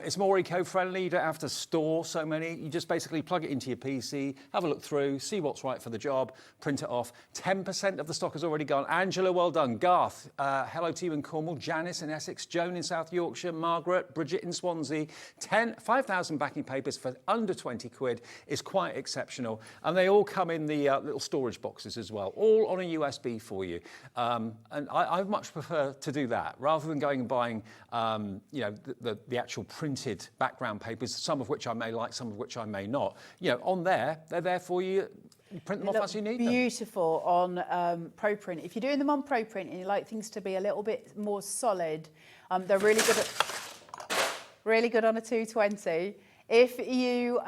It's more eco-friendly. You don't have to store so many. You just basically plug it into your PC, have a look through, see what's right for the job, print it off. 10% of the stock has already gone. Angela, well done. Garth, hello to you in Cornwall. Janice in Essex. Joan in South Yorkshire. Margaret, Bridget in Swansea. 5,000 backing papers for under 20 quid is quite exceptional, and they all come in the little storage boxes as well, all on a USB for you. And I much prefer to do that rather than going and buying you know, the actual printed background papers, some of which I may like, some of which I may not. You know, on there, they're there for you. You print them off as you need them. Beautiful on ProPrint. If you're doing them on ProPrint and you like things to be a little bit more solid, they're really good on a 220. If you,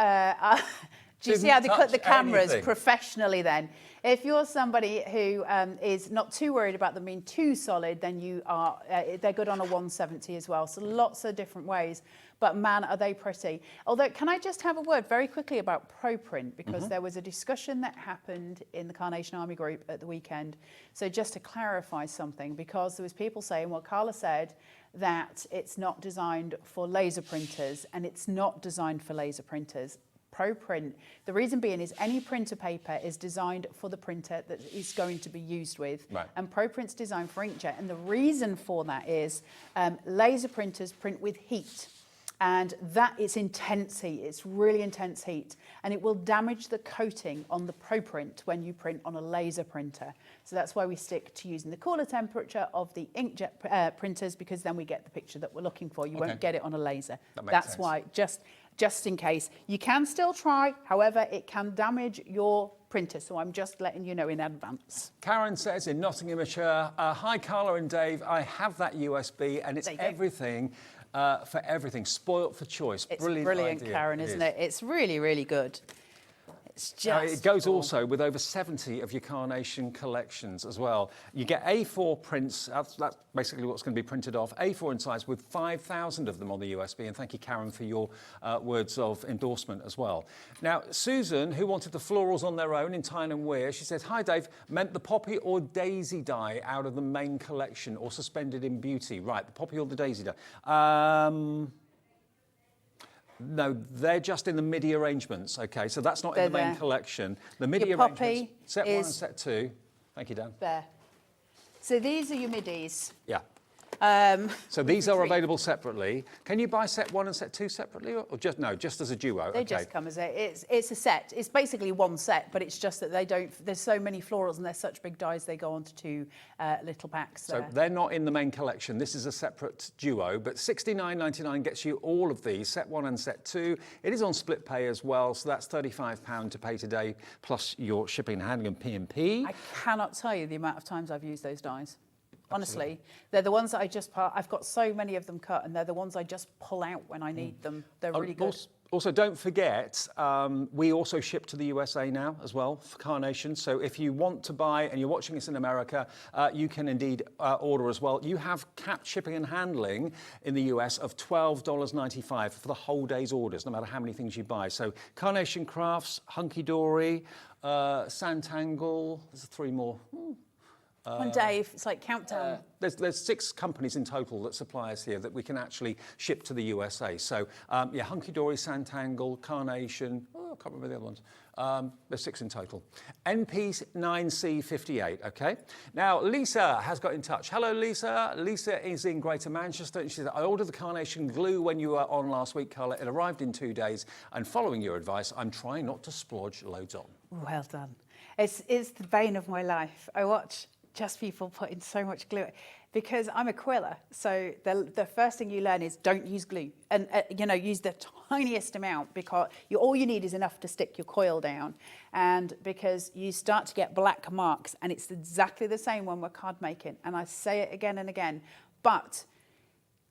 do you see how they cut the cameras professionally then? If you're somebody who is not too worried about them being too solid, then you are, they're good on a 170 as well. So lots of different ways, but man, are they pretty. Although, can I just have a word very quickly about ProPrint, because there was a discussion that happened in the Carnation Army group at the weekend. So just to clarify something, because there was people saying, well, Carla said that it's not designed for laser printers, and it's not designed for laser printers. ProPrint, the reason being is any printer paper is designed for the printer that it's going to be used with. Right. And ProPrint's designed for inkjet. And the reason for that is laser printers print with heat. And that it's intense heat, it's really intense heat. And it will damage the coating on the ProPrint when you print on a laser printer. So that's why we stick to using the cooler temperature of the inkjet printers, because then we get the picture that we're looking for. You won't get it on a laser. That's sense. Why, just in case. You can still try, however, it can damage your printer, so I'm just letting you know in advance. Karen says in Nottinghamshire, hi Carla and Dave, I have that USB and it's everything for everything, spoilt for choice. It's brilliant idea. Karen, isn't it? It's really, really good. It's just it goes also with over 70 of your Carnation collections as well. You get A4 prints, that's basically what's going to be printed off, A4 in size with 5,000 of them on the USB. And thank you, Karen, for your words of endorsement as well. Now, Susan, who wanted the florals on their own in Tyne and Weir, she says, hi, Dave, meant the poppy or daisy die out of the main collection or suspended in beauty. Right, the poppy or the daisy die. No, they're just in the Midi arrangements, okay? So that's not in the main collection. The Midi arrangements, set 1 and set 2. Thank you, Dan. There. So these are your Midis. Yeah. So these are available separately. Can you buy set 1 and set 2 separately, or just just as a duo? They just come as it's a set. It's basically one set, but it's just that they don't. There's so many florals and they're such big dies. They go onto 2 little packs. So they're not in the main collection. This is a separate duo, but £69.99 gets you all of these, set 1 and set 2. It is on split pay as well, so that's £35 to pay today, plus your shipping and handling and P&P. I cannot tell you the amount of times I've used those dies. Honestly, they're the ones that I've got so many of them cut, and they're the ones I just pull out when I need them. They're really good. Also, don't forget, we also ship to the USA now as well for Carnation. So if you want to buy, and you're watching this in America, you can indeed order as well. You have capped shipping and handling in the US of $12.95 for the whole day's orders, no matter how many things you buy. So Carnation Crafts, Hunky Dory, Santangle, there's 3 more. One day, it's like countdown. There's 6 companies in total that supply us here that we can actually ship to the USA. So, yeah, Hunky Dory, Santangle, Carnation, can't remember the other ones. There's 6 in total. NP9C58, okay? Now, Lisa has got in touch. Hello, Lisa. Lisa is in Greater Manchester. And she said, I ordered the Carnation glue when you were on last week, Carla. It arrived in 2 days. And following your advice, I'm trying not to splodge loads on. Well done. It's the bane of my life. I watch just people putting so much glue, because I'm a quiller. So the first thing you learn is don't use glue, and you know, use the tiniest amount, because all you need is enough to stick your coil down. And because you start to get black marks, and it's exactly the same when we're card making. And I say it again and again, but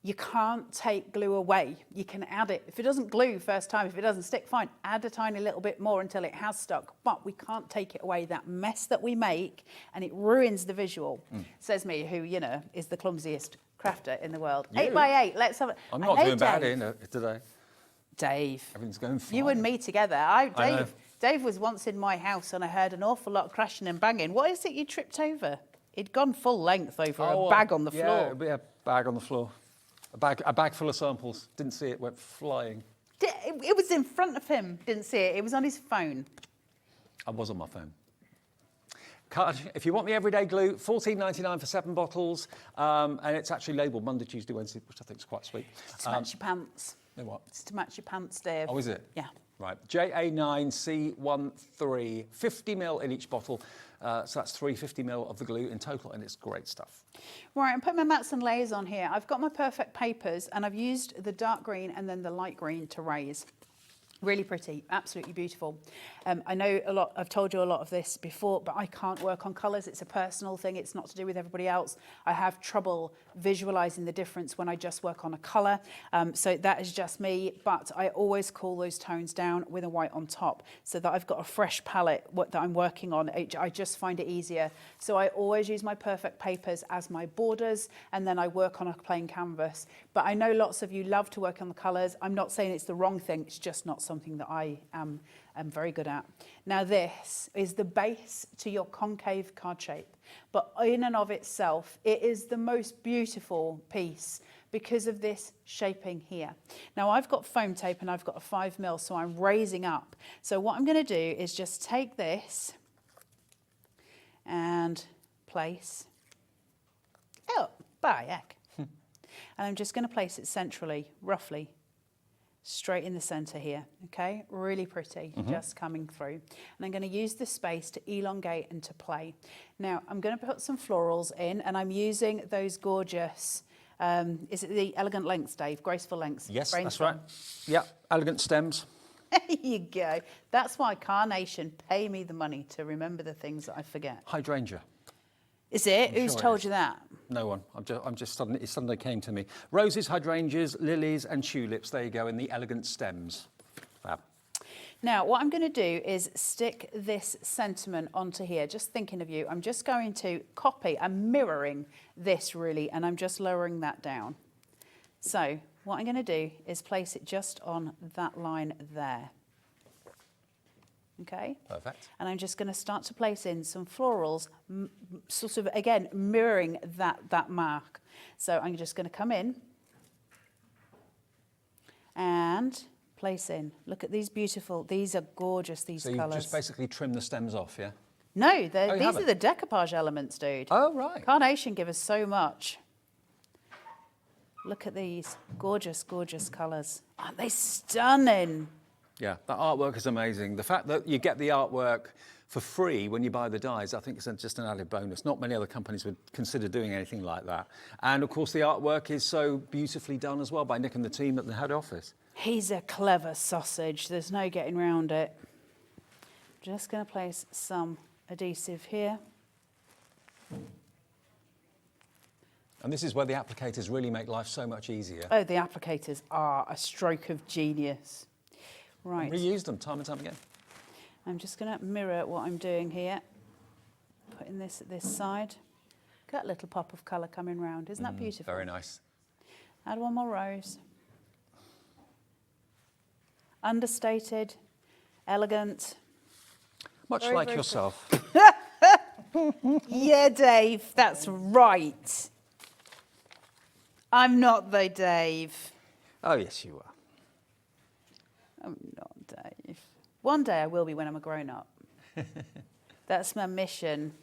you can't take glue away. You can add it. If it doesn't glue first time, if it doesn't stick, fine, add a tiny little bit more until it has stuck. But we can't take it away. That mess that we make, and it ruins the visual. Says me, who, you know, is the clumsiest crafter in the world. You? 8x8, let's have it. I'm not doing bad today. Dave. Everything's going fine. You and me together. Dave was once in my house and I heard an awful lot of crashing and banging. What is it you tripped over? He'd gone full length over a bag on the floor. Yeah, it'd be a bag on the floor. A bag full of samples. Didn't see it, went flying. It was in front of him, didn't see it. It was on his phone. I was on my phone. If you want the everyday glue, $14.99 for 7 bottles. And it's actually labelled Monday, Tuesday, Wednesday, which I think is quite sweet. It's to match your pants. What? It's to match your pants, Dave. Oh, is it? Yeah. Right. JA9C13, 50 ml in each bottle. So that's 350 ml of the glue in total, and it's great stuff. Right, I'm putting my mats and layers on here. I've got my perfect papers, and I've used the dark green and then the light green to raise. Really pretty, absolutely beautiful. I know I've told you a lot of this before, but I can't work on colours. It's a personal thing. It's not to do with everybody else. I have trouble visualising the difference when I just work on a colour. So that is just me, but I always cool those tones down with a white on top so that I've got a fresh palette that I'm working on. I just find it easier. So I always use my perfect papers as my borders, and then I work on a plain canvas. But I know lots of you love to work on the colours. I'm not saying it's the wrong thing. It's just not something that I am very good at. Now this is the base to your concave card shape, but in and of itself, it is the most beautiful piece because of this shaping here. Now I've got foam tape and I've got a 5mm, so I'm raising up. So what I'm going to do is just take this and place, oh, by heck. And I'm just going to place it centrally, roughly, straight in the center here, okay? Really pretty, just coming through. And I'm going to use this space to elongate and to play. Now, I'm going to put some florals in, and I'm using those gorgeous, is it the elegant lengths, Dave? Graceful lengths? Yes, that's right. Yeah, elegant stems. There you go. That's why Carnation pay me the money to remember the things that I forget. Hydrangea. Is it? I'm Who's sure told it you that? No one. I'm just suddenly, it suddenly came to me. Roses, hydrangeas, lilies, and tulips. There you go, in the elegant stems. Fab. Now, what I'm going to do is stick this sentiment onto here. Just thinking of you, I'm just going to copy. I'm mirroring this really, and I'm just lowering that down. So what I'm going to do is place it just on that line there. Okay. Perfect. And I'm just going to start to place in some florals, sort of, again, mirroring that mark. So I'm just going to come in and place in. Look at these beautiful, these are gorgeous, these colours. So you just basically trim the stems off, yeah? No, these are the decoupage elements, dude. Oh, right. Carnation give us so much. Look at these gorgeous, gorgeous colours. Aren't they stunning? Yeah, that artwork is amazing. The fact that you get the artwork for free when you buy the dies, I think is just an added bonus. Not many other companies would consider doing anything like that. And of course, the artwork is so beautifully done as well by Nick and the team at the head office. He's a clever sausage. There's no getting around it. Just going to place some adhesive here. And this is where the applicators really make life so much easier. Oh, the applicators are a stroke of genius. Right. Reuse them time and time again. I'm just going to mirror what I'm doing here. Putting this at this side. Got a little pop of colour coming round. Isn't that beautiful? Very nice. Add one more rose. Understated, elegant. Much Very, like very yourself. Yeah, Dave, that's right. I'm not though, Dave. Oh, yes, you are. I'm not, Dave. One day I will be when I'm a grown-up. That's my mission.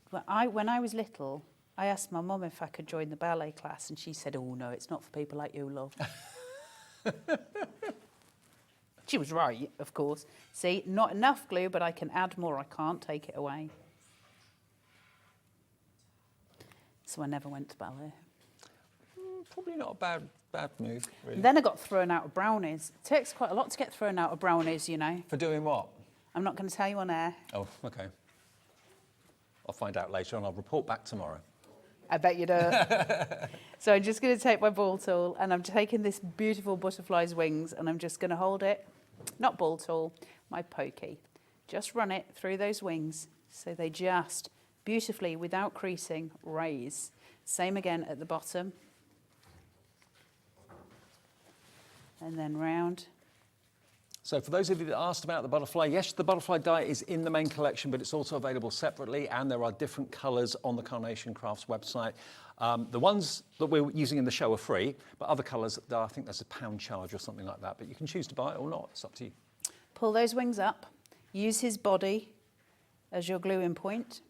When I was little, I asked my mum if I could join the ballet class, and she said, "Oh no, it's not for people like you, love." She was right, of course. See, not enough glue, but I can add more. I can't take it away. So I never went to ballet. Probably not a bad move, really. Then I got thrown out of brownies. It takes quite a lot to get thrown out of brownies, you know. For doing what? I'm not going to tell you on air. Oh, okay. I'll find out later and I'll report back tomorrow. I bet you do. So I'm just going to take my ball tool and I'm taking this beautiful butterfly's wings and I'm just going to hold it, not ball tool, my pokey. Just run it through those wings so they just beautifully, without creasing, raise. Same again at the bottom. And then round. So for those of you that asked about the butterfly, yes, the butterfly die is in the main collection, but it's also available separately, and there are different colours on the Carnation Crafts website. The ones that we're using in the show are free, but other colours, I think there's a £1 charge or something like that, but you can choose to buy it or not. It's up to you. Pull those wings up. Use his body as your glue-in point.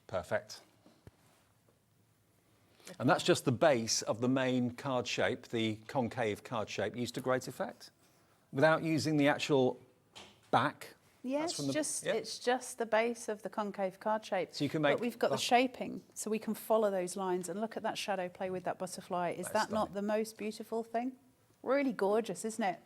Perfect. And that's just the base of the main card shape, the concave card shape, used to great effect. Without using the actual back. Yes, it's just the base of the concave card shape. So you can make. But we've got the shaping, so we can follow those lines and look at that shadow play with that butterfly. Is that not the most beautiful thing? Really gorgeous, isn't it?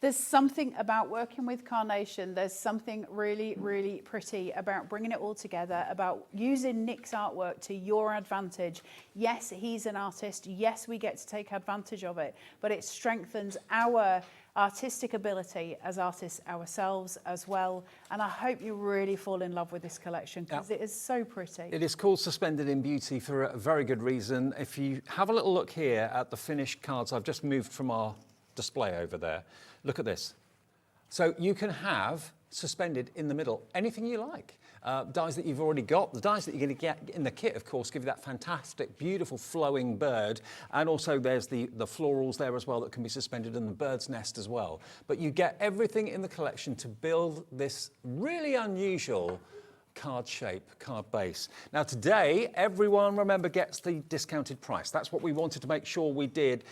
There's something about working with Carnation. There's something really, really pretty about bringing it all together, about using Nick's artwork to your advantage. Yes, he's an artist. Yes, we get to take advantage of it, but it strengthens our artistic ability as artists ourselves as well. And I hope you really fall in love with this collection because it is so pretty. It is called Suspended in Beauty for a very good reason. If you have a little look here at the finished cards, I've just moved from our display over there. Look at this. So you can have suspended in the middle anything you like. Dies that you've already got, the dies that you're going to get in the kit, of course, give you that fantastic, beautiful flowing bird. And also there's the florals there as well that can be suspended in the bird's nest as well. But you get everything in the collection to build this really unusual card shape, card base. Now today, everyone, remember, gets the discounted price. That's what we wanted to make sure we did.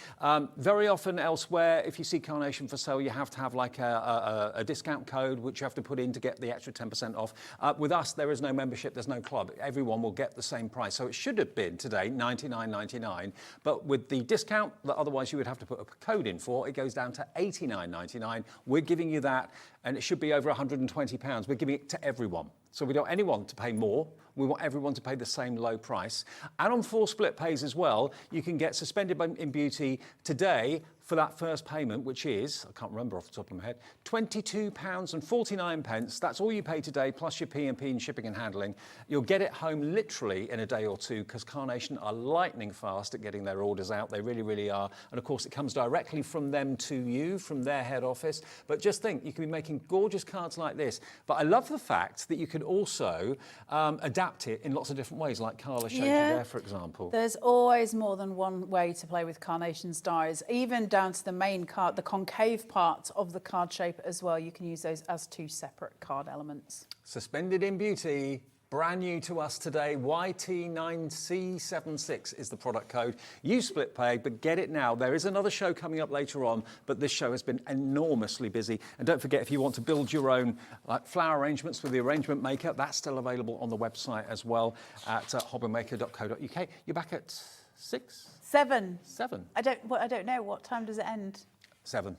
Very often elsewhere, if you see Carnation for sale, you have to have like a discount code, which you have to put in to get the extra 10% off. With us, there is no membership, there's no club. Everyone will get the same price. So it should have been today, $99.99. But with the discount that otherwise you would have to put a code in for, it goes down to $89.99. We're giving you that, and it should be over £120. We're giving it to everyone. So we don't want anyone to pay more. We want everyone to pay the same low price. And on 4 split pays as well, you can get Suspended in Beauty today for that first payment, which is, I can't remember off the top of my head, £22.49. That's all you pay today, plus your P&P and shipping and handling. You'll get it home literally in a day or two, because Carnation are lightning fast at getting their orders out. They really, really are. And of course, it comes directly from them to you, from their head office. But just think, you can be making gorgeous cards like this. But I love the fact that you can also adapt it in lots of different ways, like Carla showed you there, for example. There's always more than one way to play with Carnation's dies, even down to the main card, the concave part of the card shape as well. You can use those as 2 separate card elements. Suspended in Beauty, brand new to us today. YT9C76 is the product code. Use split pay, but get it now. There is another show coming up later on, but this show has been enormously busy. And don't forget, if you want to build your own flower arrangements with the Arrangement Maker, that's still available on the website as well at hobbymaker.co.uk. You're back at 6? 7. 7. I don't know. What time does it end? 7.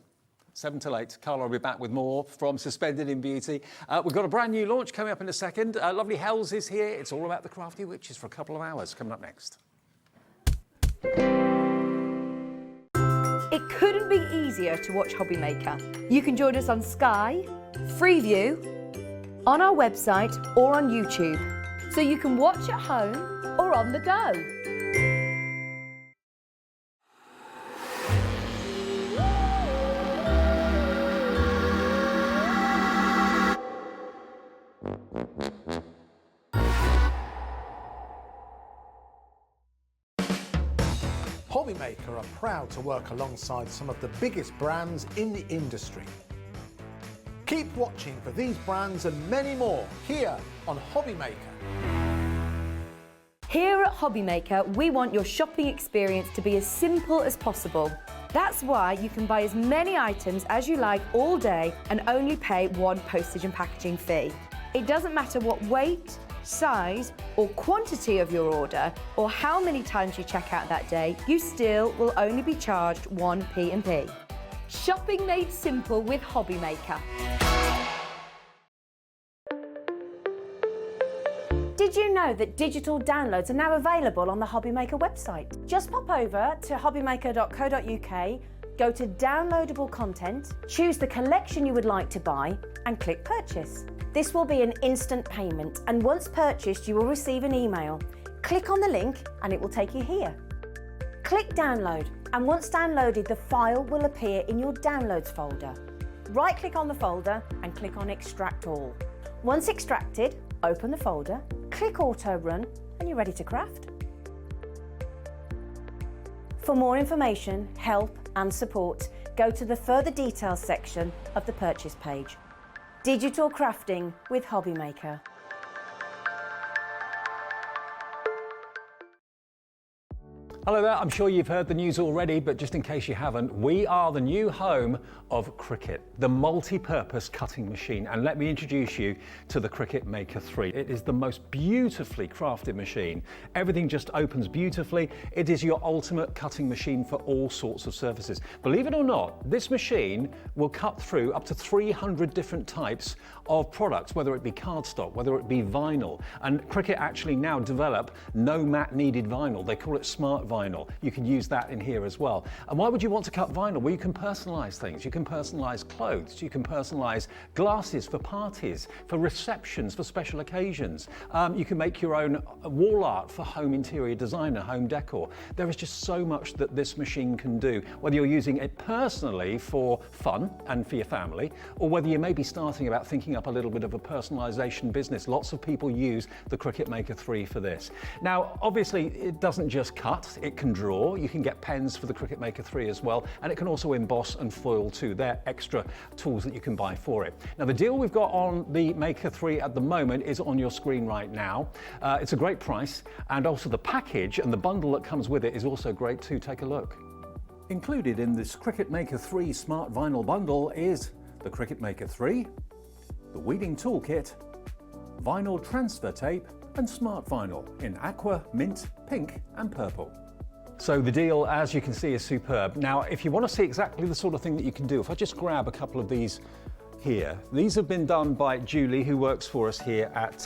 7 till 8. Carla will be back with more from Suspended in Beauty. We've got a brand new launch coming up in a second. Lovely Hells is here. It's all about the Crafty Witches for a couple of hours. Coming up next. It couldn't be easier to watch Hobby Maker. You can join us on Sky, Freeview, on our website or on YouTube. So you can watch at home or on the go. Hobby Maker are proud to work alongside some of the biggest brands in the industry. Keep watching for these brands and many more here on Hobby Maker. Here at Hobby Maker, we want your shopping experience to be as simple as possible. That's why you can buy as many items as you like all day and only pay one postage and packaging fee. It doesn't matter what weight, size or quantity of your order or how many times you check out that day, you still will only be charged one P&P. Shopping made simple with Hobby Maker. Did you know that digital downloads are now available on the Hobby Maker website? Just pop over to hobbymaker.co.uk, go to downloadable content, choose the collection you would like to buy and click purchase. This will be an instant payment and once purchased you will receive an email. Click on the link and it will take you here. Click download and once downloaded the file will appear in your downloads folder. Right click on the folder and click on extract all. Once extracted, open the folder, click auto run and you're ready to craft. For more information, help and support, go to the further details section of the purchase page. Digital crafting with Hobby Maker. Hello there, I'm sure you've heard the news already, but just in case you haven't, we are the new home of Cricut, the multi-purpose cutting machine. And let me introduce you to the Cricut Maker 3. It is the most beautifully crafted machine. Everything just opens beautifully. It is your ultimate cutting machine for all sorts of surfaces. Believe it or not, this machine will cut through up to 300 different types of products, whether it be cardstock, whether it be vinyl. And Cricut actually now develop no mat needed vinyl. They call it smart vinyl. You can use that in here as well. And why would you want to cut vinyl? Well, you can personalize things. You can personalize clothes. You can personalize glasses for parties, for receptions, for special occasions. You can make your own wall art for home interior design and home decor. There is just so much that this machine can do, whether you're using it personally for fun and for your family, or whether you may be starting about thinking up a little bit of a personalization business. Lots of people use the Cricut Maker 3 for this. Now, obviously, it doesn't just cut. It can draw. You can get pens for the Cricut Maker 3 as well, and it can also emboss and foil too. They're extra tools that you can buy for it. Now, the deal we've got on the Maker 3 at the moment is on your screen right now. It's a great price, and also the package and the bundle that comes with it is also great too. Take a look. Included in this Cricut Maker 3 Smart Vinyl bundle is the Cricut Maker 3, the weeding toolkit, vinyl transfer tape, and smart vinyl in aqua, mint, pink, and purple. So the deal, as you can see, is superb. Now, if you want to see exactly the sort of thing that you can do, if I just grab a couple of these here, these have been done by Julie, who works for us here at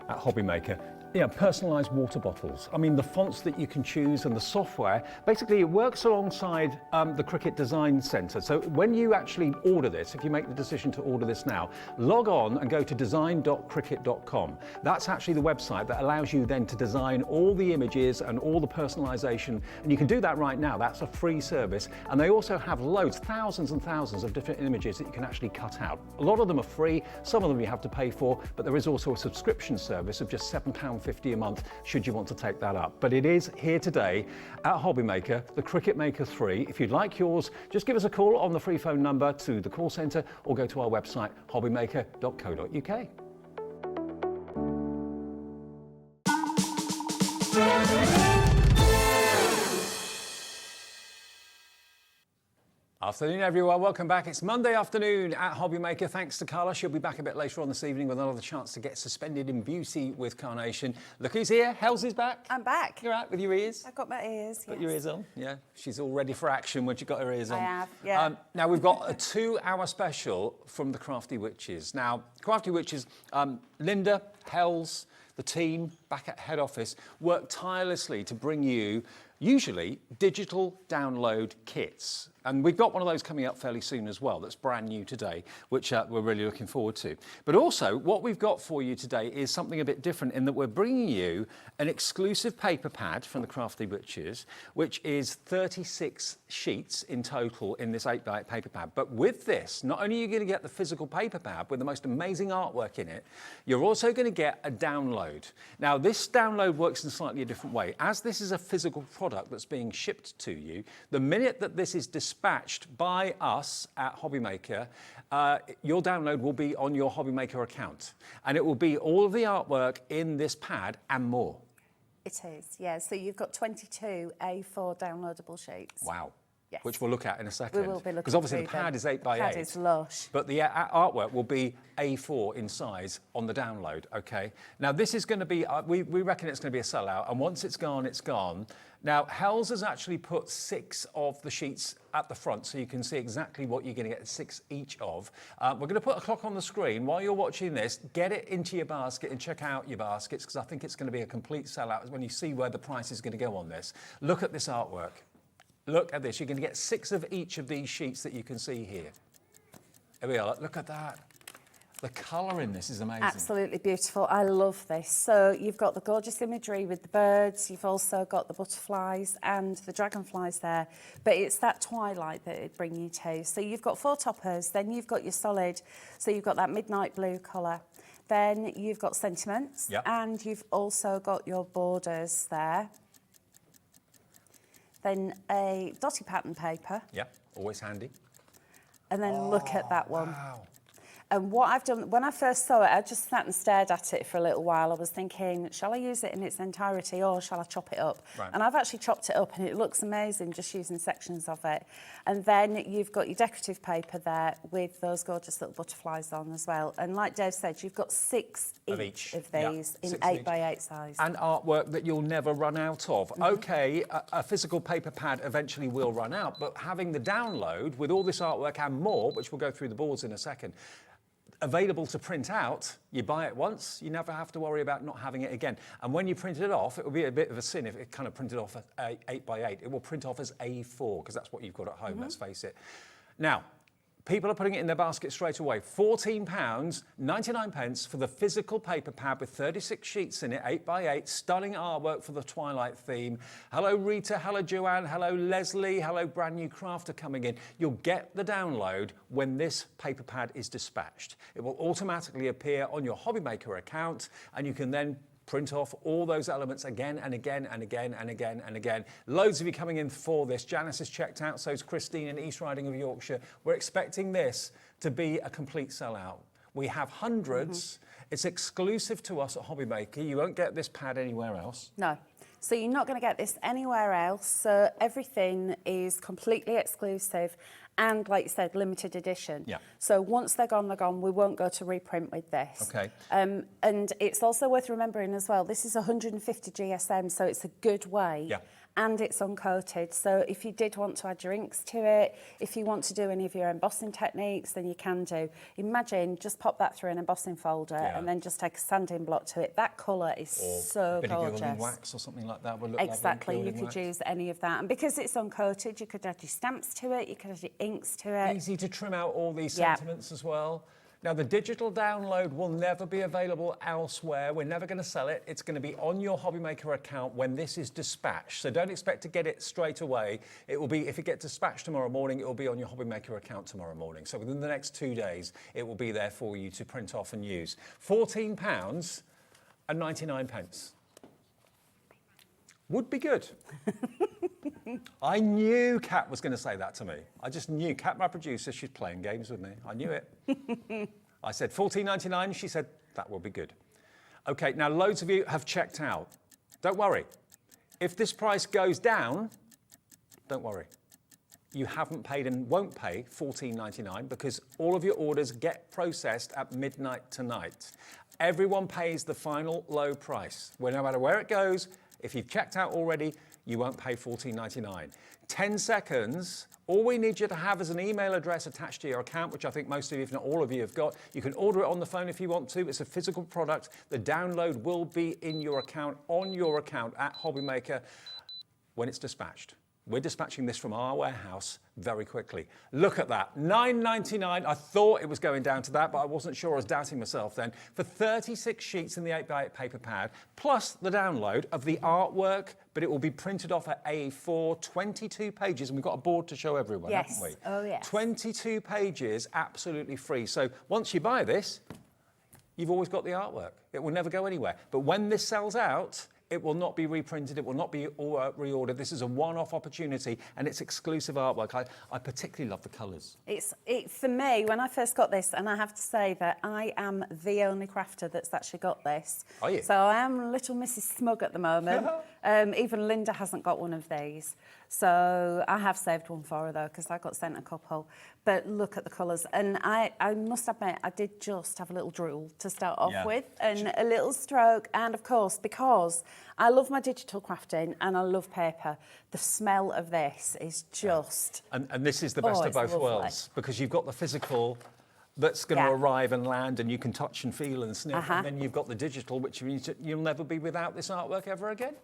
Hobby Maker. Yeah, personalized water bottles. I mean, the fonts that you can choose and the software, basically it works alongside the Cricut Design Center. So when you actually order this, if you make the decision to order this now, log on and go to design.cricut.com. That's actually the website that allows you then to design all the images and all the personalization. And you can do that right now. That's a free service. And they also have loads, thousands and thousands of different images that you can actually cut out. A lot of them are free, some of them you have to pay for, but there is also a subscription service of just £7.50 a month should you want to take that up. But it is here today at Hobby Maker, the Cricut Maker 3. If you'd like yours, just give us a call on the free phone number to the call centre or go to our website, hobbymaker.co.uk. Afternoon, everyone. Welcome back. It's Monday afternoon at Hobby Maker. Thanks to Carla. She'll be back a bit later on this evening with another chance to get suspended in beauty with Carnation. Look who's here. Hells is back. I'm back. You're out with your ears? I've got my ears. Got your ears on? Yeah. She's all ready for action when she's got her ears on. I have, yeah. Now, we've got a 2-hour special from the Crafty Witches. Now, Crafty Witches, Linda, Hells, the team back at head office work tirelessly to bring you usually digital download kits. And we've got one of those coming up fairly soon as well, that's brand new today, which we're really looking forward to. But also, what we've got for you today is something a bit different in that we're bringing you an exclusive paper pad from the Crafty Witches, which is 36 sheets in total in this 8x8 paper pad. But with this, not only are you going to get the physical paper pad with the most amazing artwork in it, you're also going to get a download. Now, Now, this download works in slightly a different way. As this is a physical product that's being shipped to you, the minute that this is dispatched by us at Hobby Maker, your download will be on your Hobby Maker account. And it will be all of the artwork in this pad and more. It is, yeah. So you've got 22 A4 downloadable sheets. Wow. Yes. Which we'll look at in a second. We will be looking because obviously the through pad them. is 8 by 8. Pad is lush. But the artwork will be A4 in size on the download, okay? Now this is going to be, we reckon it's going to be a sellout, and once it's gone, it's gone. Now, Hells has actually put 6 of the sheets at the front, so you can see exactly what you're going to get 6 each of. We're going to put a clock on the screen. While you're watching this, get it into your basket and check out your baskets, because I think it's going to be a complete sellout when you see where the price is going to go on this. Look at this artwork. Look at this. You're going to get 6 of each of these sheets that you can see here. Here we are. Look at that. The colour in this is amazing. Absolutely beautiful. I love this. So you've got the gorgeous imagery with the birds. You've also got the butterflies and the dragonflies there. But it's that twilight that it brings you to. So you've got 4 toppers. Then you've got your solid. So you've got that midnight blue colour. Then you've got sentiments. Yep. And you've also got your borders there. Then a dotty pattern paper. Yep, always handy. And then look at that one. Wow. And what I've done, when I first saw it, I just sat and stared at it for a little while. I was thinking, shall I use it in its entirety or shall I chop it up? Right. And I've actually chopped it up and it looks amazing just using sections of it. And then you've got your decorative paper there with those gorgeous little butterflies on as well. And like Dave said, you've got 6 each of these in 8 by 8 size. And artwork that you'll never run out of. Okay, a physical paper pad eventually will run out, but having the download with all this artwork and more, which we'll go through the boards in a second, available to print out, you buy it once, you never have to worry about not having it again. And when you print it off, it will be a bit of a sin if it kind of printed off as 8 by 8. It will print off as A4, because that's what you've got at home, let's face it. Now, people are putting it in their basket straight away. £14.99 for the physical paper pad with 36 sheets in it, 8 by 8, stunning artwork for the Twilight theme. Hello Rita, hello Joanne, hello Leslie, hello Brand New Crafter coming in. You'll get the download when this paper pad is dispatched. It will automatically appear on your Hobby Maker account, and you can then print off all those elements again and again and again and again and again. Loads of you coming in for this. Janice is checked out, so is Christine in East Riding of Yorkshire. We're expecting this to be a complete sellout. We have hundreds. It's exclusive to us at Hobby Maker. You won't get this pad anywhere else. No. So you're not going to get this anywhere else. So everything is completely exclusive and, like you said, limited edition. Yeah. So once they're gone, they're gone. We won't go to reprint with this. Okay. And it's also worth remembering as well, this is 150 GSM, so it's a good weight. Yeah. And it's uncoated. So if you did want to add your inks to it, if you want to do any of your embossing techniques, then you can do. Imagine, just pop that through an embossing folder and then just take a sanding block to it. That colour is so a bit gorgeous. of gilding wax or something like that would look Exactly, lovely. you could use any of that. And because it's uncoated, you could add your stamps to it, you could add your inks to it. Easy to trim out all these Yeah. sentiments as well. Now, the digital download will never be available elsewhere. We're never going to sell it. It's going to be on your Hobby Maker account when this is dispatched. So don't expect to get it straight away. It will be, if it gets dispatched tomorrow morning, it will be on your Hobby Maker account tomorrow morning. So within the next 2 days, it will be there for you to print off and use. £14.99. Would be good. I knew Kat was going to say that to me. I just knew. Kat, my producer, she's playing games with me. I knew it. I said £14.99. She said, that will be good. OK, now loads of you have checked out. Don't worry. If this price goes down, don't worry. You haven't paid and won't pay £14.99 because all of your orders get processed at midnight tonight. Everyone pays the final low price. Well, no matter where it goes, if you've checked out already, you won't pay £14.99. 10 seconds. All we need you to have is an email address attached to your account, which I think most of you, if not all of you, have got. You can order it on the phone if you want to. It's a physical product. The download will be in your account, on your account at Hobby Maker when it's dispatched. We're dispatching this from our warehouse very quickly. Look at that, £9.99. I thought it was going down to that, but I wasn't sure. I was doubting myself then. For 36 sheets in the 8 by 8 paper pad, plus the download of the artwork, but it will be printed off at A4, 22 pages, and we've got a board to show everyone, haven't we? Oh, yes. 22 pages, absolutely free. So once you buy this, you've always got the artwork. It will never go anywhere. But when this sells out, it will not be reprinted, it will not be reordered. This is a one-off opportunity and it's exclusive artwork. I particularly love the colours. It's for me, when I first got this, and I have to say that I am the only crafter that's actually got this. Are you? So I am little Mrs. Smug at the moment. Even Linda hasn't got one of these. So I have saved one for her though, because I got sent a couple. But look at the colours. And I must admit, I did just have a little drool to start off with, and a little stroke. And of course, because I love my digital crafting and I love paper, the smell of this is just... And this is the best of both worlds, because you've got the physical that's going to arrive and land and you can touch and feel and sniff, and then you've got the digital, which means you'll never be without this artwork ever again.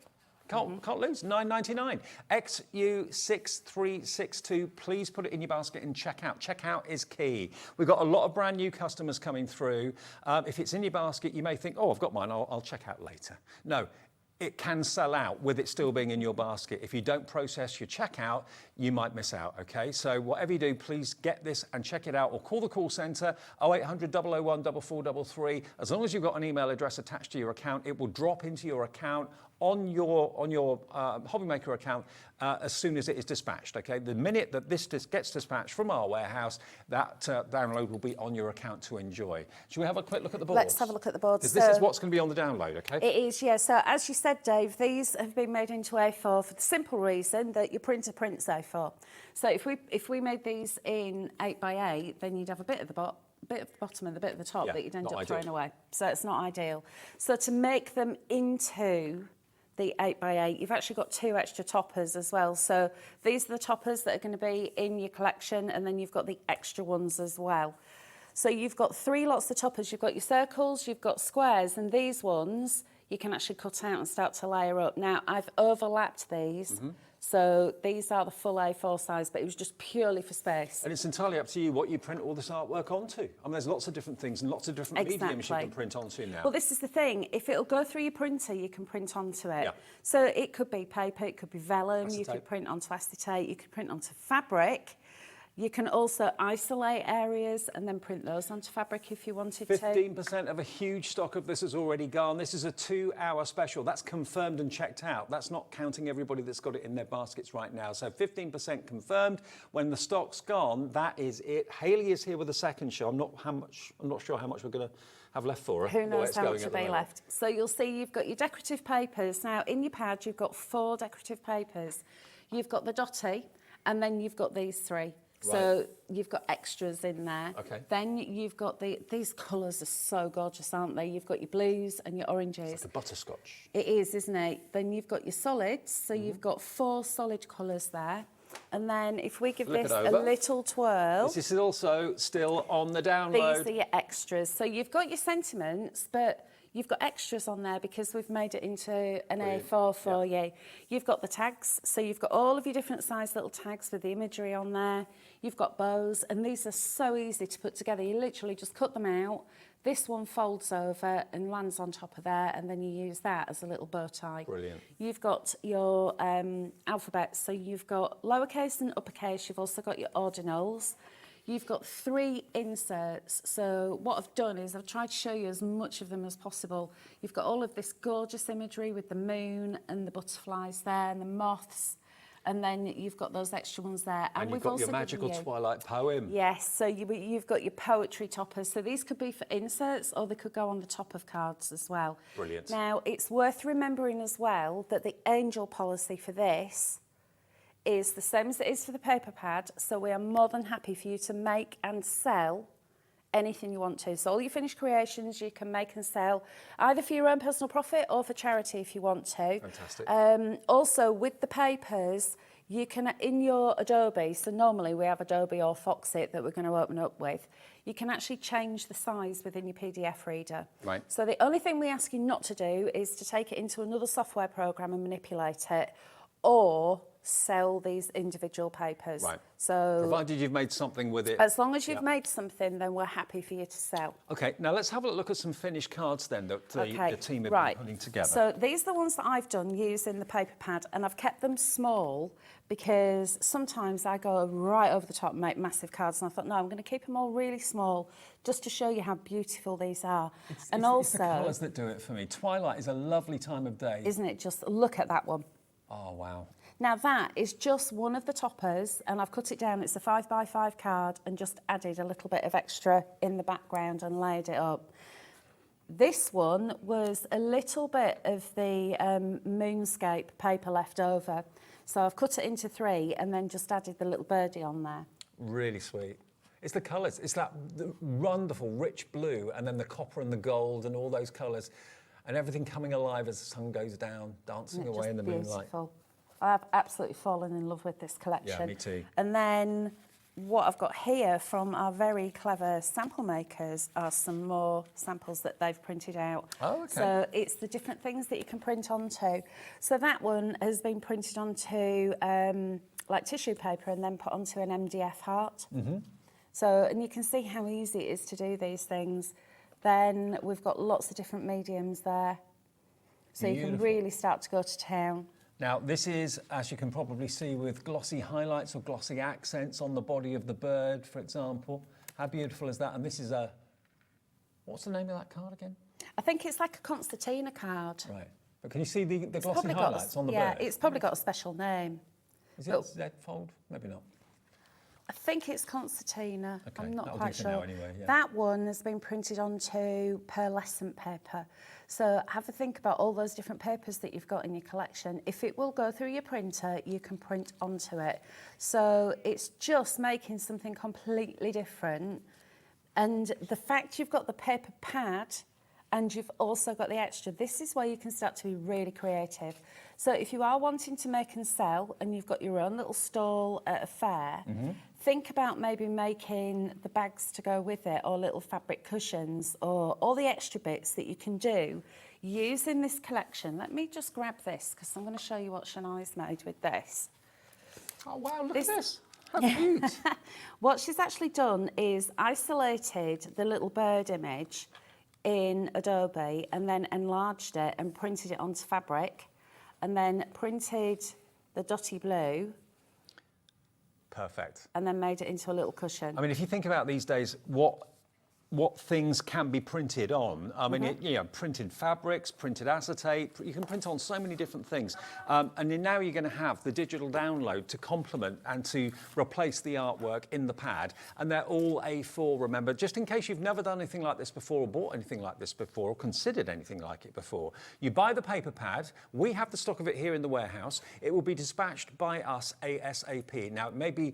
Can't lose. $9.99. XU6362. Please put it in your basket and check out. Checkout is key. We've got a lot of brand new customers coming through. If it's in your basket, you may think, oh, I've got mine. I'll check out later. No. It can sell out with it still being in your basket. If you don't process your checkout, you might miss out, okay? So whatever you do, please get this and check it out, or call the call centre, 0800 001 4433. As long as you've got an email address attached to your account, it will drop into your account on your Hobby Maker account as soon as it is dispatched, okay? The minute that this gets dispatched from our warehouse, that download will be on your account to enjoy. Should we have a quick look at the boards? Let's have a look at the boards. Because this is what's going to be on the download, okay? It is, yeah. So as you said, Dave, these have been made into A4 for the simple reason that your printer prints A4. So if we made these in 8x8, then you'd have a bit at the bottom and a bit at the top that you'd end up throwing away. So it's not ideal. So to make them into the 8x8, you've actually got 2 extra toppers as well. So these are the toppers that are going to be in your collection, and then you've got the extra ones as well. So you've got 3 lots of toppers. You've got your circles, you've got squares, and these ones you can actually cut out and start to layer up. Now, I've overlapped these. So these are the full A4 size, but it was just purely for space. And it's entirely up to you what you print all this artwork onto. I mean, there's lots of different things and lots of different mediums you can print onto now. Well, this is the thing. If it'll go through your printer, you can print onto it. Yeah. So it could be paper, it could be vellum, Acetate. you could print onto acetate, you could print onto fabric. You can also isolate areas and then print those onto fabric if you wanted to. 15% of a huge stock of this has already gone. This is a 2-hour special. That's confirmed and checked out. That's not counting everybody that's got it in their baskets right now. So 15% confirmed. When the stock's gone, that is it. Hayley is here with a second show. I'm not sure how much we're going to have left for her. Who knows how much will be left. So you'll see you've got your decorative papers. Now, in your pad, you've got 4 decorative papers. You've got the dotty, and then you've got these 3. So you've got extras in there. Okay. Then you've got these colours are so gorgeous, aren't they? You've got your blues and your oranges. It's like a butterscotch. It is, isn't it? Then you've got your solids. So you've got 4 solid colours there. And then if we give this a little twirl. This is also still on the download. These are your extras. So you've got your sentiments, but you've got extras on there because we've made it into an A4 for you. You've got the tags, so you've got all of your different size little tags with the imagery on there. You've got bows, and these are so easy to put together. You literally just cut them out. This one folds over and lands on top of there, and then you use that as a little bow tie. Brilliant. You've got your alphabets, so you've got lowercase and uppercase. You've also got your ordinals. You've got 3 inserts. So what I've done is I've tried to show you as much of them as possible. You've got all of this gorgeous imagery with the moon and the butterflies there and the moths. And then you've got those extra ones there. And you've got your magical Twilight poem. Yes, so you've got your poetry toppers. So these could be for inserts, or they could go on the top of cards as well. Brilliant. Now, it's worth remembering as well that the angel policy for this is the same as it is for the paper pad. So we are more than happy for you to make and sell anything you want to. So all your finished creations you can make and sell, either for your own personal profit or for charity if you want to. Fantastic. Also, with the papers, you can, in your Adobe, so normally we have Adobe or Foxit that we're going to open up with, you can actually change the size within your PDF reader. Right. So the only thing we ask you not to do is to take it into another software program and manipulate it, or sell these individual papers. Right. So Provided you've made something with it. as long as you've made something, then we're happy for you to sell. Okay, now let's have a look at some finished cards then that the team have been putting together. So these are the ones that I've done using the paper pad, and I've kept them small because sometimes I go right over the top and make massive cards, and I thought, no, I'm going to keep them all really small just to show you how beautiful these are. It's also, the colours that do it for me. Twilight is a lovely time of day. Isn't it? Just look at that one. Oh, wow. Now that is just one of the toppers, and I've cut it down. It's a 5x5 card and just added a little bit of extra in the background and laid it up. This one was a little bit of the moonscape paper left over. So I've cut it into 3 and then just added the little birdie on there. Really sweet. It's the colours. It's that wonderful rich blue and then the copper and the gold and all those colours and everything coming alive as the sun goes down, dancing away in the moonlight. I've absolutely fallen in love with this collection. Yeah, me too. And then what I've got here from our very clever sample makers are some more samples that they've printed out. Oh, okay. So it's the different things that you can print onto. So that one has been printed onto like tissue paper and then put onto an MDF heart. Mm-hmm. So, and you can see how easy it is to do these things. Then we've got lots of different mediums there. So you can really start to go to town. Now, this is, as you can probably see, with glossy highlights or glossy accents on the body of the bird, for example. How beautiful is that? And this is a, what's the name of that card again? I think it's like a concertina card. Right. But can you see the glossy highlights on the bird? Yeah, it's probably got a special name. Is it Z-fold? Maybe not. I think it's concertina. Okay, I'm not that'll quite do for sure. now anyway, yeah. That one has been printed onto pearlescent paper. So have a think about all those different papers that you've got in your collection. If it will go through your printer, you can print onto it. So it's just making something completely different. And the fact you've got the paper pad and you've also got the extra, this is where you can start to be really creative. So if you are wanting to make and sell and you've got your own little stall at a fair, think about maybe making the bags to go with it or little fabric cushions or all the extra bits that you can do using this collection. Let me just grab this because I'm going to show you what Shania's made with this. Oh, wow, look at this. How cute. What she's actually done is isolated the little bird image in Adobe and then enlarged it and printed it onto fabric and then printed the dotty blue. Perfect. And then made it into a little cushion. I mean, if you think about these days, what things can be printed on. I mean, printed fabrics, printed acetate, you can print on so many different things. And then now you're going to have the digital download to complement and to replace the artwork in the pad. And they're all A4, remember, just in case you've never done anything like this before or bought anything like this before or considered anything like it before. You buy the paper pad, we have the stock of it here in the warehouse. It will be dispatched by us ASAP. Now, it may be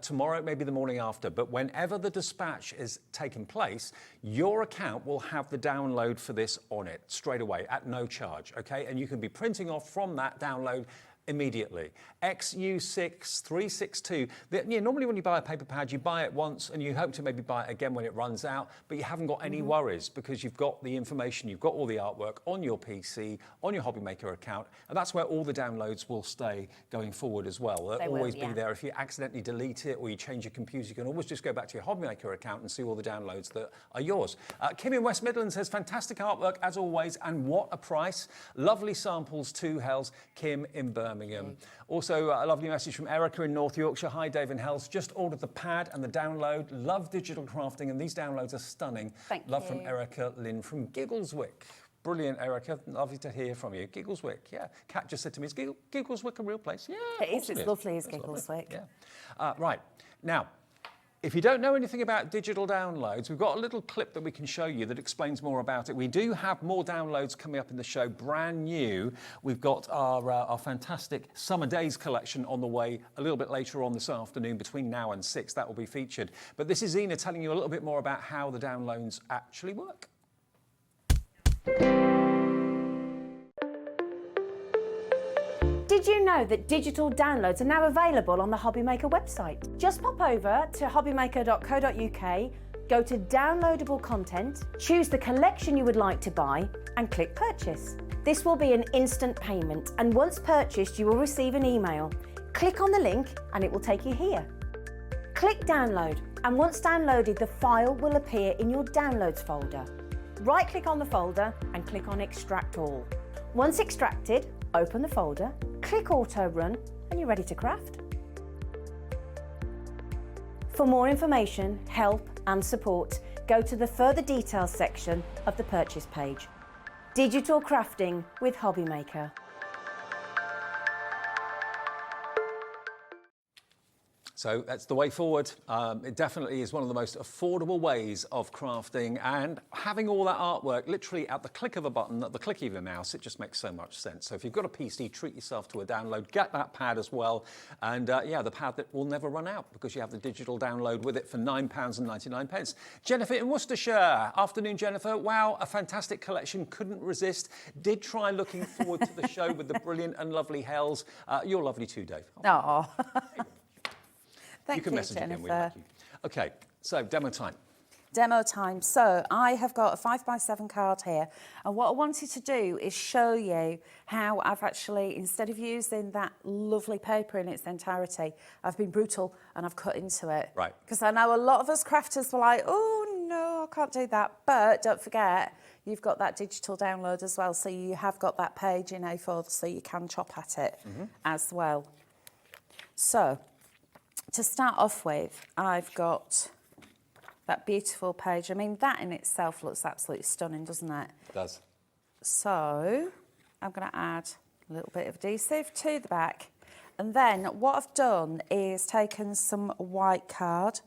tomorrow, it may be the morning after, but whenever the dispatch is taking place, your account will have the download for this on it straight away at no charge, okay? And you can be printing off from that download immediately. XU6362. Normally when you buy a paper pad, you buy it once and you hope to maybe buy it again when it runs out, but you haven't got any worries because you've got the information, you've got all the artwork on your PC, on your Hobby Maker account, and that's where all the downloads will stay going forward as well. They'll always be there. If you accidentally delete it or you change your computer, you can always just go back to your Hobby Maker account and see all the downloads that are yours. Kim in West Midlands says, fantastic artwork as always, and what a price. Lovely samples too, Hells. Kim in Birmingham. Also, a lovely message from Erica in North Yorkshire. Hi, Dave and Hells. Just ordered the pad and the download. Love digital crafting, and these downloads are stunning. Thank Love you. from Erica Lynn from Giggleswick. Brilliant, Erica. Lovely to hear from you. Giggleswick, yeah. Kat just said to me, is Giggleswick a real place? Yeah, It is. It's lovely as It's lovely. Giggleswick. Yeah. Right. Now, if you don't know anything about digital downloads, we've got a little clip that we can show you that explains more about it. We do have more downloads coming up in the show, brand new. We've got our fantastic Summer Days collection on the way a little bit later on this afternoon, between now and 6. That will be featured. But this is Ina telling you a little bit more about how the downloads actually work. Did you know that digital downloads are now available on the Hobby Maker website? Just pop over to hobbymaker.co.uk, go to downloadable content, choose the collection you would like to buy and click purchase. This will be an instant payment, and once purchased, you will receive an email. Click on the link and it will take you here. Click download, and once downloaded, the file will appear in your downloads folder. Right-click on the folder and click on extract all. Once extracted, open the folder, click auto run, and you're ready to craft. For more information, help and support, go to the further details section of the purchase page. Digital crafting with Hobby Maker. So that's the way forward. It definitely is one of the most affordable ways of crafting, and having all that artwork literally at the click of a button, at the click of your mouse, it just makes so much sense. So if you've got a PC, treat yourself to a download, get that pad as well. And yeah, the pad that will never run out because you have the digital download with it for £9.99. Jennifer in Worcestershire. Afternoon, Jennifer. Wow, a fantastic collection. Couldn't resist. Did try looking forward to the show with the brilliant and lovely Hells. You're lovely too, Dave. Oh. Thank you can message Jennifer. again, we like you. Okay, so demo time. Demo time. So I have got a 5x7 card here, and what I wanted to do is show you how I've actually, instead of using that lovely paper in its entirety, I've been brutal and I've cut into it. Right. Because I know a lot of us crafters were like, oh no, I can't do that. But don't forget, you've got that digital download as well, so you have got that page in A4, so you can chop at it as well. So, to start off with, I've got that beautiful page. I mean, that in itself looks absolutely stunning, doesn't it? It does. So I'm going to add a little bit of adhesive to the back. And then what I've done is taken some white card.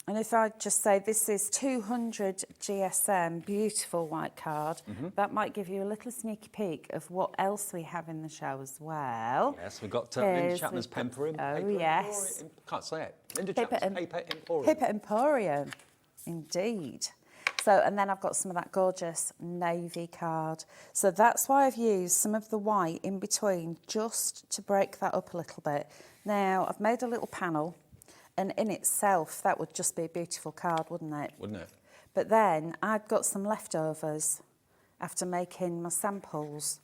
And if I just say this is 200 GSM, beautiful white card, that might give you a little sneaky peek of what else we have in the show as well. Yes, we've got Linda Chapman's Paper yes. Can't say it. Linda Chapman's Paper Emporium. Paper Emporium, indeed. So, and then I've got some of that gorgeous navy card. So that's why I've used some of the white in between, just to break that up a little bit. Now, I've made a little panel. And in itself, that would just be a beautiful card, wouldn't it? Wouldn't it? But then I'd got some leftovers after making my samples,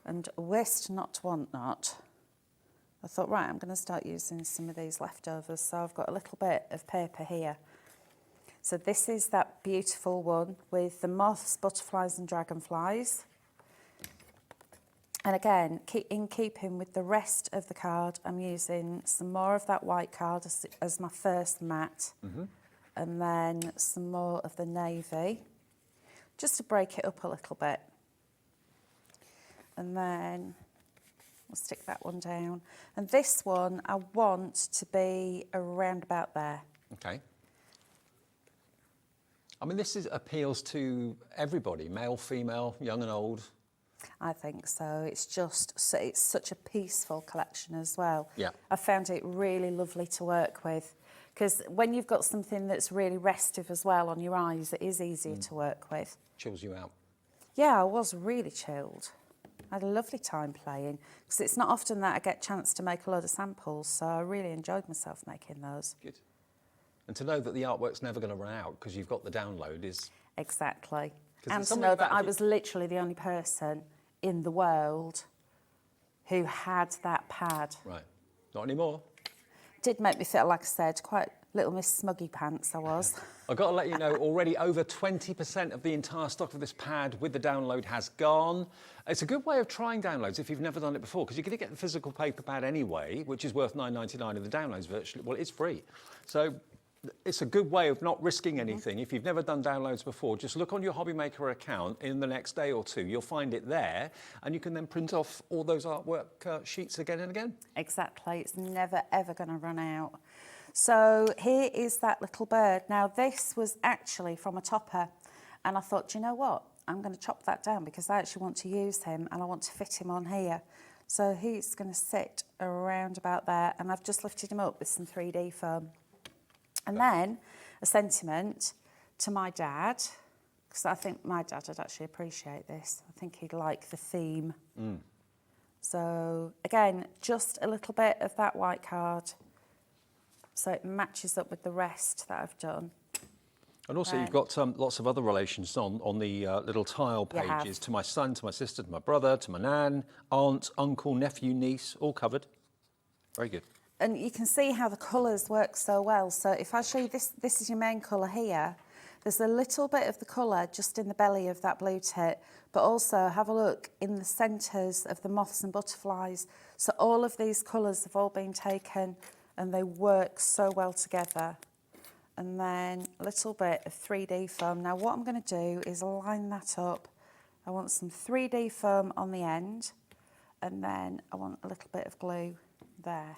and waste not, want not. I thought, right, I'm going to start using some of these leftovers. So I've got a little bit of paper here. So this is that beautiful one with the moths, butterflies and dragonflies. And again, in keeping with the rest of the card, I'm using some more of that white card as my first mat, and then some more of the navy, just to break it up a little bit. And then we'll stick that one down. And this one, I want to be around about there. Okay. I mean, this appeals to everybody, male, female, young and old. I think so. It's just, it's such a peaceful collection as well. Yeah. I found it really lovely to work with, because when you've got something that's really restive as well on your eyes, it is easier to work with. Chills you out. Yeah, I was really chilled. I had a lovely time playing, because it's not often that I get a chance to make a load of samples, so I really enjoyed myself making those. Good. And to know that the artwork's never going to run out because you've got the download is... Exactly. 'Cause And it's to something know about that I it- was literally the only person in the world who had that pad. Right. Not anymore. Did make me feel, like I said, quite little Miss Smuggy Pants I was. I've got to let you know, already over 20% of the entire stock of this pad with the download has gone. It's a good way of trying downloads if you've never done it before, because you're going to get the physical paper pad anyway, which is worth £9.99, and the download's virtually, well, it's free. So it's a good way of not risking anything. If you've never done downloads before, just look on your Hobby Maker account in the next day or two. You'll find it there, and you can then print off all those artwork sheets again and again. Exactly. It's never, ever going to run out. So here is that little bird. Now, this was actually from a topper, and I thought, do you know what? I'm going to chop that down because I actually want to use him and I want to fit him on here. So he's going to sit around about there, and I've just lifted him up with some 3D foam. And then a sentiment to my dad, because I think my dad would actually appreciate this. I think he'd like the theme. So again, just a little bit of that white card, so it matches up with the rest that I've done. And also you've got lots of other relations on the little tile You have. pages, to my son, to my sister, to my brother, to my nan, aunt, uncle, nephew, niece, all covered. Very good. And you can see how the colours work so well. So if I show you this is your main colour here. There's a little bit of the colour just in the belly of that blue tip, but also have a look in the centres of the moths and butterflies. So all of these colours have all been taken and they work so well together. And then a little bit of 3D foam. Now what I'm going to do is line that up. I want some 3D foam on the end, and then I want a little bit of glue there.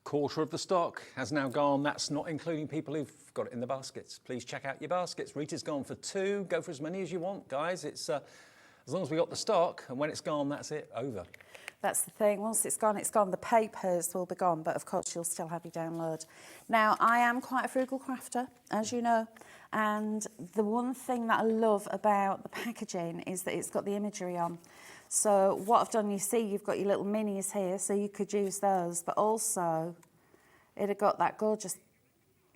Quarter of the stock has now gone. That's not including people who've got it in the baskets. Please check out your baskets. Rita's gone for 2. Go for as many as you want, guys. It's as long as we got the stock, and when it's gone, that's it, over. That's the thing. Once it's gone, it's gone. The papers will be gone, but of course you'll still have your download. Now, I am quite a frugal crafter, as you know, and the one thing that I love about the packaging is that it's got the imagery on. So what I've done, you see, you've got your little minis here, so you could use those, but also it had got that gorgeous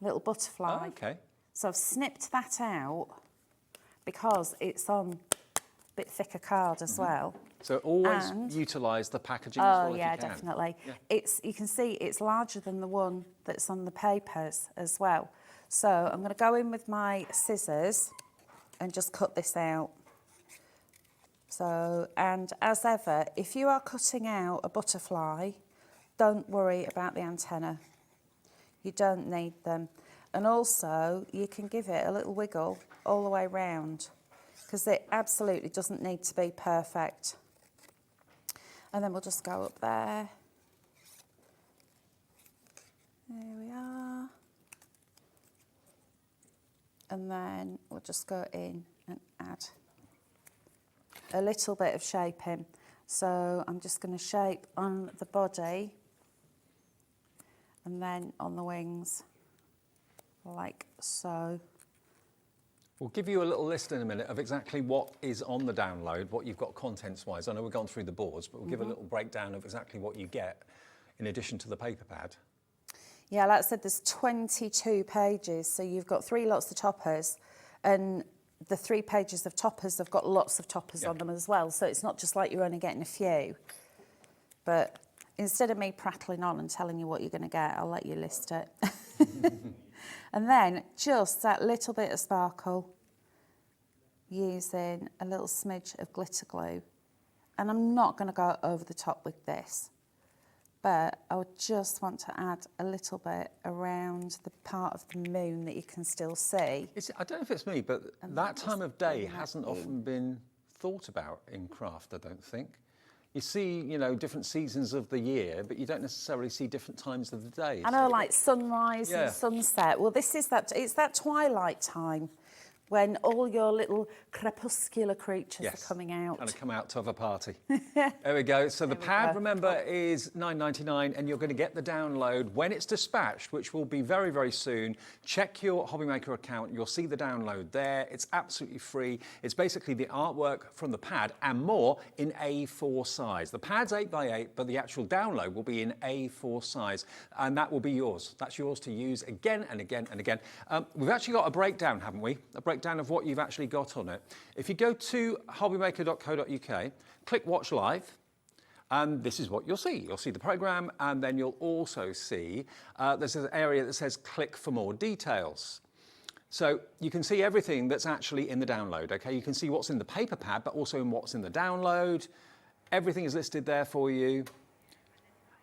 little butterfly. Oh, okay. So I've snipped that out because it's on a bit thicker card as well. So always utilise the packaging as well if you can. Definitely. Yeah. You can see it's larger than the one that's on the papers as well. So I'm going to go in with my scissors and just cut this out. So, and as ever, if you are cutting out a butterfly, don't worry about the antenna. You don't need them. And also, you can give it a little wiggle all the way round, because it absolutely doesn't need to be perfect. And then we'll just go up there. There we are. And then we'll just go in and add a little bit of shaping. So I'm just going to shape on the body and then on the wings, like so. We'll give you a little list in a minute of exactly what is on the download, what you've got contents-wise. I know we've gone through the boards, but we'll give a little breakdown of exactly what you get in addition to the paper pad. Yeah, like I said, there's 22 pages, so you've got 3 lots of toppers, and the 3 pages of toppers have got lots of toppers on them as well, so it's not just like you're only getting a few. But instead of me prattling on and telling you what you're going to get, I'll let you list it. And then just that little bit of sparkle using a little smidge of glitter glue. And I'm not going to go over the top with this, but I would just want to add a little bit around the part of the moon that you can still see. I don't know if it's me, but that time of day hasn't often been thought about in craft, I don't think. You see, you know, different seasons of the year, but you don't necessarily see different times of the day. I know, like sunrise and sunset. Well, it's that twilight time when all your little crepuscular creatures are coming out. Kind of come out to have a party. There we go. So the pad, remember, is $9.99, and you're going to get the download when it's dispatched, which will be very, very soon. Check your Hobby Maker account. You'll see the download there. It's absolutely free. It's basically the artwork from the pad and more in A4 size. The pad's 8x8, but the actual download will be in A4 size, and that will be yours. That's yours to use again and again and again. We've actually got a breakdown, haven't we? A breakdown of what you've actually got on it. If you go to hobbymaker.co.uk, click Watch Live, and this is what you'll see. You'll see the programme, and then you'll also see there's an area that says click for more details. So you can see everything that's actually in the download, okay? You can see what's in the paper pad, but also in what's in the download. Everything is listed there for you.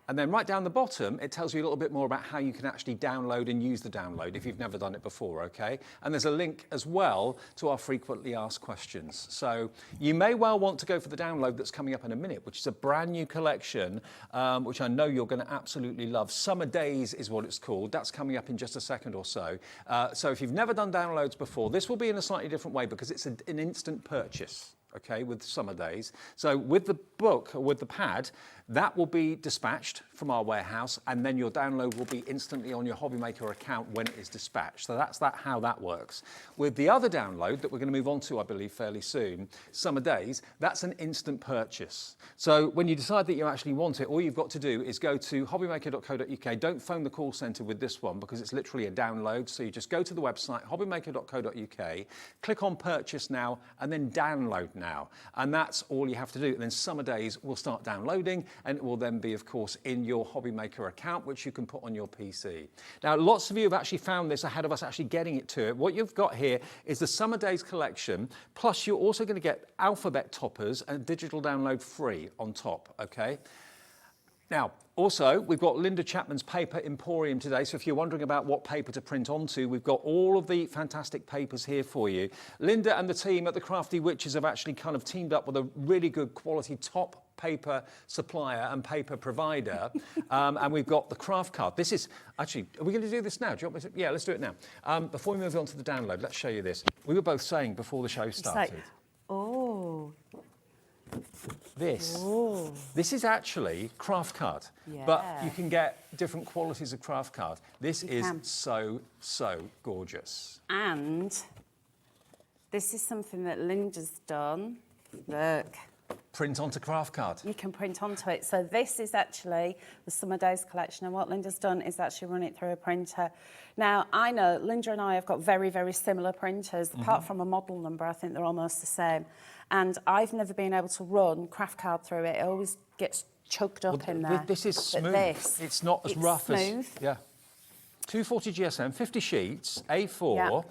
And then right down the bottom, it tells you a little bit more about how you can actually download and use the download if you've never done it before, okay? And there's a link as well to our frequently asked questions. So you may well want to go for the download that's coming up in a minute, which is a brand new collection, which I know you're going to absolutely love. Summer Days is what it's called. That's coming up in just a second or so. So if you've never done downloads before, this will be in a slightly different way because it's an instant purchase. okay, with Summer Days. So with the book, or with the pad, that will be dispatched from our warehouse, and then your download will be instantly on your Hobby Maker account when it is dispatched. So that's how that works. With the other download that we're going to move on to, I believe, fairly soon, Summer Days, that's an instant purchase. So when you decide that you actually want it, all you've got to do is go to hobbymaker.co.uk. Don't phone the call centre with this one because it's literally a download. So you just go to the website, hobbymaker.co.uk, click on purchase now, and then download now. And that's all you have to do. And then Summer Days will start downloading, and it will then be, of course, in your Hobby Maker account, which you can put on your PC. Now, lots of you have actually found this ahead of us actually getting it to it. What you've got here is the Summer Days collection, plus you're also going to get alphabet toppers and digital download free on top, okay? Now, also, we've got Linda Chapman's Paper Emporium today, so if you're wondering about what paper to print onto, we've got all of the fantastic papers here for you. Linda and the team at the Crafty Witches have actually kind of teamed up with a really good quality top paper supplier and paper provider, and we've got the craft card. This is, actually, are we going to do this now? Do you want me to? Yeah, let's do it now. Before we move on to the download, let's show you this. We were both saying before the show started. Oh. This is actually craft card, but you can get different qualities of craft card. This is so gorgeous. And this is something that Linda's done. Look. Print onto craft card. You can print onto it. So this is actually the Summer Days collection, and what Linda's done is actually run it through a printer. Now, I know Linda and I have got very, very similar printers. Apart from a model number, I think they're almost the same. And I've never been able to run craft card through it. It always gets choked up in there. This is smooth. It's not as rough as... Yeah. 240 GSM, 50 sheets, A4,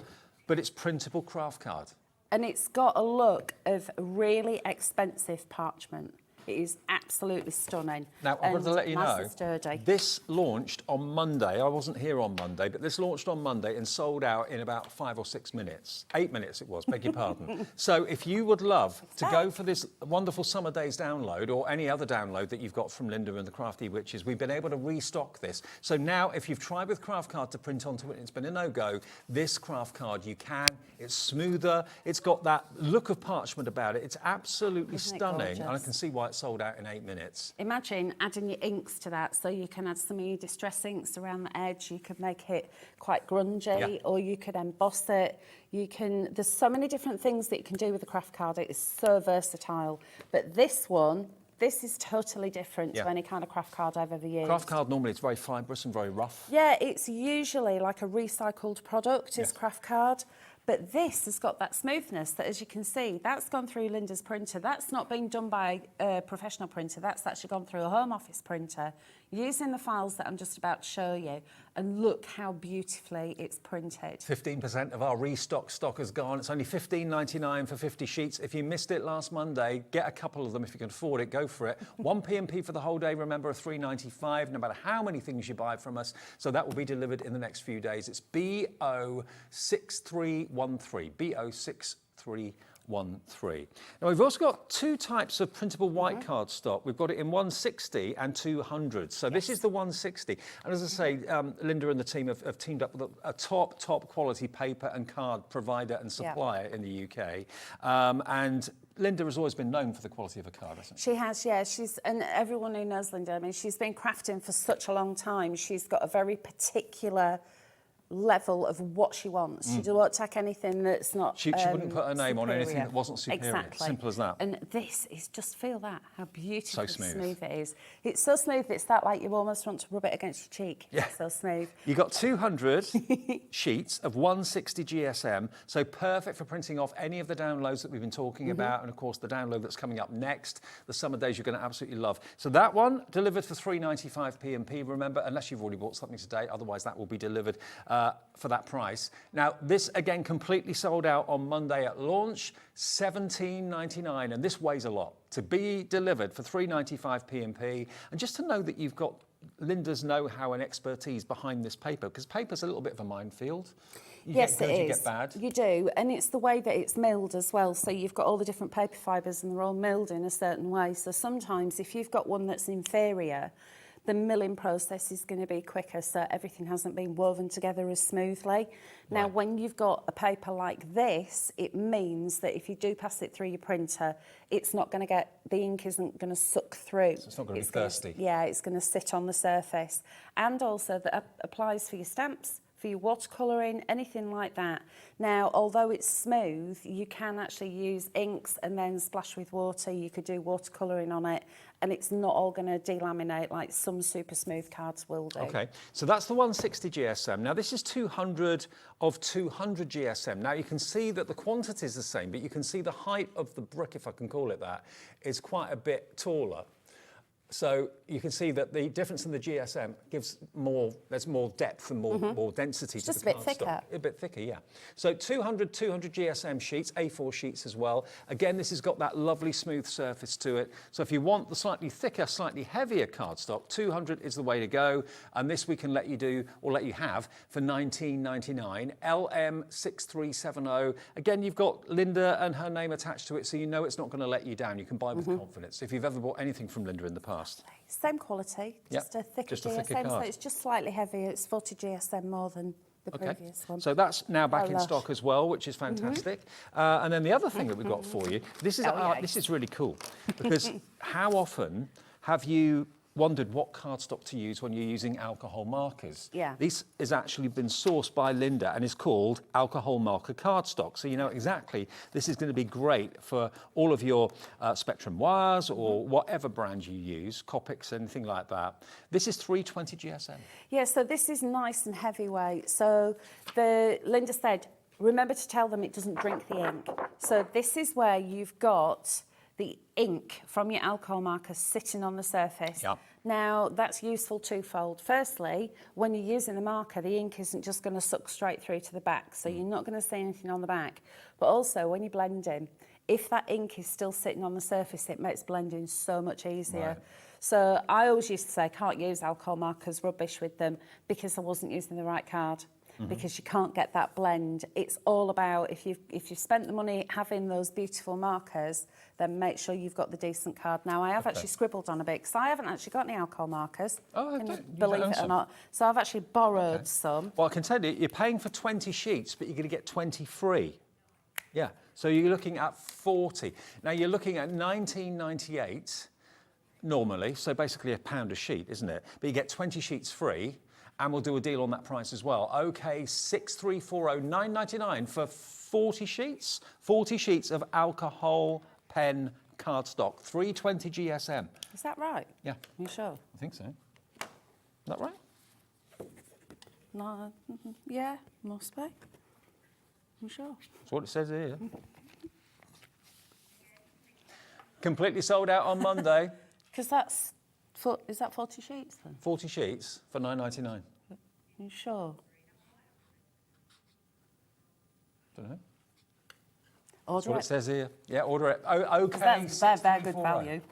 but it's printable craft card. And it's got a look of really expensive parchment. It is absolutely stunning. Now, I wanted to let you know, sturdy. This launched on Monday. I wasn't here on Monday, but this launched on Monday and sold out in about 5 or 6 minutes. 8 minutes it was, beg your pardon. So if you would love to go for this wonderful Summer Days download or any other download that you've got from Linda and the Crafty Witches, we've been able to restock this. So now if you've tried with craft card to print onto it and it's been a no-go, this craft card you can. It's smoother. It's got that look of parchment about it. It's absolutely stunning. And I can see why it's sold out in 8 minutes. Imagine adding your inks to that, so you can add some of your distress inks around the edge. You could make it quite grungy, or you could emboss it. You can. There's so many different things that you can do with the craft card. It is so versatile. But this one, this is totally different to any kind of craft card I've ever used. Craft card normally it's very fibrous and very rough. Yeah, it's usually like a recycled product is craft card. But this has got that smoothness that, as you can see, that's gone through Linda's printer. That's not been done by a professional printer. That's actually gone through a home office printer, using the files that I'm just about to show you. And look how beautifully it's printed. 15% of our restock stock has gone. It's only $15.99 for 50 sheets. If you missed it last Monday, get a couple of them if you can afford it. Go for it. 1 P&P for the whole day. Remember, $3.95, no matter how many things you buy from us. So that will be delivered in the next few days. It's BO6313. BO6313. Now we've also got 2 types of printable white card stock. We've got it in 160 and 200. So this is the 160. And as I say, Linda and the team have teamed up with a top quality paper and card provider and supplier in the UK. And Linda has always been known for the quality of a card, hasn't she? She has, yeah. And everyone who knows Linda, I mean, she's been crafting for such a long time. She's got a very particular level of what she wants. She won't take anything that's not She wouldn't put her name on anything that wasn't superior. Exactly. Simple as that. And this is just, feel that, how beautifully smooth it is. It's so smooth, it's that like you almost want to rub it against your cheek. Yeah. It's so smooth. You got 200 sheets of 160 GSM, so perfect for printing off any of the downloads that we've been talking about, and of course the download that's coming up next, the Summer Days you're going to absolutely love. So that one delivered for $3.95 P&P, remember, unless you've already bought something today, otherwise that will be delivered for that price. Now, this again completely sold out on Monday at launch, $17.99, and this weighs a lot. To be delivered for $3.95 P&P, and just to know that you've got Linda's know-how and expertise behind this paper, because paper's a little bit of a minefield. Yes, it is. You get bad. You do, and it's the way that it's milled as well. So you've got all the different paper fibres, and they're all milled in a certain way. So sometimes, if you've got one that's inferior, the milling process is going to be quicker, so everything hasn't been woven together as smoothly. Now, when you've got a paper like this, it means that if you do pass it through your printer, it's not going to get, the ink isn't going to suck through. So it's not going to be thirsty. Yeah, it's going to sit on the surface. And also that applies for your stamps, for your watercolouring, anything like that. Now, although it's smooth, you can actually use inks and then splash with water. You could do watercolouring on it, and it's not all going to delaminate like some super smooth cards will do. Okay, so that's the 160 GSM. Now this is 200 of 200 GSM. Now you can see that the quantity is the same, but you can see the height of the brick, if I can call it that, is quite a bit taller. So you can see that the difference in the GSM gives more, there's more depth and more density to the just a bit cardstock. thicker. A bit thicker, yeah. So 200 GSM sheets, A4 sheets as well. Again, this has got that lovely smooth surface to it. So if you want the slightly thicker, slightly heavier cardstock, 200 is the way to go. And this we can let you do, or let you have, for $19.99. LM6370. Again, you've got Linda and her name attached to it, so you know it's not going to let you down. You can buy with confidence. If you've ever bought anything from Linda in the past. Same quality, just a thicker GSM, so it's just slightly heavier. It's 40 GSM more than the previous one. So that's now back in stock as well, which is fantastic. And then the other thing that we've got for you, this is really cool, because how often have you wondered what cardstock to use when you're using alcohol markers? Yeah. This has actually been sourced by Linda and is called alcohol marker cardstock. So you know exactly this is going to be great for all of your Spectrum wires or whatever brand you use, Copics, anything like that. This is 320 GSM. Yeah, so this is nice and heavyweight. So Linda said, remember to tell them it doesn't drink the ink. So this is where you've got the ink from your alcohol marker sitting on the surface. Yep. Now, that's useful twofold. Firstly, when you're using the marker, the ink isn't just going to suck straight through to the back, so you're not going to see anything on the back. But also, when you're blending, if that ink is still sitting on the surface, it makes blending so much easier. Right. So I always used to say, I can't use alcohol markers, rubbish with them, because I wasn't using the right card. Because you can't get that blend. It's all about, if you've spent the money having those beautiful markers, then make sure you've got the decent card. Now, I have actually scribbled on a bit, because I haven't actually got any alcohol markers, believe it or not. So I've actually borrowed some. Well, I can tell you, you're paying for 20 sheets, but you're going to get 20 free. Yeah, so you're looking at 40. Now, you're looking at $19.98 normally, so basically £1 a sheet, isn't it? But you get 20 sheets free. And we'll do a deal on that price as well. OK, 6340 $9.99 for 40 sheets. 40 sheets of alcohol pen cardstock, 320 GSM. Is that right? Yeah. You sure? I think so. Is that right? No, yeah, must be. You sure? That's what it says here. Completely sold out on Monday. Because that's, is that 40 sheets then? 40 sheets for $9.99. You sure? Don't know. Order That's what it. it says here. Yeah, order it. Oh, OK. That's very good value.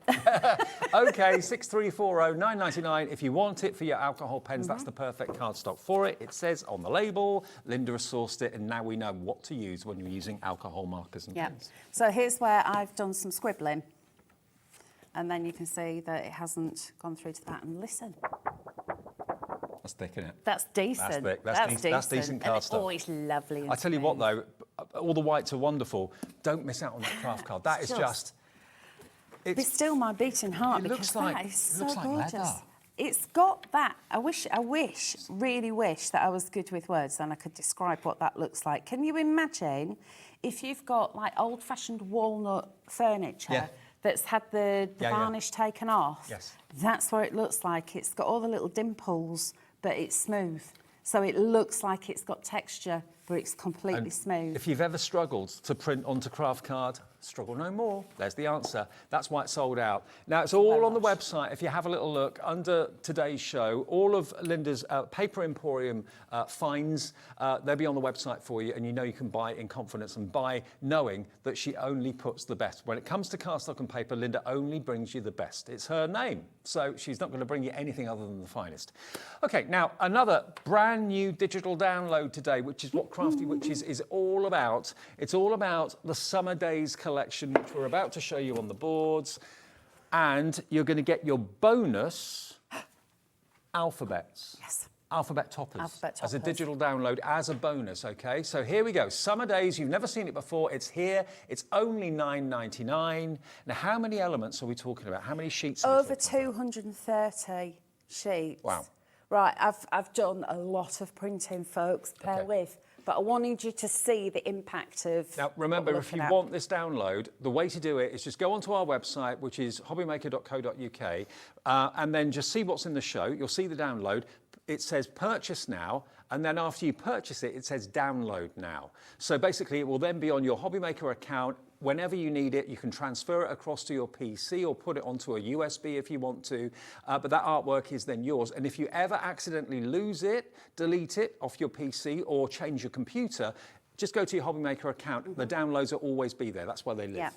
OK, 6340 $9.99. If you want it for your alcohol pens, that's the perfect cardstock for it. It says on the label, Linda has sourced it, and now we know what to use when you're using alcohol markers and pens. So here's where I've done some scribbling. And then you can see that it hasn't gone through to the pattern. Listen. That's thick, isn't it? That's decent. That's thick. That's decent And cardstock. it's always lovely and I tell you what, smooth. though, all the whites are wonderful. Don't miss out on that craft card. That is just... It's still my beating heart, because that is so gorgeous. Leather. It's got that. I really wish that I was good with words and I could describe what that looks like. Can you imagine if you've got like old-fashioned walnut furniture that's had the varnish taken off? Yes. That's what it looks like. It's got all the little dimples, but it's smooth. So it looks like it's got texture, but it's completely smooth. If you've ever struggled to print onto craft card, struggle no more. There's the answer. That's why it's sold out. Now, it's all on the website. If you have a little look under today's show, all of Linda's Paper Emporium finds, they'll be on the website for you, and you know you can buy in confidence and buy knowing that she only puts the best. When it comes to cardstock and paper, Linda only brings you the best. It's her name, so she's not going to bring you anything other than the finest. OK, now, another brand new digital download today, which is what Crafty Witches is all about. It's all about the Summer Days collection, which we're about to show you on the boards. And you're going to get your bonus alphabets. Yes. Alphabet toppers. Alphabet As a toppers. digital download, as a bonus, okay? So here we go. Summer Days, you've never seen it before. It's here. It's only $9.99. Now, how many elements are we talking about? How many sheets are we Over talking about? 230 sheets. Wow. Right, I've done a lot of printing, folks, bear Okay. with. But I wanted you to see the impact of Now, remember, if you want this download, the way to do it is just go onto our website, which is hobbymaker.co.uk, and then just see what's in the show. You'll see the download. It says purchase now, and then after you purchase it, it says download now. So basically, it will then be on your Hobbymaker account. Whenever you need it, you can transfer it across to your PC or put it onto a USB if you want to, but that artwork is then yours. And if you ever accidentally lose it, delete it off your PC or change your computer, just go to your Hobbymaker account. The downloads will always be there. That's where they live. Yeah.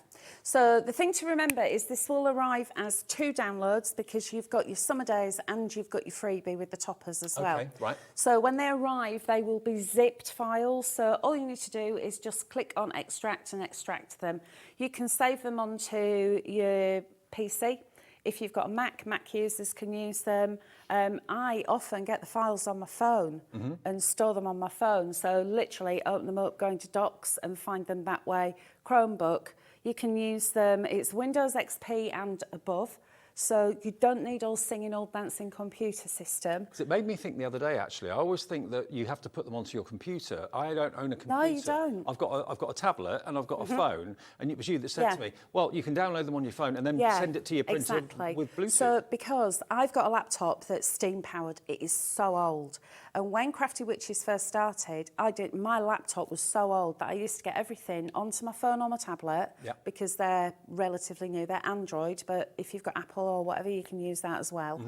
So the thing to remember is this will arrive as 2 downloads because you've got your Summer Days and you've got your freebie with the toppers as well. Okay, right. So when they arrive, they will be zipped files. So all you need to do is just click on extract and extract them. You can save them onto your PC. If you've got a Mac users can use them. I often get the files on my phone and store them on my phone. So literally open them up, go into Docs and find them that way. Chromebook, you can use them. It's Windows XP and above. So you don't need all singing, all dancing computer system. 'Cause it made me think the other day, actually. I always think that you have to put them onto your computer. I don't own a computer. No, you don't. I've got a tablet and I've got a phone, and it was you that said to me, well, you can download them on your phone and then send it to your printer with Bluetooth. So because I've got a laptop that's steam powered, it is so old. And when Crafty Witches first started, my laptop was so old that I used to get everything onto my phone or my tablet because they're relatively new. They're Android, but if you've got Apple or whatever, you can use that as well.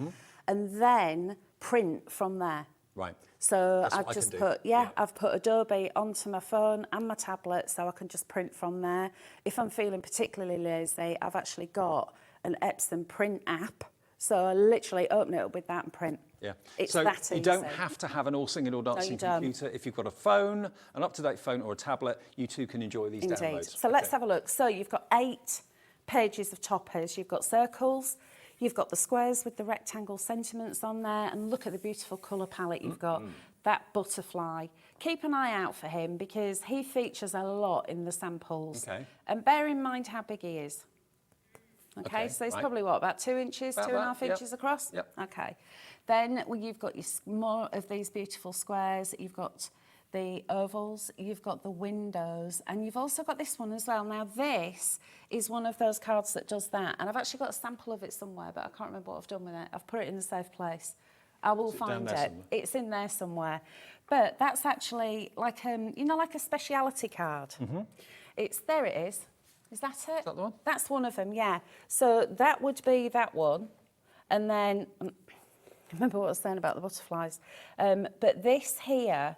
And then print from there. Right. So That's I've what I just can do. put, I've put Adobe onto my phone and my tablet so I can just print from there. If I'm feeling particularly lazy, I've actually got an Epson print app. So I literally open it up with that and print. Yeah. It's so that easy. you don't have to have an all singing, all dancing computer. If you've got a phone, an up-to-date phone or a tablet, you too can enjoy these Indeed. downloads. So let's have a look. So you've got 8 pages of toppers. You've got circles. You've got the squares with the rectangle sentiments on there. And look at the beautiful colour palette you've got. That butterfly. Keep an eye out for him because he features a lot in the samples. Okay. And bear in mind how big he is. Okay, so he's probably what, about 2 inches, About 2.5 that, inches across? Yep. Okay. Then you've got your more of these beautiful squares. You've got the ovals, you've got the windows, and you've also got this one as well. Now this is one of those cards that does that, and I've actually got a sample of it somewhere, but I can't remember what I've done with it. I've put it in a safe place. I will find it. It's in there somewhere. But that's actually like, you know, like a speciality card. There it is. Is that it? Is that the one? That's one of them, yeah. So that would be that one. And then, remember what I was saying about the butterflies. But this here,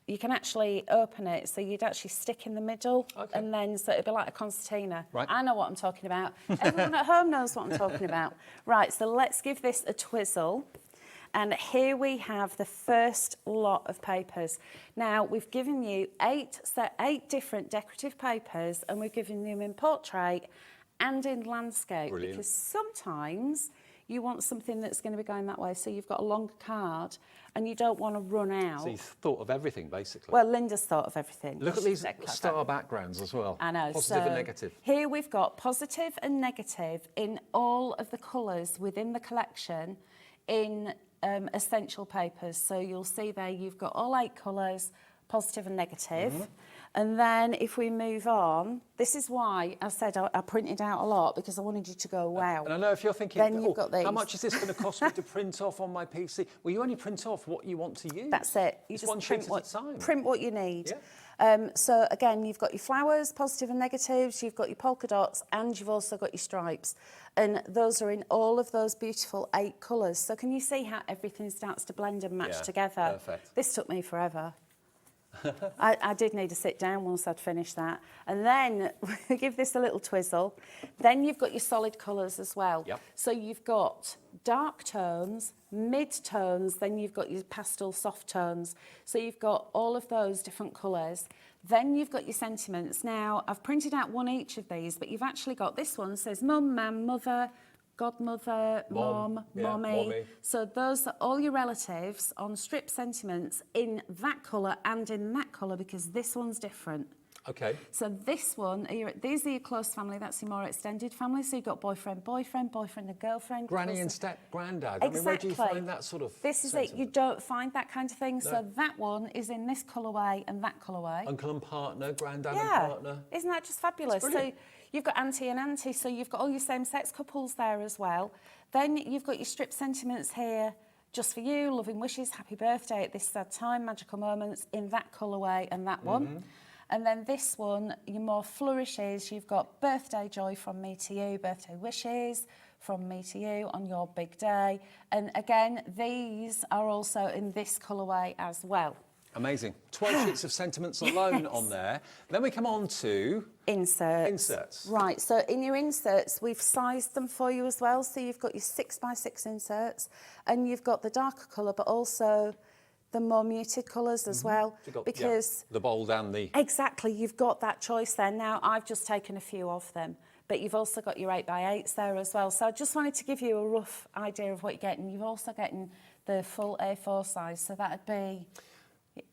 you can actually open it, so you'd actually stick in the middle, and then, so it'd be like a concertina. Right. I know what I'm talking about. Everyone at home knows what I'm talking about. Right, so let's give this a twizzle. And here we have the first lot of papers. Now, we've given you 8 different decorative papers, and we've given them in portrait and in landscape. Brilliant. Because sometimes you want something that's going to be going that way, so you've got a longer card, and you don't want to run out. So you've thought of everything, basically. Well, Linda's thought of everything. Look at She's these dead clever. star backgrounds as well. I know. Positive so and negative. Here we've got positive and negative in all of the colours within the collection in essential papers. So you'll see there you've got all 8 colours, positive and negative. And then if we move on, this is why I said I printed out a lot, because I wanted you to go, wow. And I know if you're thinking, Then you've got these. how much is this going to cost me to print off on my PC? Well, you only print off what you want to use. That's it. You It's just one sheet at a time. print what you need. Yeah. So again, you've got your flowers, positive and negatives, you've got your polka dots, and you've also got your stripes. And those are in all of those beautiful 8 colours. So can you see how everything starts to blend and match together? Perfect. This took me forever. I did need to sit down once I'd finished that. And then give this a little twizzle. Then you've got your solid colours as well. Yep. So you've got dark tones, mid-tones, then you've got your pastel soft tones. So you've got all of those different colours. Then you've got your sentiments. Now, I've printed out one each of these, but you've actually got this one says mum, mam, mother, godmother, mum, mummy. So those are all your relatives on strip sentiments in that colour and in that colour, because this one's different. Okay. So this one, these are your close family, that's your more extended family. So you've got boyfriend, boyfriend, boyfriend and girlfriend. Granny and step-granddad. Exactly. I mean, where do you find that sort of This is sentiment? it, you don't find that kind of thing. No. So that one is in this colourway and that colourway. Uncle and partner, granddad Yeah, and partner. isn't that just fabulous? So you've got auntie and auntie, so you've got all your same-sex couples there as well. Then you've got your strip sentiments here, just for you, loving wishes, happy birthday at this sad time, magical moments in that colourway and that one. And then this one, your more flourishes, you've got birthday joy from me to you, birthday wishes from me to you on your big day. And again, these are also in this colourway as well. Amazing. 12 sheets of sentiments alone on there. Then we come on to... Inserts. Inserts. Right, so in your inserts, we've sized them for you as well. So you've got your 6x6 inserts and you've got the darker colour, but also the more muted colours as well. So got, because the bold and the... Exactly, you've got that choice there. Now, I've just taken a few of them, but you've also got your 8x8s there as well. So I just wanted to give you a rough idea of what you're getting. You've also getting the full A4 size, so that'd be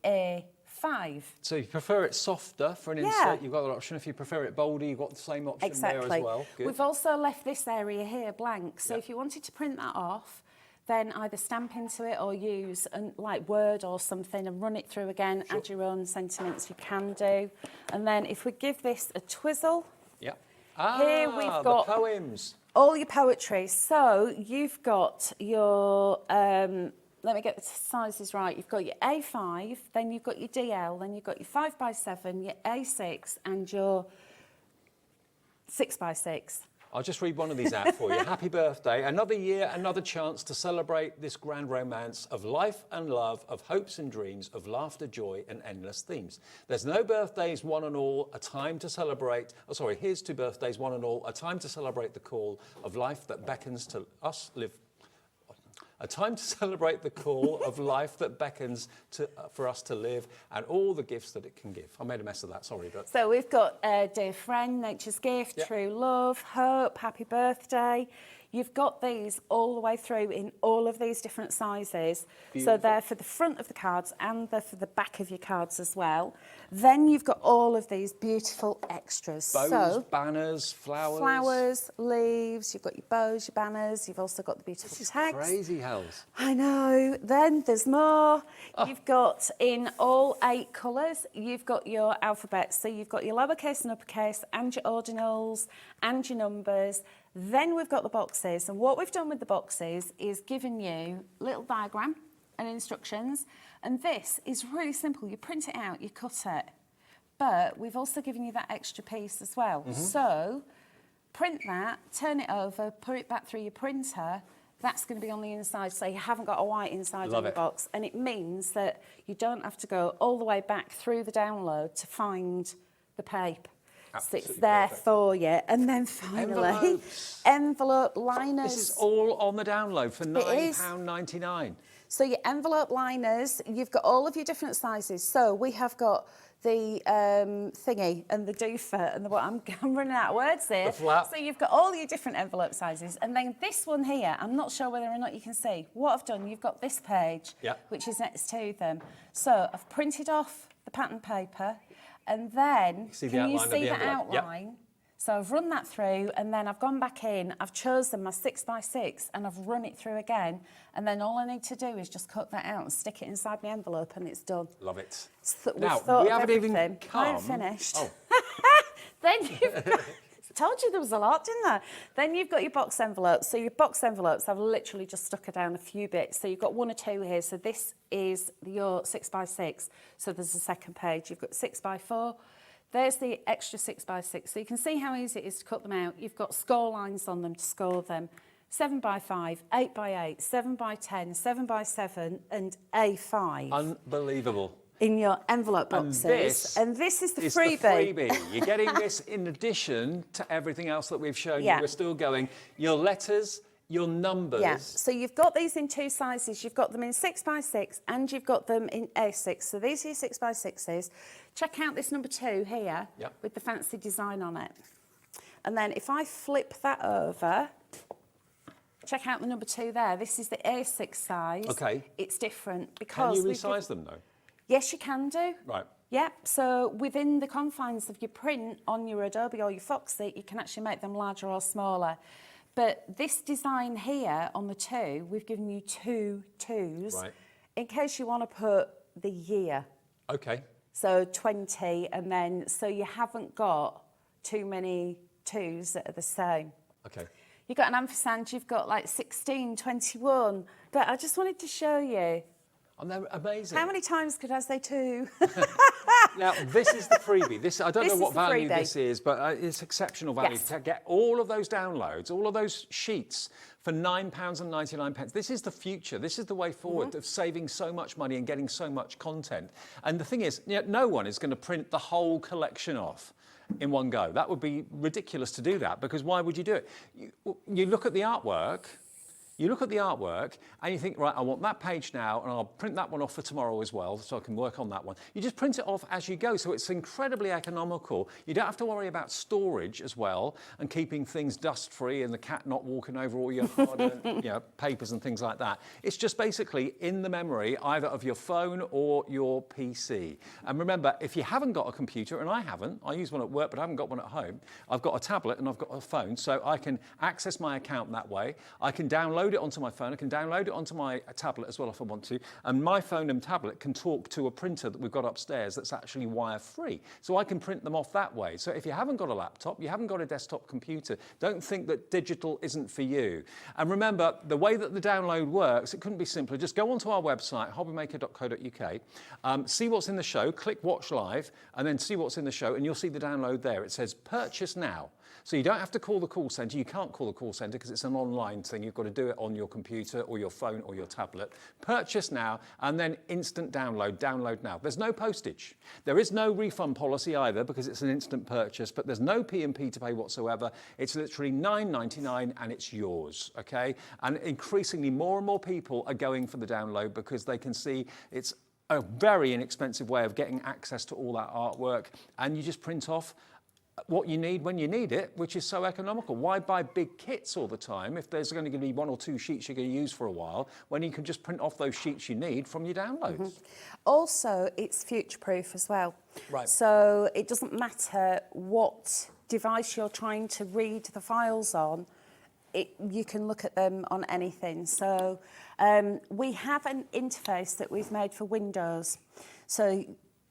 A5. So you prefer it softer for an insert, you've got that option. If you prefer it bolder, you've got the same option there as well. Good. We've also left this area here blank, so if you wanted to print that off, then either stamp into it or use like Word or something and run it through again, add your own sentiments, you can do. And then if we give this a twizzle, here we've got the poems. All your poetry. So you've got your, let me get the sizes right. You've got your A5, then you've got your DL, then you've got your 5x7, your A6 and your 6x6. I'll just read one of these out for you. Happy birthday. Another year, another chance to celebrate this grand romance of life and love, of hopes and dreams, of laughter, joy and endless themes. There's no birthdays, one and all, a time to celebrate. Oh, sorry, here's to birthdays, one and all, a time to celebrate the call of life that beckons to us live. A time to celebrate the call of life that beckons for us to live and all the gifts that it can give. I made a mess of that, sorry. But... So we've got Dear Friend, Nature's Gift, True Love, Hope, Happy Birthday. You've got these all the way through in all of these different sizes. Beautiful. So they're for the front of the cards and they're for the back of your cards as well. Then you've got all of these beautiful extras. Bows, banners, flowers. Flowers, leaves, you've got your bows, your banners, you've also got the beautiful this tags. Is crazy, Hells. I know. Then there's more. You've got in all 8 colours, you've got your alphabets. So you've got your lowercase and uppercase and your ordinals and your numbers. Then we've got the boxes, and what we've done with the boxes is given you a little diagram and instructions, and this is really simple. You print it out, you cut it, but we've also given you that extra piece as well. So print that, turn it over, put it back through your printer. That's going to be on the inside, so you haven't got a white inside on the box, and it means that you don't have to go all the way back through the download to find the paper. So it's there for you. And then finally, envelope liners. This is all on the download for £9.99. So your envelope liners, you've got all of your different sizes. So we have got the thingy and the doofer and I'm running out of words here. The flap. So you've got all your different envelope sizes. And then this one here, I'm not sure whether or not you can see. What I've done, you've got this page, which is next to them. So I've printed off the pattern paper. And then, can you see the outline? Yep. So I've run that through and then I've gone back in, I've chosen my 6x6 and I've run it through again. And then all I need to do is just cut that out and stick it inside my envelope and it's done. Love it. So now, we haven't even come... I ain't finished. Oh. Then you've got... Told you there was a lot, didn't I? Then you've got your box envelopes. So your box envelopes, I've literally just stuck it down a few bits. So you've got 1 or 2 here. So this is your 6x6. So there's a second page. You've got 6x4. There's the extra 6x6. So you can see how easy it is to cut them out. You've got score lines on them to score them. 7x5, 8x8, 7x10, 7x7, and A5. Unbelievable. In your envelope boxes. And this is the freebie. You're getting this in addition to everything else that we've shown you. We're still going. Your letters, your numbers. Yeah, so you've got these in 2 sizes. You've got them in 6x6 and you've got them in A6. So these are your 6x6s. Check out this number 2 here with the fancy design on it. And then if I flip that over, check out the number 2 there. This is the A6 size. Okay. It's different because... Can you resize them, though? Yes, you can do. Right. Yep, so within the confines of your print on your Adobe or your Foxy, you can actually make them larger or smaller. But this design here on the 2, we've given you 2 2s, Right. in case you want to put the year. Okay. So 20, and then, so you haven't got too many 2s that are the same. Okay. You've got an ampersand, you've got like 16, 21. But I just wanted to show you. And they're amazing. How many times could I say 2? Now, this is the freebie. I don't This know what is the value freebie. this is, but it's exceptional value. Yes. To get all of those downloads, all of those sheets for £9.99. This is the future. This is the way forward of saving so much money and getting so much content. And the thing is, no one is going to print the whole collection off in one go. That would be ridiculous to do that, because why would you do it? You look at the artwork. You look at the artwork and you think, right, I want that page now, and I'll print that one off for tomorrow as well, so I can work on that one. You just print it off as you go, so it's incredibly economical. You don't have to worry about storage as well, and keeping things dust-free and the cat not walking over all your hard-earned papers and things like that. It's just basically in the memory, either of your phone or your PC. And remember, if you haven't got a computer, and I haven't, I use one at work, but I haven't got one at home, I've got a tablet and I've got a phone, so I can access my account that way. I can download it onto my phone, I can download it onto my tablet as well if I want to, and my phone and tablet can talk to a printer that we've got upstairs that's actually wire-free. So I can print them off that way. So if you haven't got a laptop, you haven't got a desktop computer, don't think that digital isn't for you. And remember, the way that the download works, it couldn't be simpler. Just go onto our website, hobbymaker.co.uk, see what's in the show, click watch live, and then see what's in the show, and you'll see the download there. It says purchase now. So you don't have to call the call centre. You can't call the call centre because it's an online thing. You've got to do it on your computer or your phone or your tablet. Purchase now and then instant download. Download now. There's no postage. There is no refund policy either because it's an instant purchase, but there's no P&P to pay whatsoever. It's literally $9.99 and it's yours, okay? And increasingly more and more people are going for the download because they can see it's a very inexpensive way of getting access to all that artwork, and you just print off what you need when you need it, which is so economical. Why buy big kits all the time if there's going to be 1 or 2 sheets you're going to use for a while when you can just print off those sheets you need from your downloads? Also, it's future-proof as well. Right. So it doesn't matter what device you're trying to read the files on, you can look at them on anything. So we have an interface that we've made for Windows. So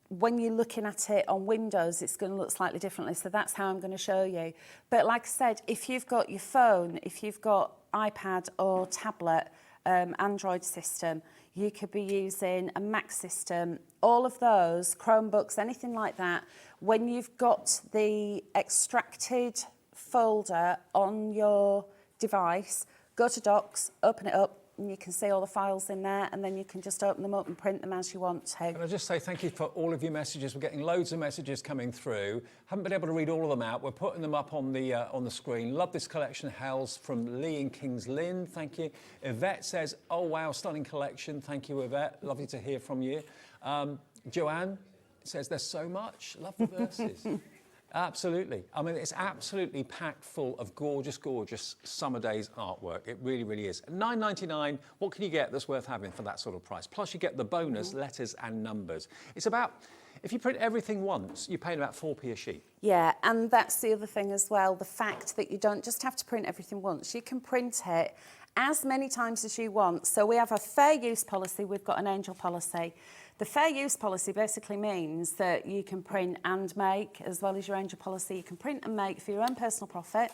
when you're looking at it on Windows, it's going to look slightly differently. So that's how I'm going to show you. But like I said, if you've got your phone, if you've got iPad or tablet, Android system, you could be using a Mac system, all of those, Chromebooks, anything like that. When you've got the extracted folder on your device, go to Docs, open it up, and you can see all the files in there, and then you can just open them up and print them as you want to. Can I just say thank you for all of your messages. We're getting loads of messages coming through. Haven't been able to read all of them out. We're putting them up on the screen. Love this collection, Hels, from Lee in Kings Lynn. Thank you. Yvette says, oh wow, stunning collection. Thank you, Yvette. Lovely to hear from you. Joanne says, there's so much. Love the verses. Absolutely. I mean, it's absolutely packed full of gorgeous, gorgeous summer days artwork. It really, really is. $9.99, what can you get that's worth having for that sort of price? Plus, you get the bonus letters and numbers. It's about, if you print everything once, you're paying about 4p a sheet. Yeah, and that's the other thing as well, the fact that you don't just have to print everything once. You can print it as many times as you want. So we have a fair use policy, we've got an angel policy. The fair use policy basically means that you can print and make, as well as your angel policy. You can print and make for your own personal profit,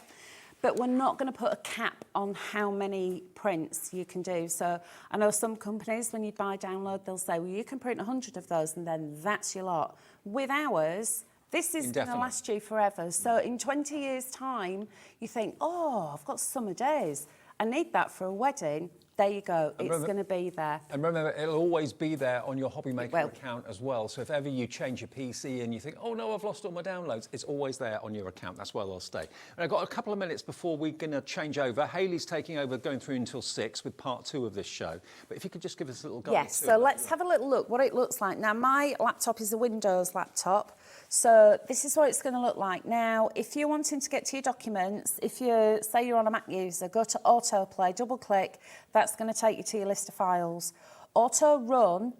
but we're not going to put a cap on how many prints you can do. So I know some companies, when you buy download, they'll say, well, you can print 100 of those and then that's your lot. With ours, this is going to last you forever. So in 20 years' time, you think, oh, I've got summer days. I need that for a wedding. There you go. It's going to be there. And remember, it'll always be there on your Hobby Maker will. account as well. So if ever you change your PC and you think, oh no, I've lost all my downloads, it's always there on your account. That's where they'll stay. And I've got a couple of minutes before we're going to change over. Hayley's taking over, going through until 6 with part 2 of this show. But if you could just give us a little guide. Yes, so let's have a little look what it looks like. Now, my laptop is a Windows laptop. So this is what it's going to look like. Now, if you're wanting to get to your documents, if you say you're on a Mac user, go to Autoplay, double click, that's going to take you to your list of files. Auto Run,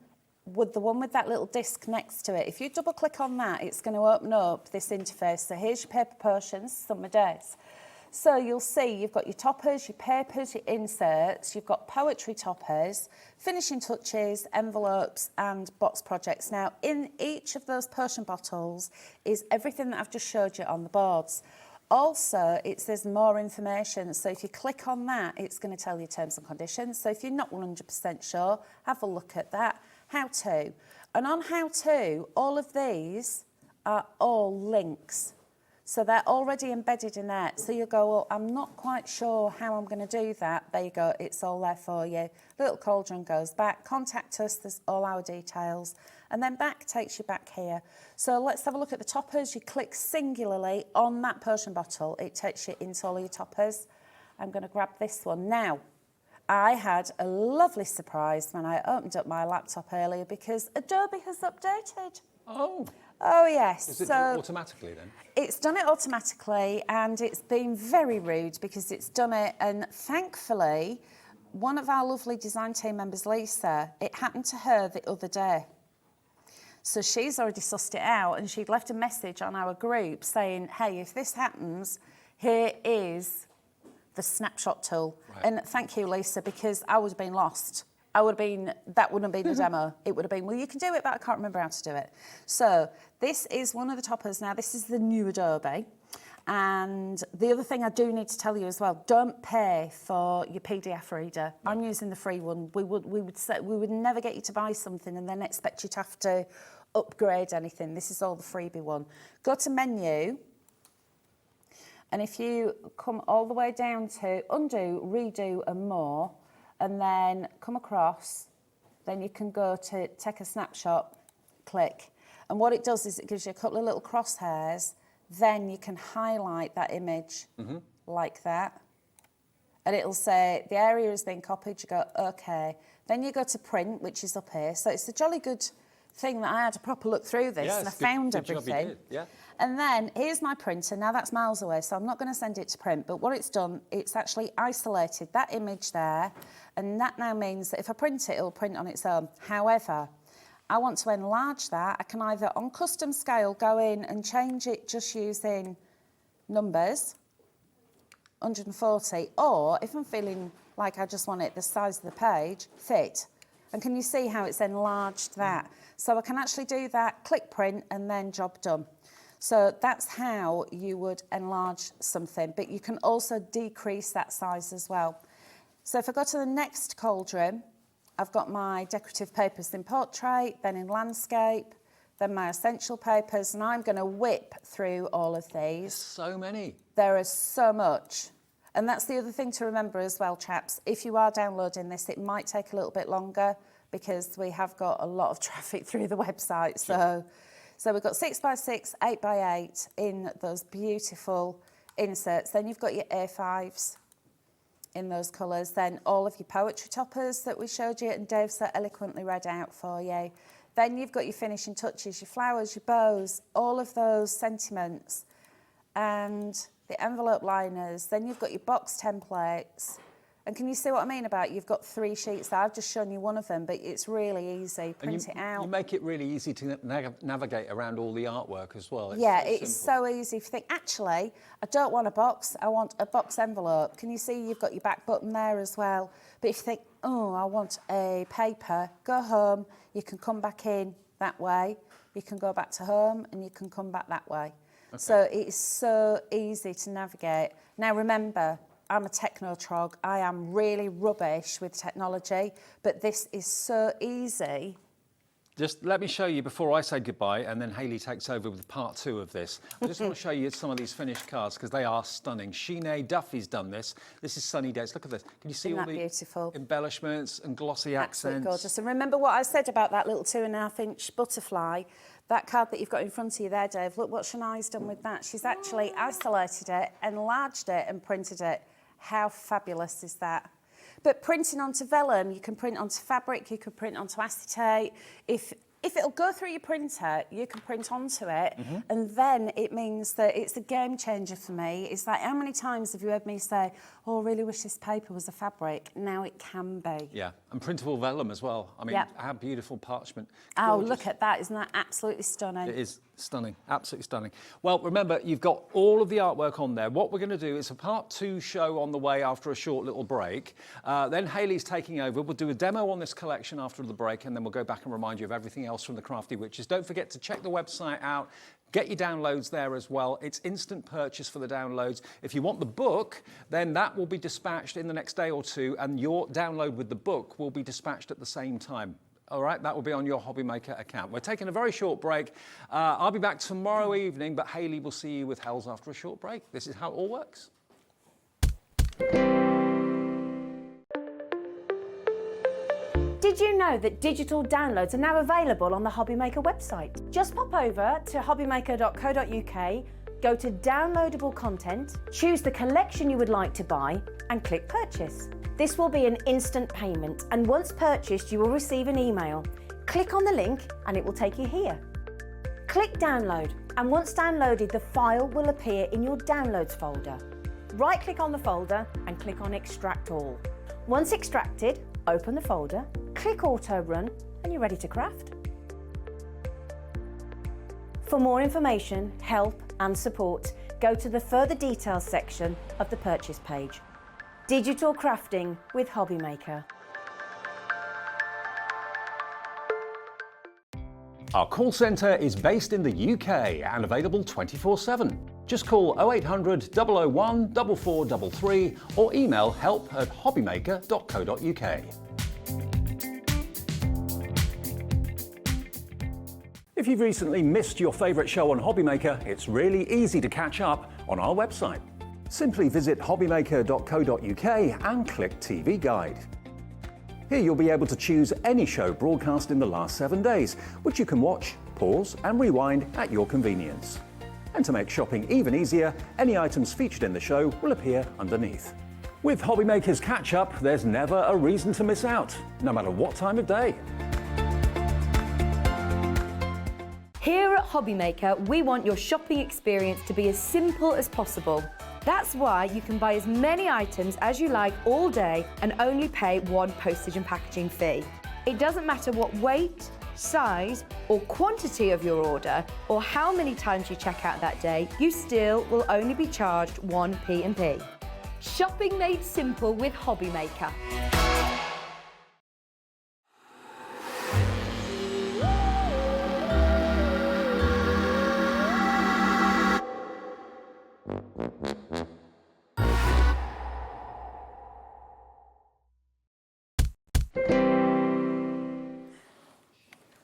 with the one with that little disc next to it, if you double click on that, it's going to open up this interface. So here's your paper potions, summer days. So you'll see you've got your toppers, your papers, your inserts, you've got poetry toppers, finishing touches, envelopes and box projects. Now in each of those potion bottles is everything that I've just showed you on the boards. Also, it says more information. So if you click on that, it's going to tell you terms and conditions. So if you're not 100% sure, have a look at that. How to. And on how to, all of these are all links. So they're already embedded in there. So you go, well, I'm not quite sure how I'm going to do that. There you go, it's all there for you. Little cauldron goes back, contact us, there's all our details. And then back takes you back here. So let's have a look at the toppers. You click singularly on that potion bottle, it takes you into all your toppers. I'm going to grab this one. Now, I had a lovely surprise when I opened up my laptop earlier because Adobe has updated. Oh. Oh, yes. Does it do it automatically then? It's done it automatically and it's been very rude because it's done it, and thankfully, one of our lovely design team members, Lisa, it happened to her the other day. So she's already sussed it out and she'd left a message on our group saying, hey, if this happens, here is the snapshot tool. Right. And thank you, Lisa, because I would have been lost. That wouldn't have been a demo. It would have been, well, you can do it, but I can't remember how to do it. So this is one of the toppers. Now, this is the new Adobe. And the other thing I do need to tell you as well, don't pay for your PDF reader. No. I'm using the free one. We would never get you to buy something and then expect you to have to upgrade anything. This is all the freebie one. Go to menu. And if you come all the way down to undo, redo and more, and then come across, then you can go to take a snapshot, click. And what it does is it gives you a couple of little crosshairs, then you can highlight that image like that. And it'll say the area has been copied, you go, okay. Then you go to print, which is up here. So it's a jolly good thing that I had a proper look through this and I found everything. Yeah. And then here's my printer. Now that's miles away, so I'm not going to send it to print. But what it's done, it's actually isolated that image there. And that now means that if I print it, it'll print on its own. However, I want to enlarge that. I can either on custom scale go in and change it just using numbers, 140, or if I'm feeling like I just want it the size of the page, fit. And can you see how it's enlarged that? So I can actually do that, click print, and then job done. So that's how you would enlarge something, but you can also decrease that size as well. So if I go to the next cauldron, I've got my decorative papers in portrait, then in landscape, then my essential papers, and I'm going to whip through all of these. There's so many. There is so much. And that's the other thing to remember as well, chaps. If you are downloading this, it might take a little bit longer because we have got a lot of traffic through the website. Sure. So we've got 6x6, 8x8 in those beautiful inserts. Then you've got your A5s in those colours. Then all of your poetry toppers that we showed you and Dave so eloquently read out for you. Then you've got your finishing touches, your flowers, your bows, all of those sentiments and the envelope liners. Then you've got your box templates. And can you see what I mean about you've got 3 sheets there? I've just shown you one of them, but it's really easy. Print it out. You make it really easy to navigate around all the artwork as well. It's so easy. If you think, actually, I don't want a box, I want a box envelope. Can you see you've got your back button there as well? But if you think, oh, I want a paper, go home, you can come back in that way. You can go back to home and you can come back that way. Okay. So it is so easy to navigate. Now remember, I'm a techno-trog. I am really rubbish with technology, but this is so easy Just let me show you before I say goodbye, and then Hayley takes over with part 2 of this. I just want to show you some of these finished cards because they are stunning. Sheena Duffy's done this. This is Sunny Days. Look at this. Can you see Isn't all that the beautiful? embellishments and glossy Absolutely accents? gorgeous. And remember what I said about that little 2.5-inch butterfly? That card that you've got in front of you there, Dave, look what Shania's done with that. She's actually isolated it, enlarged it and printed it. How fabulous is that? But printing onto vellum, you can print onto fabric, you can print onto acetate. If it'll go through your printer, you can print onto it, and then it means that it's a game changer for me. It's like, how many times have you heard me say, oh, I really wish this paper was a fabric? Now it can be. Yeah, and printable vellum as well. I mean, Yeah. how beautiful parchment. Oh, Gorgeous. look at that. Isn't that absolutely stunning? It is stunning, absolutely stunning. Well, remember, you've got all of the artwork on there. What we're going to do is a part 2 show on the way after a short little break. Then Hayley's taking over. We'll do a demo on this collection after the break, and then we'll go back and remind you of everything else from the Crafty Witches. Don't forget to check the website out. Get your downloads there as well. It's instant purchase for the downloads. If you want the book, then that will be dispatched in the next day or 2, and your download with the book will be dispatched at the same time. All right, that will be on your Hobby Maker account. We're taking a very short break. I'll be back tomorrow evening, but Hayley will see you with Hells after a short break. This is how it all works. Did you know that digital downloads are now available on the Hobby Maker website? Just pop over to hobbymaker.co.uk, go to downloadable content, choose the collection you would like to buy, and click purchase. This will be an instant payment, and once purchased, you will receive an email. Click on the link and it will take you here. Click download, and once downloaded, the file will appear in your downloads folder. Right-click on the folder and click on extract all. Once extracted, open the folder, click auto run, and you're ready to craft. For more information, help and support, go to the further details section of the purchase page. Digital crafting with Hobby Maker. Our call centre is based in the UK and available 24/7. Just call 0800 001 4433 or email help@hobbymaker.co.uk. If you've recently missed your favourite show on Hobby Maker, it's really easy to catch up on our website. Simply visit hobbymaker.co.uk and click TV Guide. Here you'll be able to choose any show broadcast in the last 7 days, which you can watch, pause and rewind at your convenience. And to make shopping even easier, any items featured in the show will appear underneath. With Hobby Maker's catch-up, there's never a reason to miss out, no matter what time of day. Here at Hobby Maker, we want your shopping experience to be as simple as possible. That's why you can buy as many items as you like all day and only pay one postage and packaging fee. It doesn't matter what weight, size or quantity of your order or how many times you check out that day, you still will only be charged one P&P. Shopping made simple with Hobby Maker.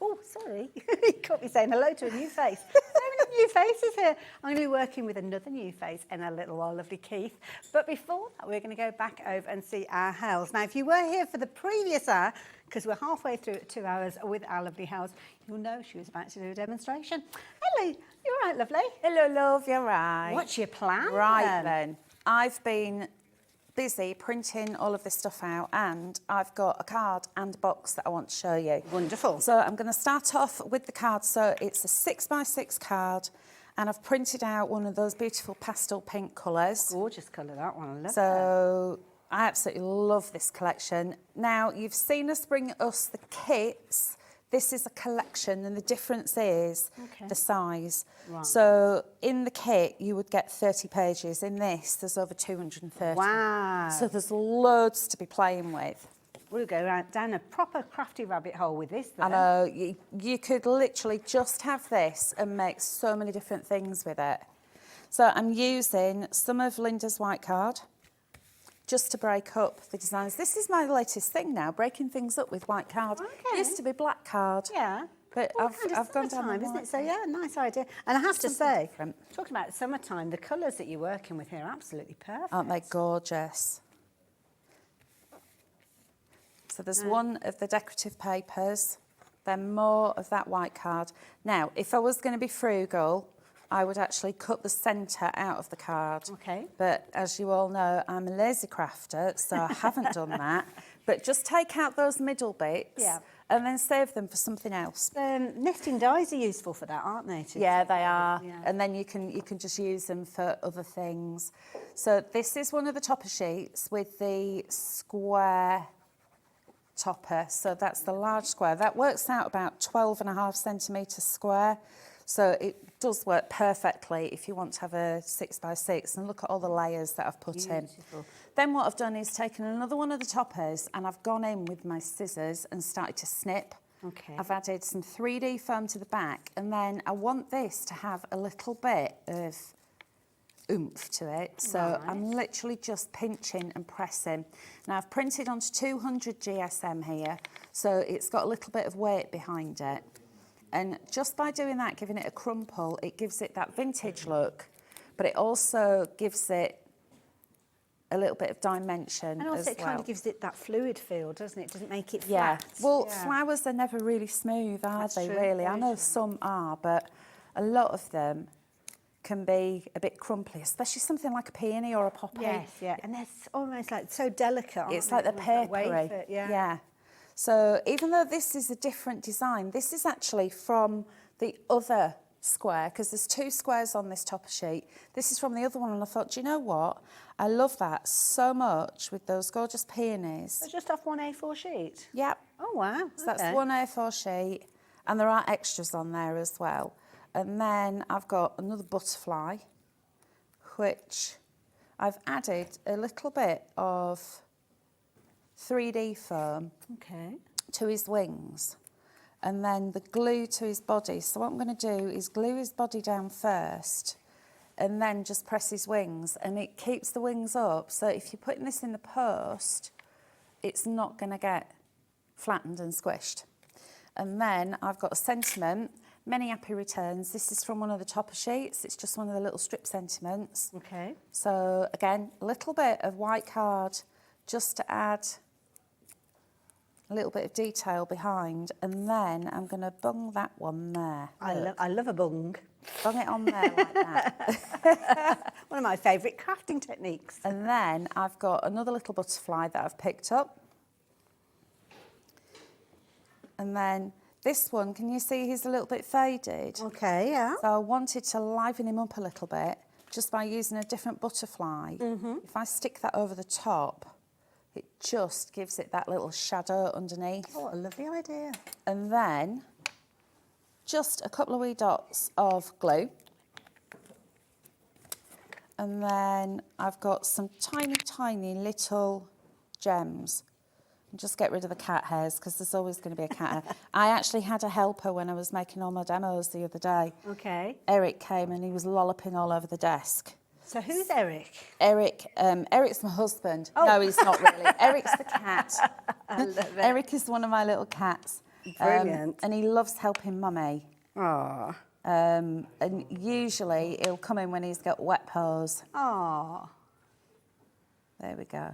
Oh, sorry. You caught me saying hello to a new face. So many new faces here. I'm going to be working with another new face in a little while, lovely Keith. But before that, we're going to go back over and see our Hells. Now, if you were here for the previous hour, because we're halfway through 2 hours with our lovely Hells, you'll know she was about to do a demonstration. Hello, you're right, lovely. Hello, love, you're right. What's your plan? Right then. I've been busy printing all of this stuff out, and I've got a card and a box that I want to show you. Wonderful. So I'm going to start off with the card. So it's a 6x6 card, and I've printed out one of those beautiful pastel pink colours. Gorgeous colour, that one. I love that. So I absolutely love this collection. Now, you've seen us bring us the kits. This is a collection, and the difference is the size. Right. So in the kit, you would get 30 pages. In this, there's over 230. Wow. So there's loads to be playing with. We'll go right down a proper crafty rabbit hole with this, then. I know, you could literally just have this and make so many different things with it. So I'm using some of Linda's white card just to break up the designs. This is my latest thing now, breaking things up with white card. Okay. Used to be black card. Yeah. But Well, I've gone down the summertime, isn't white. it? So yeah, nice idea. And I have to Something say, different. talking about summertime, the colours that you're working with here are absolutely perfect. Aren't they gorgeous? So there's one of the decorative papers, then more of that white card. Now, if I was going to be frugal, I would actually cut the centre out of the card. Okay. But as you all know, I'm a lazy crafter, so I haven't done that. But just take out those middle bits and then save them for something else. Knitting dies are useful for that, aren't they? Yeah, they are. Yeah. And then you can just use them for other things. So this is one of the topper sheets with the square topper. So that's the large square. That works out about 12.5 centimetres square. So it does work perfectly if you want to have a 6x6, and look at all the layers that I've put in. Then what I've done is taken another one of the toppers and I've gone in with my scissors and started to snip. Okay. I've added some 3D foam to the back, and then I want this to have a little bit of oomph to it. So I'm literally just pinching and pressing. Now I've printed onto 200 GSM here, so it's got a little bit of weight behind it. And just by doing that, giving it a crumple, it gives it that vintage look, but it also gives it a little bit of dimension And also as it kind well. of gives it that fluid feel, doesn't it? Doesn't make it Yeah. flat. Well, flowers are never really smooth, are That's they, true, really? I very know true. some are, but a lot of them can be a bit crumply, especially something like a peony or a poppy. Yes, yeah. And they're almost like so delicate, aren't It's they? like they're Almost that papery. wafer, Yeah. So even though this is a different design, this is actually from the other square, because there's two squares on this topper sheet. This is from the other one, and I thought, do you know what? I love that so much with those gorgeous peonies. So just off one A4 sheet? Yep. Oh, wow. So that's one A4 sheet, and there are extras on there as well. And then I've got another butterfly, which I've added a little bit of 3D foam to his wings, and then the glue to his body. So what I'm going to do is glue his body down first and then just press his wings, and it keeps the wings up. So if you're putting this in the post, it's not going to get flattened and squished. And then I've got a sentiment, many happy returns. This is from one of the topper sheets. It's just one of the little strip sentiments. Okay. So again, a little bit of white card just to add a little bit of detail behind, and then I'm going to bung that one there. I love a bung. Bung it on there like that. One of my favourite crafting techniques. And then I've got another little butterfly that I've picked up. And then this one, can you see he's a little bit faded? Okay, yeah. So I wanted to liven him up a little bit just by using a different butterfly. If I stick that over the top, it just gives it that little shadow underneath. Oh, what a lovely idea. And then just a couple of wee dots of glue. And then I've got some tiny, tiny little gems. And just get rid of the cat hairs, because there's always going to be a cat hair. I actually had a helper when I was making all my demos the other day. Okay. Eric came and he was lolloping all over the desk. So who's Eric? Eric, Eric's my husband. Oh. No, he's not really. Eric's the cat. I love it. Eric is one of my little cats. Brilliant. And he loves helping Mummy. Aww. And usually he'll come in when he's got wet paws. Aww. There we go.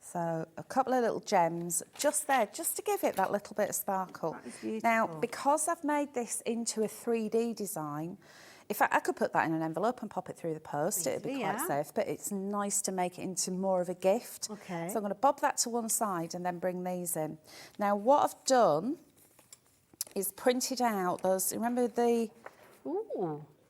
So a couple of little gems just there, just to give it that little bit of sparkle. That is beautiful. Now, because I've made this into a 3D design, if I could put that in an envelope and pop it through the post, it'd be quite safe, but it's nice to make it into more of a gift. Okay. So I'm going to bob that to one side and then bring these in. Now, what I've done is printed out those, remember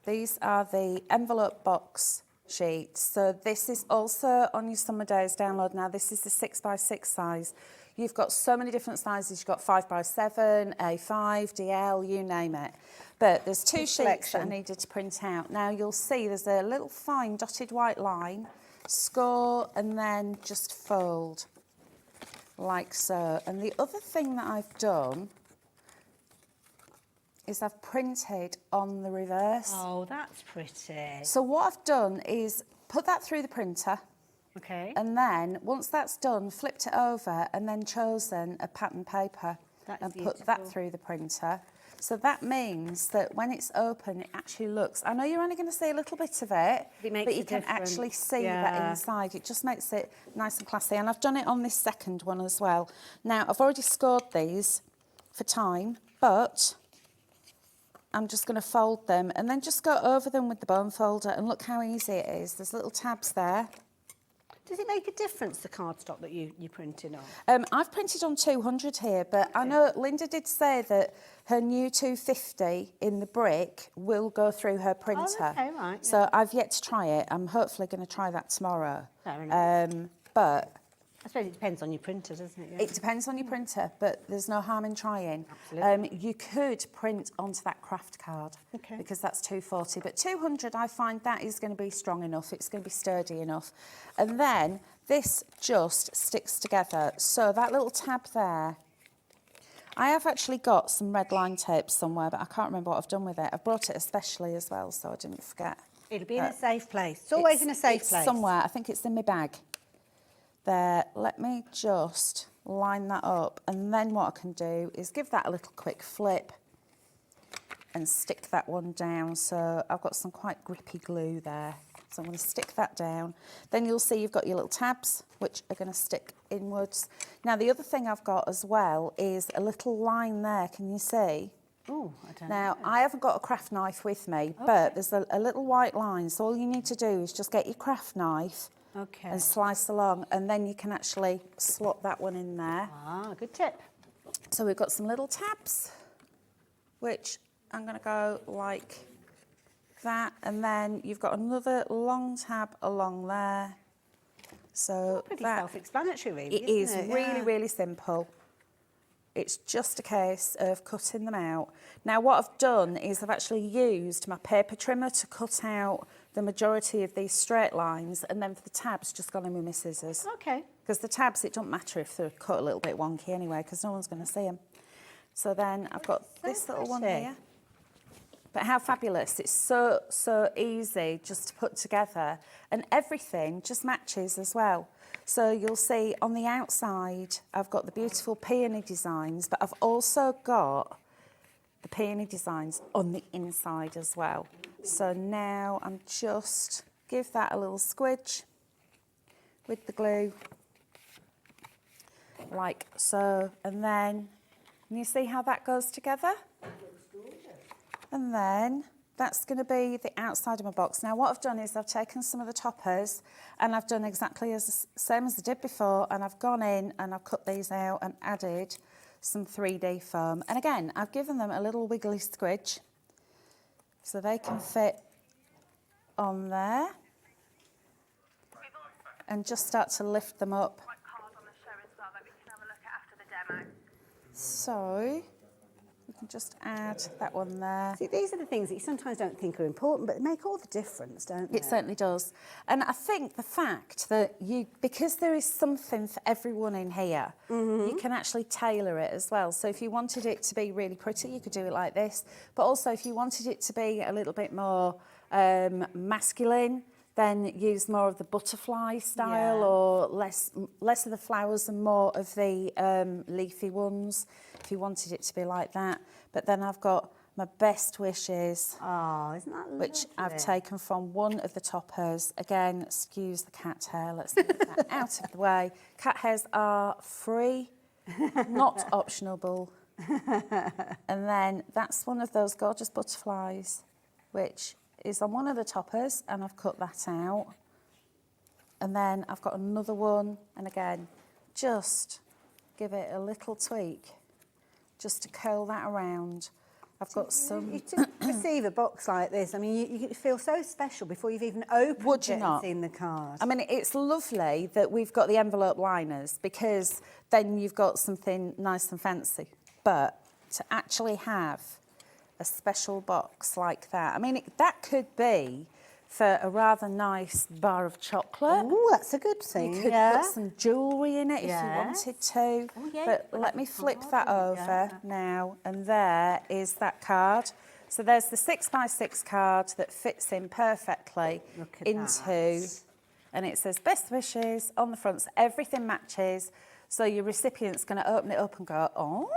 these are the envelope box sheets. So this is also on your Summer Days download. Now, this is the 6x6 size. You've got so many different sizes. You've got 5x7, A5, DL, you name it. But there's two sheets that I needed to print out. Now, you'll see there's a little fine dotted white line, score, and then just fold, like so. And the other thing that I've done is I've printed on the reverse. Oh, that's pretty. So what I've done is put that through the printer. Okay. And then, once that's done, flipped it over and then chosen a pattern paper. That's and put that beautiful. through the printer. So that means that when it's open, it actually looks, I know you're only going to see a little bit of it, It makes but you a can difference. actually see Yeah. that inside. It just makes it nice and classy. And I've done it on this second one as well. Now, I've already scored these for time, but I'm just going to fold them and then just go over them with the bone folder, and look how easy it is. There's little tabs there. Does it make a difference, the cardstock that you printed on? I've printed on 200 here, but I know Linda did say that her new 250 in the brick will go through her printer. okay, right, So I've yet to try it. I'm hopefully going to try that tomorrow. Fair enough. But I suppose it depends on your printer, doesn't it? Yeah. it depends on your printer, but there's no harm in trying. Absolutely. You could print onto that craft card, Okay. because that's 240, but 200 I find that is going to be strong enough, it's going to be sturdy enough. And then this just sticks together. So that little tab there, I have actually got some red line tape somewhere, but I can't remember what I've done with it. I've brought it especially as well, so I didn't forget. It'll be in a safe place. It's always in a safe it's place. somewhere. I think it's in my bag. There, let me just line that up, and then what I can do is give that a little quick flip and stick that one down. So I've got some quite grippy glue there. So I'm going to stick that down. Then you'll see you've got your little tabs, which are going to stick inwards. Now, the other thing I've got as well is a little line there. Can you see? Oh, I don't Now, know. I haven't got a craft knife with me, but there's a little white line. So all you need to do is just get your craft knife Okay. and slice along, and then you can actually slot that one in there. Ah, good tip. So we've got some little tabs, which I'm going to go like that, and then you've got another long tab along there. So Pretty that self-explanatory, really. it is isn't it? really, Yeah. really simple. It's just a case of cutting them out. Now, what I've done is I've actually used my paper trimmer to cut out the majority of these straight lines, and then for the tabs, just gone in with my scissors. Okay. Because the tabs, it doesn't matter if they're cut a little bit wonky anyway, because no one's going to see them. So then I've got this little one pretty. here. But how fabulous. It's so, so easy just to put together. And everything just matches as well. So you'll see on the outside, I've got the beautiful peony designs, but I've also got the peony designs on the inside as well. So now I'm just give that a little squidge with the glue, like so. And then, can you see how that goes together? And then that's going to be the outside of my box. Now, what I've done is I've taken some of the toppers and I've done exactly as same as I did before, and I've gone in and I've cut these out and added some 3D foam. And again, I've given them a little wiggly squidge so they can fit on there and just start to lift them up. So we can just add that one there. See, these are the things that you sometimes don't think are important, but they make all the difference, don't they? It certainly does. And I think the fact that because there is something for everyone in here, you can actually tailor it as well. So if you wanted it to be really pretty, you could do it like this. But also if you wanted it to be a little bit more masculine, then use more of the butterfly style, or less of the flowers and more of the leafy ones, if you wanted it to be like that. But then I've got my best wishes, Oh, isn't that lovely? which I've taken from one of the toppers. Again, excuse the cat hair, let's move that out of the way. Cat hairs are free, not optionable. And then that's one of those gorgeous butterflies, which is on one of the toppers, and I've cut that out. And then I've got another one, and again, just give it a little tweak, just to curl that around. I've got some... You to receive a box like this, I mean, you feel so special before you've even opened Would you it not? and seen the card. I mean, it's lovely that we've got the envelope liners, because then you've got something nice and fancy. But to actually have a special box like that, I mean, that could be for a rather nice bar of chocolate. Oh, that's a good thing. You could put some jewellery in it if you Yes. wanted to. Oh, yeah, But you could let have me a flip card that in it, over yeah. now, and there is that card. So there's the 6x6 card that fits in perfectly Look at into, that. and it says best wishes on the front, so everything matches. So your recipient's going to open it up and go, oh,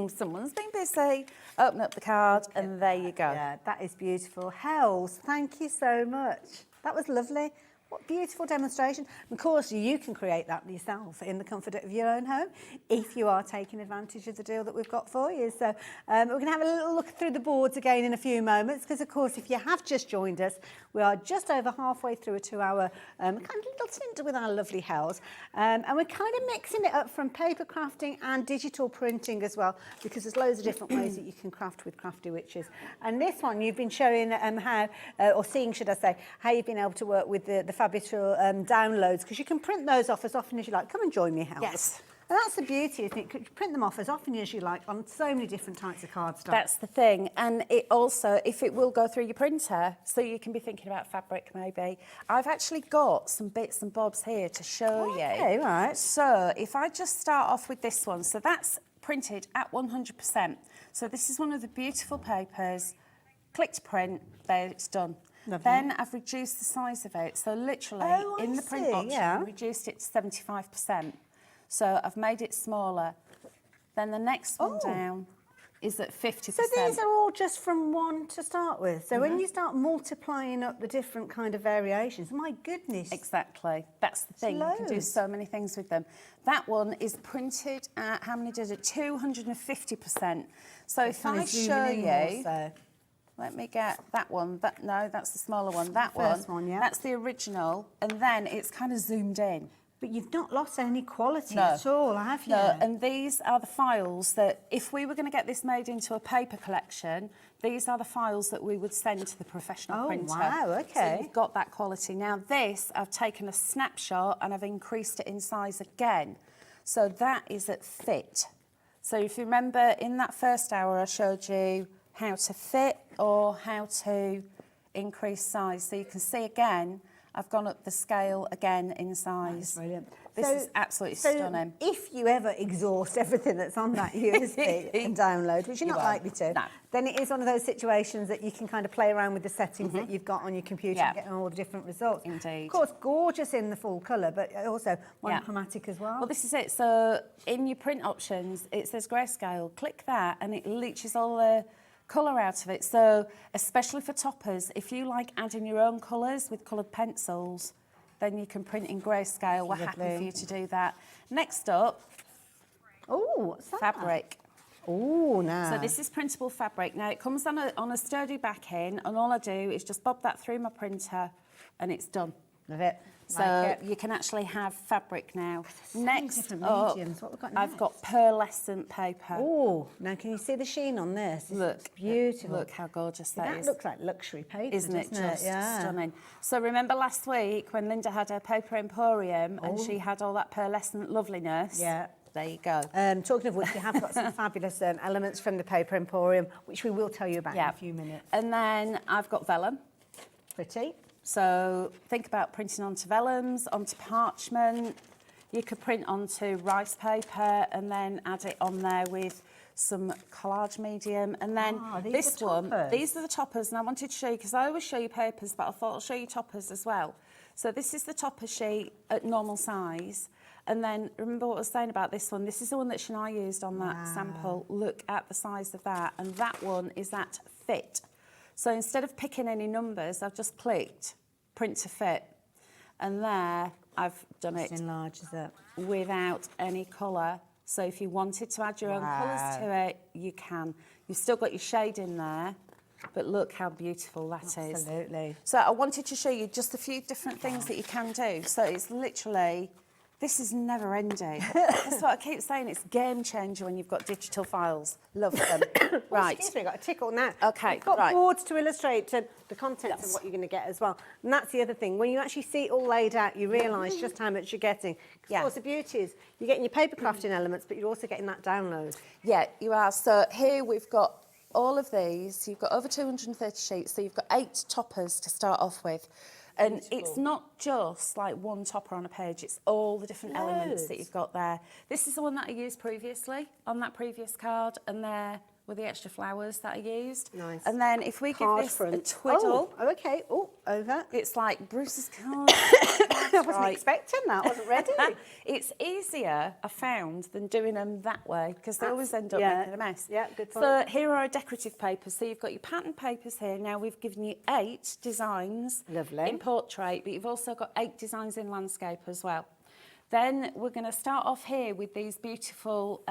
someone's been busy. Open up the card and there you go. Yeah, that is beautiful. Hells, thank you so much. That was lovely. What a beautiful demonstration. And of course, you can create that yourself in the comfort of your own home if you are taking advantage of the deal that we've got for you. So we're going to have a little look through the boards again in a few moments because, of course, if you have just joined us, we are just over halfway through a 2-hour kind of little stint with our lovely Hells. And we're kind of mixing it up from paper crafting and digital printing as well because there's loads of different ways that you can craft with Crafty Witches. And this one, you've been showing how, or seeing, should I say, how you've been able to work with the fabulous downloads because you can print those off as often as you like. Come and join me, Hells. Yes. And that's the beauty, isn't it? You can print them off as often as you like on so many different types of cardstock. That's the thing. And it also, if it will go through your printer, so you can be thinking about fabric maybe. I've actually got some bits and bobs here to show you. Okay, right. So if I just start off with this one, so that's printed at 100%. So this is one of the beautiful papers. Click to print, there it's done. Lovely. Then I've reduced the size of it. So literally in the print option, I reduced it to 75%. So I've made it smaller. Then the next one down is at 50%. So these are all just from one to start with. So when you start multiplying up the different kind of variations, my goodness. Exactly. That's the thing. You can do so many things with them. That one is printed at, how many did it? 250%. So if I show you, let me get that one. No, that's the smaller one. That First one, yeah. That's the original. And then it's kind of zoomed in. But you've not lost any quality at all, have you? No, and these are the files that, if we were going to get this made into a paper collection, these are the files that we would send to the professional printer. Oh, wow, okay. So you've got that quality. Now this, I've taken a snapshot and I've increased it in size again. So that is at fit. So if you remember in that first hour, I showed you how to fit or how to increase size. So you can see again, I've gone up the scale again in size. That's brilliant. This is absolutely stunning. If you ever exhaust everything that's on that USB and download, which you're not likely to, then it is one of those situations that you can kind of play around with the settings that you've got on your computer and get all the different results. Indeed. Of course, gorgeous in the full colour, but also monochromatic as well. Well, this is it. So in your print options, it says grayscale. Click that and it leaches all the colour out of it. So especially for toppers, if you like adding your own colours with coloured pencils, then you can print in grayscale. We're happy for you to do that. Next up, what's that? Fabric. Oh, now. So this is printable fabric. Now it comes on a sturdy backing, and all I do is just bob that through my printer and it's done. Love it. So you can actually have fabric now. Next up, mediums. What we've got I've got pearlescent paper. Oh, now can you see the sheen on this? Look, beautiful. Look how gorgeous that is. That looks like luxury paper, Isn't it just Yeah. stunning? So remember last week when Linda had her paper emporium and she had all that pearlescent loveliness? Yeah. There you go. Talking of which, we have got some fabulous elements from the Paper Emporium, which we will tell you about in a few minutes. And then I've got vellum. Pretty. So think about printing onto vellums, onto parchment. You could print onto rice paper and then add it on there with some collage medium. And then this one, these are the toppers. And I wanted to show you, because I always show you papers, but I thought I'll show you toppers as well. So this is the topper sheet at normal size. And then remember what I was saying about this one. This is the one that Shania used on that sample. Look at the size of that. And that one is at fit. So instead of picking any numbers, I've just clicked print to fit. And there I've done it without any colour. So if you wanted to add your own colours to it, you can. You've still got your shade in there, but look how beautiful that is. Absolutely. So I wanted to show you just a few different things that you can do. So it's literally, this is never ending. That's what I keep saying, it's game changer when you've got digital files. Love them. Right. Excuse me, I've got a tickle now. Okay, You've got boards to illustrate the contents of what you're going to get as well. And that's the other thing. When you actually see it all laid out, you realise just how much you're getting. Of course, the beauty is you're getting your paper crafting elements, but you're also getting that download. Yeah, you are. So here we've got all of these. You've got over 230 sheets, so you've got 8 toppers to start off with. And it's not just like one topper on a page, it's all the different elements that you've got there. This is the one that I used previously on that previous card, and they're were the extra flowers that I used. Nice. And then if we Card give this front. a twiddle, Oh, okay. Oh, over. it's like Bruce's card. I wasn't expecting that. I wasn't ready. It's easier, I found, than doing them that way because they always end up yeah. making a mess. Yeah, good So point. here are our decorative papers. So you've got your pattern papers here. Now we've given you 8 designs Lovely. in portrait, but you've also got 8 designs in landscape as well. Then we're going to start off here with these beautiful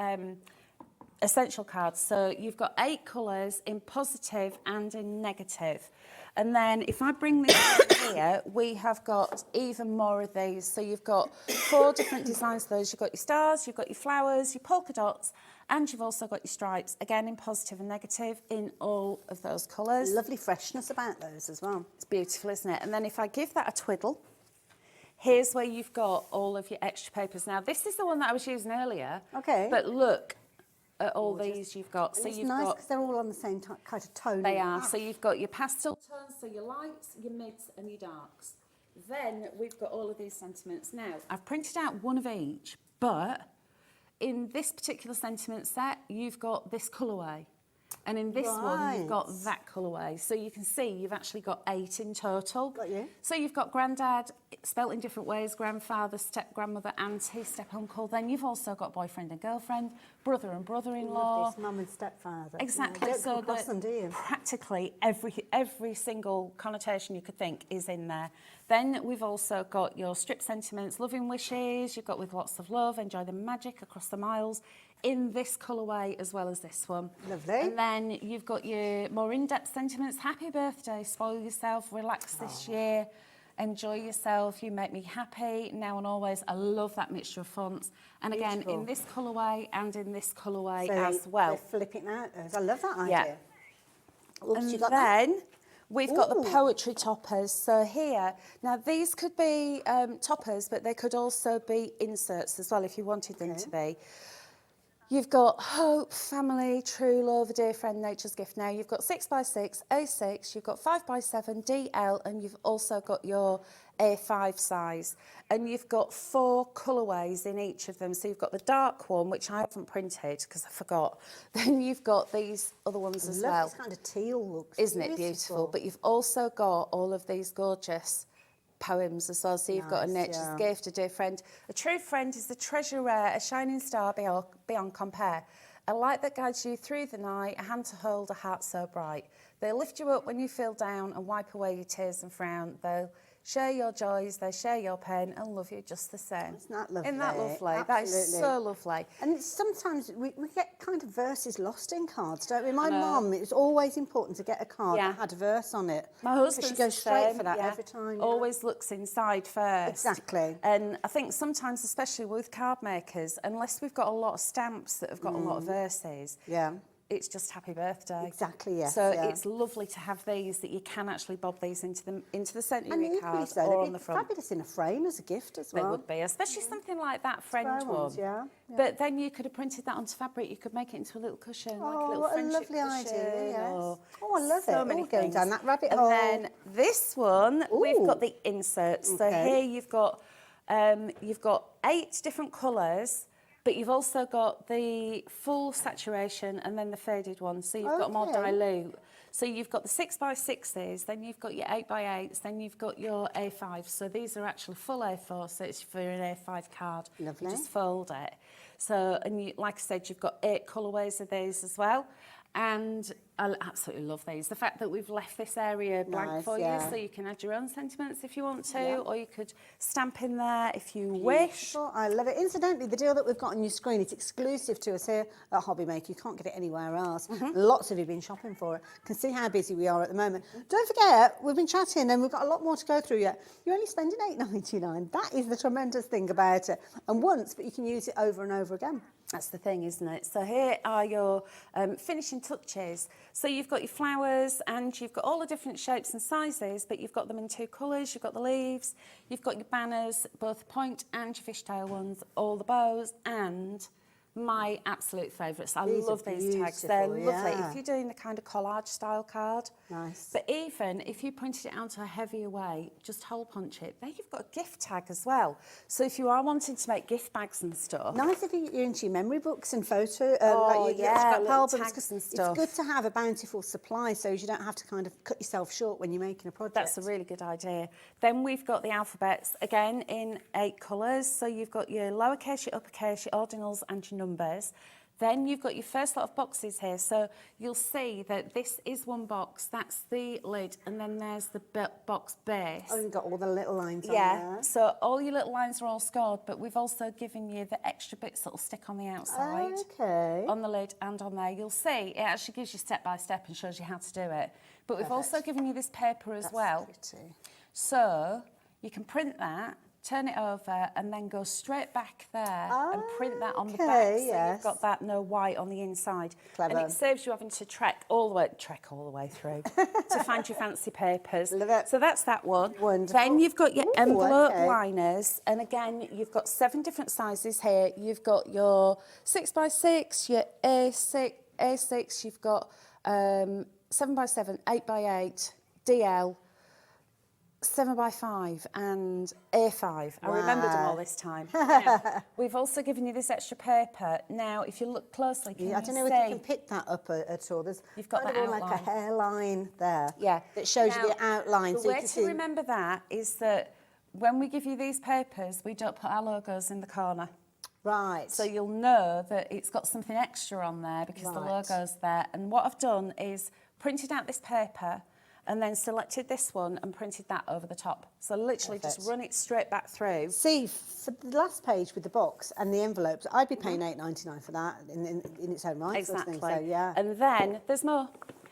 essential cards. So you've got 8 colours in positive and in negative. And then if I bring this over here, we have got even more of these. So you've got 4 different designs of those. You've got your stars, you've got your flowers, your polka dots, and you've also got your stripes, again in positive and negative in all of those colours. Lovely freshness about those as well. It's beautiful, isn't it? And then if I give that a twiddle, here's where you've got all of your extra papers. Now, this is the one that I was using earlier. Okay. But look at all these you've got. And So it's you've nice got... because they're all on the same kind of tone. They are. So you've got your pastel tones, so your lights, your mids and your darks. Then we've got all of these sentiments. Now, I've printed out one of each, but in this particular sentiment set, you've got this colourway. And in this one, you've got that colourway. So you can see you've actually got 8 in total. Got you. So you've got granddad, spelt in different ways, grandfather, step-grandmother, auntie, step-uncle. Then you've also got boyfriend and girlfriend, brother and brother-in-law. Love this, mum and stepfather. Exactly. You don't So come across that them, do you? practically every single connotation you could think is in there. Then we've also got your strip sentiments, loving wishes. You've got with lots of love, enjoy the magic across the miles, in this colourway as well as this one. Lovely. And then you've got your more in-depth sentiments. Happy birthday, spoil yourself, relax this year, enjoy yourself, you make me happy, now and always. I love that mixture of fonts. And again, Beautiful. in this colourway and in this colourway So as well. they're flipping out those. I love that idea. Yeah. Oops, And you got that? then we've got the Ooh. poetry toppers. So here, now these could be toppers, but they could also be inserts as well if you wanted them to be. You've got hope, family, true love, a dear friend, nature's gift. Now you've got 6x6, A6, you've got 5x7, DL, and you've also got your A5 size. And you've got 4 colourways in each of them. So you've got the dark one, which I haven't printed because I forgot. Then you've got these other ones as I love well. this kind of teal look. Isn't it beautiful? But you've also got all of these gorgeous poems as well. So you've got a Nice, nature's yeah. gift, a dear friend. A true friend is a treasure rare, a shining star beyond compare. A light that guides you through the night, a hand to hold, a heart so bright. They'll lift you up when you feel down and wipe away your tears and frown. They'll share your joys, they share your pain and love you just the same. Isn't that lovely? Isn't that lovely? That is Absolutely. so lovely. And it's sometimes we get kind of verses lost in cards, don't we? My mum, it was always important to get a card Yeah. that had a verse on it. My Because husband she goes straight for that every time. yeah. Always looks inside first. Exactly. And I think sometimes, especially with card makers, unless we've got a lot of stamps that have got a lot of verses, Yeah. it's just happy birthday. Exactly, yes, So yeah. it's lovely to have these that you can actually bob these into the centre of And your equally card so, or they'd on the be front. fabulous in a frame as a gift as They well. would be, especially something like that friend Square ones, one. yeah, yeah. But then you could have printed that onto fabric. You could make it into a little cushion, like a Oh, little what a friendship lovely idea, cushion, yes. or Oh, I love so it. many All going things. down that rabbit and hole. then this one, we've Ooh. got the inserts. So Okay. here you've got 8 different colours. But you've also got the full saturation and then the faded one. So you've got more Okay. dilute. So you've got the 6x6s, then you've got your 8x8s, then you've got your A5s. So these are actually full A4, so it's for an A5 card. Lovely. You just fold it. So, and you, like I said, you've got 8 colourways of these as well. And I absolutely love these. The fact that we've left this area blank Nice, for yeah. you, so you can add your own sentiments if you want to, or you could stamp in there if you wish. Beautiful. I love it. Incidentally, the deal that we've got on your screen, it's exclusive to us here at Hobby Maker. You can't get it anywhere else. Lots of you have been shopping for it. Can see how busy we are at the moment. Don't forget, we've been chatting and we've got a lot more to go through yet. You're only spending $8.99. That is the tremendous thing about it. And once, but you can use it over and over again. That's the thing, isn't it? So here are your finishing touches. So you've got your flowers and you've got all the different shapes and sizes, but you've got them in 2 colours. You've got the leaves, you've got your banners, both point and your fishtail ones, all the bows, and my absolute favourites. I These are love these tags. They're beautiful, lovely. yeah. If you're doing the kind of collage style card. Nice. But even if you printed it out to a heavier weight, just hole punch it. There you've got a gift tag as well. So if you are wanting to make gift bags and stuff. Nice if you're into your memory books and photo, yeah, little albums, tags 'cause and stuff. It's good to have a bountiful supply so you don't have to kind of cut yourself short when you're making a project. That's a really good idea. Then we've got the alphabets, again, in 8 colours. So you've got your lowercase, your uppercase, your ordinals and your numbers. Then you've got your first lot of boxes here. So you'll see that this is one box, that's the lid, and then there's the box base. Oh, you've got all the little lines on Yeah, there. so all your little lines are all scored, but we've also given you the extra bits that will stick on the outside, Okay. on the lid and on there. You'll see it actually gives you step by step and shows you how to do it. But we've also given you this paper as well. Pretty. So you can print that, turn it over and then go straight back there and print that on the back, so you've got that no white on the inside. Clever. And it saves you having to trek all the way through to find your fancy papers. Love it. So that's that one. Wonderful. Then you've got your envelope okay. liners, and again you've got 7 different sizes here. You've got your 6x6, your A6, you've got 7x7, 8x8, DL, 7x5 and A5. I remembered them all this time. Now, we've also given you this extra paper. Now, if you look closely, can I don't know you if you see? can pick that up at all. There's You've got kind the of all like a outline. hairline there. Yeah. That shows Now, you the outline. The so you way can to see. remember that is that when we give you these papers, we don't put our logos in the corner. Right. So you'll know that it's got something extra on there because the Right. logo's there. And what I've done is printed out this paper and then selected this one and printed that over the top. So literally just run it straight back through. See, for the last page with the box and the envelopes, I'd be paying £8.99 for that in its own right. sort of Exactly. thing, so, yeah. And then there's more.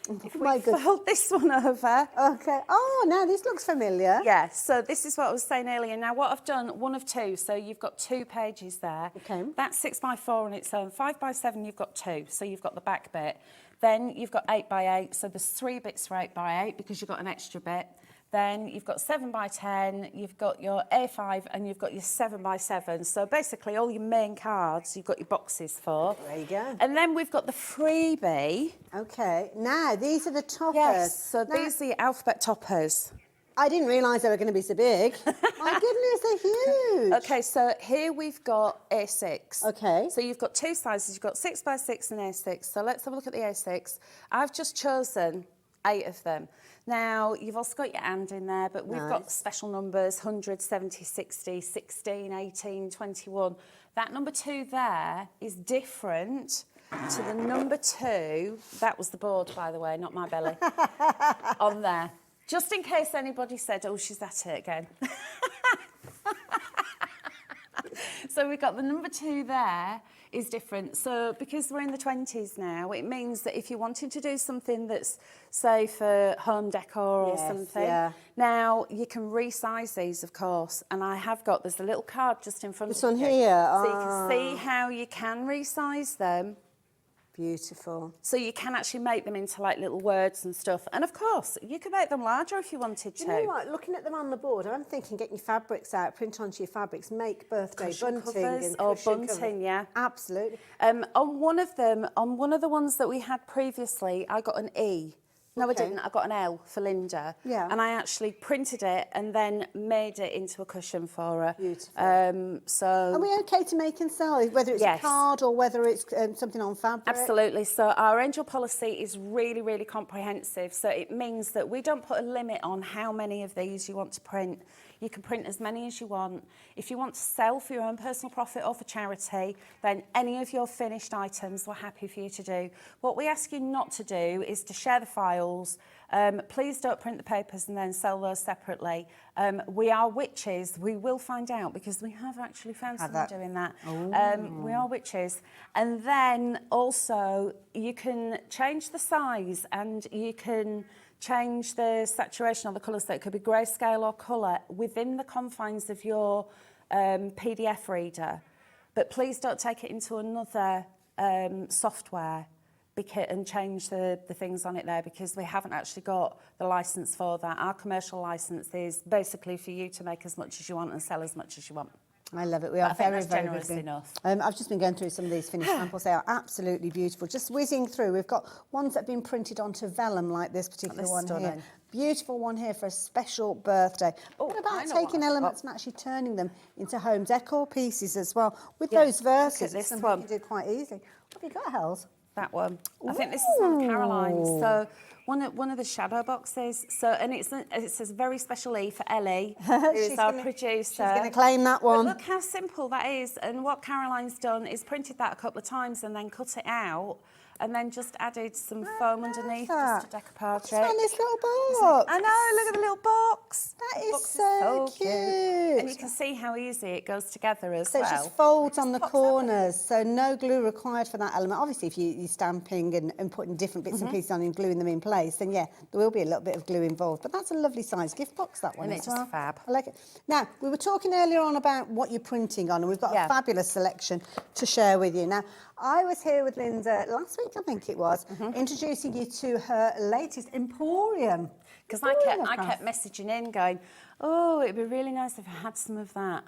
If my we goodness. fold this one over. Okay. Oh, now this looks familiar. Yeah, so this is what I was saying earlier. Now, what I've done, one of 2, so you've got 2 pages there. Okay. That's 6x4 on its own. 5x7, you've got 2, so you've got the back bit. Then you've got 8x8, so there's 3 bits for 8x8 because you've got an extra bit. Then you've got 7x10, you've got your A5 and you've got your 7x7. So basically all your main cards, you've got your boxes for. There you go. And then we've got the freebie. Okay. Now, these are the toppers. Yes, so Now, these are your alphabet toppers. I didn't realise they were going to be so big. My goodness, they're huge. Okay, so here we've got A6. Okay. So you've got 2 sizes. You've got 6x6 and A6. So let's have a look at the A6. I've just chosen 8 of them. Now, you've also got your and in there, but we've got special numbers, 100, 70, 60, 16, 18, 21. That number 2 there is different to the number 2. That was the board, by the way, not my belly, on there. Just in case anybody said, oh, she's at it again. So we've got the number 2 there is different. So because we're in the 20s now, it means that if you're wanting to do something that's, say, for home decor or something, now you can resize these, of course. And I have got, there's a little card just in front of you. This one here. So you can see how you can resize them. Beautiful. So you can actually make them into like little words and stuff. And of course, you could make them larger if you wanted to. You know what? Looking at them on the board, I'm thinking getting your fabrics out, print onto your fabrics, make birthday Cushion bunting covers and or cushion bunting, covers. yeah. Absolutely. On one of them, on one of the ones that we had previously, I got an E. No, Okay. I didn't. I got an L for Linda. Yeah. And I actually printed it and then made it into a cushion for her. Beautiful. So. Are we okay to make and sell, whether it's a card or whether it's something on fabric? Absolutely. So our angel policy is really, really comprehensive. So it means that we don't put a limit on how many of these you want to print. You can print as many as you want. If you want to sell for your own personal profit or for charity, then any of your finished items we're happy for you to do. What we ask you not to do is to share the files. Please don't print the papers and then sell those separately. We are witches. We will find out because we have actually found someone doing that. We are witches. And then also you can change the size and you can change the saturation or the colour, so it could be grayscale or colour within the confines of your PDF reader. But please don't take it into another software and change the things on it there because we haven't actually got the licence for that. Our commercial licence is basically for you to make as much as you want and sell as much as you want. I love it. We are I think very, that's very generous busy. enough. I've just been going through some of these finished samples. They are absolutely beautiful. Just whizzing through. We've got ones that have been printed onto vellum, like this particular This is one here. stunning. Beautiful one here for a special birthday. Oh, What I about know what taking I've elements got. and actually turning them into home decor pieces as well? With Yeah, those look at verses, this it's something one. you can do quite easily. What have you got, Hells? That one. I think this is one of Caroline's. So one of the shadow boxes. So and it says very special E for Ellie, who is our producer. She's going to claim that But one. look how simple that is. And what Caroline's done is printed that a couple of times and then cut it out and then just added some foam underneath just to decoupage It's on it. this little box. I know, look at the little box. That The is box so cute. And you can see how easy it goes together as So well. it just folds on the pops corners, so no glue required for that element. Obviously, if you're stamping and putting different bits and pieces on and gluing them in place, then yeah, there will be a little bit of glue involved. But that's a lovely size gift box, that one And as it's well. just fab. I like it. Now, we were talking earlier on about what you're printing on, and we've got a fabulous selection to share with you. Now, I was here with Linda last week, I think it was, introducing you to her latest Emporium. Because I kept messaging in going, oh, it'd be really nice if I had some of that.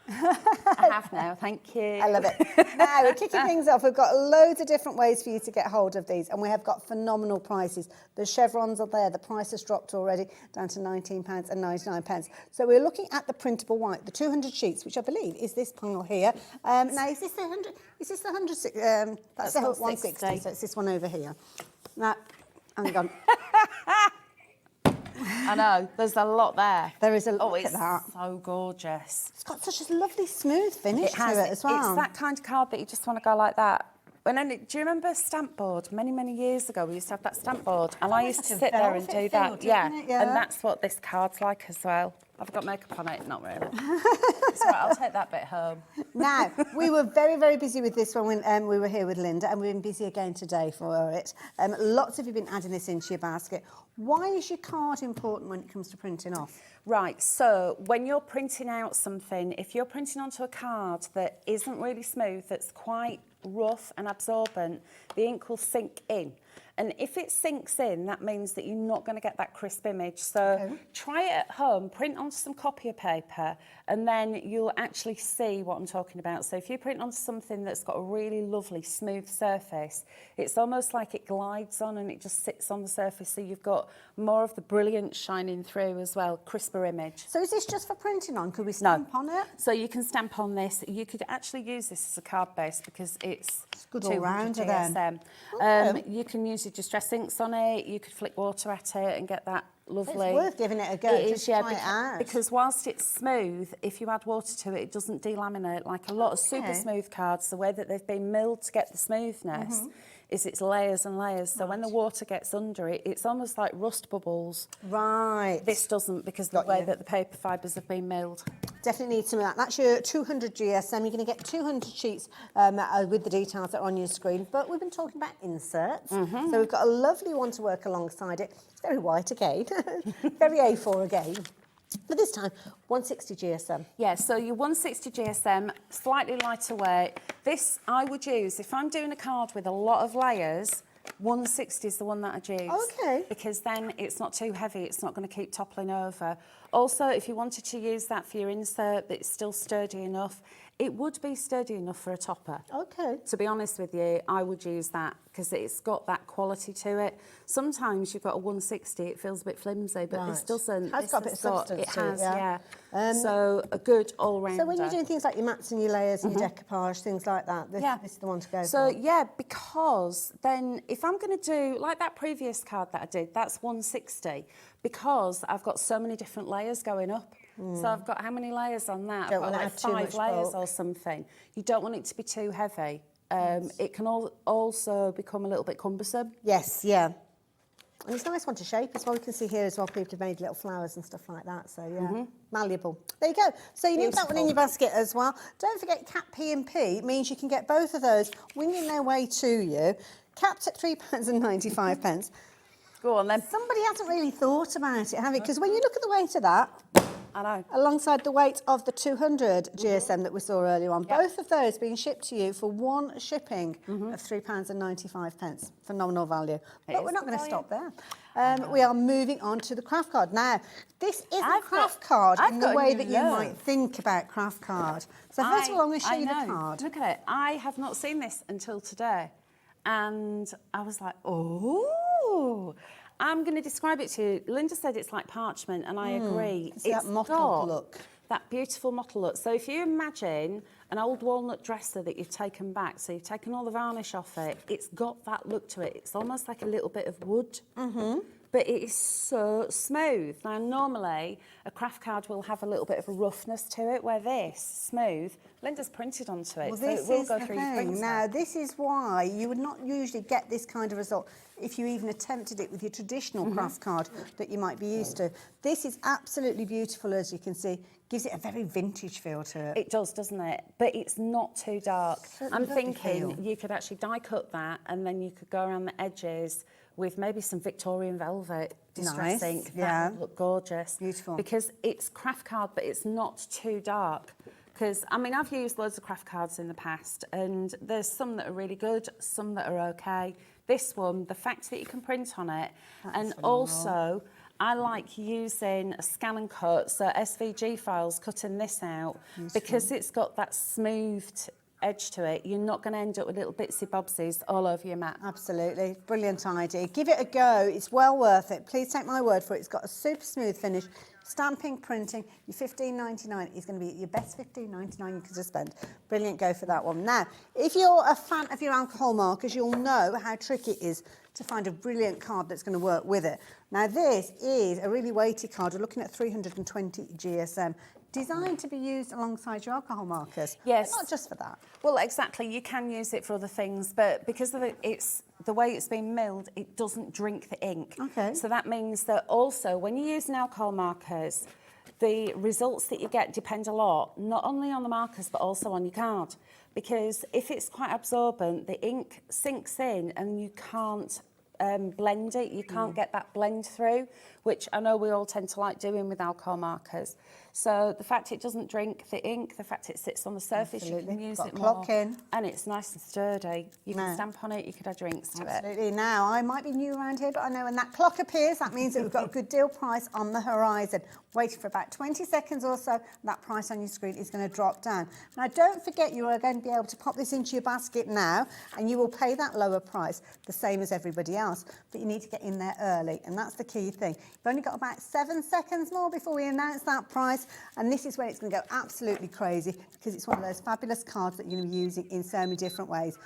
I have now, thank you. I love it. Now, we're kicking things off. We've got loads of different ways for you to get hold of these, and we have got phenomenal prices. The chevrons are there. The price has dropped already down to £19.99. So we're looking at the printable white, the 200 sheets, which I believe is this pile here. Now, is this the 100? Is this the 100? That's the 160. So it's this one over here. Now, hang on. I know, there's a lot there. There is a Oh, look it's at that. so gorgeous. It's got such a lovely smooth finish to it as well. It's that kind of card that you just want to go like that. And then, do you remember stamp board? Many, many years ago, we used to have that stamp board, and I used to sit there and do that. Yeah, and that's what this card's like as well. I've got makeup on it, not really. It's all right, I'll take that bit home. Now, we were very, very busy with this one when we were here with Linda, and we've been busy again today for it. Lots of you have been adding this into your basket. Why is your card important when it comes to printing off? Right, so when you're printing out something, if you're printing onto a card that isn't really smooth, that's quite rough and absorbent, the ink will sink in. And if it sinks in, that means that you're not going to get that crisp image. So try it at home, print onto some copier paper, and then you'll actually see what I'm talking about. So if you print onto something that's got a really lovely smooth surface, it's almost like it glides on and it just sits on the surface. So you've got more of the brilliance shining through as well, crisper image. So is this just for printing on? Could we stamp on it? So you can stamp on this. You could actually use this as a card base because it's good 200 all-rounder then. GSM. Okay. You can use your distress inks on it. You could flick water at it and get that lovely. It's worth giving it a go. It Just is, yeah, try it out. because whilst it's smooth, if you add water to it, it doesn't delaminate. Like a lot of super smooth cards, the way that they've been milled to get the smoothness is it's layers and layers. So when the water gets under it, it's almost like rust bubbles. Right. This doesn't, because the way that the paper fibres have been milled. Definitely need some of that. That's your 200 GSM. You're going to get 200 sheets with the details that are on your screen. But we've been talking about inserts. So we've got a lovely one to work alongside it. It's very white again. Very A4 again. But this time, 160 GSM. Yeah, so your 160 GSM, slightly lighter weight. This I would use, if I'm doing a card with a lot of layers, 160 is the one that I'd use. Okay. Because then it's not too heavy, it's not going to keep toppling over. Also, if you wanted to use that for your insert, but it's still sturdy enough, it would be sturdy enough for a topper. Okay. To be honest with you, I would use that because it's got that quality to it. Sometimes you've got a 160, it feels a bit flimsy, but this doesn't. It has got a bit of substance It to it, has, yeah. So a good all-rounder. So when you're doing things like your mats and your layers and your decoupage, things like that, this is the one to go So for. yeah, because then if I'm going to do, like that previous card that I did, that's 160, because I've got so many different layers going up. So I've got how many layers on that? Don't I've got want to like add too 5 much layers bulk. or something. You don't want it to be too heavy. It can also become a little bit cumbersome. Yes, yeah. And it's a nice one to shape as well. We can see here as well, people have made little flowers and stuff like that. So, yeah, malleable. There you go. So you need that one in your basket as well. Don't forget Cap P&P. It means you can get both of those winging their way to you. Capped at £3.95. Go on then. Somebody hasn't really thought about it, have you? Because when you look at the weight of that, I know. Alongside the weight of the 200 GSM that we saw earlier on. Yep. Both of those being shipped to you for one shipping of £3.95. Phenomenal value. But we're not going to stop there. We are moving on to the craft card. Now, this is a craft card in the way that you might think about craft card. So first of all, I'm going to show you the card. Look at it. I have not seen this until today. And I was like, oh, I'm going to describe it to you. Linda said it's like parchment, and I agree. It's that mottled look. That beautiful mottled look. So if you imagine an old walnut dresser that you've taken back, so you've taken all the varnish off it, it's got that look to it. It's almost like a little bit of wood. But it is so smooth. Now, normally, a craft card will have a little bit of a roughness to it, where this, smooth, Linda's printed onto it, Well, so this it will is go the through your thing. printer. Now, this is why you would not usually get this kind of result if you even attempted it with your traditional craft card that you might be used to. This is absolutely beautiful, as you can see. Gives it a very vintage feel to it. It does, doesn't it? But it's not too dark. I'm lovely thinking feel. you could actually die cut that, and then you could go around the edges with maybe some Victorian velvet distressing. Nice, That yeah. would look gorgeous. Beautiful. Because it's craft card, but it's not too dark. Because, I mean, I've used loads of craft cards in the past, and there's some that are really good, some that are okay. This one, the fact that you can print on it, and also I like using a scan and cut, so SVG files, cutting this out, because it's got that smoothed edge to it. You're not going to end up with little bitsy bobsies all over your mat. Absolutely. Brilliant idea. Give it a go. It's well worth it. Please take my word for it. It's got a super smooth finish. Stamping, printing, your $15.99 is going to be your best $15.99 you could spend. Brilliant, go for that one. Now, if you're a fan of your alcohol markers, you'll know how tricky it is to find a brilliant card that's going to work with it. Now, this is a really weighty card. We're looking at 320 GSM. Designed to be used alongside your alcohol markers. Yes. But not just for that. Well, exactly. You can use it for other things, but because of it's the way it's been milled, it doesn't drink the ink. Okay. So that means that also when you're using alcohol markers, the results that you get depend a lot, not only on the markers, but also on your card. Because if it's quite absorbent, the ink sinks in and you can't blend it. You can't get that blend through, which I know we all tend to like doing with alcohol markers. So the fact it doesn't drink the ink, the fact it sits on the surface, you can use it more. And it's nice and sturdy. You can stamp on it, you could add drinks to it. Absolutely. Now, I might be new around here, but I know when that clock appears, that means that we've got a good deal price on the horizon. Waiting for about 20 seconds or so, that price on your screen is going to drop down. Now, don't forget you are going to be able to pop this into your basket now, and you will pay that lower price, the same as everybody else. But you need to get in there early, and that's the key thing. You've only got about 7 seconds more before we announce that price, and this is when it's going to go absolutely crazy, because it's one of those fabulous cards that you're going to be using in so many different ways.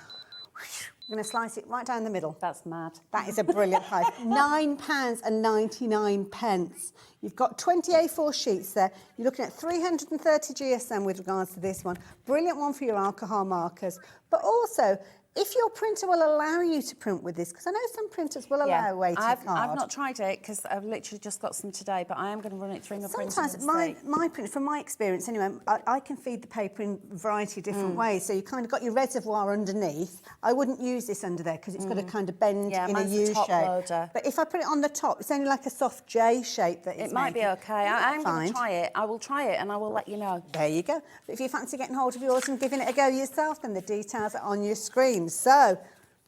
I'm going to slice it right down the middle. That's mad. That is a brilliant price. £9.99. You've got 20 A4 sheets there. You're looking at 330 GSM with regards to this one. Brilliant one for your alcohol markers. But also, if your printer will allow you to print with this, because I know some printers will allow a weighted card. I've not tried it because I've literally just got some today, but I am going to run it through my printer. Sometimes my print, from my experience anyway, I can feed the paper in a variety of different ways. So you kind of got your reservoir underneath. I wouldn't use this under there because it's got to kind of bend in a U shape. Loader. But if I put it on the top, it's only like a soft J shape that it's It might be okay. I'm going to try it. I will try it and I will let you know. There you go. But if you fancy getting hold of yours and giving it a go yourself, then the details are on your screen. So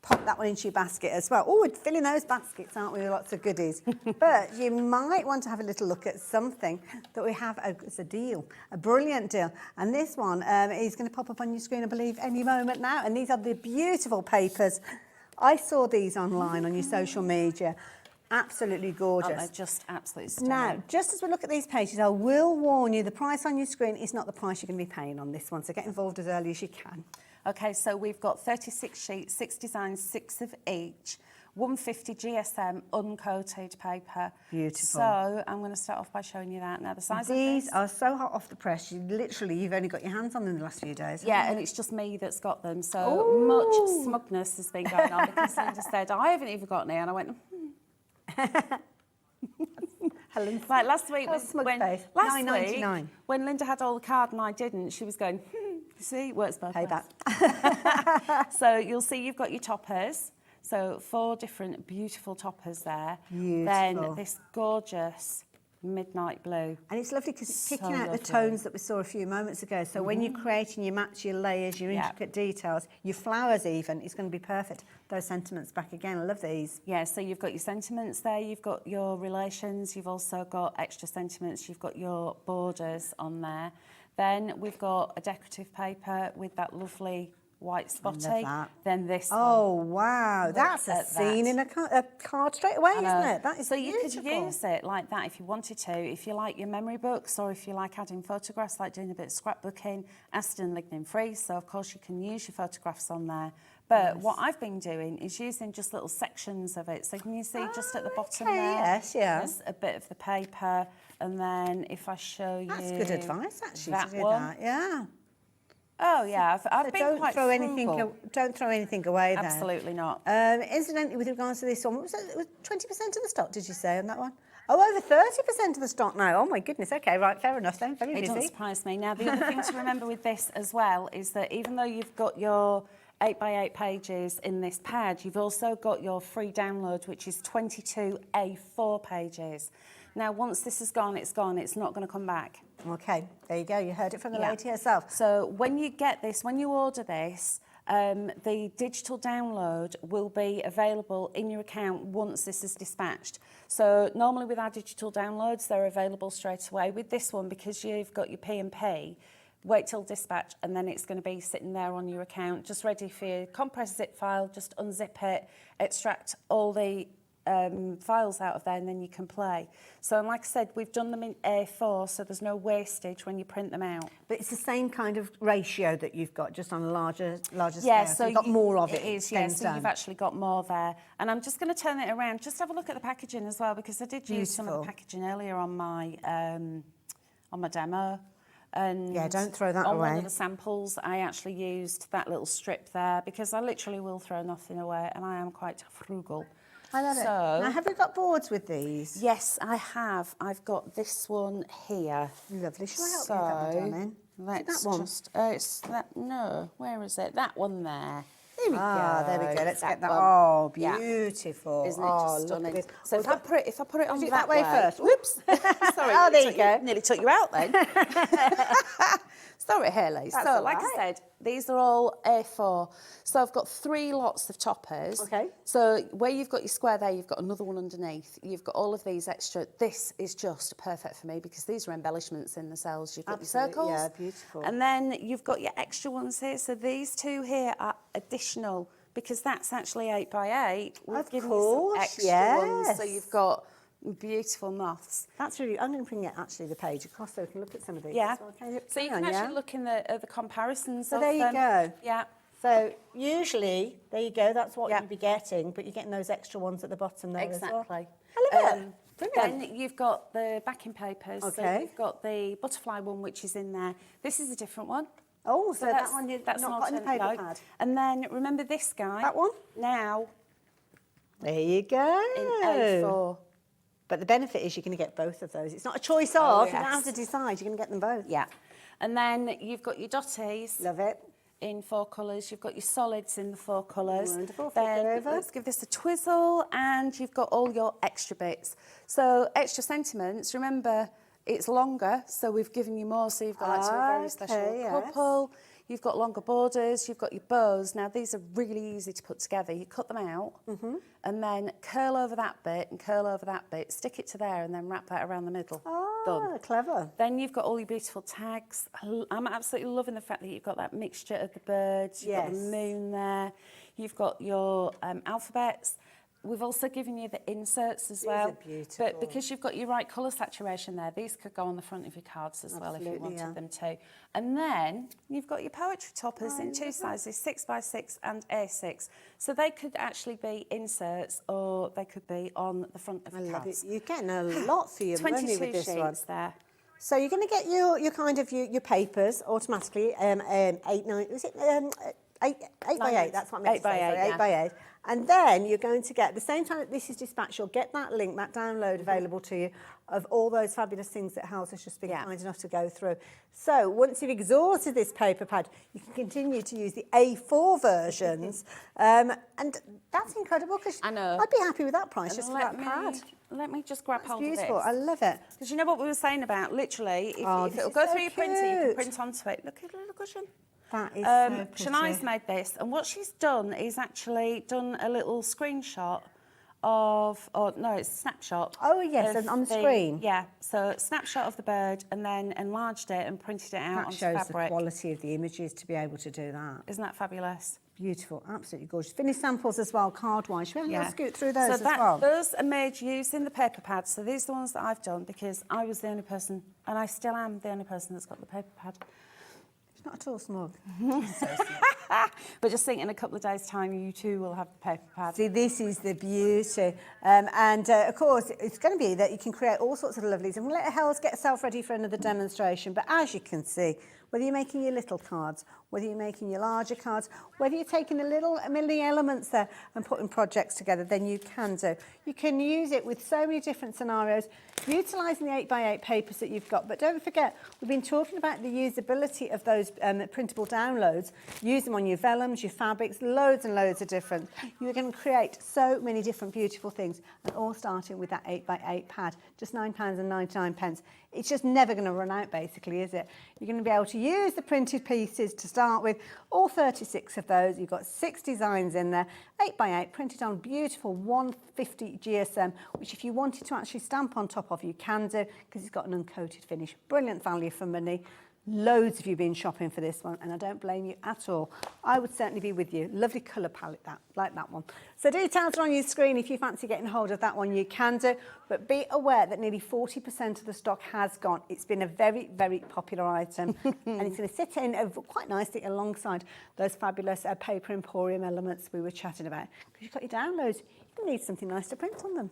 pop that one into your basket as well. Oh, we're filling those baskets, aren't we, with lots of goodies. But you might want to have a little look at something that we have as a deal, a brilliant deal. And this one is going to pop up on your screen, I believe, any moment now. And these are the beautiful papers. I saw these online on your social media. Absolutely gorgeous. Oh, they're just absolutely stunning. Now, just as we look at these pages, I will warn you, the price on your screen is not the price you're going to be paying on this one, so get involved as early as you can. Okay, so we've got 36 sheets, 6 designs, 6 of each, 150 GSM uncoated paper. Beautiful. So I'm going to start off by showing you that. Now, the size These of this... are so hot off the press, you've only got your hands on them in the last few days. Yeah, and it's just me that's got them, so much smugness has been going on because Linda said, I haven't even got any, and I went, Helen's Like last week, when Linda had all the card and I didn't, she was going, see, works both ways. Payback. So you'll see you've got your toppers. So 4 different beautiful toppers there. Beautiful. Then this gorgeous midnight blue. And it's lovely because it's picking So out the lovely. tones that we saw a few moments ago. So when you're creating your match, your layers, your intricate details, your flowers even, it's going to be perfect. Those sentiments back again. I love these. Yeah, so you've got your sentiments there, you've got your relations, you've also got extra sentiments, you've got your borders on there. Then we've got a decorative paper with that lovely white spotty. that. Then this Oh, one. wow. Look That's a at scene that. in a card straight away, I isn't know. it? That is so you beautiful. could use it like that if you wanted to. If you like your memory books or if you like adding photographs, like doing a bit of scrapbooking, acid and lignin free. So of course you can use your photographs on there. But what I've been doing is using just little sections of it. So can you see just at the bottom okay, there? yes, yeah. There's a bit of the paper. And then if I show you That's good advice, actually, that to do one. that. Yeah. Oh yeah, I've So been don't quite throw frugal. don't throw anything away there. Absolutely not. Incidentally, with regards to this one, what was it? It was 20% of the stock, did you say, on that one? Oh, over 30% of the stock now. Oh, my goodness. Okay, right, fair enough then. Very It busy. doesn't surprise me. Now, the other thing to remember with this as well is that even though you've got your 8x8 pages in this pad, you've also got your free download, which is 22 A4 pages. Now, once this is gone, it's gone. It's not going to come back. Okay, there you go. You heard it from the Yeah. lady herself. So when you get this, when you order this, the digital download will be available in your account once this is dispatched. So normally with our digital downloads, they're available straight away. With this one, because you've got your P&P, wait till dispatch and then it's going to be sitting there on your account, just ready for your compressed zip file, just unzip it, extract all the files out of there and then you can play. So like I said, we've done them in A4, so there's no wastage when you print them out. But it's the same kind of ratio that you've got, just on a larger scale. Yeah, so you've got more of it. It is, yeah, things so done. you've actually got more there. And I'm just going to turn it around, just have a look at the packaging as well, because I did use some of the Beautiful. packaging earlier on my demo. And Yeah, don't throw that on away. one of the samples, I actually used that little strip there, because I literally will throw nothing away, and I am quite frugal. I love it. Now, have we got boards with these? Yes, I have. I've got this one here. Lovely. Shall I help you with that one, darling? Let's that one? just. It's that. No, where is it? That one there. There we Ah, go. there we go. Let's get that. one. Oh, Yeah. beautiful. Isn't it oh, just look stunning? at this. So if I put it on do it that that way first. Whoops. Sorry. Oh, there you took go. Nearly took you out then. Sorry, Hayley. That's So, all like right. I said, these are all A4. So I've got 3 lots of toppers. Okay. So where you've got your square there, you've got another one underneath. You've got all of these extra. This is just perfect for me because these are embellishments in the cells. You've got Absolutely, your circles. yeah, beautiful. And then you've got your extra ones here. So these 2 here are additional because that's actually 8x8. We've Of given course, you some extra ones. So yes. you've got beautiful moths. That's really. I'm going to bring it actually the page across so we can look at some of these. Yeah. as well. Okay, So you hang can on, actually yeah? look in at the comparisons. So of there you them. go. Yeah. So usually, there you go. That's what Yeah. you'd be getting, but you're getting those extra ones at the bottom there as well. Exactly. I love it. Brilliant. Then you've got the backing papers. So Okay. you've got the butterfly one, which is in there. This is a different one. Oh, so that one you've that's not an got in the alternate paper note. pad. And then remember this guy. That one? Now There you go. in A4. But the benefit is you're going to get both of those. It's not a choice of. You don't yes. have to decide. You're going to get them both. Yeah. And then you've got your dotties. Love it. In 4 colours. You've got your solids in the 4 colours. Wonderful. Flip it Then over. let's give this a twizzle, and you've got all your extra bits. So extra sentiments. Remember, it's longer, so we've given you more. So you've got like a very special Okay, yes. couple. You've got longer borders. You've got your bows. Now these are really easy to put together. You cut them out, and then curl over that bit and curl over that bit. Stick it to there, and then wrap that around the middle. Done. Ah, clever. Then you've got all your beautiful tags. I'm absolutely loving the fact that you've got that mixture of the birds, you've got the Yes. moon there, you've got your alphabets. We've also given you the inserts as well. are beautiful. But because you've got your right colour saturation there, these could go on the front of your cards as well if you Absolutely, wanted yeah. them to. And then you've got your poetry toppers in 2 sizes, 6x6 and A6. So they could actually be inserts or they could be on the front of I your love cards. it. You're getting a lot for your money 22 with this sheets one. there. So you're going to get your kind of your papers automatically. 8, 9. Was it 8 by 8, that's what I meant 8 to say, by 8, sorry, 8 yeah. by 8. And then you're going to get, the same time that this is dispatched, you'll get that link, that download available to you of all those fabulous things that Hal's has just been kind enough to go through. So once you've exhausted this paper pad, you can continue to use the A4 versions. And that's incredible, because I know. I'd be happy with that price just for that pad. Let me just grab That's hold beautiful, of I this. love it. Because you know what we were saying about, literally, if this it'll is go so through your printer, you can cute. print onto it. Look at the little cushion. That is so pretty. Shania's made this, and what she's done is actually done a little screenshot of, or no, it's a snapshot. Oh, yes, of on the screen. Yeah, so snapshot of the bird, and then enlarged it and printed it out That onto shows fabric. the quality of the images to be able to do that. Isn't that fabulous? Beautiful, absolutely gorgeous. Finished samples as well, card-wise. Should we have a scoot through those so as well? Those are made using the paper pads. So these are the ones that I've done because I was the only person, and I still am the only person that's got the paper pad. It's not at all smug. But just think in a couple of days' time, you too will have the paper pad. See, this is the beauty. Of course, it's going to be that you can create all sorts of lovelies. And we'll let Hels get herself ready for another demonstration. But as you can see, whether you're making your little cards, whether you're making your larger cards, whether you're taking the little mini elements there and putting projects together, then you can do. You can use it with so many different scenarios, utilising the 8x8 papers that you've got. But don't forget, we've been talking about the usability of those printable downloads. Use them on your vellums, your fabrics, loads and loads of different. You're going to create so many different beautiful things, and all starting with that 8x8 pad, just £9.99. It's just never going to run out, basically, is it? You're going to be able to use the printed pieces to start with, all 36 of those. You've got 6 designs in there, 8x8, printed on beautiful 150 GSM, which if you wanted to actually stamp on top of, you can do, because it's got an uncoated finish. Brilliant value for money. Loads of you been shopping for this one, and I don't blame you at all. I would certainly be with you. Lovely colour palette, that, like that one. So details are on your screen. If you fancy getting hold of that one, you can do. But be aware that nearly 40% of the stock has gone. It's been a very, very popular item. And it's going to sit in quite nicely alongside those fabulous Paper Emporium elements we were chatting about. Because you've got your downloads. You need something nice to print on them.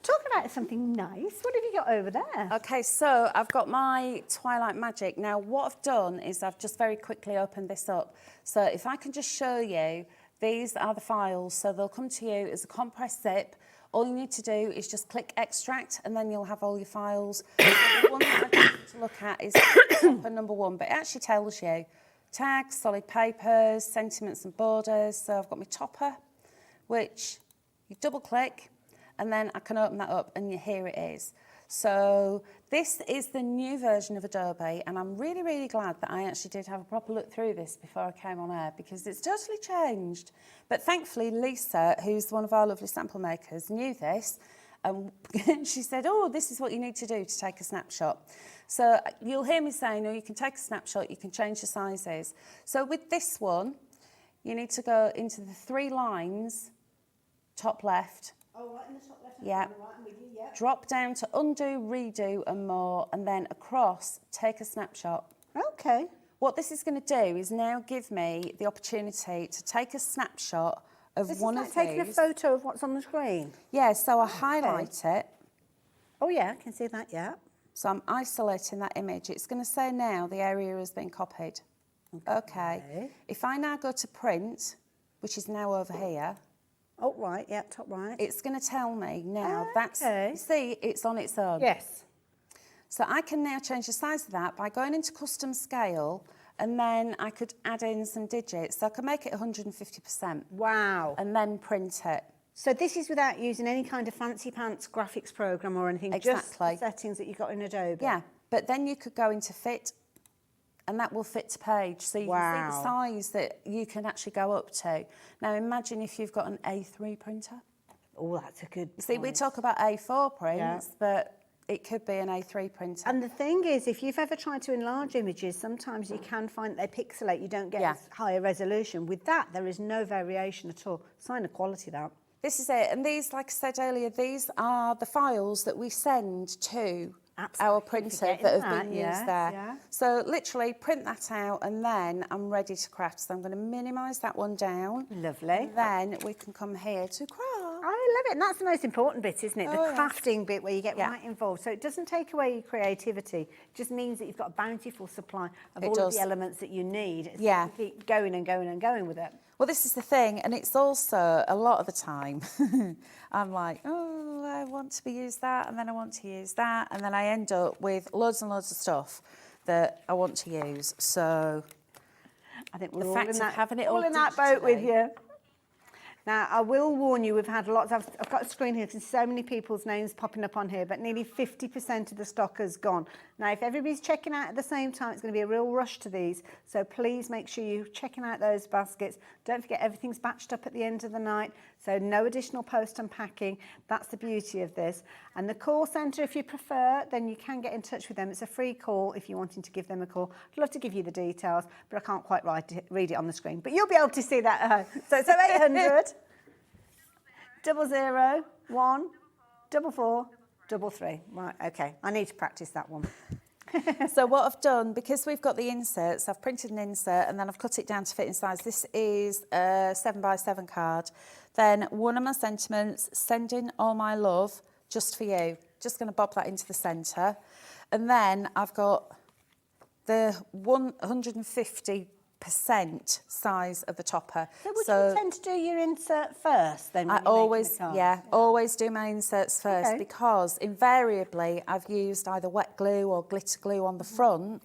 Talking about something nice, what have you got over there? Okay, so I've got my Twilight Magic. Now, what I've done is I've just very quickly opened this up. So if I can just show you, these are the files. So they'll come to you as a compressed zip. All you need to do is just click extract, and then you'll have all your files. So the one that I want you to look at is topper number 1, but it actually tells you tags, solid papers, sentiments and borders. So I've got my topper, which you double click, and then I can open that up, and here it is. So this is the new version of Adobe, and I'm really, really glad that I actually did have a proper look through this before I came on air, because it's totally changed. But thankfully, Lisa, who's one of our lovely sample makers, knew this, and she said, oh, this is what you need to do to take a snapshot. So you'll hear me saying, oh, you can take a snapshot, you can change the sizes. So with this one, you need to go into the 3 lines, top left. Oh, right in the top left. Yeah. Right, I'm with you, yeah. Drop down to undo, redo and more, and then across, take a snapshot. Okay. What this is going to do is now give me the opportunity to take a snapshot of This one is like of taking these. a photo of what's on the screen. Yeah, so I highlight it. Oh yeah, I can see that, yeah. So I'm isolating that image. It's going to say now the area has been copied. Okay. If I now go to print, which is now over here, Oh, right, yeah, top right. it's going to tell me now Okay. you see, it's on its own. Yes. So I can now change the size of that by going into custom scale, and then I could add in some digits. So I could make it 150%. Wow. And then print it. So this is without using any kind of fancy pants graphics program or anything, just Exactly. the settings that you got in Adobe. Yeah, but then you could go into fit, and that will fit to page. So you can see the size that you can actually go up to. Now imagine if you've got an A3 printer. Oh, that's a good See, we point. talk about A4 prints, but it could be an A3 printer. And the thing is, if you've ever tried to enlarge images, sometimes you can find they pixelate, you don't get as higher resolution. With that, there is no variation at all. Sign of quality, that. This is it. And these, like I said earlier, these are the files that we send to our printer that have been used there. Yeah. So literally print that out, and then I'm ready to craft. So I'm going to minimise that one down. Lovely. And then we can come here to craft. I love it, and that's the most important bit, isn't it? The Oh, yes. crafting bit where you get Yeah. right involved. So it doesn't take away your creativity. It just means that you've got a bountiful supply of It all of does. the elements that you need. So Yeah. you can keep going and going and going with it. Well, this is the thing, and it's also a lot of the time I'm like, oh, I want to use that, and then I want to use that, and then I end up with loads and loads of stuff that I want to use. So I think The we're all fact in of that, having it all all in that boat with digitally. you. Now, I will warn you, we've had lots, I've got a screen here, because so many people's names popping up on here, but nearly 50% of the stock has gone. Now, if everybody's checking out at the same time, it's going to be a real rush to these, so please make sure you're checking out those baskets. Don't forget, everything's batched up at the end of the night, so no additional post unpacking. That's the beauty of this. And the call centre, if you prefer, then you can get in touch with them. It's a free call if you're wanting to give them a call. I'd love to give you the details, but I can't quite read it on the screen. But you'll be able to see that at home. So it's 0800 00 1 44 33. Right, okay. I need to practice that one. So what I've done, because we've got the inserts, I've printed an insert and then I've cut it down to fit in size. This is a 7x7 card. Then one of my sentiments, sending all my love just for you. Just going to bob that into the centre. And then I've got the 150% size of the topper. So would you tend to do your insert first then? When I you're making always, the card? yeah, always do my inserts first Okay. because invariably I've used either wet glue or glitter glue on the front.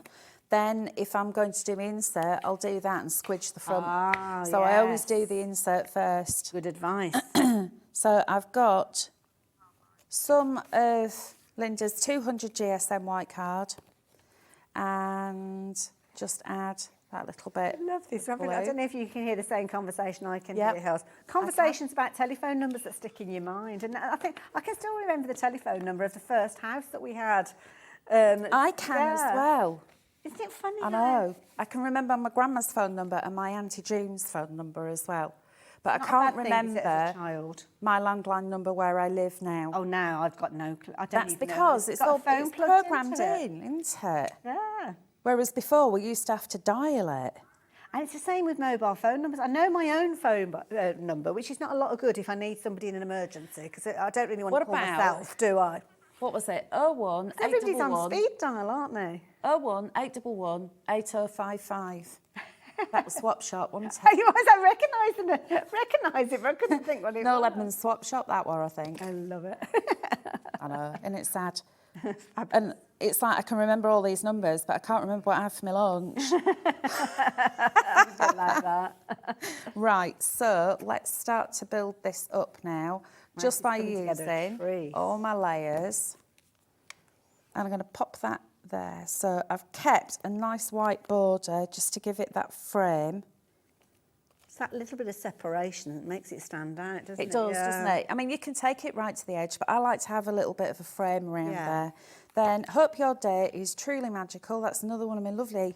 Then if I'm going to do my insert, I'll do that and squidge the front. Ah, So I always yes. do the insert first. Good advice. So I've got some of Linda's 200 GSM white card and just add that little bit. I love this. I blue. don't know if you can hear the same conversation I can Yep. hear, Hels. Conversations about telephone numbers that stick in your mind. And I think I can still remember the telephone number of the first house that we had. I can as there. well. Isn't it funny? I know. I can remember my grandma's phone number and my Auntie June's phone number as well. But Not I a can't bad thing, is it, as a remember child? my landline number where I live now. Oh, now I've got no clue. I don't That's even know. because it's got a all phone it's plugged programmed into it. in, isn't it? Yeah. Whereas before we used to have to dial it. And it's the same with mobile phone numbers. I know my own phone number, which is not a lot of good if I need somebody in an emergency, because I don't really want What to call about- myself, do I? What was it? 01 Everybody's on 811 speed dial, aren't they? 01 811 8055. That was Swap Shop, wasn't I it? was recognise it, but I couldn't think what it No was. Ledman Swap Shop, that were, I think. I love it. I know, and it's sad. And it's like I can remember all these numbers, but I can't remember what I had for my lunch. I don't like that. Right, so let's start to build this up now, just by putting together a using tree. all my layers. And I'm going to pop that there. So I've kept a nice white border just to give it that frame. It's that little bit of separation that makes it stand out, doesn't it? It does, Yeah. doesn't it? I mean, you can take it right to the edge, but I like to have a little bit of a frame around Yeah. there. Then, hope your day is truly magical. That's another one of my lovely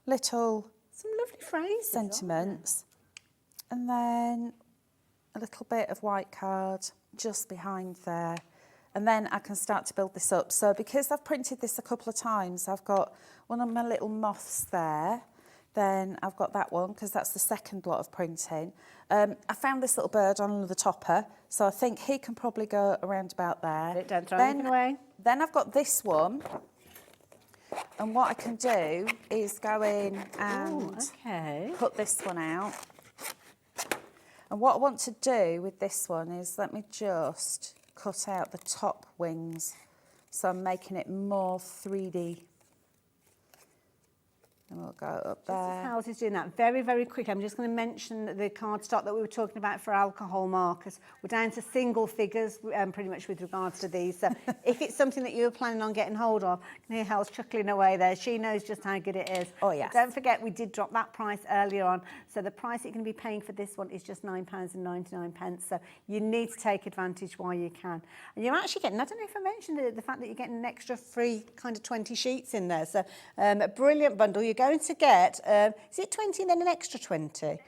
little Some lovely phrases. aren't there? sentiments. And then a little bit of white card just behind there. And then I can start to build this up. So because I've printed this a couple of times, I've got one of my little moths there. Then I've got that one, because that's the second lot of printing. I found this little bird on another topper, so I think he can probably go around about there. Don't throw anything away. Then I've got this one. And what I can do is go in and Okay. cut this one out. And what I want to do with this one is, let me just cut out the top wings. So I'm making it more 3D. And we'll go up Just as there. Hals is doing that, very, very quick, I'm just going to mention the cardstock that we were talking about for alcohol markers. We're down to single figures pretty much with regards to these. So if it's something that you were planning on getting hold of, you can hear Hals chuckling away there. She knows just how good it is. Oh, yes. But don't forget, we did drop that price earlier on. So the price you're going to be paying for this one is just £9.99. So you need to take advantage while you can. And you're actually getting, I don't know if I mentioned the fact that you're getting an extra free kind of 20 sheets in there. So a brilliant bundle. You're going to get, is it 20 and then an extra 20?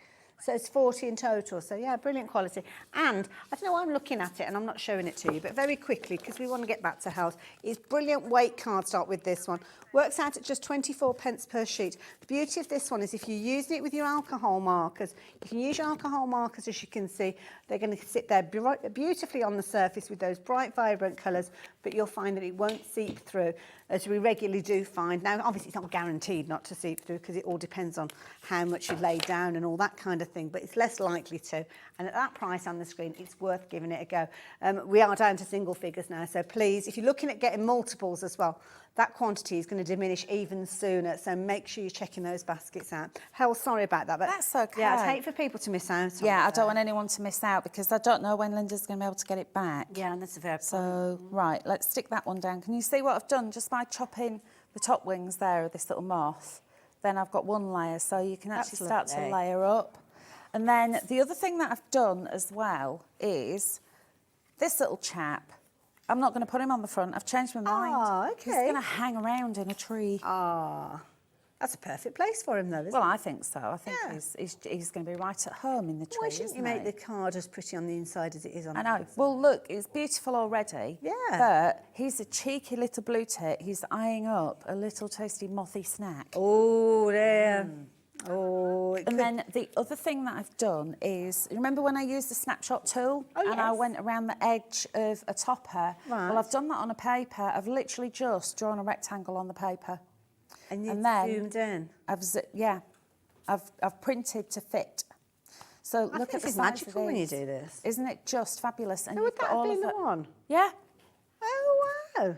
So it's 40 in total. So yeah, brilliant quality. And I don't know why I'm looking at it and I'm not showing it to you, but very quickly, because we want to get back to health, it's brilliant weight cardstock with this one. Works out at just 24 pence per sheet. The beauty of this one is if you're using it with your alcohol markers, you can use your alcohol markers, as you can see. They're going to sit there beautifully on the surface with those bright, vibrant colours, but you'll find that it won't seep through, as we regularly do find. Now, obviously, it's not guaranteed not to seep through because it all depends on how much you lay down and all that kind of thing, but it's less likely to. And at that price on the screen, it's worth giving it a go. We are down to single figures now, so please, if you're looking at getting multiples as well, that quantity is going to diminish even sooner, so make sure you're checking those baskets out. Hell, sorry about that, but that's okay. Yeah, I'd hate for people to miss out. Yeah, I don't want anyone to miss out because I don't know when Linda's going to be able to get it back. Yeah, and that's a fair point. So, right, let's stick that one down. Can you see what I've done just by chopping the top wings there of this little moth? Then I've got one layer, so you can actually start to layer up. And then the other thing that I've done as well is this little chap. I'm not going to put him on the front. I've changed my mind. Oh, okay. He's going to hang around in a tree. Ah, that's a perfect place for him, though, isn't it? Well, I think so. I think he's going to be right at home in the tree. Why shouldn't you make the card as pretty on the inside as it is on the outside? Well, look, it's beautiful already. Yeah. But he's a cheeky little blue tit. He's eyeing up a little tasty mothy snack. Oh, there. Oh, and then the other thing that I've done is, remember when I used the snapshot tool? Oh, and I went around the edge of a topper? Right. Well, I've done that on a paper. I've literally just drawn a rectangle on the paper. And you've then zoomed in? I've printed to fit. So look at the it's size magical of when you these. do this. Isn't it just fabulous? And So would you've got that have all been of the one? Yeah. Oh, wow.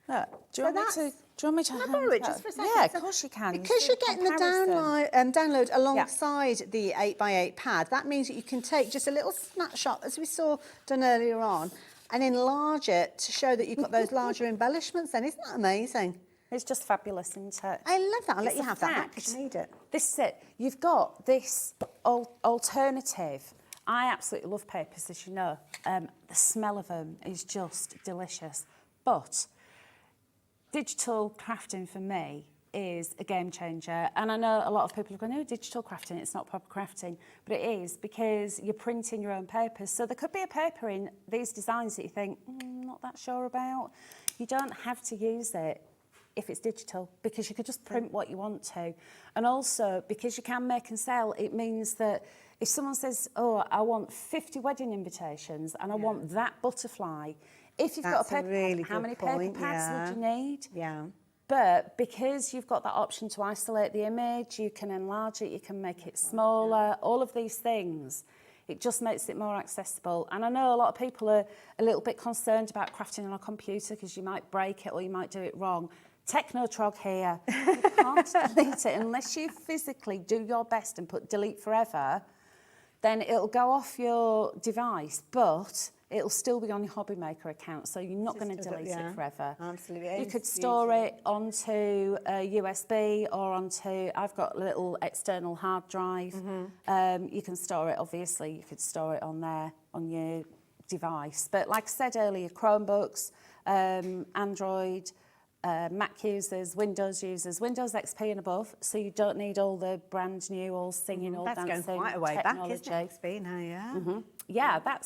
Look, do you want me to Can I hand borrow it that? just for a second? Yeah, of So course you can. Because you're getting the download alongside the 8x8 pad, that means that you can take just a little snapshot, as we saw done earlier on, and enlarge it to show that you've got those larger embellishments then. Isn't that amazing? It's just fabulous, isn't it? I love that. I'll let It's you a have that back fact. because you need it. This is it. You've got this alternative. I absolutely love papers, as you know. The smell of them is just delicious. But digital crafting for me is a game changer. And I know a lot of people are going, oh, digital crafting, it's not proper crafting. But it is, because you're printing your own papers. So there could be a paper in these designs that you think, not that sure about. You don't have to use it if it's digital, because you could just print what you want to. And also, because you can make and sell, it means that if someone says, oh, I want 50 wedding invitations and I want that butterfly, if you've got a paper pad, how many paper pads would you need? Yeah. But because you've got that option to isolate the image, you can enlarge it, you can make it smaller, all of these things, it just makes it more accessible. And I know a lot of people are a little bit concerned about crafting on a computer because you might break it or you might do it wrong. Technotrog here. You can't delete it unless you physically do your best and put delete forever. Then it'll go off your device, but it'll still be on your Hobby Maker account, so you're not going to delete it forever. Absolutely. You could store it onto a USB or onto, I've got a little external hard drive. You can store it, obviously, you could store it on there, on your device. But like I said earlier, Chromebooks, Android, Mac users, Windows users, Windows XP and above, so you don't need all the brand new, all singing, all dancing That's going quite a way technology. back, isn't it, XP now, yeah? Yeah,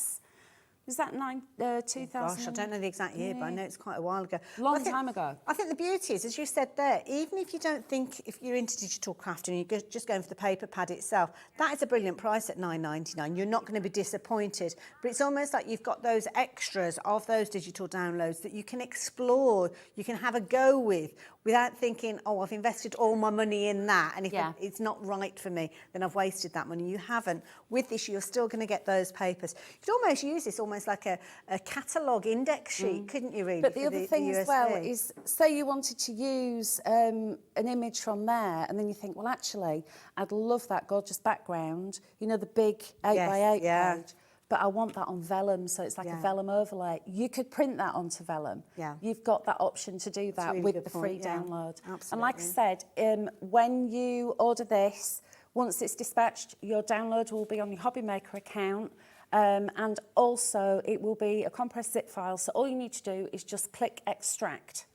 is that 2000? Gosh, I don't know the exact year, but I know it's quite a while ago. Long time ago. I think the beauty is, as you said there, even if you don't think, if you're into digital crafting and you're just going for the paper pad itself, that is a brilliant price at $9.99. You're not going to be disappointed. But it's almost like you've got those extras of those digital downloads that you can explore, you can have a go with, without thinking, oh, I've invested all my money in that, and if it's not right for me, then I've wasted that money. You haven't. With this, you're still going to get those papers. You could almost use this almost like a catalogue index sheet, couldn't you, really? But the other thing as well is, say you wanted to use an image from there, and then you think, well, actually, I'd love that gorgeous background, you know, the big 8x8 page. But I want that on vellum, so it's like a vellum overlay. You could print that onto vellum. Yeah. You've got that option to do that really with good the point, free download. Absolutely. And like I said, when you order this, once it's dispatched, your download will be on your Hobby Maker account. And also, it will be a compressed zip file. So all you need to do is just click extract.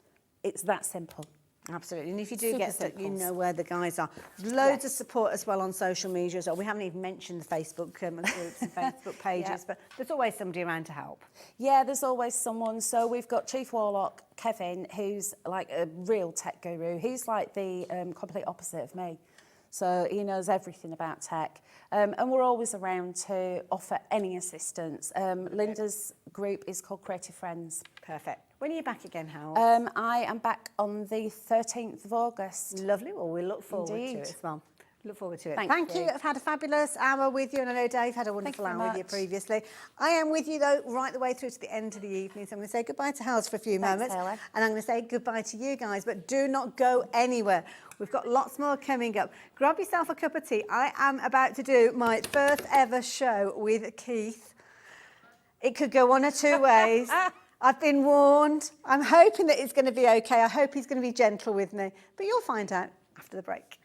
It's that simple. Absolutely, and if you do Super get stuck, you simples. know where the guys are. Loads of Yes. support as well on social media as well. We haven't even mentioned the Facebook groups and Facebook pages, but there's always somebody around to help. Yeah, there's always someone. So we've got Chief Warlock, Kevin, who's like a real tech guru. He's like the complete opposite of me. So he knows everything about tech. And we're always around to offer any assistance. Linda's group is called Creative Friends. Perfect. When are you back again, Hal? I am back on the 13th of August. Lovely. Well, we look forward to Indeed. it as well. Look forward to it. Thank you. I've had a fabulous hour with you, and I know Dave had a wonderful Thank you hour very with you much. previously. I am with you, though, right the way through to the end of the evening. So I'm going to say goodbye to Hals for a few Thanks, moments. Hayley. And I'm going to say goodbye to you guys, but do not go anywhere. We've got lots more coming up. Grab yourself a cup of tea. I am about to do my first ever show with Keith. It could go one or two ways. I've been warned. I'm hoping that it's going to be okay. I hope he's going to be gentle with me. But you'll find out after the break.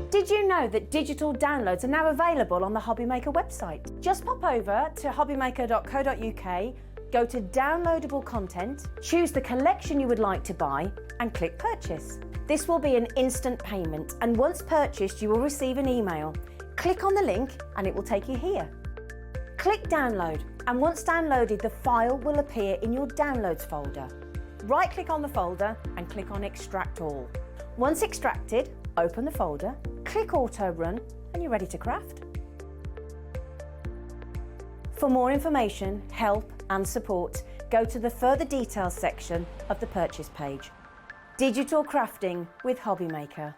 Did you know that digital downloads are now available on the Hobby Maker website? Just pop over to hobbymaker.co.uk, go to downloadable content, choose the collection you would like to buy, and click purchase. This will be an instant payment, and once purchased, you will receive an email. Click on the link and it will take you here. Click download, and once downloaded, the file will appear in your downloads folder. Right click on the folder and click on extract all. Once extracted, open the folder, click auto run, and you're ready to craft. For more information, help and support, go to the further details section of the purchase page. Digital crafting with Hobby Maker.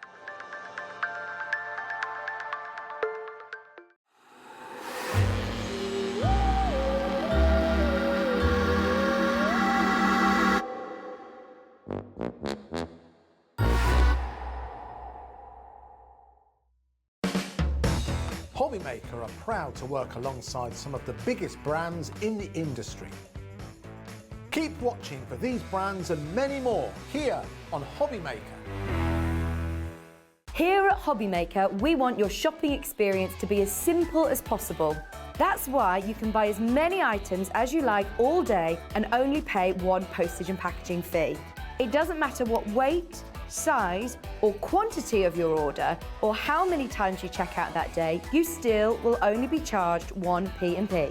Hobby Maker are proud to work alongside some of the biggest brands in the industry. Keep watching for these brands and many more here on Hobby Maker. Here at Hobby Maker, we want your shopping experience to be as simple as possible. That's why you can buy as many items as you like all day and only pay one postage and packaging fee. It doesn't matter what weight, size or quantity of your order or how many times you check out that day, you still will only be charged one P&P.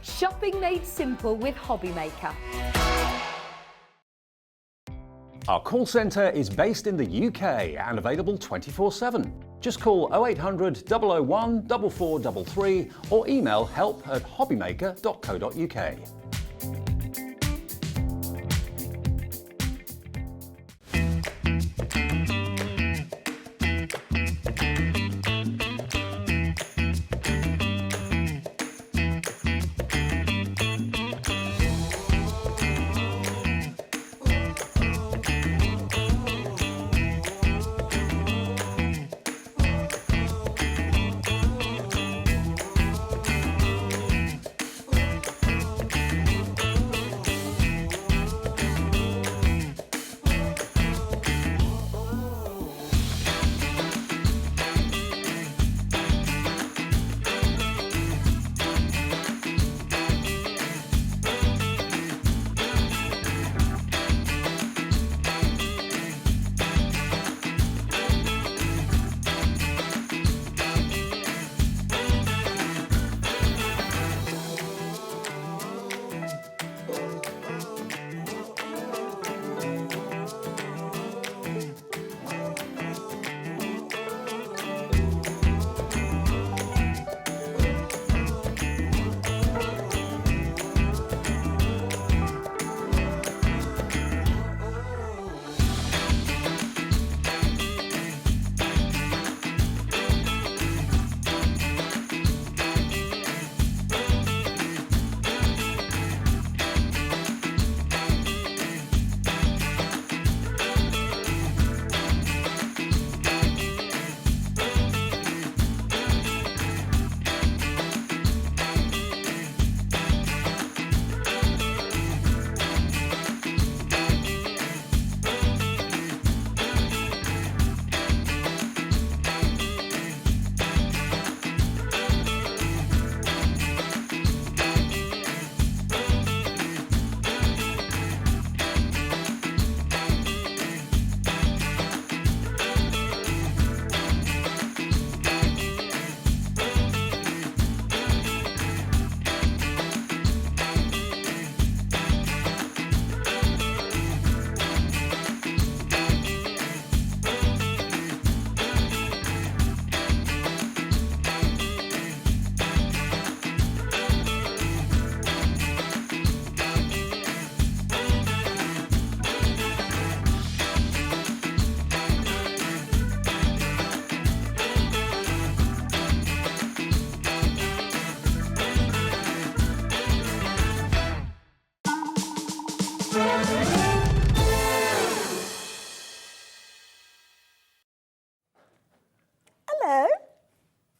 Shopping made simple with Hobby Maker. Our call centre is based in the UK and available 24/7. Just call 0800 001 4433 or email help@hobbymaker.co.uk.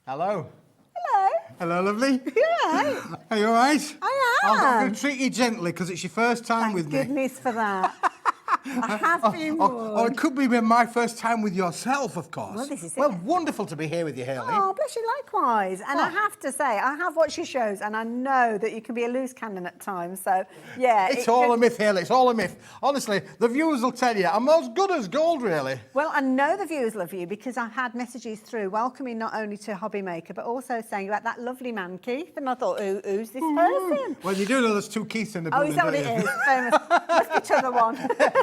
Hello. Hello. Hello, lovely. Yeah. Are you all right? I am. I'm going to treat you gently because it's your first time with me. Thank goodness for that. I have been Or it could be my first time with yourself, of course. Well, this is Well, it. wonderful to be here with you, Hayley. Oh, bless you, likewise. And I have to say, I have watched your shows, and I know that you can be a loose cannon at times. So, yeah. It's all a myth, Hayley. It's all a myth. Honestly, the viewers will tell you I'm as good as gold, really. Well, I know the viewers love you because I've had messages through welcoming not only to Hobby Maker, but also saying about that lovely man, Keith. And I thought, who's this person? Well, you do know there's two Keiths in the Oh, building, is that what don't it you? is? Famous. Must be t'other one.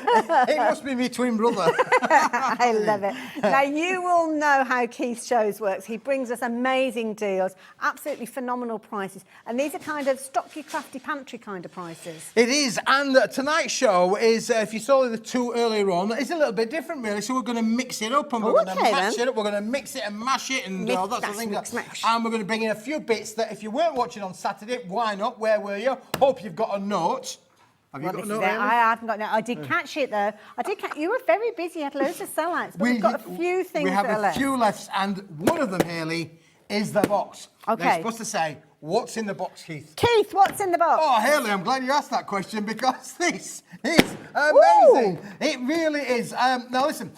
It must be my twin brother. I love it. Now, you will know how Keith's shows works. He brings us amazing deals, absolutely phenomenal prices. And these are kind of stock your crafty pantry kind of prices. It is, and tonight's show is, if you saw the two earlier on, it's a little bit different, really. So we're going to mix it up, and we're going to match it up. We're going to mix it and mash it, and all that sort of thing. And we're going to bring in a few bits that, if you weren't watching on Saturday, why not? Where were you? Hope you've got a note. Have you got a note? I haven't got no. I did catch it though. I did catch. You were very busy. You had loads of sellouts, but we've got a few things. We have that are a left. few left, and one of them, Hayley, is the box. Okay. They're supposed to say, what's in the box, Keith? Keith, what's in the box? Oh, Hayley, I'm glad you asked that question because this is amazing. Woo! It really is. Now, listen,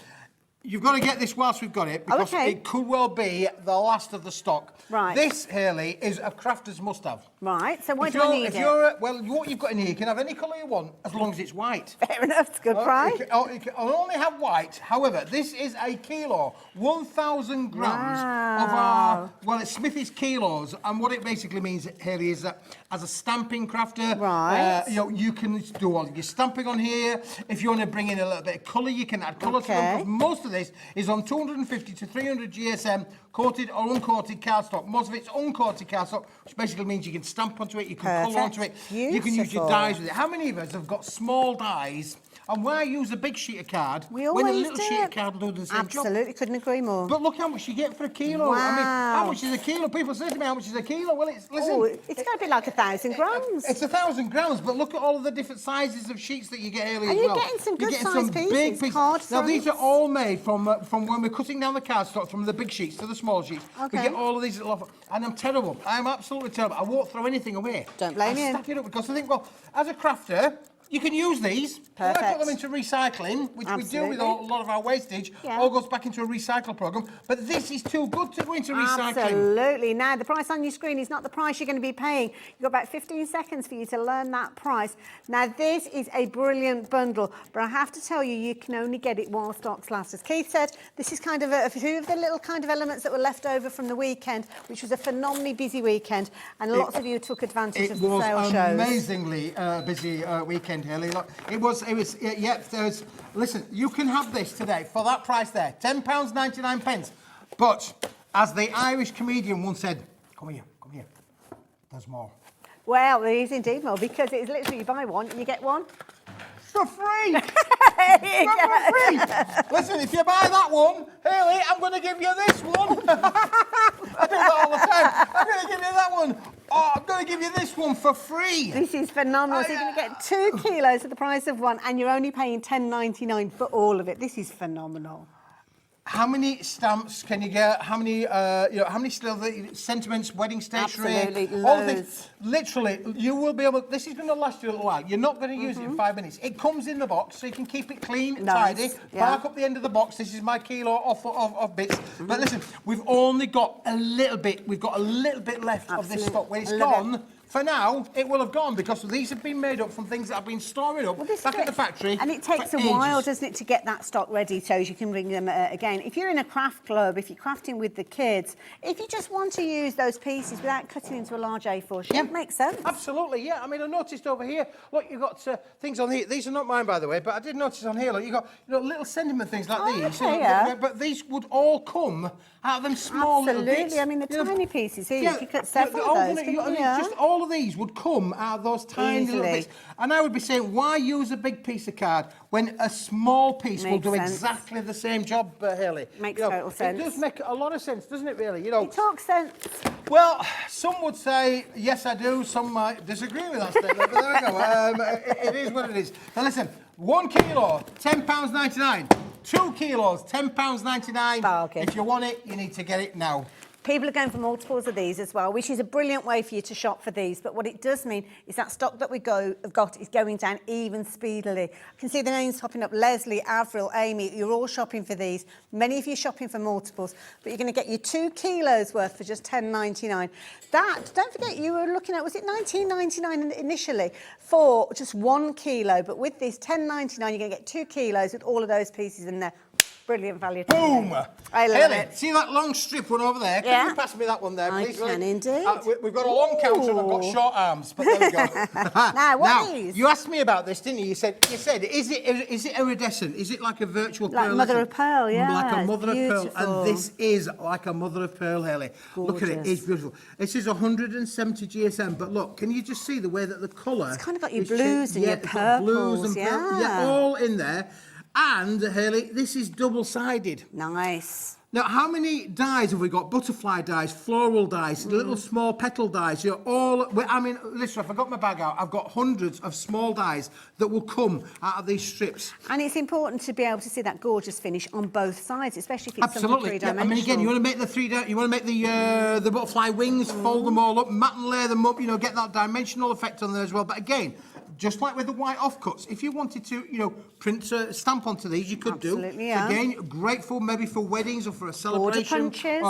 you've got to get this whilst we've got it because it could well be the last of the stock. Right. This, Hayley, is a crafter's must-have. Right, so why do I need it? Well, what you've got in here, you can have any colour you want as long as it's white. Fair enough, it's a good price. You can only have white. However, this is a kilo, 1,000 grams of our, well, it's Smithy's kilos. And what it basically means, Hayley, is that as a stamping crafter, right. You can do all your stamping on here. If you want to bring in a little bit of colour, you can add colour to them. Because most of this is on 250 to 300 GSM, coated or uncoated cardstock. Most of it's uncoated cardstock, which basically means you can stamp onto it, you can colour onto it, you can use your dies with it. How many of us have got small dies? And why use a big sheet of card when a little sheet of card will do the same job? Absolutely, couldn't agree more. But look how much you get for a kilo. Wow. I mean, how much is a kilo? People say to me, how much is a kilo? Well, it's, listen. Oh, it's going to be like 1,000 grams. It's 1,000 grams, but look at all of the different sizes of sheets that you get, Hayley, and as well. you're getting some good getting sized some pieces. Big pieces. Now, these are all made from when we're cutting down the cardstock from the big sheets to the small sheets. Okay. We get all of these little, and I'm terrible. I'm absolutely terrible. I won't throw anything away. Don't blame you. I stack it up because I think, well, as a crafter, you can use these. Perfect. I put them into recycling, which we do with a lot of our wastage. Yeah. All goes back into a recycle program. But this is too good to go into recycling. Absolutely. Now, the price on your screen is not the price you're going to be paying. You've got about 15 seconds for you to learn that price. Now, this is a brilliant bundle, but I have to tell you, you can only get it while stocks last. As Keith said, this is kind of a few of the little kind of elements that were left over from the weekend, which was a phenomenally busy weekend, and lots of you took advantage of the sale shows. It was amazingly busy weekend, Hayley. Look, it was. Listen, you can have this today for that price there, £10.99. But as the Irish comedian once said, come here, there's more. Well, there is indeed more, because it's literally you buy one and you get one for free. For free. Listen, if you buy that one, Hayley, I'm going to give you this one. I do that all the time. I'm going to give you that one. Oh, I'm going to give you this one for free. This is phenomenal. So you're going to get 2 kilos at the price of one, and you're only paying $10.99 for all of it. This is phenomenal. How many stamps can you get? How many, how many still sentiments, wedding stationery? Absolutely, all things. Literally, you will be able. This is going to last you a little while. You're not going to use it in 5 minutes. It comes in the box, so you can keep it clean and tidy. Mark up the end of the box. This is my kilo of bits. But listen, we've only got a little bit. We've got a little bit left of this stock. When it's gone. For now, it will have gone because these have been made up from things that have been storing up back at the factory. And it takes a while, doesn't it, to get that stock ready so you can bring them again. If you're in a craft club, if you're crafting with the kids, if you just want to use those pieces without cutting into a large A4 sheet, it makes sense. Absolutely, yeah. I mean, I noticed over here, look, you've got things on here. These are not mine, by the way, but I did notice on here, look, you've got little sentiment things like these. Okay, but these would all come out of them small little bits. Absolutely. I mean, the tiny pieces here, you could cut several of those. Just all of these would come out of those tiny little bits. And I would be saying, why use a big piece of card when a small piece will do exactly the same job, Hayley? Makes total sense. It does make a lot of sense, doesn't it, really? It talks sense. Well, some would say, yes, I do. Some might disagree with that statement, but there we go. It is what it is. Now, listen, 1 kilo, £10.99. 2 kilos, £10.99. Bargain. If you want it, you need to get it now. People are going for multiples of these as well, which is a brilliant way for you to shop for these. But what it does mean is that stock that have got is going down even speedily. I can see the names popping up. Leslie, Avril, Amy, you're all shopping for these. Many of you shopping for multiples, but you're going to get your 2 kilos worth for just $10.99. That, don't forget, you were looking at, was it $19.99 initially for just 1 kilo? But with this $10.99, you're going to get 2 kilos with all of those pieces in there. Brilliant value. Boom! I love Hayley, it. see that long strip one over there? Yeah. Can you pass me that one there, I please? can indeed. We've got a long counter and I've got short arms, but there we go. Now, what are these? You asked me about this, didn't you? You said, is it iridescent? Is it like a virtual Like pearl? mother of pearl, yeah. Like a mother of pearl. Beautiful. And this is like a mother of pearl, Hayley. Look at it, Gorgeous. it's beautiful. This is 170 GSM, but look, can you just see the way that the colour... It's kind of got your is blues and your it's got blues and purples, purple, yeah. all in there. And, Hayley, this is double-sided. Nice. Now, how many dies have we got? Butterfly dies, floral dies, little small petal dies. You know, I mean, listen, if I got my bag out, I've got hundreds of small dies that will come out of these strips. And it's important to be able to see that gorgeous finish on both sides, especially if it's Absolutely. something Yeah, three-dimensional. I mean, again, you want to make the butterfly wings, fold them all up, matte and layer them up. You know, get that dimensional effect on there as well. But again, just like with the white offcuts, if you wanted to, you know, print a stamp onto these, you could do. Absolutely, yeah. Again, great for maybe for weddings or for a celebration. Border punches.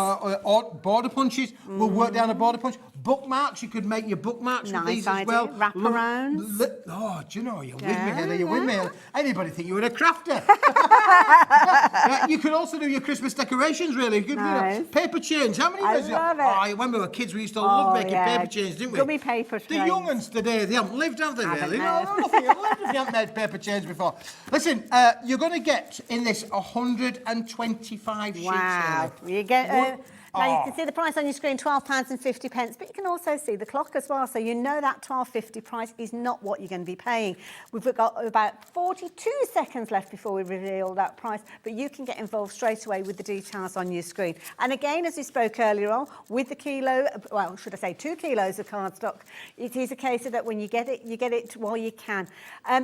Or border punches. We'll work down a border punch. Bookmarks, you could make your bookmarks with these as well. Wrap arounds. Oh, do you know, you're with me, Yeah, Hayley, you're with me. Anybody think you were a crafter? You could also do your Christmas decorations, really. You could, Nice. you know, paper chains. How many I of you? love it. Oh, when we were kids, we used to love making paper chains, didn't we? Gummy paper The trays. young uns today, they haven't lived, have they, Haven't, really? no. No, I don't think you've lived if you haven't made paper chains before. Listen, you're going to get in this 125 sheets. Wow. Hayley. You get... Now, you Oh. can see the price on your screen, £12.50, but you can also see the clock as well, so you know that £12.50 price is not what you're going to be paying. We've got about 42 seconds left before we reveal that price, but you can get involved straight away with the details on your screen. And again, as we spoke earlier on, with the kilo, well, should I say 2 kilos of cardstock, it is a case of that when you get it while you can.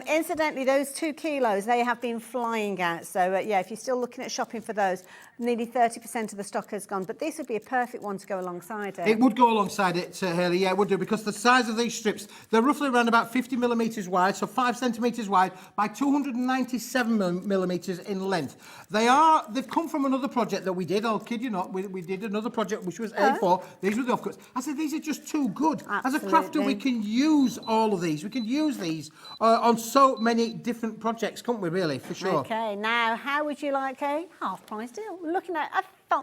Incidentally, those 2 kilos, they have been flying out, so yeah, if you're still looking at shopping for those, nearly 30% of the stock has gone, but this would be a perfect one to go alongside it. It would go alongside it, Hayley, yeah, it would do, because the size of these strips, they're roughly around about 50 millimetres wide, so 5 centimetres wide by 297 millimetres in length. They've come from another project that we did, I'll kid you not, we did another project which was A4, these were the offcuts. I said, these are just too good. Absolutely. As a crafter, we can use all of these. We can use these on so many different projects, can't we, really, for sure. Okay, now, how would you like a half-price deal? Looking at 60%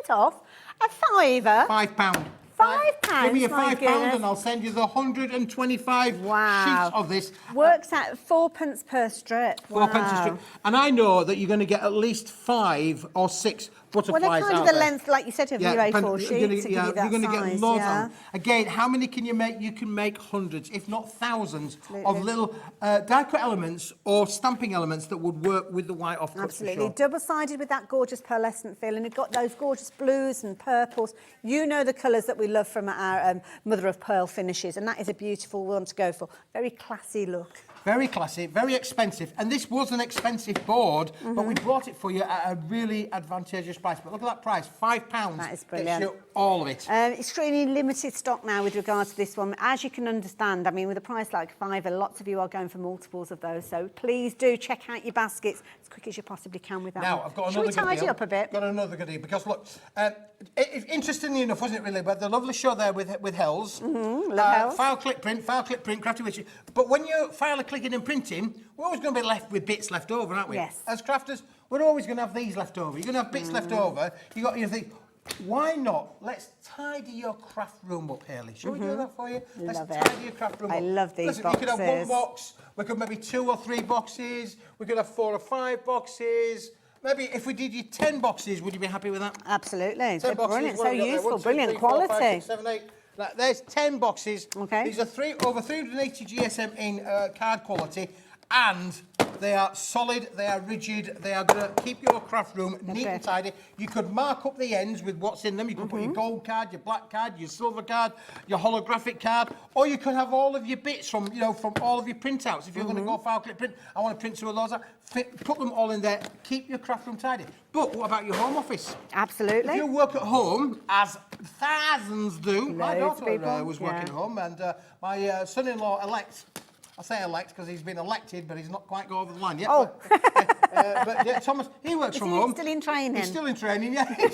off, a fiver. £5. £5, Give me your my £5 goodness. and I'll send you the 125 Wow. sheets of this. Works out 4p per strip. 4 pence a strip. And I know that you're going to get at least 5 or 6 Well, butterflies they're kind out of the there. length, like you said, of your A4 sheets to give you that you're going to size, get loads yeah. of them. Again, how many can you make? You can make hundreds, if not thousands, of little die-cut elements or stamping elements that would work with the white offcuts. Absolutely. For sure. Double-sided with that gorgeous pearlescent feel, and you've got those gorgeous blues and purples. You know the colours that we love from our mother of pearl finishes, and that is a beautiful one to go for. Very classy look. Very classy, very expensive, and this was an expensive board, but we bought it for you at a really advantageous price. But look at that price, £5. That is Gets brilliant. you all of it. Extremely limited stock now with regards to this one. As you can understand, I mean, with a price like £5, lots of you are going for multiples of those. So please do check out your baskets as quick as you possibly can with that Now, one. I've got Shall another we good tidy deal. up a bit? Got another good deal, because look, interestingly enough, wasn't it really, but the lovely show there with Hells. Love Hells. File, click, print, Crafty Witches. But when you file a clicking and printing, we're always going to be left with bits left over, aren't we? Yes. As crafters, we're always going to have these left over. You're going to have bits left over. You think, why not? Let's tidy your craft room up, Hayley. Shall we do that for you? Love Let's it. tidy your craft room up. I love these Listen, you could have 1 boxes. box, we could maybe 2 or 3 boxes, we could have 4 or 5 boxes. Maybe if we did you 10 boxes, would you be happy with that? Absolutely. 10 They're boxes, brilliant, what so have we got there? useful, 1, 2, brilliant 3, 4, 5, quality. 6, 7, 8. There's 10 boxes. Okay. These are over 380 GSM in card quality, and They are solid, they are rigid, they are going to keep your craft room neat and tidy. You could mark up the ends with what's in them. You could put your gold card, your black card, your silver card, your holographic card, or you could have all of your bits from, you know, from all of your printouts. If you're going to go file clip print, I want to print some of those out. Put them all in there. Keep your craft room tidy. But what about your home office? Absolutely. If you work at home, as thousands do, my Loads of daughter people, was working at home, and my son-in-law elect. I say elect because he's been elected, but he's not quite got over the line yet. Oh. But yeah, Thomas, he works from home. Still in training? He's still in training, yeah. He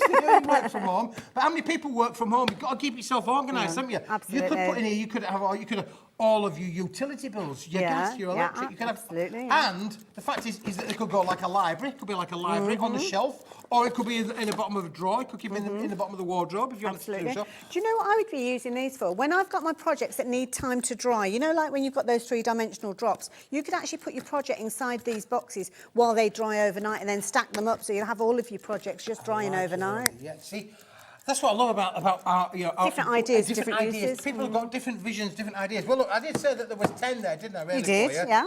works from home. But how many people work from home? You've got to keep yourself organised, haven't you? Absolutely. You could put in here, you could have all of your utility bills, your gas, your electric. You could have, absolutely. And the fact is that it could go like a library. It could be like a library on the shelf, or it could be in the bottom of a drawer. It could keep in the bottom of the wardrobe if you want to do so. Do you know what I would be using these for? When I've got my projects that need time to dry, you know, like when you've got those three-dimensional drops, you could actually put your project inside these boxes while they dry overnight and then stack them up so you'll have all of your projects just drying overnight. Yeah, see, that's what I love about our, you know, different ideas, different uses. People have got different visions, different ideas. Well, look, I did say that there was 10 there, didn't I? Really, you did, yeah.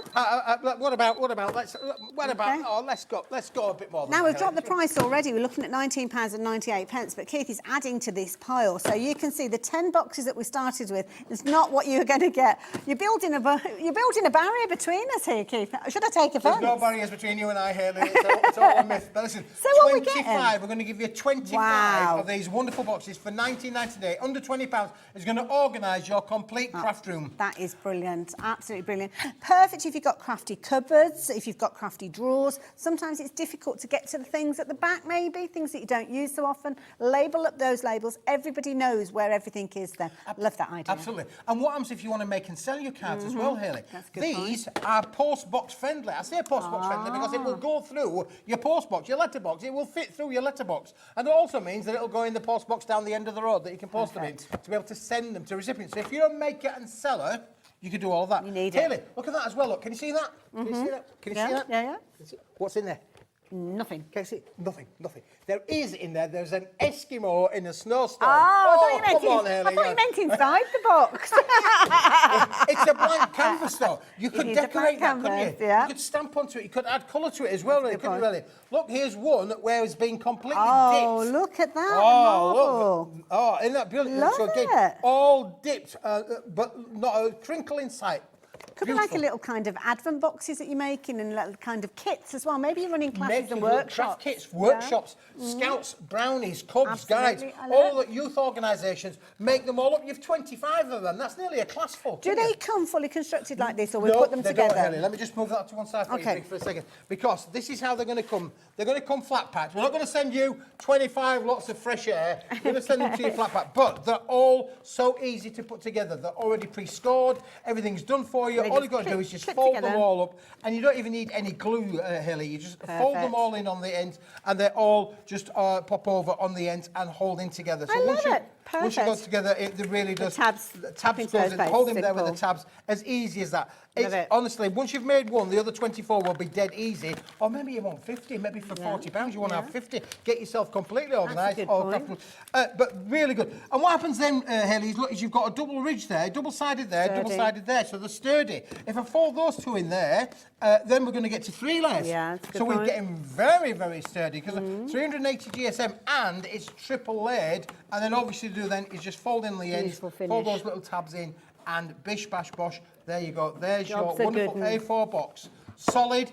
What about? Let's go a bit more. Now we've dropped the price already. We're looking at £19.98, but Keith is adding to this pile, so you can see the 10 boxes that we started with is not what you're going to get. You're building a barrier between us here, Keith. Should I take offence? There's no barriers between you and I, Hayley. It's all a myth. But listen, so what 25. We're going to give you 25 of these wonderful boxes for £19.98. Under £20 is going to organise your complete craft room. That is brilliant, absolutely brilliant. Perfect if you've got crafty cupboards, if you've got crafty drawers. Sometimes it's difficult to get to the things at the back, maybe, things that you don't use so often. Label up those labels. Everybody knows where everything is there. Love that idea. Absolutely. And what happens if you want to make and sell your cards as well, Hayley? That's a good These are post box friendly. I say post box friendly because it will go through your post box, your letterbox. It will fit through your letterbox. And it also means that it'll go in the post box down the end of the road that you can post them in to be able to send them to recipients. So if you're a maker and seller, you can do all of that. You need Hayley, it. look at that as well. Look, can you see that? Can you see that? Can you see that? Yeah. What's in there? Nothing. Can you see? Nothing. There is in there. There's an Eskimo in a snowstorm. I Come on, thought Hayley. you meant inside the box. It's a blank canvas, though. You could is a decorate blank that, couldn't canvas, you? yeah. You could stamp onto it. You could add colour to it as well, couldn't you, really? Look, here's one where it's been completely dipped. Look at that. Oh, look. Oh, isn't that beautiful? Love it. All dipped, but not a crinkle in sight. Could be like a little kind of advent boxes that you're making and little kind of kits as well. Maybe you're running classes and workshops. Craft kits, workshops, scouts, brownies, cubs, guides, I love all the youth organisations, make them all up. You've 25 of them. That's nearly a class full. Do they come fully constructed like this, or we put them they together? Don't, Hayley. Let me just move that to one side for you for a second. Because this is how they're going to come. They're going to come flat packed. We're not going to send you 25 lots of fresh air. We're going to send them to you flat packed. But they're all so easy to put together. They're already pre-scored. Everything's done for you. All you've got to do is just fold them all up. And you don't even need any glue, Hayley. You just fold them all in on the ends, and they all just pop over on the ends and hold in together. So once you go together, it really does. The tabs goes in. Hold them there with the tabs. As easy as that. Honestly, once you've made one, the other 24 will be dead easy. Or maybe you want 50. Maybe for £40 you want to have 50. Get yourself completely organised. But really good. And what happens then, Hayley, is you've got a double ridge there, double-sided there, double-sided there. So they're sturdy. If I fold those two in there, then we're going to get to 3 layers. Yeah, so we're getting very, very sturdy because 380 GSM and it's triple layered. And then obviously is just fold in the ends, fold those little tabs in, and bish, bash, bosh. There you go. There's your wonderful A4 box. Solid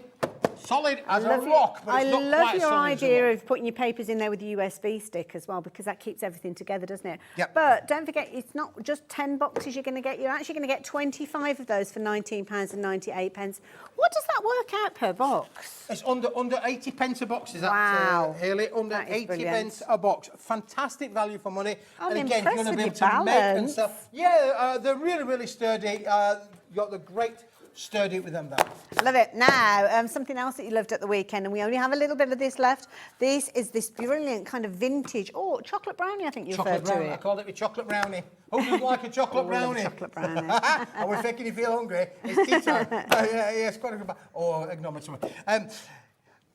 as a rock, but it's not quite as solid as a rock. I love your idea of putting your papers in there with a USB stick as well, because that keeps everything together, doesn't it? Yep. But don't forget, it's not just 10 boxes you're going to get. You're actually going to get 25 of those for £19.98. What does that work out per box? It's under 80 pence a box, is that, wow. Hayley? Under 80 pence a box. Fantastic value for money. I'm and again, you're going to be able to make and sell. Yeah, they're really, really sturdy. You've got the great sturdy with them there. Love it. Now, something else that you loved at the weekend, and we only have a little bit of this left. This is this brilliant kind of vintage, chocolate brownie, I think you referred to it. I called it a chocolate brownie. Who doesn't like a chocolate brownie? Chocolate brownie. And we're making you feel hungry. It's tea time. It's quite a good. Ignore me.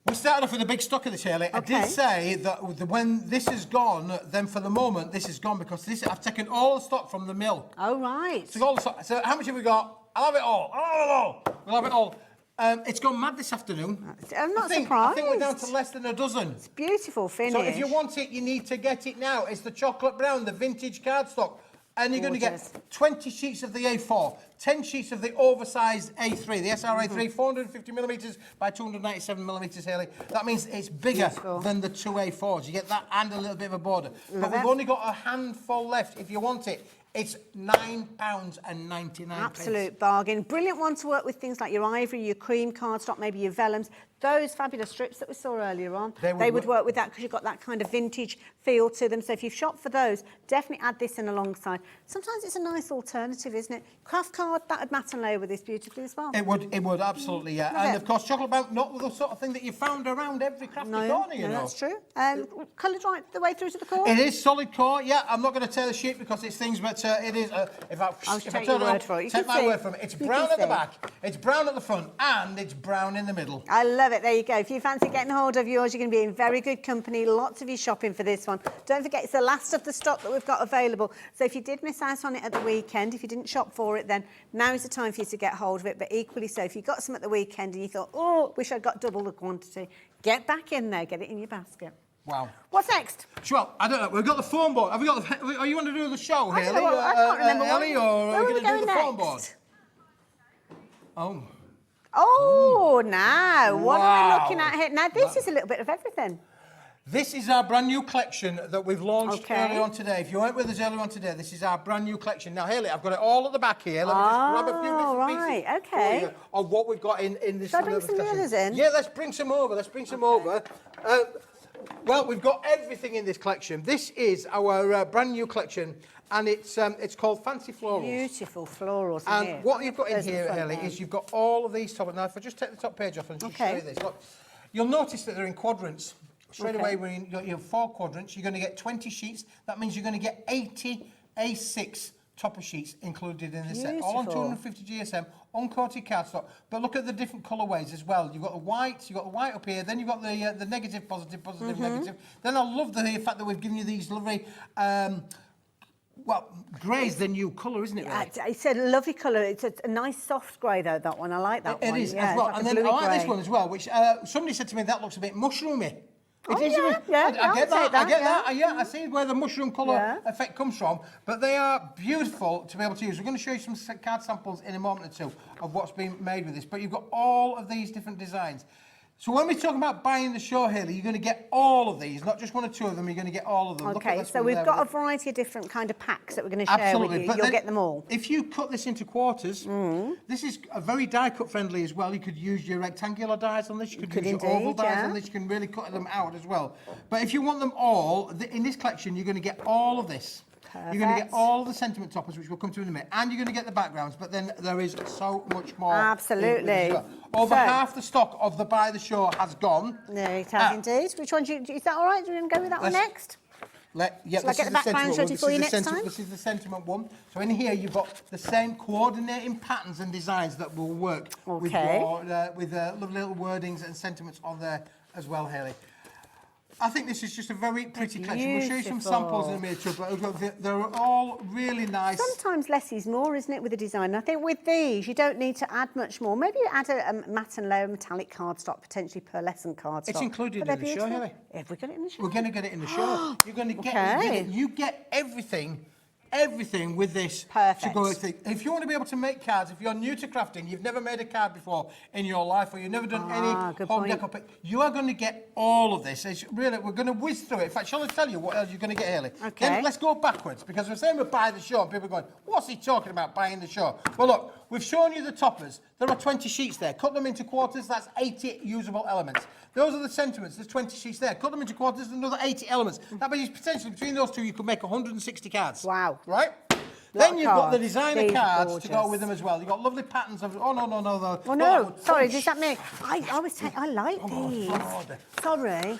We started off with a big stock of this, Hayley. I did say that when this is gone, then for the moment this is gone because I've taken all the stock from the mill. Oh, right. So how much have we got? I'll have it all. We'll have it all. It's gone mad this afternoon. I'm not I think we're down to less than a dozen. Beautiful finish. So if you want it, you need to get it now. It's the chocolate brown, the vintage cardstock. And you're going to get 20 sheets of the A4, 10 sheets of the oversized A3, the SR-A3, 450 millimetres by 297 millimetres, Hayley. That means it's bigger than the two A4s. You get that and a little bit of a border. But we've only got a handful left if you want it. It's £9.99. Absolute bargain. Brilliant one to work with things like your ivory, your cream cardstock, maybe your vellums. Those fabulous strips that we saw earlier on, they would work with that because you've got that kind of vintage feel to them. So if you've shopped for those, definitely add this in alongside. Sometimes it's a nice alternative, isn't it? Craft card, that would matte and layer with this beautifully as well. It would absolutely, yeah. And of course, chocolate brown, not the sort of thing that you found around every crafty corner, you know. That's true. Coloured right the way through to the core? It is solid core, yeah. I'm not going to tear the sheet because it's things, but it is, if I take your word for it. Take my word from it. It's brown at the back, it's brown at the front, and it's brown in the middle. I love it. There you go. If you fancy getting hold of yours, you're going to be in very good company. Lots of you shopping for this one. Don't forget, it's the last of the stock that we've got available. So if you did miss out on it at the weekend, if you didn't shop for it, then now's the time for you to get hold of it. But equally so, if you got some at the weekend and you thought, oh, wish I'd got double the quantity, get back in there, get it in your basket. Wow. What's next? Well, I don't know. We've got the foam board. Have we got the, are you want to do the show, I Hayley? don't know, I can't remember Ellie, or where are we we going to do the going foam board? next? Oh. Oh, now, what are we looking at here? Now, this is a little bit of everything. This is our brand new collection that we've launched earlier on today. If you weren't with us earlier on today, this is our brand new collection. Now, Hayley, I've got it all at the back here. Let me just grab a few bits and pieces for you of what we've got in this. Shall I bring some others in? Yeah, let's bring some over. Let's bring some over. Well, we've got everything in this collection. This is our brand new collection, and it's called Fancy Florals. Beautiful florals. And what you've got in here, Hayley, is you've got all of these top. Now, if I just take the top page off and just show you this, look, you'll notice that they're in quadrants. Straight away, when you've got your 4 quadrants, you're going to get 20 sheets. That means you're going to get 80 A6 topper sheets included in this set. All on 250 GSM, uncoated cardstock. But look at the different colourways as well. You've got the white, you've got the white up here, then you've got the negative, positive, positive, negative. Then I love the fact that we've given you these lovely... well, grey's the new colour, isn't it? Really? It's a lovely colour. It's a nice soft grey, though, that one. I like that one. It is, yeah, as well. like And then I like this one as well, which somebody said to me, that looks a bit mushroomy. Oh, yeah, I get that. I get that. yeah. I see where the mushroom colour effect comes from, but they are beautiful to be able to use. We're going to show you some card samples in a moment or two of what's been made with this, but you've got all of these different designs. So when we talk about buying the show, Hayley, you're going to get all of these, not just 1 or 2 of them, you're going to get all of them. Okay, so we've got a variety of different kind of packs that we're going to share with you. You'll get them all. If you cut this into quarters, this is a very die-cut friendly as well. You could use your rectangular dies on this, you could use your oval dies on this, you can really cut them out as well. But if you want them all, in this collection, you're going to get all of this. Perfect. You're going to get all the sentiment toppers, which we'll come to in a minute, and you're going to get the backgrounds, but then there is so much more. Absolutely. Over half the stock of the Buy the Show has gone. No, it has indeed. Which one is that all right? Do you want to go with that one next? Shall I get the backgrounds ready for you next time? This is the sentiment one. So in here you've got the same coordinating patterns and designs that will work with lovely little wordings and sentiments on there as well, Hayley. I think this is just a very pretty collection. We'll show you some samples in a minute, but they're all really nice. Sometimes less is more, isn't it, with the design? I think with these, you don't need to add much more. Maybe you add a matte and layer metallic cardstock, potentially pearlescent cardstock. It's included in the show, Hayley. Have we got it in the show? We're going to get it in the show. You're going to get you get everything with this. Perfect. To go with it. If you want to be able to make cards, if you're new to crafting, you've never made a card before in your life, or you've never done any home decor, you are going to get all of this. It's really, we're going to whiz through it. In fact, shall I tell you what else you're going to get, Hayley? Okay. Then let's go backwards, because we're saying we buy the show, and people are going, what's he talking about, buying the show? Well, look, we've shown you the toppers. There are 20 sheets there. Cut them into quarters, that's 80 usable elements. Those are the sentiments. There's 20 sheets there. Cut them into quarters, another 80 elements. That means potentially between those two, you could make 160 cards. Wow. Right? Then you've got the designer cards to go with them as well. You've got lovely patterns of... Oh, no. Oh, no. Sorry, does that mean... I like these. God. Sorry.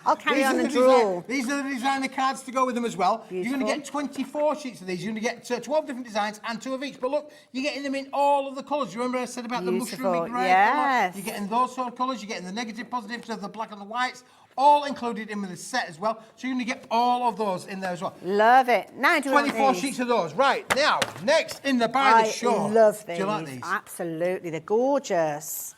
I'll carry on and draw. These are the designer cards to go with them as well. Beautiful. You're going to get 24 sheets of these. You're going to get 12 different designs and 2 of each. But look, you're getting them in all of the colours. You remember I said about the mushroomy grey colour? You're getting those sort of colours. You're getting the negative, positives of the black and the whites. All included in with the set as well. So you're going to get all of those in there as well. Love it. Now do you want 24 sheets of those. Right, now, next in the Buy the Show. I love these. Do you like these? Absolutely. They're gorgeous.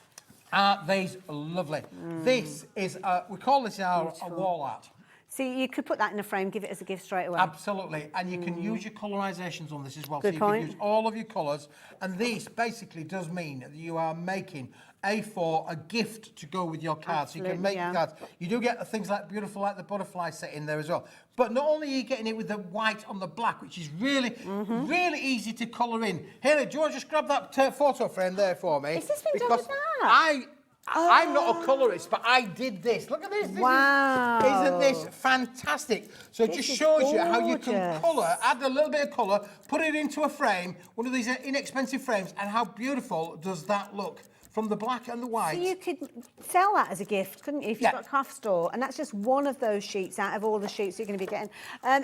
Aren't these lovely? This is, we call this our wall art. See, you could put that in a frame, give it as a gift straight away. Absolutely, and you can use your colorizations on this as well. Good so you point. can use all of your colors, and this basically does mean that you are making a gift to go with your cards. So you can make cards. You do get things like beautiful, like the butterfly set in there as well. But not only are you getting it with the white on the black, which is really, really easy to color in. Hayley, do you want to just grab that photo frame there for me? Is this been done with that? I'm not a colorist, but I did this. Look at this. Wow. Isn't this fantastic? So it just shows you how you can colour, add a little bit of colour, put it into a frame, one of these inexpensive frames, and how beautiful does that look? From the black and the white. So you could sell that as a gift, couldn't you, if you've got a craft store? And that's just one of those sheets out of all the sheets you're going to be getting.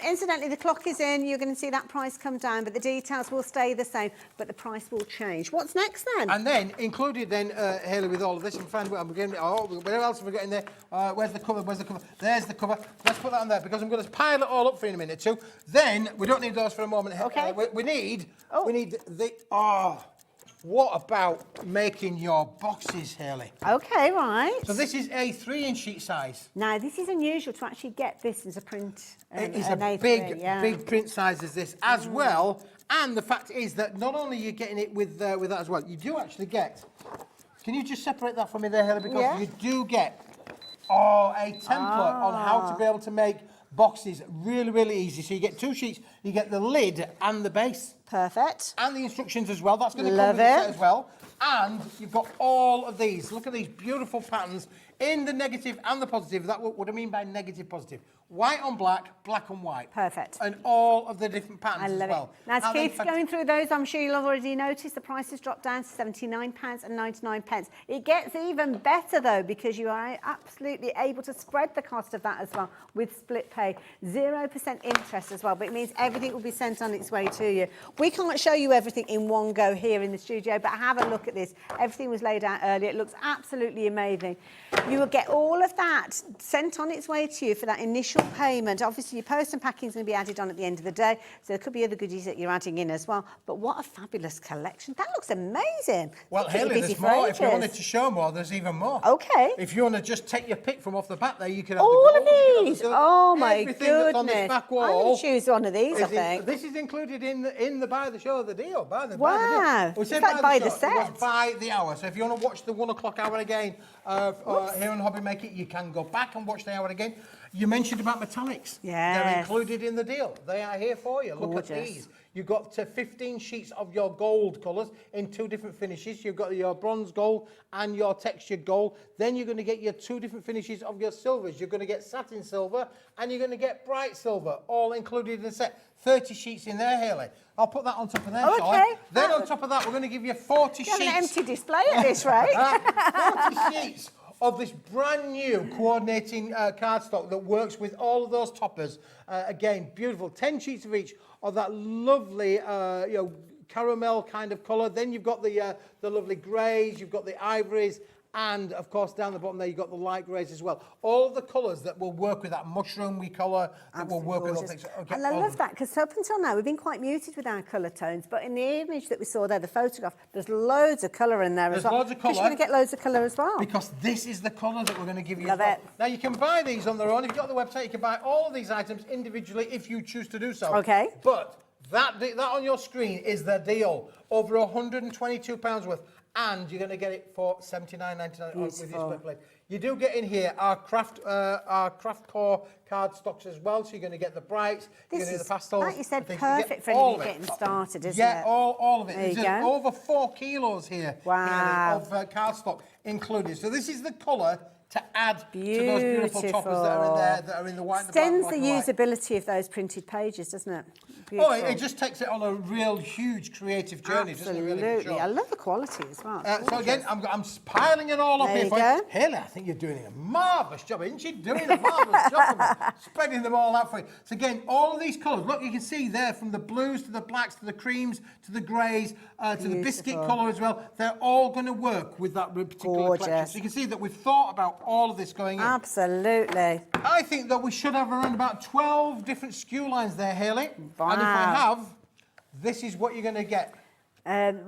Incidentally, the clock is in. You're going to see that price come down, but the details will stay the same, but the price will change. What's next then? And then, included then, Hayley, with all of this, where else have we got in there? Where's the cover? Where's the cover? There's the cover. Let's put that on there, because I'm going to pile it all up for you in a minute too. Then, we don't need those for a moment. Okay. We need the... What about making your boxes, Hayley? Okay, right. So this is A3 in sheet size. Now, this is unusual to actually get this as a print. It is an a A3, big print size as this as well. And the fact is that not only are you getting it with that as well, you do actually get... Can you just separate that for me there, Hayley? Because you do get a template on how to be able to make boxes really, really easy. So you get 2 sheets. You get the lid and the base. Perfect. And the instructions as well. That's going to come with the set as well. And you've got all of these. Look at these beautiful patterns in the negative and the positive. That's what I mean by negative, positive. White on black, black on white. Perfect. And all of the different patterns as well. Now, as Keith's going through those, I'm sure you'll have already noticed the price has dropped down to £79.99. It gets even better, though, because you are absolutely able to spread the cost of that as well with split pay. 0% interest as well, but it means everything will be sent on its way to you. We can't show you everything in one go here in the studio, but have a look at this. Everything was laid out earlier. It looks absolutely amazing. You will get all of that sent on its way to you for that initial payment. Obviously, your post and packing is going to be added on at the end of the day, so there could be other goodies that you're adding in as well. But what a fabulous collection. That looks amazing. Well, Hayley, there's more. If you wanted to show more, there's even more. Okay. If you want to just take your pick from off the back there, you can have all the of these. Oh, my everything that's on this goodness. back wall. I'm going to choose one of these, I think. This is included in the buy the show, the deal. Buy the wow. We said like buy the show. set. It was by the hour. So if you want to watch the 1 o'clock hour again here on Hobby Maker, you can go back and watch the hour again. You mentioned about metallics. Yes. They're included in the deal. They are here for you. Gorgeous. Look at these. You've got 15 sheets of your gold colours in 2 different finishes. You've got your bronze gold and your textured gold. Then you're going to get your 2 different finishes of your silvers. You're going to get satin silver and you're going to get bright silver, all included in the set. 30 sheets in there, Hayley. I'll put that on top of there, shall I? Then on top of that, we're going to give you 40 sheets. You have an empty display at this rate. 40 sheets of this brand new coordinating cardstock that works with all of those toppers. Again, beautiful. 10 sheets of each of that lovely, caramel kind of colour. Then you've got the lovely greys, you've got the ivories, and of course down the bottom there you've got the light greys as well. All of the colours that will work with that mushroomy colour, that will work with all things. Okay, and I love that, because up until now we've been quite muted with our colour tones, but in the image that we saw there, the photograph, there's loads of colour in there as well. There's loads of colour. You're going to get loads of colour as well. Because this is the colour that we're going to give you. Love it. Now you can buy these on their own. If you go to the website, you can buy all of these items individually if you choose to do so. Okay. But that on your screen is the deal. Over £122 worth. And you're going to get it for $79.99 with your split plate. You do get in here our craft core cardstocks as well. So you're going to get the brights, you're going to get the pastels. Like you said, perfect for anybody getting started, isn't it? Yeah, all of it. There you There's go. over 4 kilos here wow. of cardstock included. So this is the colour to add to those beautiful toppers that are in there, that are in the white and the black. Extends the usability of those printed pages, doesn't it? Beautiful. Oh, it just takes it on a real huge creative journey. Absolutely. Doesn't it, really, sure. I love the quality as well. So again, I'm piling it all up there here you for go. you. Hayley, I think you're doing a marvellous job, isn't she? Doing a marvellous job of spreading them all out for you. So again, all of these colours, look, you can see there from the blues to the blacks to the creams to the greys to the biscuit colour as well. They're all going to work with that particular collection. So you can see that we've thought about all of this going in. Absolutely. I think that we should have around about 12 different SKU lines there, Hayley. Wow. And if I have, this is what you're going to get.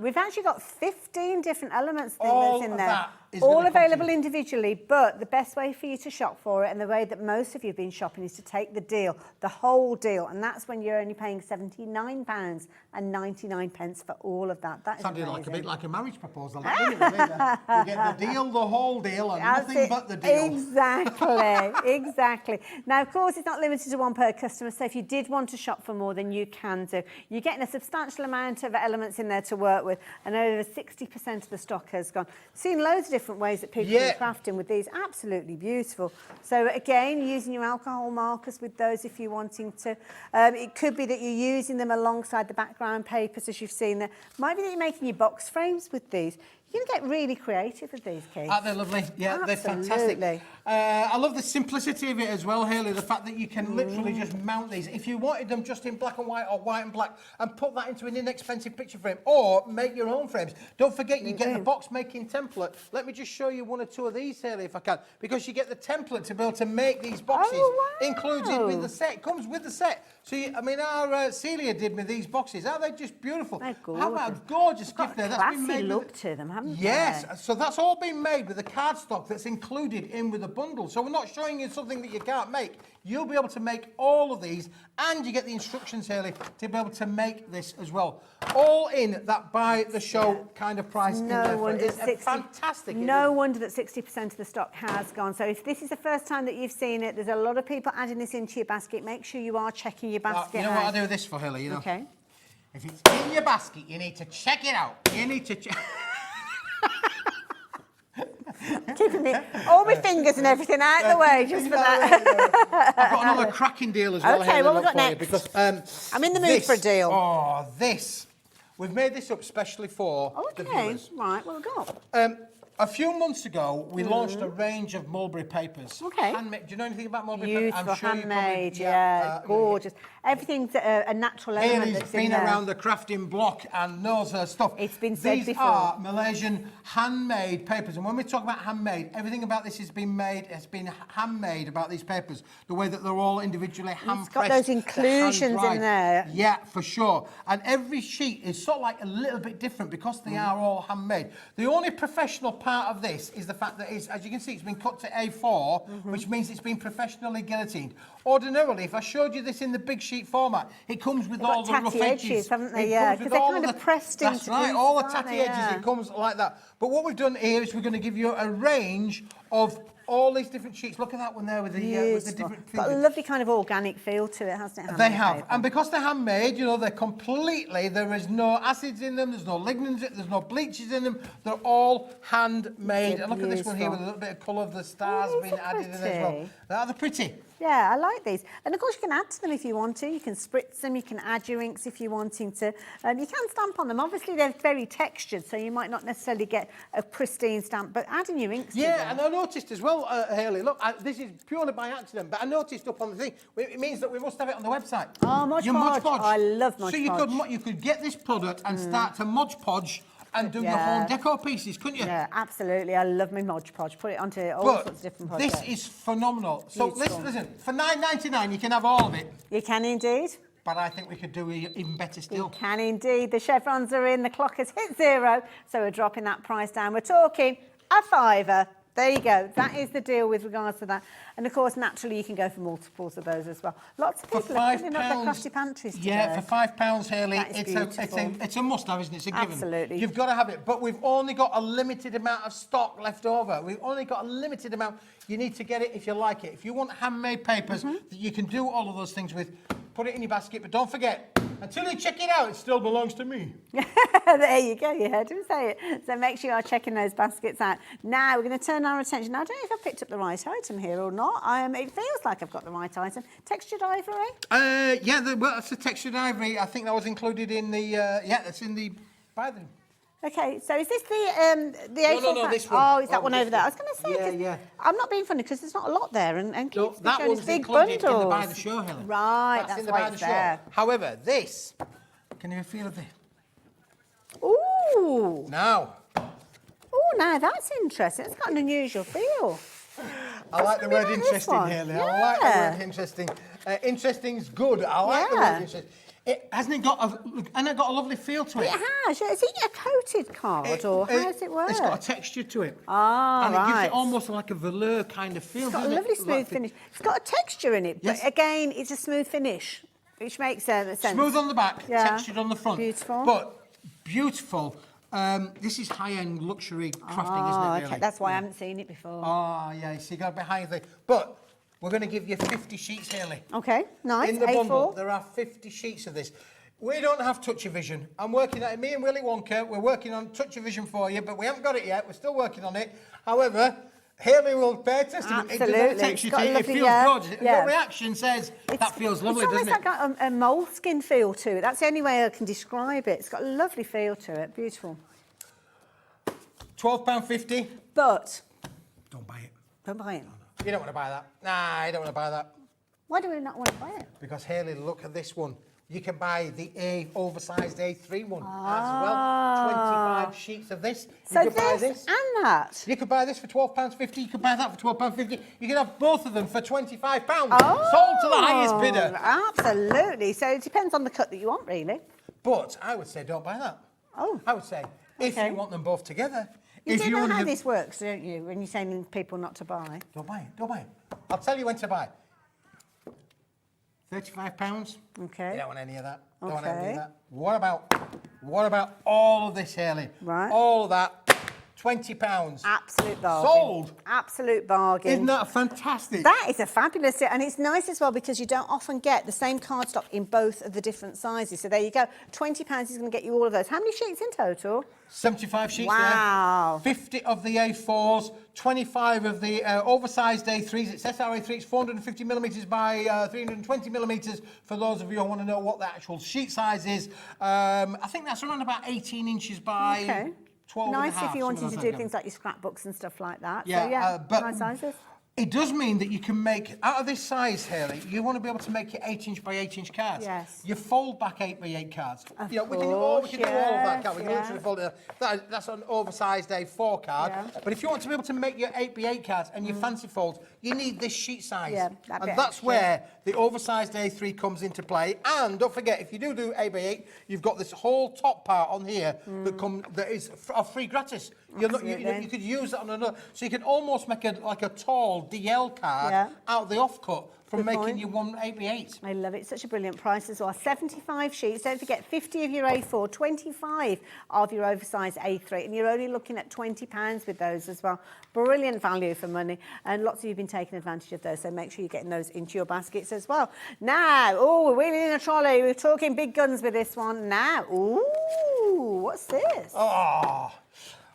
We've actually got 15 different elements All that's in of there. that is All gonna come to available you. individually, but the best way for you to shop for it, and the way that most of you have been shopping, is to take the deal, the whole deal, and that's when you're only paying £79.99 for all of that. That is Sounded amazing. like a bit like a marriage proposal. That, didn't it, really? You get the deal, the whole deal, and That's nothing it. but the deal. Exactly, exactly. Now, of course, it's not limited to one per customer, so if you did want to shop for more, then you can do. You're getting a substantial amount of elements in there to work with, and over 60% of the stock has gone. Seen loads of different ways that people Yeah. can crafting with these, absolutely beautiful. So again, using your alcohol markers with those if you're wanting to. It could be that you're using them alongside the background papers, as you've seen there. Might be that you're making your box frames with these. You can get really creative with these, Keith. Aren't they lovely? Yeah, they're fantastic. Absolutely. I love the simplicity of it as well, Hayley, the fact that you can literally just mount these. If you wanted them just in black and white or white and black, and put that into an inexpensive picture frame, or make your own frames. Don't forget, you get the box making template. Let me just show you one or two of these, Hayley, if I can, because you get the template to be able to make these boxes. Oh, wow. Included with the set, comes with the set. So, I mean, our Celia did me these boxes. Aren't they just beautiful? They're How about a gorgeous. gorgeous gift there? Got a That's been classy made look with to them, haven't they? Yes, so that's all been made with the cardstock that's included in with the bundle. So we're not showing you something that you can't make. You'll be able to make all of these, and you get the instructions, Hayley, to be able to make this as well. All in that by the show kind of price. No wonder it's fantastic. No wonder that 60% of the stock has gone. So if this is the first time that you've seen it, there's a lot of people adding this into your basket. Make sure you are checking your basket. You know what I out. do this for, Hayley? You know, Okay. if it's in your basket, you need to check it out. You need to check. Keeping all my fingers and everything out of the way just for that. I've got another cracking deal as well. Okay, Hayley, what have we look got for you, next? Because, I'm in the mood this- for a deal. Oh, this. We've made this up specially for the Okay, viewers. right, what have we got? A few months ago, we launched a range of mulberry papers. Okay. Handmade. Do you know anything about mulberry Beautiful, papers? handmade, yeah, gorgeous. Everything's a natural element Hayley's that's been in there. around the crafting block and knows her stuff. It's been said These before. are Malaysian handmade papers, and when we talk about handmade, everything about this has been handmade about these papers. The way that they're all individually hand got those inclusions in there. Yeah, for sure. And every sheet is sort of like a little bit different because they are all handmade. The only professional part of this is the fact that it's, as you can see, it's been cut to A4, which means it's been professionally guillotined. Ordinarily, if I showed you this in the big sheet format, it comes with They've all got the rough tatty edges. edges, haven't they? It Yeah, comes with 'cause they're all kind of pressed into That's right, pieces, all the aren't tatty they? edges, Yeah. it comes like that. But what we've done here is we're going to give you a range of all these different sheets. Look at that one there with the Beautiful. different Got a things. lovely kind of organic feel to it, hasn't it? They handmade have, paper? and because they're handmade, you know, they're completely, there is no acids in them, there's no lignans, there's no bleaches in them, they're all handmade. They're And look at this one here beautiful. with a little bit of colour of the stars Oh, being these are added in as well. pretty. Are they pretty? Yeah, I like these. And of course you can add to them if you want to. You can spritz them, you can add your inks if you're wanting to. You can stamp on them. Obviously they're very textured, so you might not necessarily get a pristine stamp, but adding your inks to Yeah, them. and I noticed as well, Hayley, look, this is purely by accident, but I noticed up on the thing, it means that we must have it on the website. Oh, Mod Your Podge. Podge. I love Mod So you Podge. you could get this product and start to Mod Podge and do your Yeah. own decor pieces, couldn't you? Yeah, absolutely. I love my Mod Podge. Put it onto all But sorts of different projects. this is phenomenal. So Beautiful. listen, for $9.99 you can have all of it, You can indeed. but I think we could do even better You still. can indeed. The chevrons are in, the clock has hit 0, so we're dropping that price down. We're talking a £5. There you go. That is the deal with regards to that. And of course, naturally, you can go for multiples of those as well. Lots of For people are filling up their £5, crafty pantries today. yeah, for £5, Hayley, That is it's a must-have, isn't it? It's a given. Absolutely. You've got to have it, but we've only got a limited amount of stock left over. We've only got a limited amount. You need to get it if you like it. If you want handmade papers that you can do all of those things with, put it in your basket, but don't forget, until you check it out, it still belongs to me. There you go, you heard him say it. So make sure you are checking those baskets out. Now we're going to turn our attention. Now, I don't know if I've picked up the right item here or not. It feels like I've got the right item. Textured ivory? Yeah, well, that's a textured ivory. I think that was included in the, yeah, that's in the, by the... Okay, so is this the A4 no, pack? this one. Oh, is that Oh, one this over there? I one. was going to say, Yeah, 'cause yeah. I'm not being funny because there's not a lot there, and No, Keith's that showing one's us big included bundles. in the by the show, Helen. Right, That's in the why by the it's show. there. However, this, can you feel of it? Ooh, Now, now that's interesting. It's got an unusual feel. I like the Something word like this interesting, one. Hayley. Yeah. I like the word interesting. Interesting's good. I like the Yeah. word interesting. Hasn't it got a lovely feel to it? It has. Is it a coated card or how does it work? It's got a texture to it. Ah, and it gives right. it almost like a velour kind of feel. It's got a lovely smooth finish. It's got a texture in it, but Yes. again, it's a smooth finish, which makes sense. Smooth on the back, Yeah. textured on the front. Beautiful. But beautiful. This is high-end luxury crafting, isn't it, really? Okay, that's why I haven't seen it before. Oh, yeah, so you got a bit higher there. But we're going to give you 50 sheets, Hayley. Okay, nice. In the A4. bundle, there are 50 sheets of this. We don't have touch-o-vision. I'm working at it. Me and Willy Wonka, we're working on touch-o-vision for you, but we haven't got it yet. We're still working on it. However, Hayley will bear testimony. Absolutely. It does texture It's got to a it. It lovely, feels yeah, gorgeous. yeah. Your reaction says that feels lovely, it's doesn't it? almost like got a moleskin feel to it. That's the only way I can describe it. It's got a lovely feel to it. Beautiful. £12.50. But Don't buy it. don't buy it. You don't want to buy that. Nah, I don't want to buy that. Why do we not want to buy it? Because, Hayley, look at this one. You can buy the oversized A3 one as Ah. well. 25 sheets of this. You So could buy this and that. You could buy this for £12.50. You could buy that for £12.50. You can have both of them for £25. Oh, Sold to the highest bidder. Absolutely. So it depends on the cut that you want, really. But I would say don't buy that. Oh. I would say if Okay. you want them both together. You if do know only how have- this works, don't you? When you're saying people not to buy. Don't buy it. Don't buy it. I'll tell you when to buy. £35. Okay. You don't want any of that. Don't want any Okay. of that. What about all of this, Hayley? Right. All of that. £20. Absolute bargain. Sold. Absolute bargain. Isn't that fantastic? That is a fabulous deal, and it's nice as well because you don't often get the same cardstock in both of the different sizes. So there you go. £20 is going to get you all of those. How many sheets in total? 75 sheets Wow. there. 50 of the A4s, 25 of the oversized A3s. It's SRA3, it's 450 millimetres by 320 millimetres for those of you who want to know what the actual sheet size is. I think that's around about 18 inches by Okay. 12 Nice and a half. if you wanted to something do like that. things like your scrapbooks and stuff like that. Yeah, so, yeah, but nice sizes. it does mean that you can make, out of this size, Hayley, you want to be able to make your 8-inch by 8-inch cards. Yes. You fold back 8x8 cards. Of we can course, do all of that, yes, can't we? We can yeah. literally fold it. That's an oversized A4 card. Yeah. But if you want to be able to make your 8x8 cards and your fancy folds, you need this sheet size. Yeah, that bit and that's extra. where the oversized A3 comes into play. And don't forget, if you do 8x8, you've got this whole top part on here that is free gratis. You could use that on another, so you can almost make like a tall DL card out of the offcut from Good making point. your one 8x8. I love it. It's such a brilliant price as well. 75 sheets. Don't forget, 50 of your A4, 25 of your oversized A3, and you're only looking at £20 with those as well. Brilliant value for money, and lots of you have been taking advantage of those, so make sure you're getting those into your baskets as well. Now, we're wheeling in a trolley. We're talking big guns with this one now. Ooh, what's this? Oh,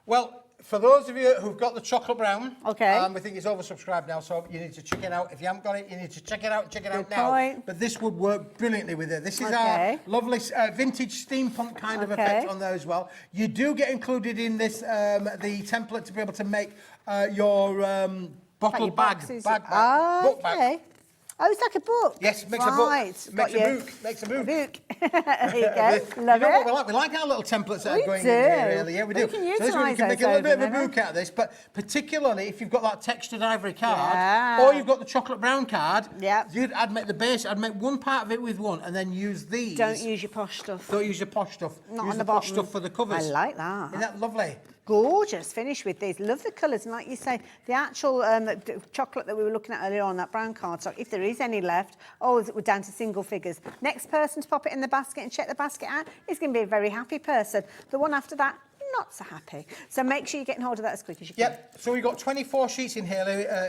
well, for those of you who've got the chocolate brown, Okay. we think it's oversubscribed now, so you need to check it out. If you haven't got it, you need to check it out Good now. point. But this would work brilliantly with it. This is Okay. our lovely vintage steampunk kind of Okay. effect on there as well. You do get included in this the template to be able to make your bottle Like your bag, boxes. book Okay. bag. Oh, it's like a book. Yes, it makes right. a book. Makes a Got you. book. Makes a book. There you go. Love You know what it. we like? We like our little templates that We are going do. in here, really. Yeah, we do. We can So this way we utilise can make a those little bit of a over, book out of this, but particularly if you've got that textured ivory card, Yeah. or you've got the chocolate brown card, Yep. I'd make the base, I'd make one part of it with one, and then use these. Don't use your posh stuff. Don't use your posh stuff. Not use on the the posh bottom. stuff for the covers. I like that. Isn't that lovely? Gorgeous finish with these. Love the colours. And like you say, the actual chocolate that we were looking at earlier on, that brown cardstock, if there is any left, we're down to single figures. Next person to pop it in the basket and check the basket out is going to be a very happy person. The one after that, not so happy. So make sure you're getting hold of that as quick as you can. Yep, so we've got 24 sheets in here,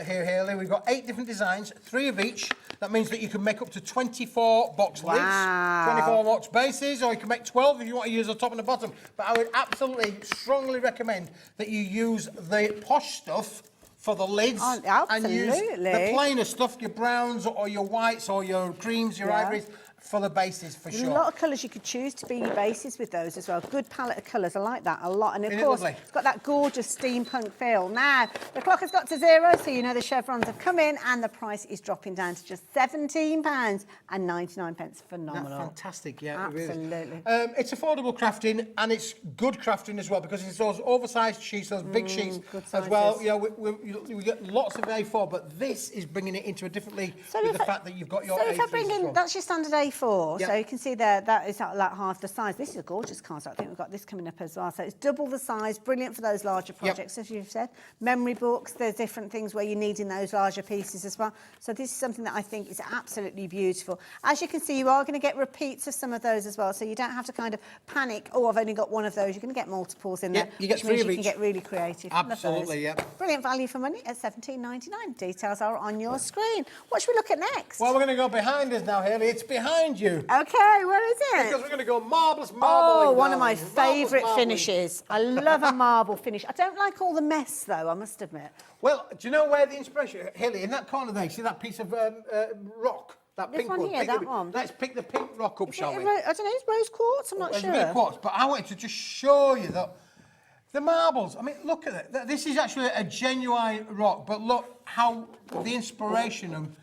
Hayley. We've got 8 different designs, 3 of each. That means that you can make up to 24 box lids, Wow. 24 box bases, or you can make 12 if you want to use the top and the bottom. But I would absolutely, strongly recommend that you use the posh stuff for the lids Oh, and use absolutely. the plainer stuff, your browns or your whites or your creams, your Yeah. ivories, for the bases for There's sure. a lot of colours you could choose to be your bases with those as well. Good palette of colours. I like that a lot. And of Isn't it course, lovely? it's got that gorgeous steampunk feel. Now, the clock has got to 0, so you know the chevrons have come in and the price is dropping down to just £17.99. Phenomenal. That's fantastic, yeah. Absolutely. It really is. It's affordable crafting and it's good crafting as well because it's those oversized sheets, those big sheets good as well. sizes. You know, we get lots of A4, but this is bringing it into a different league with the fact that you've got your So if I A3s bring as in, well. that's your standard A3, A4, Yep. so you can see there that is like half the size. This is a gorgeous cardstock. I think we've got this coming up as well. So it's double the size, brilliant for those larger projects, as you've said. Memory books, there's different things where you need in those larger pieces as well. So this is something that I think is absolutely beautiful. As you can see, you are going to get repeats of some of those as well, so you don't have to kind of panic, oh, I've only got one of those. You're going to get multiples in there, you get which three means of you each. can get really creative. Love those. Absolutely, yeah. Brilliant value for money at £17.99. Details are on your screen. What should we look at next? Well, we're going to go behind us now, Hayley. It's behind you. Okay, where is it? Because we're going to go marvellous Oh, marbling. one of my darling. favourite Marvellous marbling. finishes. I love a marble finish. I don't like all the mess, though, I must admit. Well, do you know where the inspiration, Hayley, in that corner there, you see that piece of rock? That This pink one here, Pick that the- one. Let's pick the pink rock up, shall we? I don't know, it's rose quartz, I'm not There's sure. a bit of quartz, but I wanted to just show you that the marbles, I mean, look at it. This is actually a genuine rock, but look how the inspiration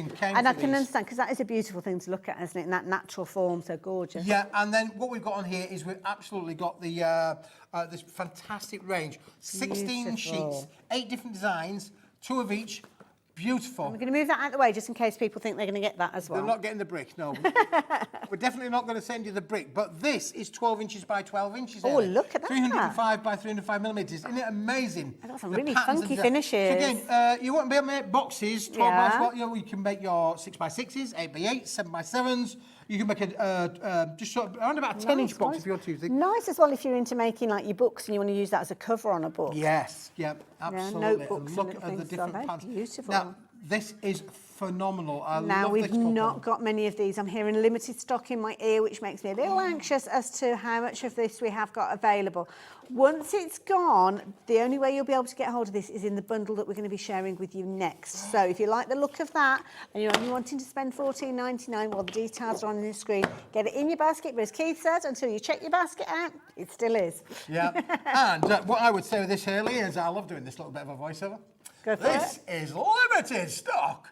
came And I to can these. understand, because that is a beautiful thing to look at, isn't it, in that natural form, so gorgeous. Yeah, and then what we've got on here is we've absolutely got the this fantastic range. 16 Beautiful. sheets, 8 different designs, 2 of each. Beautiful. We're going to move that out of the way, just in case people think they're going to get that as well. They're not getting the brick, no. We're definitely not going to send you the brick, but this is 12 inches by 12 inches. Oh, Hayley. look at that. 305 by 305 millimetres. Isn't it amazing? I've got some The really patterns funky and finishes. So again, you won't be able to make boxes 12 by Yeah. 12. You know, you can make your 6 by 6s, 8 by 8s, 7 by 7s. You can make a just sort of around about a 10-inch box if you want to. Think. Nice as well if you're into making like your books and you want to use that as a cover on a book. Yes, yeah, absolutely. notebooks And look and at the things, so different they're patterns. beautiful. Now, this is phenomenal. I Now, love we've this couple. not got many of these. I'm hearing limited stock in my ear, which makes me a little anxious as to how much of this we have got available. Once it's gone, the only way you'll be able to get hold of this is in the bundle that we're going to be sharing with you next. So if you like the look of that and you're only wanting to spend $14.99, well, the details are on the screen. Get it in your basket, but as Keith said, until you check your basket out, it still is. Yeah, and what I would say with this, Hayley, is I love doing this little bit of a voiceover. Go for This is limited stock.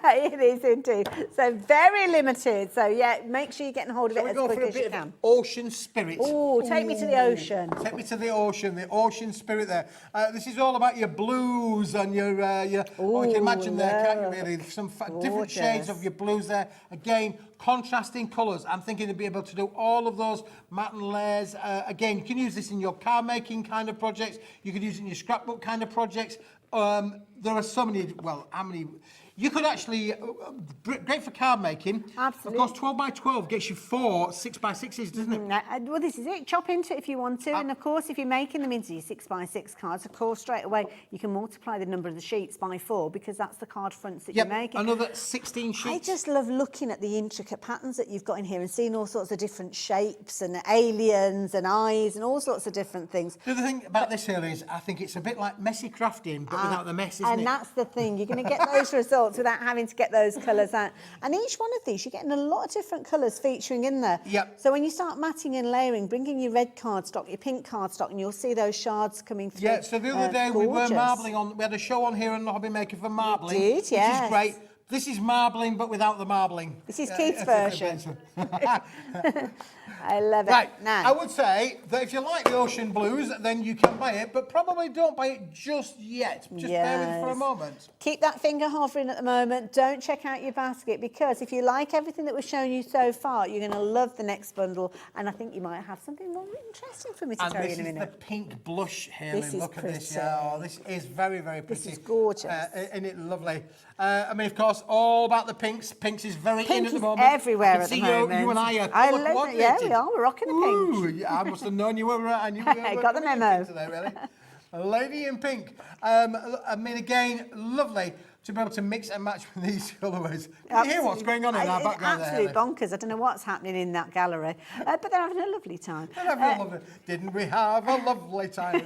It is indeed. So very limited. So yeah, make sure you're getting hold of Shall it we as go quick for a as you bit of can. ocean spirit? Oh, take me to the ocean. Take me to the ocean spirit there. This is all about your blues and your oh, you can imagine there, can't you really? Some different shades of your blues there. Again, contrasting colours. I'm thinking to be able to do all of those matte and layers. Again, you can use this in your car making kind of projects. You could use it in your scrapbook kind of projects. There are so many, well, how many? You could actually, great for card making. Absolutely. Of course, 12 by 12 gets you 4 6 by 6s, doesn't it? Well, this is it. Chop into it if you want to. And of course, if you're making them into your 6 by 6 cards, of course, straight away, you can multiply the number of the sheets by 4 because that's the card fronts that Yep, you're making. another 16 sheets. I just love looking at the intricate patterns that you've got in here and seeing all sorts of different shapes and aliens and eyes and all sorts of different things. The other thing about this, Hayley, is I think it's a bit like messy crafting, but without the mess, isn't And it? that's the thing. You're going to get those results without having to get those colours out. And each one of these, you're getting a lot of different colours featuring in there. Yep. So when you start matting and layering, bring in your red cardstock, your pink cardstock, and you'll see those shards coming through. Yeah, so the other day we were gorgeous. marbling on, we had a show on here on the Hobby Maker for marbling. did, Which yes. is great. This is marbling, but without the marbling. This is Keith's version. Right. I love it. Now, I would say that if you like the ocean blues, then you can buy it, but probably don't buy it just yet. Just bear with it for a Yes. moment. keep that finger hovering at the moment. Don't check out your basket because if you like everything that we've shown you so far, you're going to love the next bundle. And I think you might have something more interesting for me to And tell you this in a is the minute. pink blush, Hayley. This is Look at this. pretty. Yeah, oh, this is very, very pretty. This is gorgeous. Isn't it lovely? I mean, of course, all about the pinks. Pinks is very in Pink at the is moment. everywhere I can at the see moment. You and I are I colour love it. Yeah, we coordinated. are. We're rocking the pink. Ooh, yeah, I must have known you were. I knew you were Got the coming in memo. pink today, really. A lady in pink. I mean, again, lovely to be able to mix and match with these colourways. Can you hear what's going on in our background there? Absolute bonkers. I don't know what's happening in that gallery, but they're having a lovely time. Didn't we have a lovely time?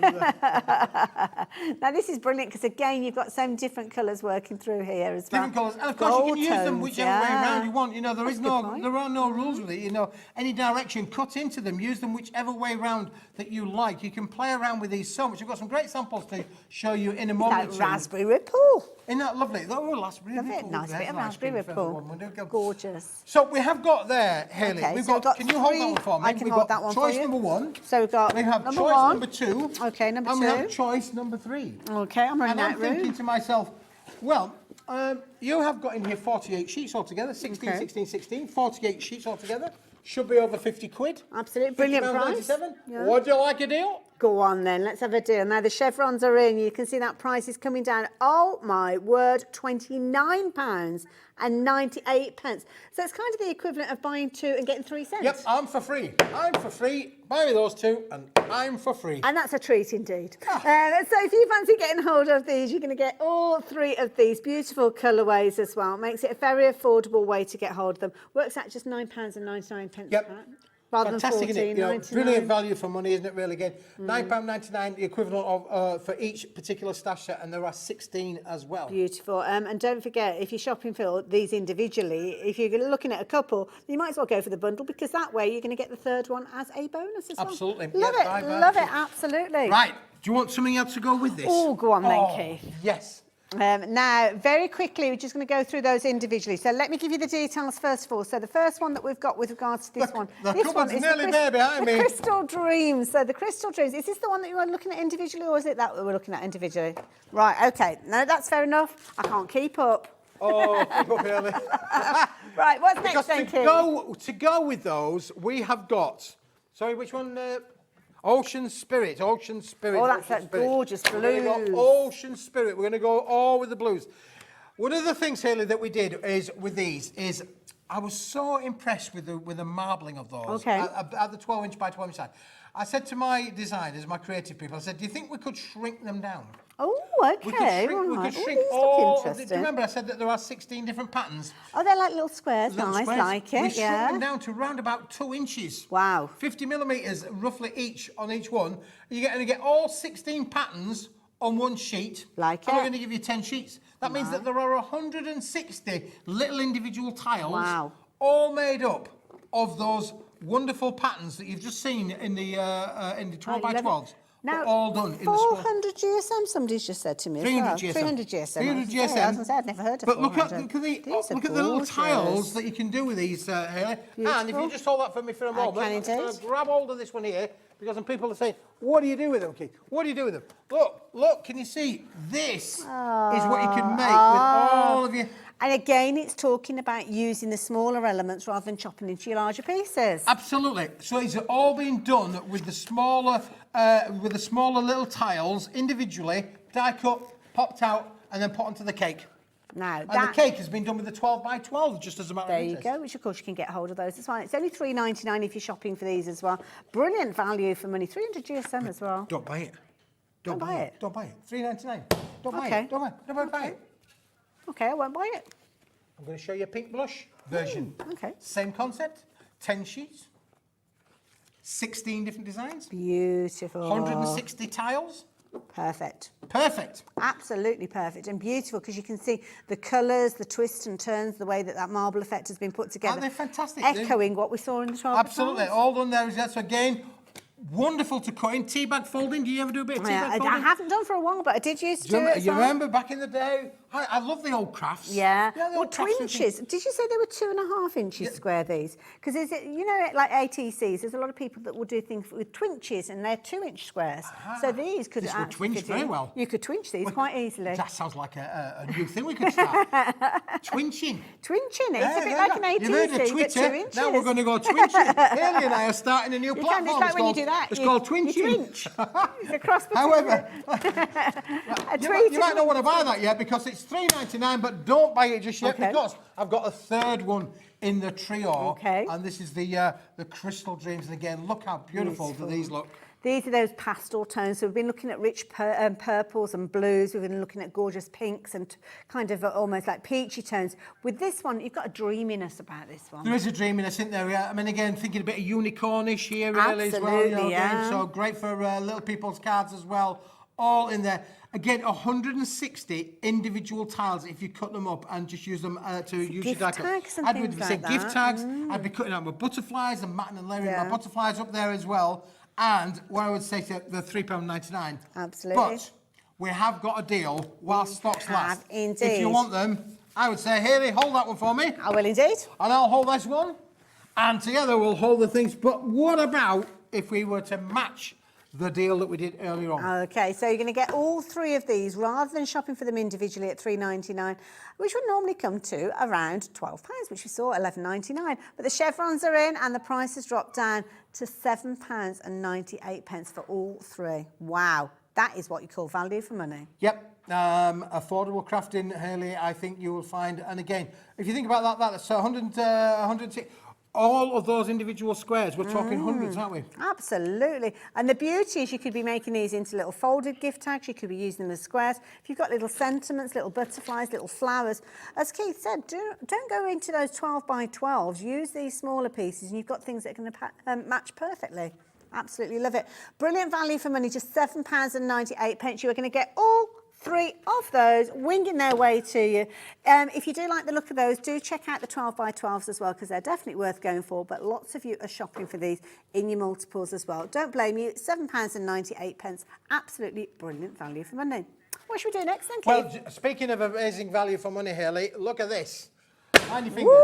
Now this is brilliant because again you've got so many different colours working through here as well. Different colours, and of course you can use them Gold whichever tones, way yeah. around you want. You know, there That's are no rules really. You know, any direction, cut into them, use them whichever way round that you like. You can play around with these so much. I've got some great samples to show you in a moment. That raspberry ripple. Isn't that lovely? Oh, raspberry Love it. ripple. Nice There's bit of an ice raspberry cream feather ripple. one. We'll do- Gorgeous. So we have got there, Hayley. Okay, we've so we've got can you hold that three- one for me? I can We've hold got that one for choice you. number 1. So we've got we have number choice 1. number 2. Okay, number and 2. we have choice number 3. Okay, I'm running And I'm that thinking route. to myself, well, You have got in here 48 sheets altogether, 16, Okay. 16, 16, 48 sheets altogether. Should be over 50 quid. Absolutely, brilliant price. £50.97. Yeah. Would you like a deal? Go on then, let's have a deal. Now the chevrons are in, you can see that price is coming down. Oh my word, £29.98. So it's kind of the equivalent of buying 2 and getting 3 cents. Yep, I'm for free. I'm for free. Buy me those 2 and I'm for free. And that's a treat indeed. So if you fancy getting hold of these, you're going to get all 3 of these beautiful colourways as well. Makes it a very affordable way to get hold of them. Works out just £9.99. Yep. Rather Fantastic, than isn't it? £14.99. Brilliant value for money, isn't it, really, again? £9.99, the equivalent of for each particular stash set, and there are 16 as well. Beautiful. And don't forget, if you're shopping for these individually, if you're looking at a couple, you might as well go for the bundle, because that way you're going to get the third one as a bonus as Absolutely. well. Love Yeah, it, love it, absolutely. Right, do you want something else to go with this? Oh, go on then, Keith. Yes. Now, very quickly, we're just going to go through those individually. So let me give you the details first of all. So the first one that we've got with regards to this one. The This one cupboard's is nearly there behind the me. Crystal Dreams. So the Crystal Dreams, is this the one that you were looking at individually, or is it that we're looking at individually? Right, okay. No, that's fair enough. I can't keep up. Oh, keep up, Hayley. Right, what's next Because then, to go with those, we have got... Sorry, which one? Ocean Spirit. Ocean Spirit. Oh, that's Ocean that Spirit. gorgeous We're gonna blues. go Ocean Spirit. We're going to go all with the blues. One of the things, Hayley, that we did is with these is I was so impressed with the marbling of those. Okay. At the 12-inch by 12-inch side. I said to my designers, my creative people, I said, do you think we could shrink them down? Oh, We okay. could shrink, we right. could Oh, shrink these look all of the, interesting. do you remember I said that there are 16 different patterns? Oh, they're like little squares. Little Nice, squares. like it, We shrunk yeah. them down to around about 2 inches. Wow. 50 millimetres roughly each on each one. You're going to get all 16 patterns on one sheet. Like and it. we're going to give you 10 sheets. That means that there are 160 little individual tiles. Wow. All made up of those wonderful patterns that you've just seen in the 12 by 12s. Now, all done in the small. 400 GSM, somebody's just said to me 300 as well. GSM. 300 GSM. 300 GSM. I was going to say, I'd never heard of But look at, 400. the These are little gorgeous. tiles that you can do with these, Hayley. And if you just hold that for me for a moment, can I'm just going indeed. to grab hold of this one here, because some people are saying, what do you do with them, Keith? What do you do with them? Look, can you see? This is what you can make with all of your... And again, it's talking about using the smaller elements rather than chopping into your larger pieces. Absolutely. So it's all been done with the smaller little tiles individually, die cut, popped out, and then put onto the cake. Now, And the cake has been done with the 12 by 12, just as a matter there of you interest. go, which of course you can get hold of those as well. It's only $3.99 if you're shopping for these as well. Brilliant value for money. 300 GSM as well. Don't buy it. Don't buy it. Don't buy it. $3.99. Don't buy Okay. it. Don't buy it. Okay, I won't buy it. I'm going to show you a pink blush version. Okay. Same concept. 10 sheets. 16 different designs. Beautiful. 160 tiles. Perfect. Perfect. Absolutely perfect and beautiful, because you can see the colours, the twists and turns, the way that that marble effect has been put together. Aren't they fantastic? Echoing what we saw in the 12 Absolutely. All done there is that. So again, wonderful to cut in. Tea bag folding. Do you ever do a bit of tea bag folding? I haven't done for a while, but I did used to do it. You remember back in the day? I love the old crafts. Yeah. the Well, old crafts and things. twinches. Did you say they were 2.5 inches square, these? Because is it, you know, like ATCs, there's a lot of people that will do things with twinches, and they're 2-inch squares. So these could This would actually twinch fit very in. well. You could twinch these quite easily. That sounds like a new thing we could start. Twinching. Twinching, it's a bit like an ATC, You've heard of but Twitter. 2 inches. Now we're going to go twinching. Hayley and I are starting a new You platform. can, it's like when you called, do that. It's you, called twinching. You twinch. It's a cross between However, a you tweet might and- not want to buy that yet, because it's $3.99, but don't buy it just yet, Okay. because I've got a third one in the trio. Okay. And this is the Crystal Dreams. And again, look how beautiful do these look. These are those pastel tones. So we've been looking at rich purples and blues. We've been looking at gorgeous pinks and kind of almost like peachy tones. With this one, you've got a dreaminess about this one. There is a dreaminess in there, yeah. I mean, again, thinking a bit of unicornish here, really, as well. Absolutely, You know, yeah. again, so great for little people's cards as well. All in there. Again, 160 individual tiles if you cut them up and just use them to use your gift die cut. tags and I'd things say like gift that. tags. I'd be cutting out with butterflies and matting and layering my Yeah. butterflies up there as well. And what I would say to the £3.99. Absolutely. But we have got a deal while stocks last. have indeed. If you want them, I would say, Hayley, hold that one for me. I will indeed. And I'll hold this one. And together we'll hold the things. But what about if we were to match the deal that we did earlier on. Okay, so you're going to get all 3 of these rather than shopping for them individually at £3.99, which would normally come to around £12, which we saw £11.99. But the chevrons are in and the price has dropped down to £7.98 for all 3. Wow, that is what you call value for money. Yep. Affordable crafting, Hayley, I think you will find. And again, if you think about that's 100, all of those individual squares. We're talking hundreds, aren't we? Absolutely. And the beauty is you could be making these into little folded gift tags. You could be using them as squares. If you've got little sentiments, little butterflies, little flowers, as Keith said, don't go into those 12 by 12s. Use these smaller pieces and you've got things that are going to match perfectly. Absolutely love it. Brilliant value for money, just £7.98. You are going to get all 3 of those winging their way to you. If you do like the look of those, do check out the 12 by 12s as well, because they're definitely worth going for, but lots of you are shopping for these in your multiples as well. Don't blame you, £7.98, absolutely brilliant value for money. What should we do next then, Keith? Well, speaking of amazing value for money, Hayley, look at this. Mind your fingers.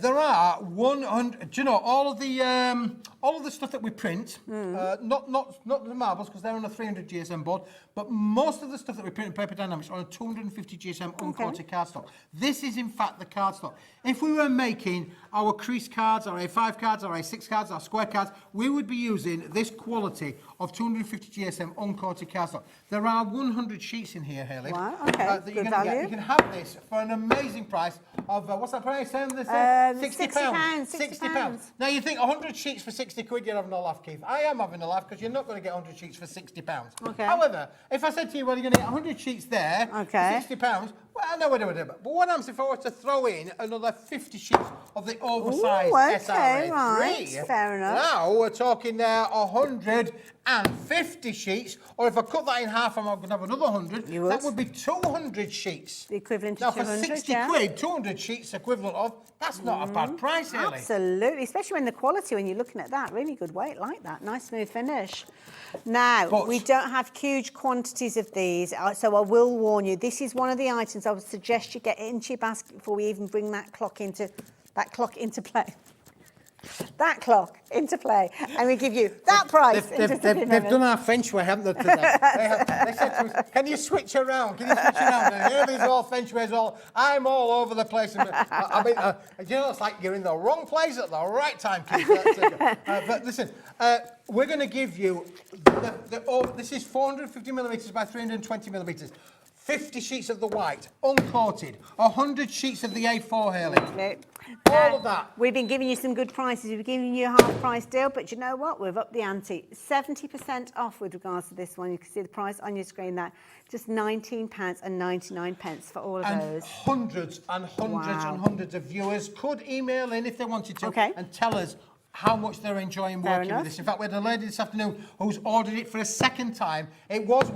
There are 100. Do you know all of the stuff that we print? Not the marbles because they're on a 300 GSM board, but most of the stuff that we print in Paper Dienamics are on a 250 GSM uncoated cardstock. This is in fact the cardstock. If we were making our crease cards, our A5 cards, our A6 cards, our square cards, we would be using this quality of 250 GSM uncoated cardstock. There are 100 sheets in here, Hayley. Wow, okay, that good you're gonna value. get. You can have this for an amazing price of what's that price? £60. Now you think 100 sheets for 60 quid, you're having a laugh, Keith. I am having a laugh because you're not going to get 100 sheets for £60. Okay. However, if I said to you, well, you're going to get 100 sheets there for £60, well, no, but what happens if I were to throw in another 50 sheets of the oversized SRA3? Right, fair enough. Now we're talking there 150 sheets, or if I cut that in half, I'm going to have another 100. That would be 200 sheets. The equivalent to now, 200, for 60 quid, 200 sheets equivalent of, that's not a bad price, really. Absolutely, especially when the quality, when you're looking at that, really good weight like that, nice smooth finish. Now, we don't have huge quantities of these, so I will warn you, this is one of the items I would suggest you get into your basket before we even bring that clock into play. That clock into play, and we give you that price. They've done our feng shui, haven't they, today? They said to us, can you switch around? Can you switch around? And here these all feng shui, I'm all over the place. I mean, you know, it's like you're in the wrong place at the right time, Keith. But listen, we're going to give you, this is 450 millimetres by 320 millimetres. 50 sheets of the white, uncoated, 100 sheets of the A4, Hayley. All of that. We've been giving you some good prices. We've been giving you a half price deal, but you know what? We've upped the ante. 70% off with regards to this one. You can see the price on your screen there. Just £19.99 for all of those. Hundreds and hundreds and hundreds of viewers could email in if they wanted to and tell us how much they're enjoying working with this. In fact, we had a lady this afternoon who's ordered it for a second time. It was,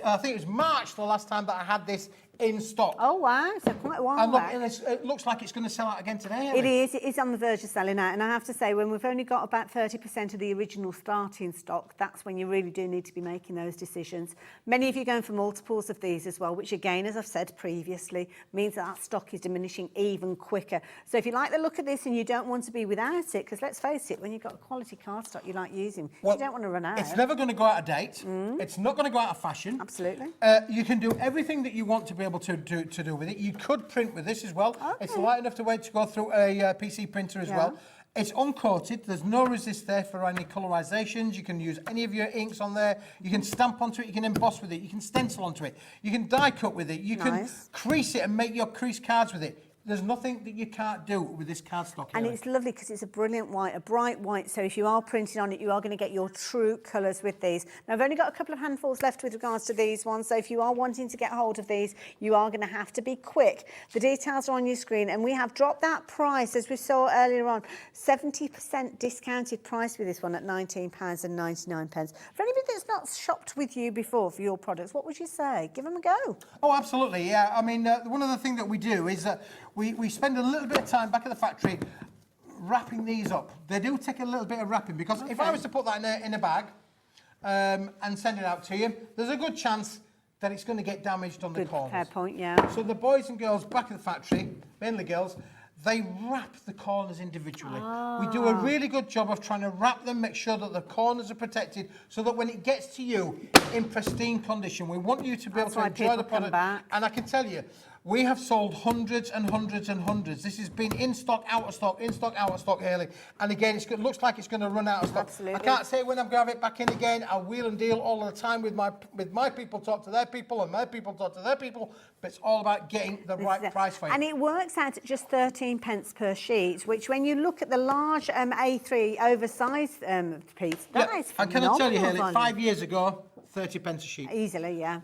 I think it was March the last time that I had this in stock. Oh wow, so quite a while back. And it looks like it's going to sell out again today. It is on the verge of selling out, and I have to say, when we've only got about 30% of the original starting stock, that's when you really do need to be making those decisions. Many of you are going for multiples of these as well, which again, as I've said previously, means that stock is diminishing even quicker. So if you like the look of this and you don't want to be without it, because let's face it, when you've got a quality cardstock you like using, you don't want to run out. It's never going to go out of date. It's not going to go out of fashion. Absolutely. You can do everything that you want to be able to do with it. You could print with this as well. It's light enough to go through a PC printer as well. It's uncoated. There's no resist there for any colorizations. You can use any of your inks on there. You can stamp onto it. You can emboss with it. You can stencil onto it. You can die cut with it. You can crease it and make your crease cards with it. There's nothing that you can't do with this cardstock. And it's lovely because it's a brilliant white, a bright white. So if you are printing on it, you are going to get your true colours with these. Now, I've only got a couple of handfuls left with regards to these ones. So if you are wanting to get hold of these, you are going to have to be quick. The details are on your screen, and we have dropped that price, as we saw earlier on, 70% discounted price with this one at £19.99. For anybody that's not shopped with you before for your products, what would you say? Give them a go. Oh, absolutely, yeah. I mean, one of the things that we do is that we spend a little bit of time back at the factory wrapping these up. They do take a little bit of wrapping because if I was to put that in a bag and send it out to you, there's a good chance that it's going to get damaged on the corners. Fair point, yeah. So the boys and girls back at the factory, mainly girls, they wrap the corners individually. We do a really good job of trying to wrap them, make sure that the corners are protected, so that when it gets to you in pristine condition, we want you to be able to enjoy the product. And I can tell you, we have sold hundreds and hundreds and hundreds. This has been in stock, out of stock, in stock, out of stock, Hayley. And again, it looks like it's going to run out of stock. Absolutely. I can't say when I'm going to have it back in again. I'll wheel and deal all the time with my people talk to their people and their people talk to their people. But it's all about getting the right price for you. And it works out at just 13 pence per sheet, which when you look at the large A3 oversized piece, that is phenomenal. And can I tell you, Hayley, 5 years ago, 30 pence a sheet. Easily, yeah.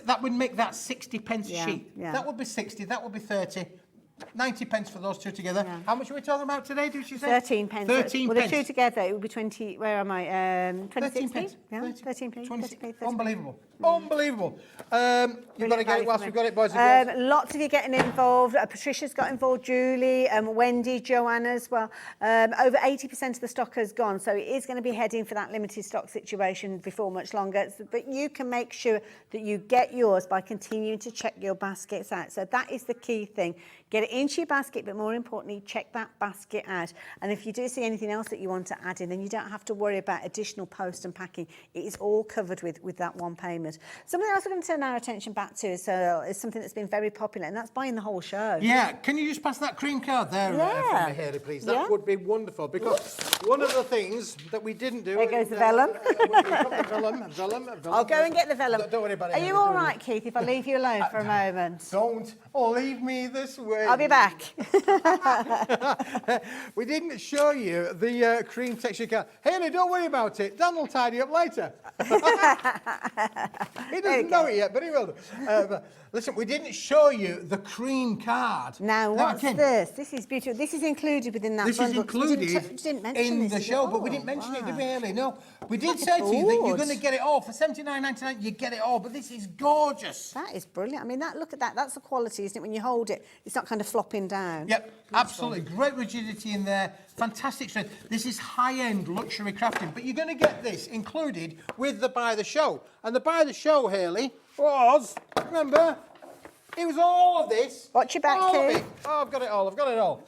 That would make that 60 pence a sheet. Yeah. That would be 60, that would be 30. 90 pence for those two together. Yeah. How much are we talking about today, did you say? 13 pence. 13 well, pence. the two together, it would be 20, where am I? 26 pence. Yeah, 13 pence. 26. Unbelievable. Unbelievable. You've got to get it whilst we've got it, boys and girls. Lots of you getting involved. Patricia's got involved, Julie, Wendy, Joanna as well. Over 80% of the stock has gone, so it is going to be heading for that limited stock situation before much longer. But you can make sure that you get yours by continuing to check your baskets out. So that is the key thing. Get it into your basket, but more importantly, check that basket out. And if you do see anything else that you want to add in, then you don't have to worry about additional post and packing. It is all covered with that one payment. Something else we're going to turn our attention back to is something that's been very popular, and that's buying the whole show. Yeah, can you just pass that cream card there for me, Hayley, please? That would be wonderful, because one of the things that we didn't do... There goes the vellum. Vellum. I'll go and get the vellum. Don't worry about it. Are you all right, Keith, if I leave you alone for a moment? Don't leave me this way. I'll be back. We didn't show you the cream texture card. Hayley, don't worry about it. Dan will tidy up later. He doesn't know it yet, but he will. Listen, we didn't show you the cream card. Now, what's this? This is beautiful. This is included within that bundle. This is included in the show, but we didn't mention it, did we, Hayley? No. We did say to you that you're going to get it all. For $79.99, you get it all, but this is gorgeous. That is brilliant. I mean, look at that. That's the quality, isn't it? When you hold it, it's not kind of flopping down. Yep, absolutely. Great rigidity in there. Fantastic strength. This is high-end luxury crafting, but you're going to get this included with the Buy the Show. And the Buy the Show, Hayley, was, remember, it was all of this. Watch your back, Keith. Oh, I've got it all.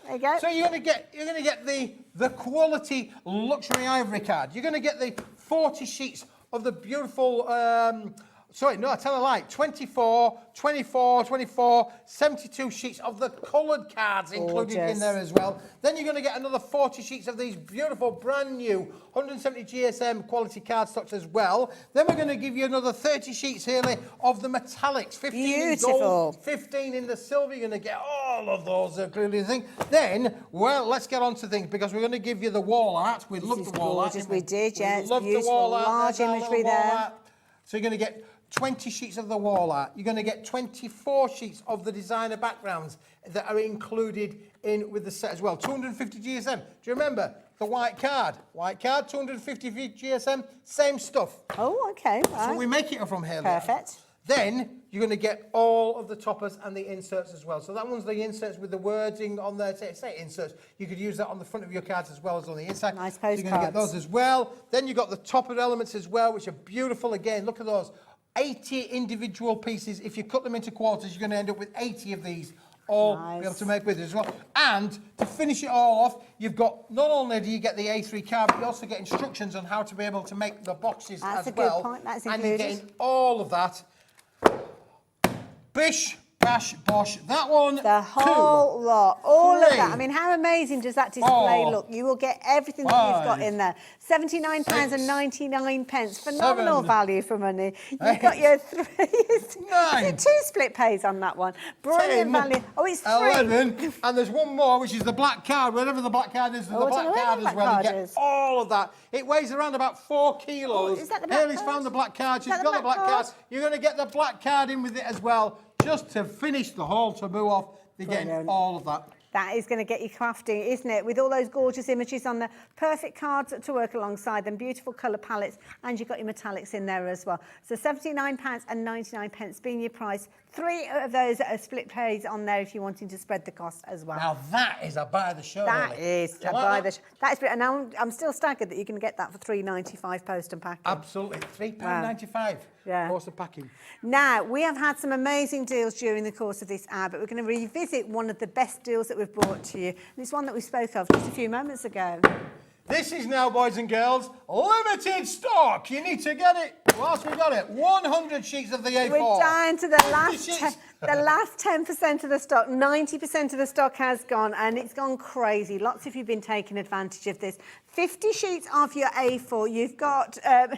There you go. So you're going to get the quality luxury ivory card. You're going to get the 40 sheets of the beautiful. Sorry, no, I tell a lie. 24, 72 sheets of the coloured cards included in there as well. Then you're going to get another 40 sheets of these beautiful brand new 170 GSM quality cardstocks as well. Then we're going to give you another 30 sheets, Hayley, of the metallics. 15 in gold, 15 in the silver. You're going to get all of those included. Then, well, let's get on to things, because we're going to give you the wall art. We love the wall art. We did, yeah. We love the wall art. Large imagery there. So you're going to get 20 sheets of the wall art. You're going to get 24 sheets of the designer backgrounds that are included in with the set as well. 250 GSM. Do you remember the white card? White card, 250 GSM, same stuff. Oh, okay. Right. So we make it from Hayley. Perfect. Then you're going to get all of the toppers and the inserts as well. So that one's the inserts with the wording on there. Say inserts. You could use that on the front of your cards as well as on the inside. Nice So postcards. you're going to get those as well. Then you've got the topper elements as well, which are beautiful. Again, look at those. 80 individual pieces. If you cut them into quarters, you're going to end up with 80 of these all be able to make with it as well. And to finish it all off, you've got, not only do you get the A3 card, but you also get instructions on how to be able to make the boxes as well. That's a good point. That's and included. you're getting all of that. Bish, bash, bosh. That one, the whole lot. All of three, that. I mean, how amazing does that display look? You will get everything that you've got in there. £79.99. Phenomenal value for money. You've got your 3. Is it 2 split pays on that one? Brilliant value. Oh, it's 3. 11. And there's one more, which is the black card. Wherever the black card is, there's the black card as well. You get all of that. It weighs around about 4 kilos. Is that the black Hayley's card? found the black card. She's got the black card. You're going to get the black card in with it as well, just to finish the whole taboo off. You're getting all of that. That is going to get you crafting, isn't it? With all those gorgeous images on there, perfect cards to work alongside them, beautiful colour palettes, and you've got your metallics in there as well. So £79.99 being your price 3 of those split pays on there if you're wanting to spread the cost as well. Now that is a buy the show. That Hayley. is Do you a like buy that? the. That is, and I'm still staggered that you can get that for £3.95 post and packing. Absolutely, £3.95. Yeah. Cost of packing. Now, we have had some amazing deals during the course of this hour, but we're going to revisit one of the best deals that we've brought to you. And it's one that we spoke of just a few moments ago. This is now, boys and girls, limited stock. You need to get it whilst we got it. 100 sheets of the A4. We're down to the 50 last, sheets. the last 10% of the stock. 90% of the stock has gone, and it's gone crazy. Lots of you have been taking advantage of this. 50 sheets of your A4. You've got... no,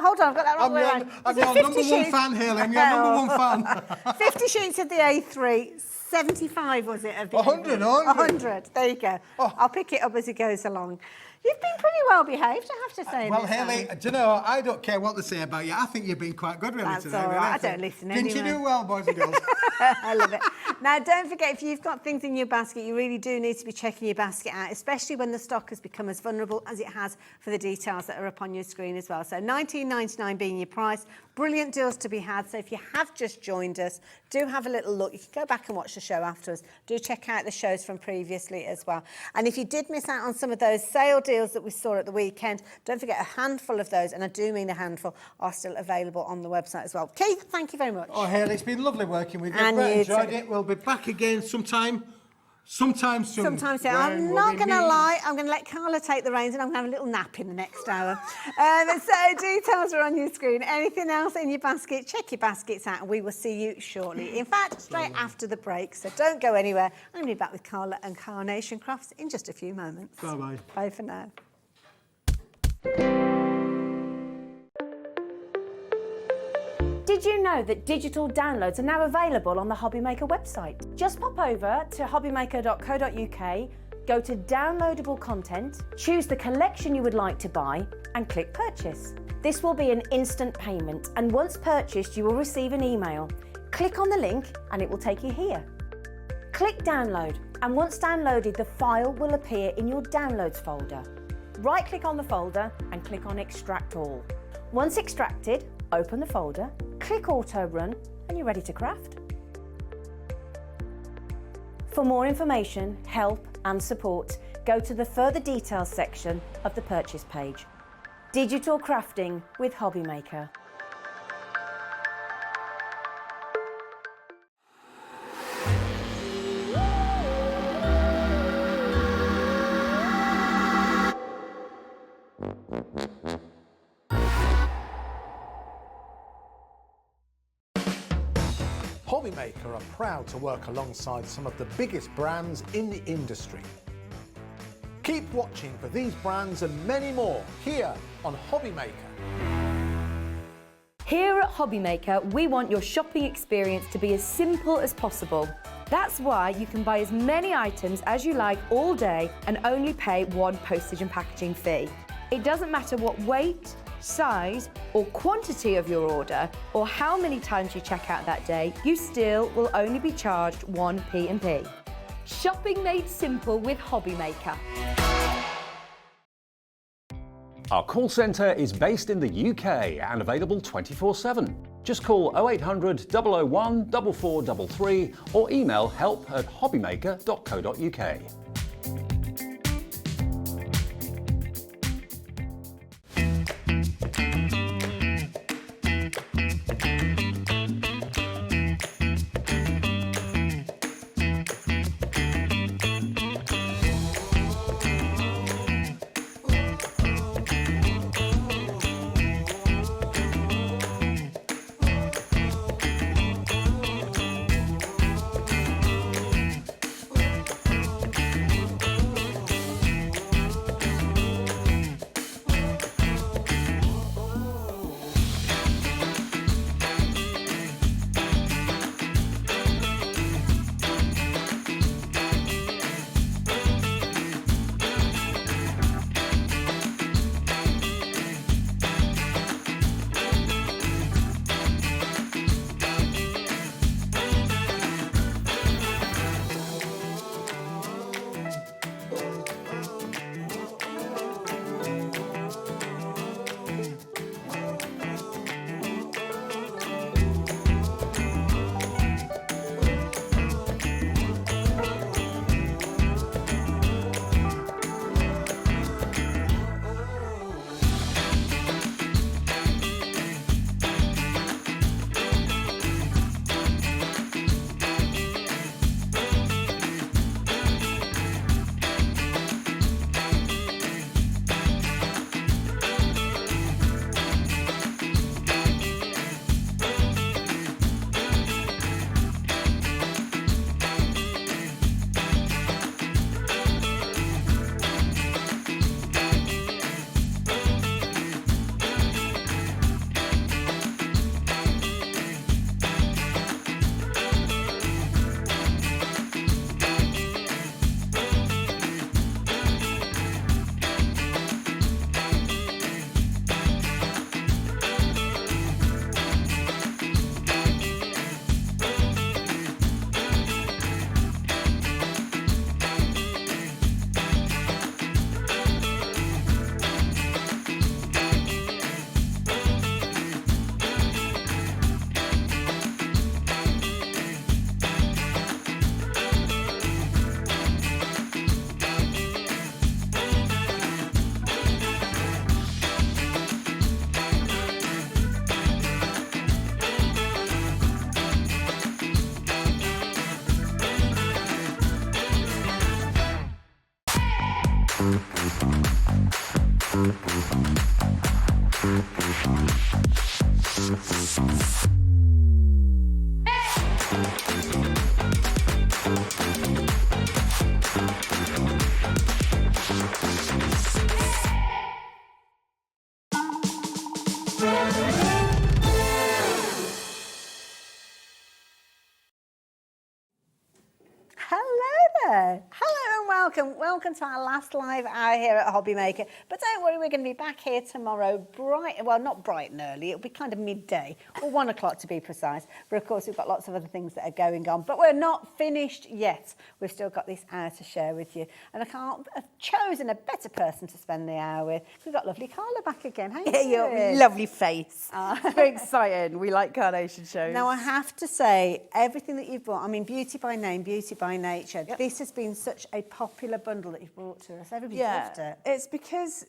hold on, I've got that wrong way around. I'm Is it your 50 number one sheets? fan, Hayley. I'm your number one fan. 50 sheets of the A3. 75 was it? Of the 100, 100. There you go. Oh. I'll pick it up as it goes along. You've been pretty well behaved, I have to say. Well, Miss Hayley, Anne. do you know, I don't care what they say about you. I think you've been quite good with me That's today. all really. right. I don't listen Didn't you anyway. do well, boys and girls? I love it. Now, don't forget, if you've got things in your basket, you really do need to be checking your basket out, especially when the stock has become as vulnerable as it has for the details that are up on your screen as well. So $19.99 being your price. Brilliant deals to be had. So if you have just joined us, do have a little look. You can go back and watch the show afterwards. Do check out the shows from previously as well. And if you did miss out on some of those sale deals that we saw at the weekend, don't forget a handful of those, and I do mean a handful, are still available on the website as well. Keith, thank you very much. Oh, Hayley, it's been lovely working with you. And Really you enjoyed too. it. We'll be back again sometime soon. Sometimes when I'm we'll not be going to meeting- lie. I'm going to let Carla take the reins and I'm going to have a little nap in the next hour. So details are on your screen. Anything else in your basket, check your baskets out and we will see you shortly. In fact, straight after the break. So don't go anywhere. I'm going to be back with Carla and Carnation Crafts in just a few moments. Bye-bye. Bye for now. Did you know that digital downloads are now available on the Hobby Maker website? Just pop over to hobbymaker.co.uk, go to downloadable content, choose the collection you would like to buy and click purchase. This will be an instant payment and once purchased you will receive an email. Click on the link and it will take you here. Click download and once downloaded the file will appear in your downloads folder. Right click on the folder and click on extract all. Once extracted, open the folder, click auto run and you're ready to craft. For more information, help and support, go to the further details section of the purchase page. Digital crafting with Hobby Maker. Hobby Maker are proud to work alongside some of the biggest brands in the industry. Keep watching for these brands and many more here on Hobby Maker. Here at Hobby Maker, we want your shopping experience to be as simple as possible. That's why you can buy as many items as you like all day and only pay one postage and packaging fee. It doesn't matter what weight, size or quantity of your order or how many times you check out that day, you still will only be charged one P&P. Shopping made simple with Hobby Maker. Our call centre is based in the UK and available 24/7. Just call 0800 001 4433 or email help@hobbymaker.co.uk. Hello there. Hello and welcome. Welcome to our last live hour here at Hobby Maker. But don't worry, we're going to be back here tomorrow bright, well, not bright and early. It'll be kind of midday, or 1 o'clock to be precise. But of course, we've got lots of other things that are going on. But we're not finished yet. We've still got this hour to share with you. And I can't have chosen a better person to spend the hour with. We've got lovely Carla back again. How are you Your doing? lovely face. It's very exciting. We like carnation shows. Now, I have to say, everything that you've brought, I mean, beauty by name, beauty by nature, this has been such a popular bundle that you've brought to us. Everybody loved it. It's because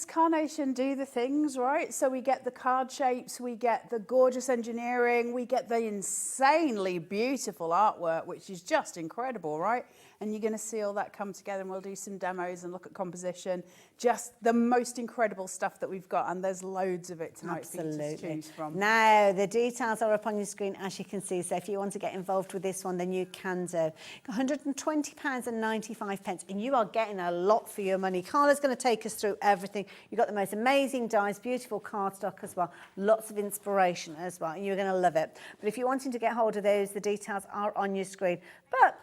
Carnation do the things, right? So we get the card shapes, we get the gorgeous engineering, we get the insanely beautiful artwork, which is just incredible, right? And you're going to see all that come together, and we'll do some demos and look at composition. Just the most incredible stuff that we've got, and there's loads of it tonight for you to choose from. Now, the details are up on your screen, as you can see. So if you want to get involved with this one, then you can do. £120.95, and you are getting a lot for your money. Carla's going to take us through everything. You've got the most amazing dies, beautiful cardstock as well, lots of inspiration as well, and you're going to love it. But if you're wanting to get hold of those, the details are on your screen. But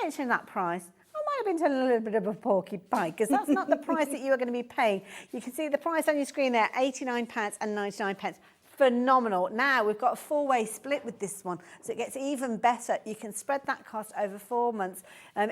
mentioning that price, I might have been telling a little bit of a porcupine, because that's not the price that you are going to be paying. You can see the price on your screen there, £89.99. Phenomenal. Now we've got a 4-way split with this one, so it gets even better. You can spread that cost over 4 months.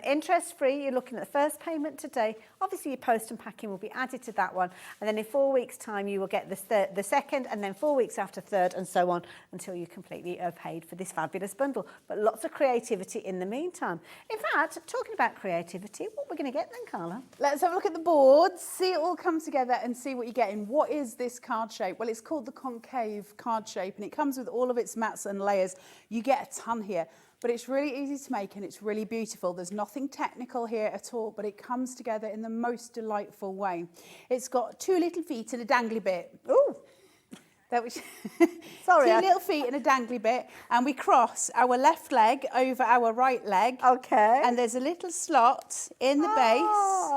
Interest free, you're looking at the first payment today. Obviously your post and packing will be added to that one, and then in 4 weeks time you will get the second, and then 4 weeks after third, and so on until you completely are paid for this fabulous bundle. But lots of creativity in the meantime. In fact, talking about creativity, what we're going to get then, Carla? Let's have a look at the boards, see it all come together and see what you're getting. What is this card shape? Well, it's called the concave card shape, and it comes with all of its mats and layers. You get a ton here, but it's really easy to make and it's really beautiful. There's nothing technical here at all, but it comes together in the most delightful way. It's got 2 little feet and a dangly bit. Ooh. That was Sorry. 2 little feet and a dangly bit, and we cross our left leg over our right leg. Okay. And there's a little slot in the base,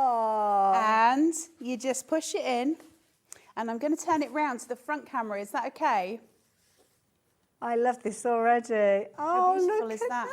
and you just push it in. And I'm going to turn it round to the front camera. Is that okay? I love this already. How beautiful look is at that?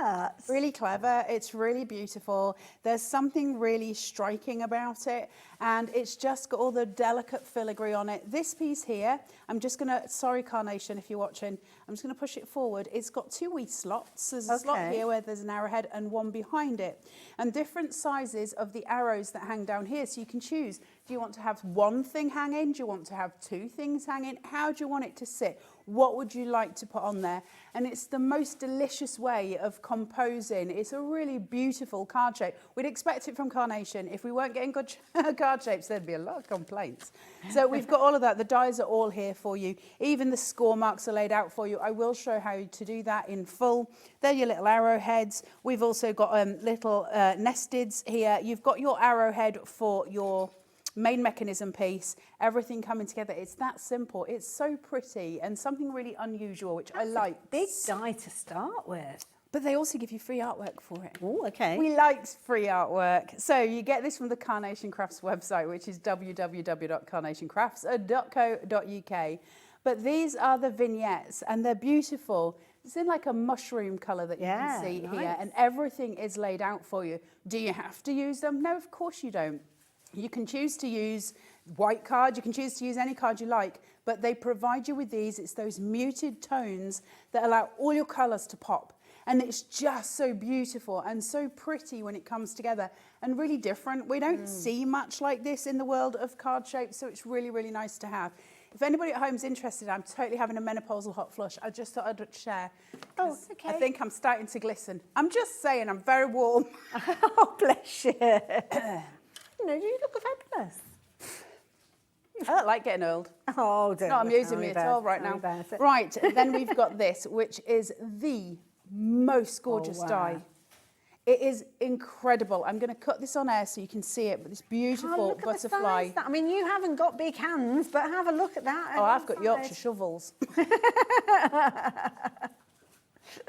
that. Really clever. It's really beautiful. There's something really striking about it, and it's just got all the delicate filigree on it. This piece here, I'm just going to, sorry Carnation if you're watching, I'm just going to push it forward. It's got 2 wee slots. There's a slot here where there's an arrowhead and one behind it, and different sizes of the arrows that hang down here, so you can choose. Do you want to have 1 thing hanging? Do you want to have 2 things hanging? How do you want it to sit? What would you like to put on there? And it's the most delicious way of composing. It's a really beautiful card shape. We'd expect it from Carnation. If we weren't getting good card shapes, there'd be a lot of complaints. So we've got all of that. The dies are all here for you. Even the score marks are laid out for you. I will show how to do that in full. They're your little arrowheads. We've also got little nesteds here. You've got your arrowhead for your main mechanism piece, everything coming together. It's that simple. It's so pretty and something really unusual, which I like. Big die to start with. But they also give you free artwork for it. Oh, okay. We like free artwork. So you get this from the Carnation Crafts website, which is www.carnationcrafts.co.uk. But these are the vignettes, and they're beautiful. It's in like a mushroom colour that you can see here, and everything is laid out for you. Do you have to use them? No, of course you don't. You can choose to use white card, you can choose to use any card you like, but they provide you with these. It's those muted tones that allow all your colours to pop. And it's just so beautiful and so pretty when it comes together, and really different. We don't see much like this in the world of card shapes, so it's really, really nice to have. If anybody at home is interested, I'm totally having a menopausal hot flush. I just thought I'd share. Oh, okay. I think I'm starting to glisten. I'm just saying, I'm very warm. Oh, bless you. You know, you look fabulous. I don't like getting old. Oh, don't. It's not amusing me at all right now. Right, then we've got this, which is the most gorgeous die. It is incredible. I'm going to cut this on air so you can see it, but this beautiful look at the butterfly. size. I mean, you haven't got big hands, but have a look at that. Oh, I've got Yorkshire shovels.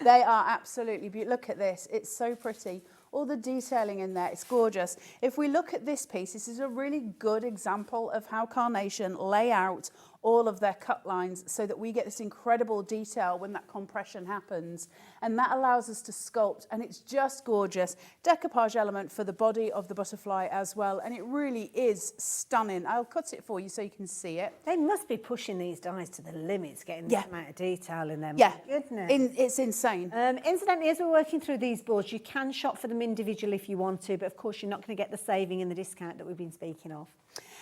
They are absolutely beautiful. Look at this. It's so pretty. All the detailing in there, it's gorgeous. If we look at this piece, this is a really good example of how Carnation lay out all of their cut lines so that we get this incredible detail when that compression happens. And that allows us to sculpt, and it's just gorgeous. Decoupage element for the body of the butterfly as well, and it really is stunning. I'll cut it for you so you can see it. They must be pushing these dies to the limits, getting this amount of detail in them. Yeah, My goodness. it's insane. Incidentally, as we're working through these boards, you can shop for them individually if you want to, but of course you're not going to get the saving and the discount that we've been speaking of.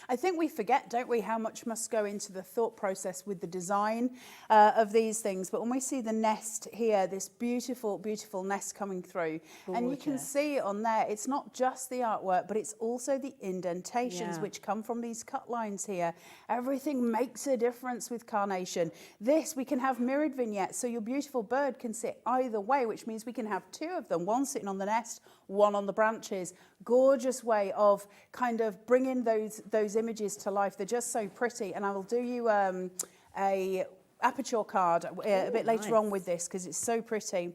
I think we forget, don't we, how much must go into the thought process with the design of these things. But when we see the nest here, this beautiful, beautiful nest coming through, and you can see it on there, it's not just the artwork, but it's also the indentations which come from these cut lines here. Everything makes a difference with Carnation. This, we can have mirrored vignettes, so your beautiful bird can sit either way, which means we can have two of them, one sitting on the nest, one on the branches. Gorgeous way of kind of bringing those images to life. They're just so pretty. And I will do you a aperture card a bit later on with this because it's so pretty.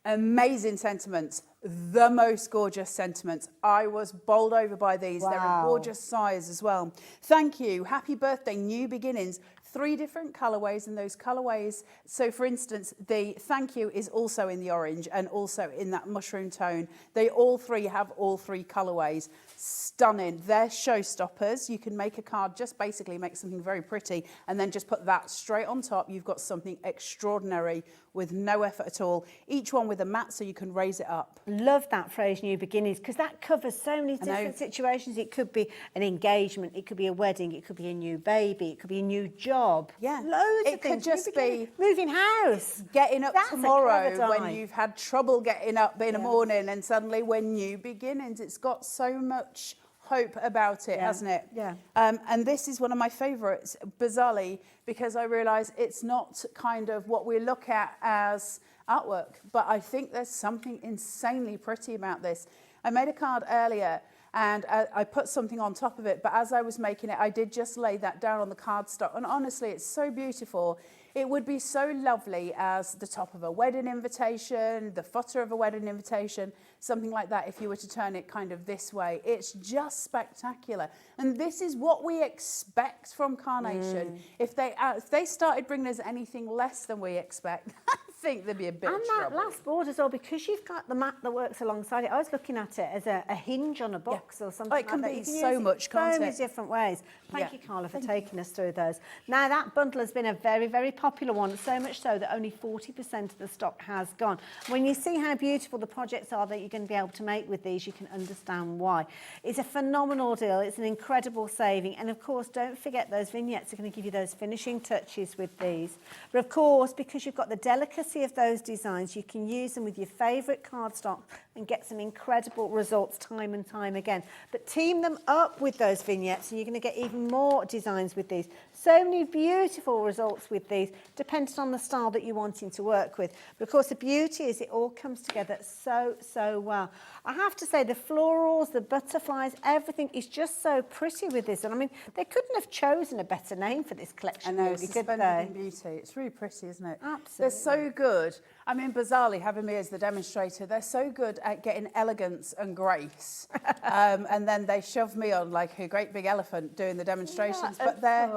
Amazing sentiments. The most gorgeous sentiments. I was bowled over by these. Wow. They're a gorgeous size as well. Thank you. Happy birthday. New beginnings. 3 different colourways, and those colourways, so for instance, the thank you is also in the orange and also in that mushroom tone. They all 3 have all 3 colourways. Stunning. They're showstoppers. You can make a card, just basically make something very pretty and then just put that straight on top. You've got something extraordinary with no effort at all. Each one with a mat so you can raise it up. Love that phrase, new beginnings, because that covers so many different situations. It could be an engagement, it could be a wedding, it could be a new baby, it could be a new job. Yeah. Loads of things. It could just be moving house. Getting up tomorrow when die. you've had trouble getting up in the morning, and suddenly when new beginnings, it's got so much hope about it, hasn't it? Yeah. And this is one of my favourites, bizarrely, because I realise it's not kind of what we look at as artwork, but I think there's something insanely pretty about this. I made a card earlier and I put something on top of it, but as I was making it, I did just lay that down on the cardstock, and honestly, it's so beautiful. It would be so lovely as the top of a wedding invitation, the footer of a wedding invitation, something like that, if you were to turn it kind of this way. It's just spectacular. And this is what we expect from Carnation. If they started bringing us anything less than we expect, I think there'd be a bit of trouble. And that last board as well, because you've got the mat that works alongside it. I was looking at it as a hinge on a box or something it can like be that. You can so use it much, can't so it? many different ways. Thank you, Carla, for taking us through those. Now, that bundle has been a very, very popular one, so much so that only 40% of the stock has gone. When you see how beautiful the projects are that you're going to be able to make with these, you can understand why. It's a phenomenal deal. It's an incredible saving. And of course, don't forget those vignettes are going to give you those finishing touches with these. But of course, because you've got the delicacy of those designs, you can use them with your favourite cardstock and get some incredible results time and time again. But team them up with those vignettes and you're going to get even more designs with these. So many beautiful results with these, depending on the style that you're wanting to work with. But of course, the beauty is it all comes together so, so well. I have to say, the florals, the butterflies, everything is just so pretty with this. And I mean, they couldn't have chosen a better name for this collection. I know, really, suspended in beauty. It's really pretty, isn't it? Absolutely. They're so good. I mean, bizarrely, having me as the demonstrator, they're so good at getting elegance and grace. And then they shove me on like a great big elephant doing the demonstrations. But they're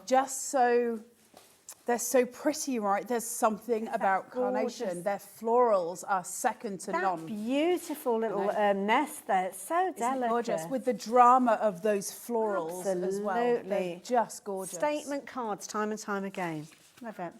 just so... They're so pretty, right? There's something about Carnation. Their florals are second to none. Beautiful little nest there. It's so delicate. Gorgeous. With the drama of those florals as well. They're just gorgeous. Statement cards time and time again. Love it.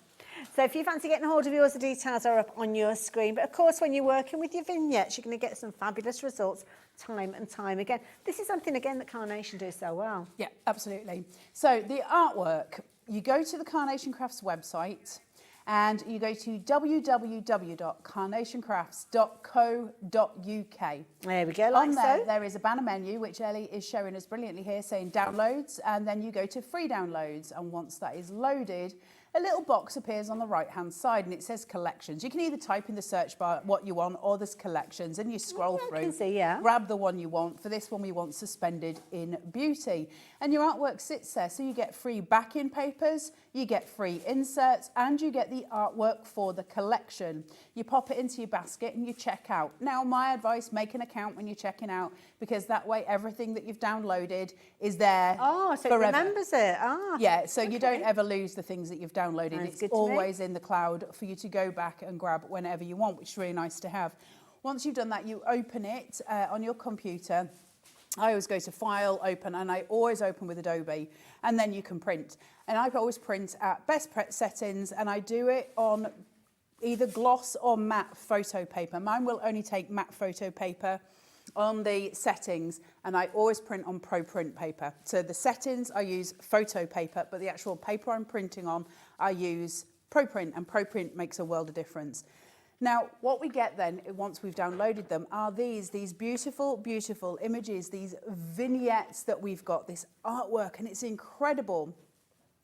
So if you fancy getting a hold of yours, the details are up on your screen. But of course, when you're working with your vignettes, you're going to get some fabulous results time and time again. This is something, again, that Carnation do so well. Yeah, absolutely. So the artwork, you go to the Carnation Crafts website and you go to www.carnationcrafts.co.uk. There we go, On there, there is a banner menu, which Ellie is showing us brilliantly here, saying downloads, and then you go to free downloads. And once that is loaded, a little box appears on the right-hand side and it says collections. You can either type in the search bar what you want or there's collections, and you scroll through, I can see, yeah. grab the one you want. For this one, we want Suspended in Beauty. And your artwork sits there, so you get free backing papers, you get free inserts, and you get the artwork for the collection. You pop it into your basket and you check out. Now, my advice, make an account when you're checking out, because that way everything that you've downloaded is there Oh, so forever. it remembers it. Ah. Yeah, so you don't ever lose the things that you've downloaded. Sounds It's good to me. always in the cloud for you to go back and grab whenever you want, which is really nice to have. Once you've done that, you open it on your computer. I always go to File, Open, and I always open with Adobe, and then you can print. And I always print at best settings, and I do it on either gloss or matte photo paper. Mine will only take matte photo paper on the settings, and I always print on Pro Print paper. So the settings, I use photo paper, but the actual paper I'm printing on, I use Pro Print, and Pro Print makes a world of difference. Now, what we get then, once we've downloaded them, are these beautiful, beautiful images, these vignettes that we've got, this artwork, and it's incredible.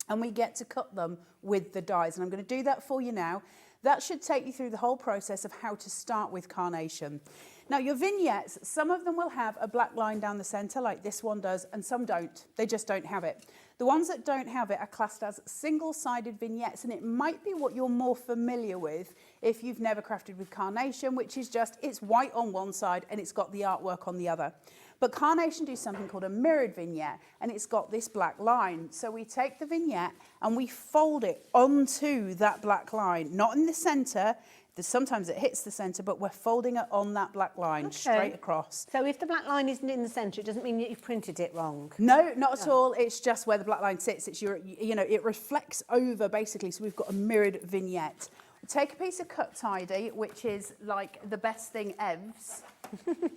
And we get to cut them with the dies, and I'm going to do that for you now. That should take you through the whole process of how to start with Carnation. Now, your vignettes, some of them will have a black line down the centre, like this one does, and some don't. They just don't have it. The ones that don't have it are classed as single-sided vignettes, and it might be what you're more familiar with if you've never crafted with Carnation, which is just, it's white on one side and it's got the artwork on the other. But Carnation do something called a mirrored vignette, and it's got this black line. So we take the vignette and we fold it onto that black line, not in the centre. Sometimes it hits the centre, but we're folding it on that black line straight across. So if the black line isn't in the centre, it doesn't mean that you've printed it wrong? No, not at all. It's just where the black line sits. It's it reflects over, basically, so we've got a mirrored vignette. Take a piece of cut tidy, which is like the best thing evs,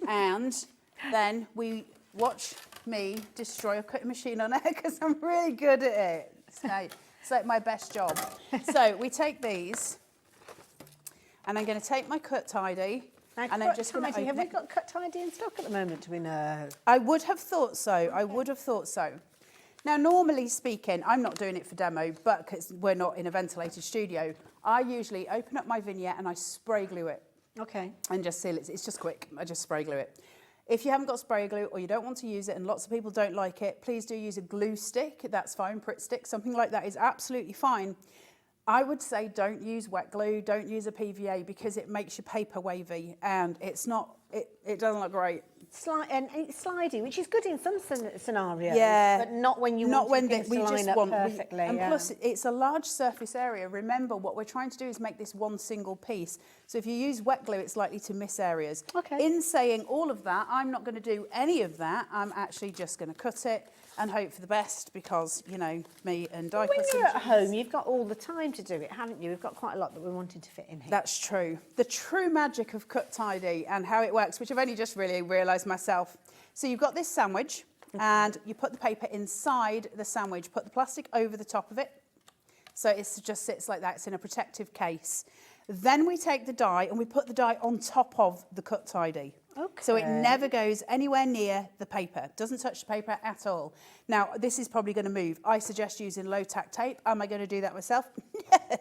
and then we watch me destroy a cutting machine on air because I'm really good at it. It's like my best job. So we take these, and I'm going to take my cut tidy, Now, and I'm just going to open have we it. got cut tidy in stock at the moment, do we know? I would have thought so. I would have thought so. Now, normally speaking, I'm not doing it for demo, but because we're not in a ventilated studio, I usually open up my vignette and I spray glue it. Okay. And just seal it. It's just quick. I just spray glue it. If you haven't got spray glue or you don't want to use it, and lots of people don't like it, please do use a glue stick. That's fine. Pritt stick, something like that is absolutely fine. I would say don't use wet glue, don't use a PVA, because it makes your paper wavy and it's not, it doesn't look great. And it's slidey, which is good in some scenarios, Yeah, but not when you not want when things to line up perfectly. and plus, it's a large surface area. Remember, what we're trying to do is make this one single piece. So if you use wet glue, it's likely to miss areas. Okay. In saying all of that, I'm not going to do any of that. I'm actually just going to cut it and hope for the best, because, you know, me and die When cutting. you're at home, you've got all the time to do it, haven't you? We've got quite a lot that we wanted to fit in here. That's true. The true magic of cut tidy and how it works, which I've only just really realised myself. So you've got this sandwich, and you put the paper inside the sandwich, put the plastic over the top of it, so it just sits like that. It's in a protective case. Then we take the die and we put the die on top of the cut tidy. Okay. So it never goes anywhere near the paper, doesn't touch the paper at all. Now, this is probably going to move. I suggest using low-tack tape. Am I going to do that myself?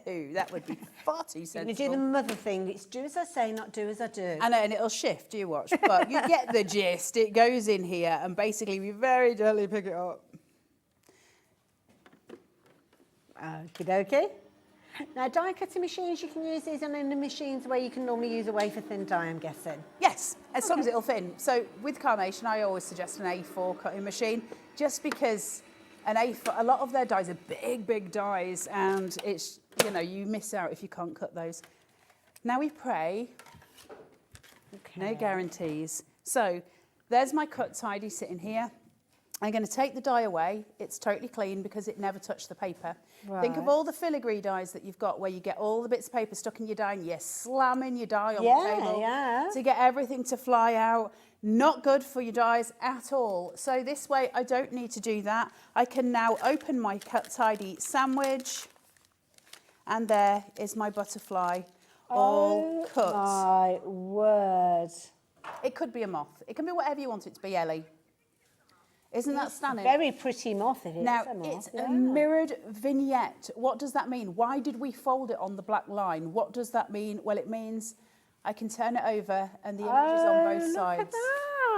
No, that would be far too sensible. You do the mother thing. It's do as I say, not do as I do. I know, and it'll shift, you watch. But you get the gist. It goes in here, and basically we very gently pick it up. Okie dokie. Now, die cutting machines, you can use these on the machines where you can normally use a wafer thin die, I'm guessing. Yes, as long as it'll fit in. So with Carnation, I always suggest an A4 cutting machine, just because an A4, a lot of their dies are big, big dies, and it's, you know, you miss out if you can't cut those. Now we pray. Okay. No guarantees. So there's my cut tidy sitting here. I'm going to take the die away. It's totally clean because it never touched the paper. Right. Think of all the filigree dies that you've got where you get all the bits of paper stuck in your die and you're slamming your die on the table to get everything to fly out. Not good for your dies at all. So this way, I don't need to do that. I can now open my cut tidy sandwich, and there is my butterfly all cut. My word. It could be a moth. It can be whatever you want it to be, Ellie. Isn't that stunning? Very pretty moth it is. Now, a moth, it's yeah. a mirrored vignette. What does that mean? Why did we fold it on the black line? What does that mean? Well, it means I can turn it over and the image is on both sides.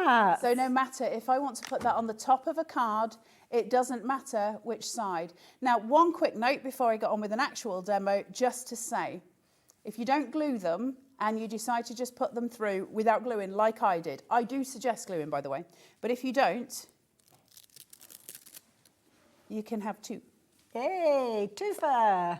That. So no matter if I want to put that on the top of a card, it doesn't matter which side. Now, one quick note before I get on with an actual demo, just to say, if you don't glue them and you decide to just put them through without gluing like I did, I do suggest gluing, by the way, but if you don't, you can have two. Hey, two for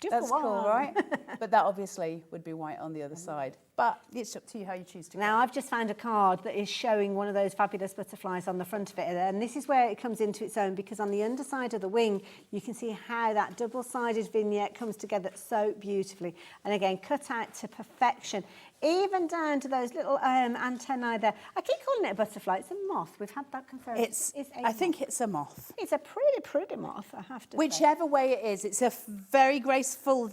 That's one. cool, right? But that obviously would be white on the other side. But it's up to you how you choose to go. Now, I've just found a card that is showing one of those fabulous butterflies on the front of it. And this is where it comes into its own, because on the underside of the wing, you can see how that double-sided vignette comes together so beautifully. And again, cut out to perfection, even down to those little antennae there. I keep calling it a butterfly. It's a moth. We've had that confirmed. I think it's a moth. It's a pretty, pretty moth, I have to say. Whichever way it is, it's a very graceful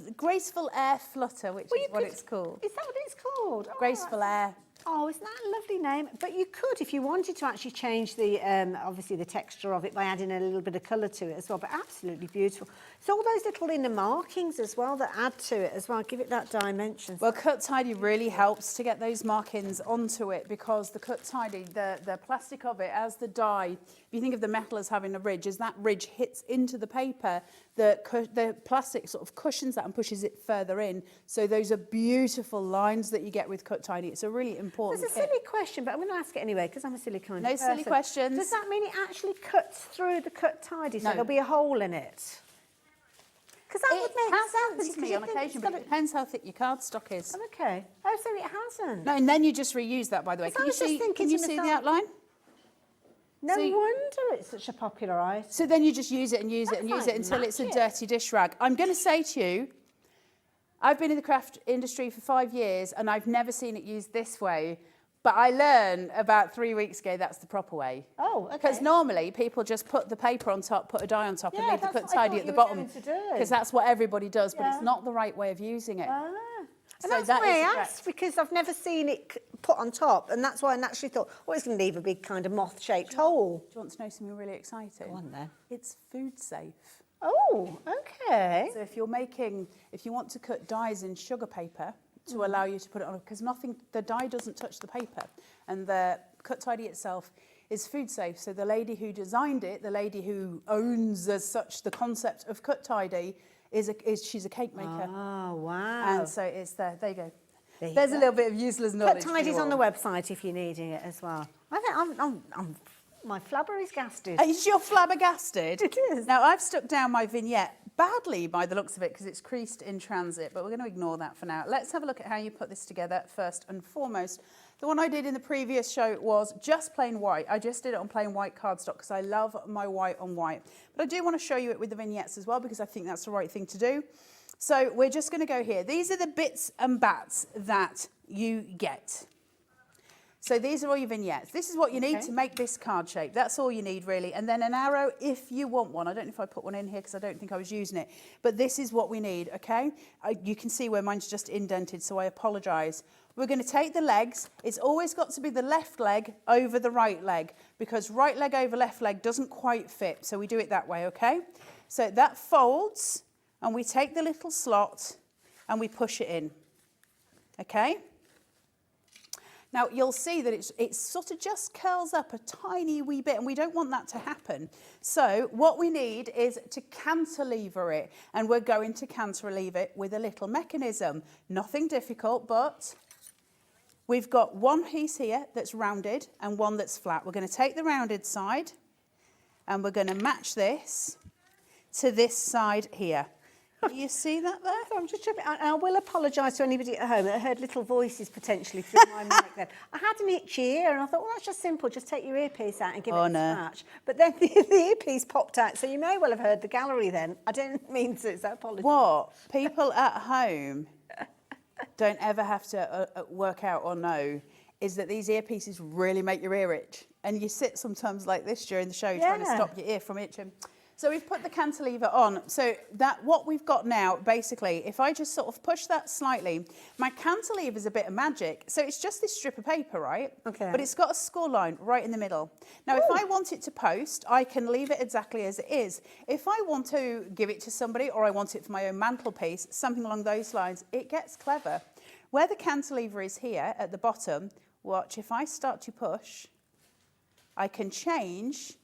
air flutter, which is what it's called. Is that what it's called? Oh, Graceful air. Oh, isn't that a lovely name? But you could, if you wanted to actually change the, obviously the texture of it by adding a little bit of colour to it as well, but absolutely beautiful. So all those little inner markings as well that add to it as well, give it that dimension. Well, Cut Tidy really helps to get those markings onto it, because the Cut Tidy, the plastic of it, as the die, if you think of the metal as having a ridge, as that ridge hits into the paper, the plastic sort of cushions that and pushes it further in. So those are beautiful lines that you get with Cut Tidy. It's a really important There's a silly question, but I'm going to ask it anyway because I'm a silly kind of person. No silly questions. Does that mean it actually cuts through the Cut Tidy, so No. there'll be a hole in it? Because that would make has sense. happened to me because on you think occasion, it's but got it depends how thick your cardstock is. Oh, okay. Oh, so it hasn't. No, and then you just reuse that, by the way. Because I was just thinking Can you to see the myself- outline? No So you- wonder it's such a popular item. So then you just use it and use it That's and use like it until it's a magic. dirty dish rag. I'm going to say to you, I've been in the craft industry for 5 years and I've never seen it used this way. But I learned about 3 weeks ago that's the proper way. Oh, okay. Because normally people just put the paper on top, put a die on top, and Yeah, leave the that's Cut what I Tidy thought at the you were bottom. going to do. Because that's what everybody does, but Yeah. it's not the right way of using it. Ah. So And that's that why is I the asked, correct. because I've never seen it put on top, and that's why I naturally thought, oh, it's going to leave a big kind of moth-shaped hole. Do you want to know something really exciting? Go on then. It's food safe. Oh, okay. So if you want to cut dies in sugar paper to allow you to put it on, because the die doesn't touch the paper, and the Cut Tidy itself is food safe. So the lady who designed it, the lady who owns as such the concept of Cut Tidy, she's a cake maker. Oh, wow. And so it's there. There you go. There you There's go. a little bit of useless Cut knowledge. for Tidy's you on the all. website if you're needing it as well. I think my flabber is gasted. Is your flabbergasted? It is. Now, I've stuck down my vignette badly by the looks of it because it's creased in transit, but we're going to ignore that for now. Let's have a look at how you put this together first and foremost. The one I did in the previous show was just plain white. I just did it on plain white cardstock because I love my white on white. But I do want to show you it with the vignettes as well because I think that's the right thing to do. So we're just going to go here. These are the bits and bats that you get. So these are all your vignettes. This is what you need to make this card shape. That's all you need really. And then an arrow if you want one. I don't know if I put one in here because I don't think I was using it. But this is what we need, okay? You can see where mine's just indented, so I apologise. We're going to take the legs. It's always got to be the left leg over the right leg because right leg over left leg doesn't quite fit. So we do it that way, okay? So that folds and we take the little slot and we push it in, okay? Now, you'll see that it sort of just curls up a tiny wee bit, and we don't want that to happen. So what we need is to cantilever it, and we're going to cantilever it with a little mechanism. Nothing difficult, but we've got one piece here that's rounded and one that's flat. We're going to take the rounded side, and we're going to match this to this side here. Do you see that there? I'm just tripping. I will apologise to anybody at home that heard little voices potentially through my mic then. I had an itchy ear and I thought, well, that's just simple. Just take your earpiece out and give it a scratch. But then the earpiece popped out, so you may well have heard the gallery then. I didn't mean to, so apologies. What people at home don't ever have to work out or know is that these earpieces really make your ear itch. And you sit sometimes like this during the show trying to stop your ear from itching. So we've put the cantilever on. So that what we've got now, basically, if I just sort of push that slightly, my cantilever is a bit of magic. So it's just this strip of paper, right? Okay. But it's got a score line right in the middle. Now, if I want it to post, I can leave it exactly as it is. If I want to give it to somebody or I want it for my own mantelpiece, something along those lines, it gets clever. Where the cantilever is here at the bottom, watch, if I start to push, I can change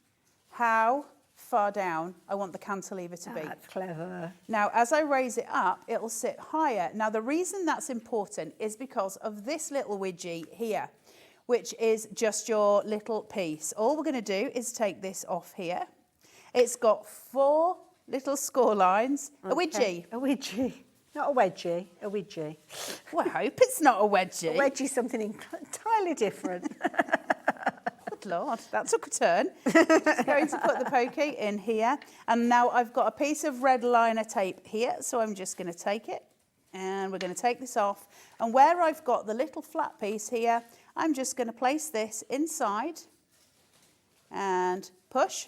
how far down I want the cantilever to be. That's clever. Now, as I raise it up, it'll sit higher. Now, the reason that's important is because of this little widget here, which is just your little piece. All we're going to do is take this off here. It's got 4 little score lines. Okay. A widget. A widget. Not a wedgie, a widgie. Well, I hope it's not a wedgie. A wedgie's something entirely different. Good Lord, that took a turn. Just going to put the pokey in here. And now I've got a piece of red liner tape here, so I'm just going to take it. And we're going to take this off. And where I've got the little flat piece here, I'm just going to place this inside and push.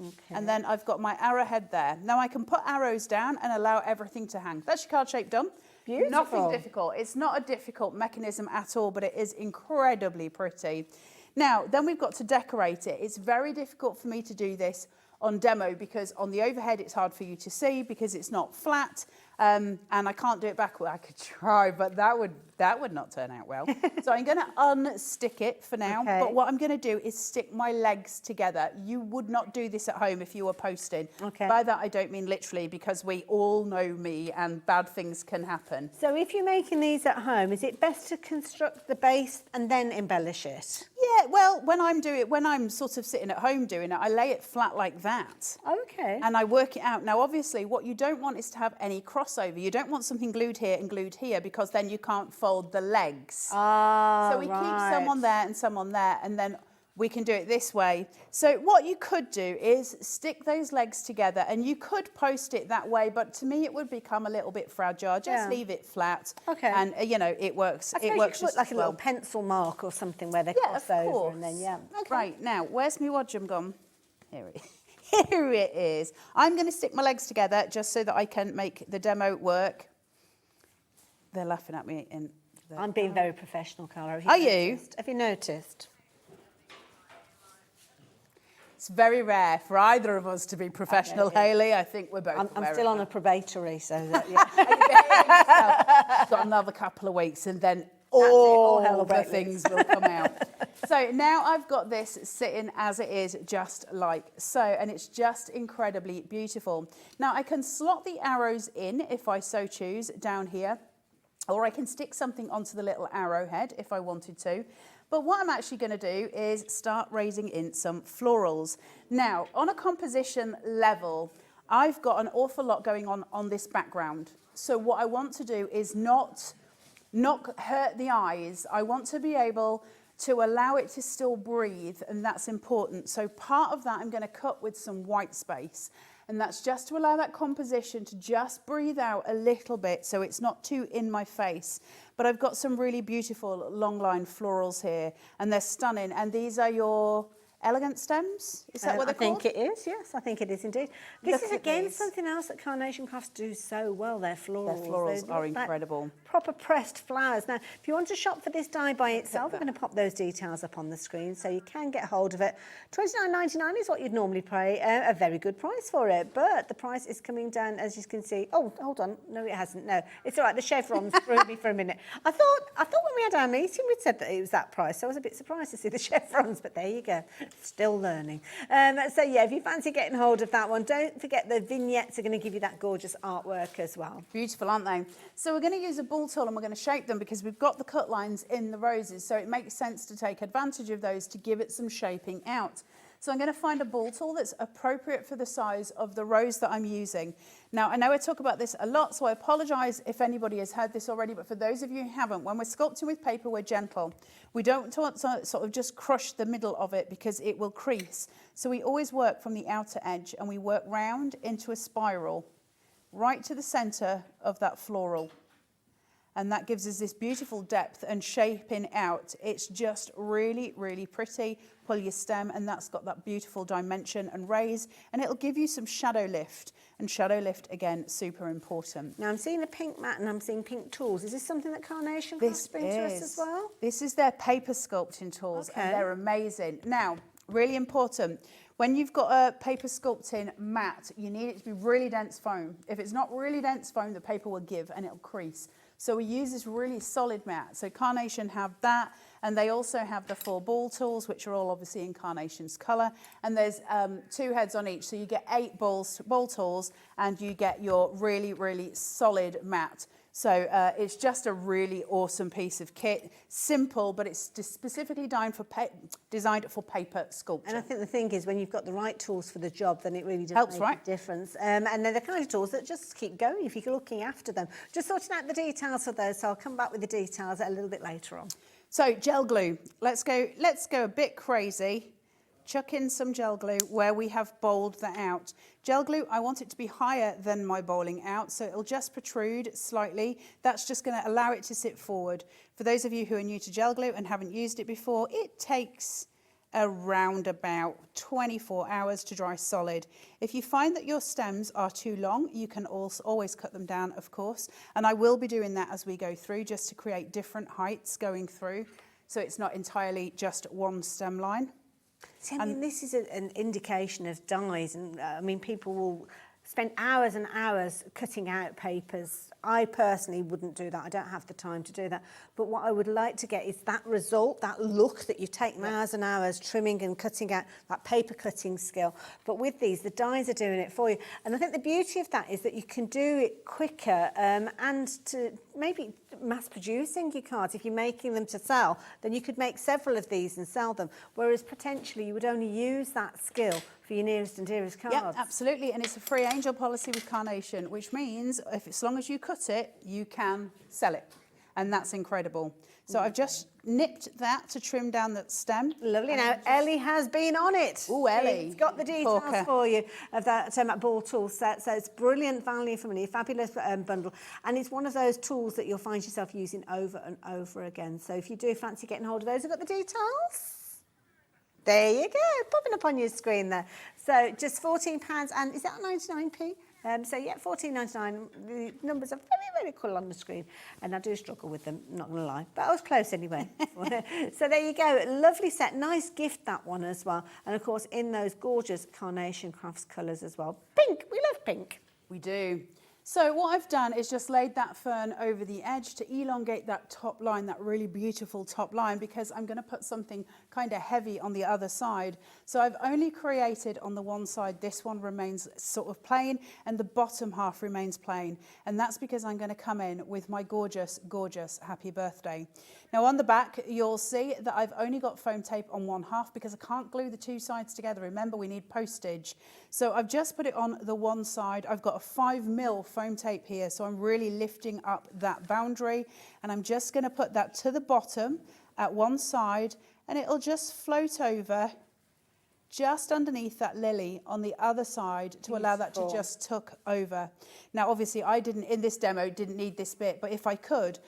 Okay. And then I've got my arrowhead there. Now I can put arrows down and allow everything to hang. That's your card shape done. Beautiful. Nothing difficult. It's not a difficult mechanism at all, but it is incredibly pretty. Now, then we've got to decorate it. It's very difficult for me to do this on demo because on the overhead it's hard for you to see because it's not flat. And I can't do it backward. I could try, but that would not turn out well. So I'm going to unstick it for now. Okay. But what I'm going to do is stick my legs together. You would not do this at home if you were posting. Okay. By that, I don't mean literally because we all know me and bad things can happen. So if you're making these at home, is it best to construct the base and then embellish it? Yeah, well, when I'm sort of sitting at home doing it, I lay it flat like that. Okay. And I work it out. Now, obviously, what you don't want is to have any crossover. You don't want something glued here and glued here because then you can't fold the legs. Ah, so we keep some on there and some on there, and then we can do it this way. So what you could do is stick those legs together, and you could post it that way, but to me it would become a little bit fragile. Just leave it flat. Okay. And you know, it works. I suppose It works you could just put like as a well. little pencil mark or something where they Yeah, cross of over course. and then Okay. Right, now, where's my wadgum gone? Here it is. Here it is. I'm going to stick my legs together just so that I can make the demo work. They're laughing at me. I'm being very professional, Carla. Are you? Have you noticed? It's very rare for either of us to be professional, Okay, yeah. Hayley. I think we're both I'm aware still of on that. a probatory, so yeah. Got another couple of weeks and then all hell all will the break things will come out. So now I've got this sitting as it is, just like so, and it's just incredibly beautiful. Now I can slot the arrows in if I so choose down here, or I can stick something onto the little arrowhead if I wanted to. But what I'm actually going to do is start raising in some florals. Now, on a composition level, I've got an awful lot going on this background. So what I want to do is not hurt the eyes. I want to be able to allow it to still breathe, and that's important. So part of that I'm going to cut with some white space, and that's just to allow that composition to just breathe out a little bit so it's not too in my face. But I've got some really beautiful long line florals here, and they're stunning. And these are your elegant stems? Is that what they're called? I think it is, yes, I think it is indeed. This is Look at again these. something else that Carnation Crafts do so well, their florals. Their florals They are look like incredible. Proper pressed flowers. Now, if you want to shop for this die by itself, we're going to pop those details up on the screen so you can get hold of it. $29.99 is what you'd normally pay, a very good price for it, but the price is coming down, as you can see. Oh, hold on, no it hasn't, no. It's all right, the chevrons threw me for a minute. I thought when we had our meeting, we'd said that it was that price, so I was a bit surprised to see the chevrons, but there you go, still learning. So yeah, if you fancy getting hold of that one, don't forget the vignettes are going to give you that gorgeous artwork as well. Beautiful, aren't they? So we're going to use a ball tool and we're going to shape them because we've got the cut lines in the roses, so it makes sense to take advantage of those to give it some shaping out. So I'm going to find a ball tool that's appropriate for the size of the rose that I'm using. Now, I know I talk about this a lot, so I apologise if anybody has heard this already, but for those of you who haven't, when we're sculpting with paper, we're gentle. We don't want to sort of just crush the middle of it because it will crease. So we always work from the outer edge and we work round into a spiral, right to the centre of that floral. And that gives us this beautiful depth and shaping out. It's just really, really pretty. Pull your stem and that's got that beautiful dimension and raise, and it'll give you some shadow lift. And shadow lift, again, super important. Now I'm seeing a pink mat and I'm seeing pink tools. Is this something that Carnation Crafts bring to us as well? This is their paper sculpting tools, and they're amazing. Now, really important, when you've got a paper sculpting mat, you need it to be really dense foam. If it's not really dense foam, the paper will give and it'll crease. So we use this really solid mat. So Carnation have that, and they also have the 4 ball tools, which are all obviously in Carnation's colour. And there's 2 heads on each, so you get 8 ball tools, and you get your really, really solid mat. So it's just a really awesome piece of kit. Simple, but it's specifically designed for paper sculpture. And I think the thing is, when you've got the right tools for the job, then it really does make a difference. And they're the kind of tools that just keep going if you're looking after them. Just sorting out the details for those, so I'll come back with the details a little bit later on. So gel glue, let's go a bit crazy. Chuck in some gel glue where we have bowled that out. Gel glue, I want it to be higher than my bowling out, so it'll just protrude slightly. That's just going to allow it to sit forward. For those of you who are new to gel glue and haven't used it before, it takes around about 24 hours to dry solid. If you find that your stems are too long, you can also always cut them down, of course. And I will be doing that as we go through, just to create different heights going through, so it's not entirely just one stem line. See, I mean, this is an indication of dies, and I mean, people will spend hours and hours cutting out papers. I personally wouldn't do that. I don't have the time to do that. But what I would like to get is that result, that look that you've taken hours and hours trimming and cutting out, that paper cutting skill. But with these, the dies are doing it for you. And I think the beauty of that is that you can do it quicker, and to maybe mass producing your cards. If you're making them to sell, then you could make several of these and sell them. Whereas potentially you would only use that skill for your nearest and dearest cards. Yeah, absolutely. And it's a free angel policy with Carnation, which means as long as you cut it, you can sell it. And that's incredible. So I've just nipped that to trim down that stem. Lovely. Now, Ellie has been on it. Oh, Ellie. She's got the details for you of that ball tool set. So it's brilliant value for money, fabulous bundle. And it's one of those tools that you'll find yourself using over and over again. So if you do fancy getting hold of those, I've got the details. There you go, popping up on your screen there. So just £14, and is that 99p? So yeah, £14.99. The numbers are very, very cool on the screen, and I do struggle with them, not going to lie, but I was close anyway. So there you go, lovely set, nice gift that one as well, and of course in those gorgeous Carnation Crafts colours as well. Pink, we love pink. We do. So what I've done is just laid that fern over the edge to elongate that top line, that really beautiful top line, because I'm going to put something kind of heavy on the other side. So I've only created on the one side, this one remains sort of plain, and the bottom half remains plain. And that's because I'm going to come in with my gorgeous, gorgeous happy birthday. Now on the back, you'll see that I've only got foam tape on one half because I can't glue the two sides together. Remember, we need postage. So I've just put it on the one side. I've got a 5mm foam tape here, so I'm really lifting up that boundary, and I'm just going to put that to the bottom at one side, and it'll just float over just underneath that lily on the other side to allow that to just tuck over. Now, obviously, I didn't, in this demo, didn't need this bit, but if I could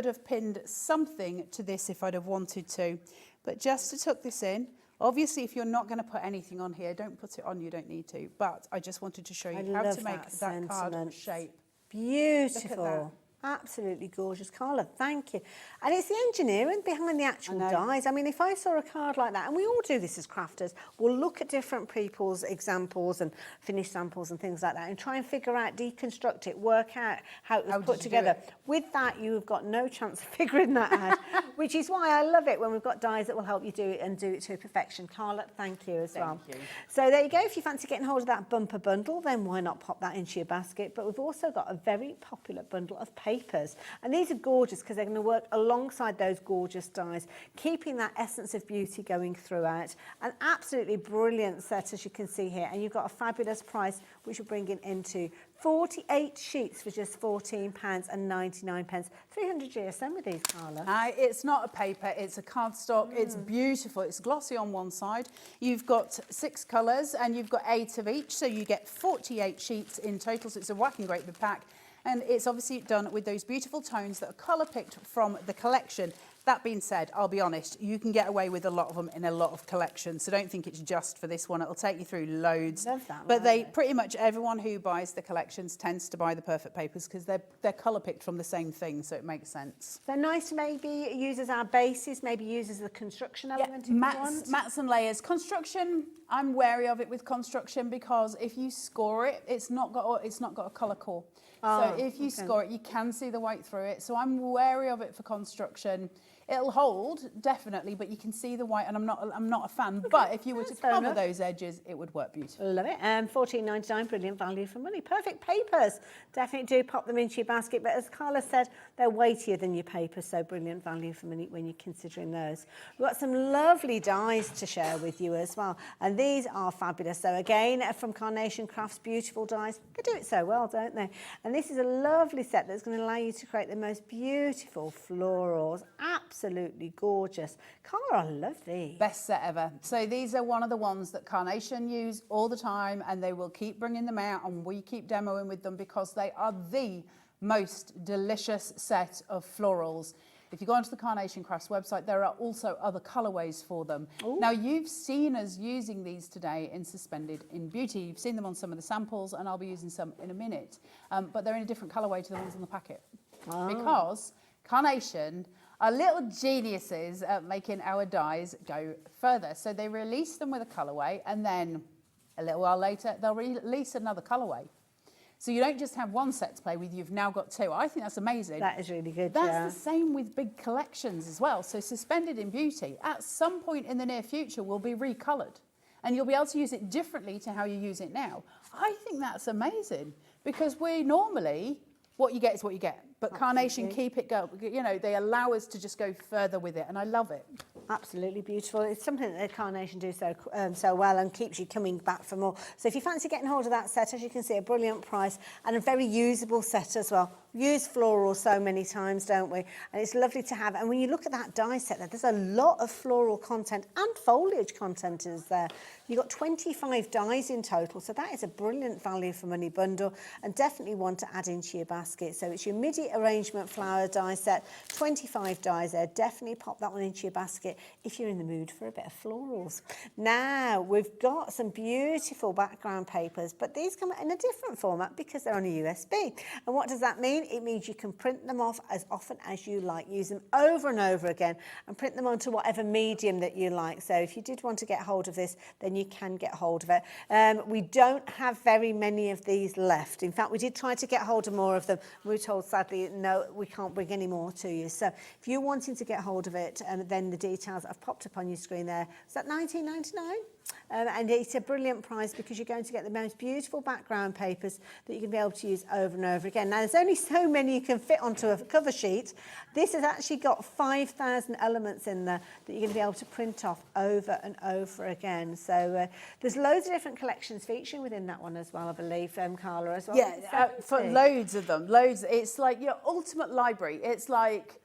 have pinned something to this if I'd have wanted to. But just to tuck this in, obviously, if you're not going to put anything on here, don't put it on, you don't need to. But I just wanted to show you how to make that card shape. Beautiful. Absolutely gorgeous, Carla, thank you. And it's the engineering behind the actual dies. I mean, if I saw a card like that, and we all do this as crafters, we'll look at different people's examples and finished samples and things like that and try and figure out, deconstruct it, work out how it was put together. With that, you've got no chance of figuring that out, which is why I love it when we've got dies that will help you do it and do it to perfection. Carla, thank you as well. Thank you. So there you go. If you fancy getting hold of that bumper bundle, then why not pop that into your basket? But we've also got a very popular bundle of papers, and these are gorgeous because they're going to work alongside those gorgeous dies, keeping that essence of beauty going throughout. An absolutely brilliant set, as you can see here, and you've got a fabulous price which you're bringing into 48 sheets for just £14.99. 300 GSM with these, Carla. It's not a paper, it's a cardstock. It's beautiful. It's glossy on one side. You've got 6 colours and you've got 8 of each, so you get 48 sheets in total, so it's a whacking great big pack. And it's obviously done with those beautiful tones that are colour picked from the collection. That being said, I'll be honest, you can get away with a lot of them in a lot of collections. So don't think it's just for this one. It'll take you through loads. Love that, But they pretty much everyone who buys the collections tends to buy the perfect papers because they're colour picked from the same thing, so it makes sense. They're nice to maybe use as our basis, maybe use as the construction element if you want. Mats and layers. Construction, I'm wary of it with construction because if you score it, it's not got a colour core. So if you score it, you can see the white through it. So I'm wary of it for construction. It'll hold, definitely, but you can see the white, and I'm not a fan. But if you were to cover those edges, it would work beautifully. Love it. $14.99, brilliant value for money. Perfect papers. Definitely do pop them into your basket. But as Carla said, they're weightier than your papers, so brilliant value for money when you're considering those. We've got some lovely dies to share with you as well. And these are fabulous. So again, from Carnation Crafts, beautiful dies. They do it so well, don't they? And this is a lovely set that's going to allow you to create the most beautiful florals. Absolutely gorgeous. Cara, I love these. Best set ever. So these are one of the ones that Carnation use all the time, and they will keep bringing them out, and we keep demoing with them because they are the most delicious set of florals. If you go onto the Carnation Crafts website, there are also other colourways for them. Ooh. Now, you've seen us using these today in Suspended in Beauty. You've seen them on some of the samples, and I'll be using some in a minute. But they're in a different colourway to the ones on the packet. Because Carnation are little geniuses at making our dies go further. So they release them with a colourway, and then a little while later, they'll release another colourway. So you don't just have one set to play with, you've now got two. I think that's amazing. That is really good, That's the same with big collections as well. So Suspended in Beauty, at some point in the near future, will be recoloured. And you'll be able to use it differently to how you use it now. I think that's amazing, because we normally, what you get is what you get. But Carnation keep it going. You know, they allow us to just go further with it, and I love it. Absolutely beautiful. It's something that Carnation do so well and keeps you coming back for more. So if you fancy getting hold of that set, as you can see, a brilliant price and a very usable set as well. We use floral so many times, don't we? And it's lovely to have. And when you look at that die set there, there's a lot of floral content and foliage content is there. You've got 25 dies in total, so that is a brilliant value for money bundle, and definitely one to add into your basket. So it's your Midi arrangement flower die set, 25 dies there. Definitely pop that one into your basket if you're in the mood for a bit of florals. Now, we've got some beautiful background papers, but these come in a different format because they're on a USB. And what does that mean? It means you can print them off as often as you like. Use them over and over again and print them onto whatever medium that you like. So if you did want to get hold of this, then you can get hold of it. We don't have very many of these left. In fact, we did try to get hold of more of them. We were told, sadly, no, we can't bring any more to you. So if you're wanting to get hold of it, then the details I've popped up on your screen there. Is that $19.99? And it's a brilliant price because you're going to get the most beautiful background papers that you can be able to use over and over again. Now, there's only so many you can fit onto a cover sheet. This has actually got 5,000 elements in there that you're going to be able to print off over and over again. So there's loads of different collections featuring within that one as well, I believe, Carla, as well. Yeah, for loads of them, loads. It's like your ultimate library. It's like,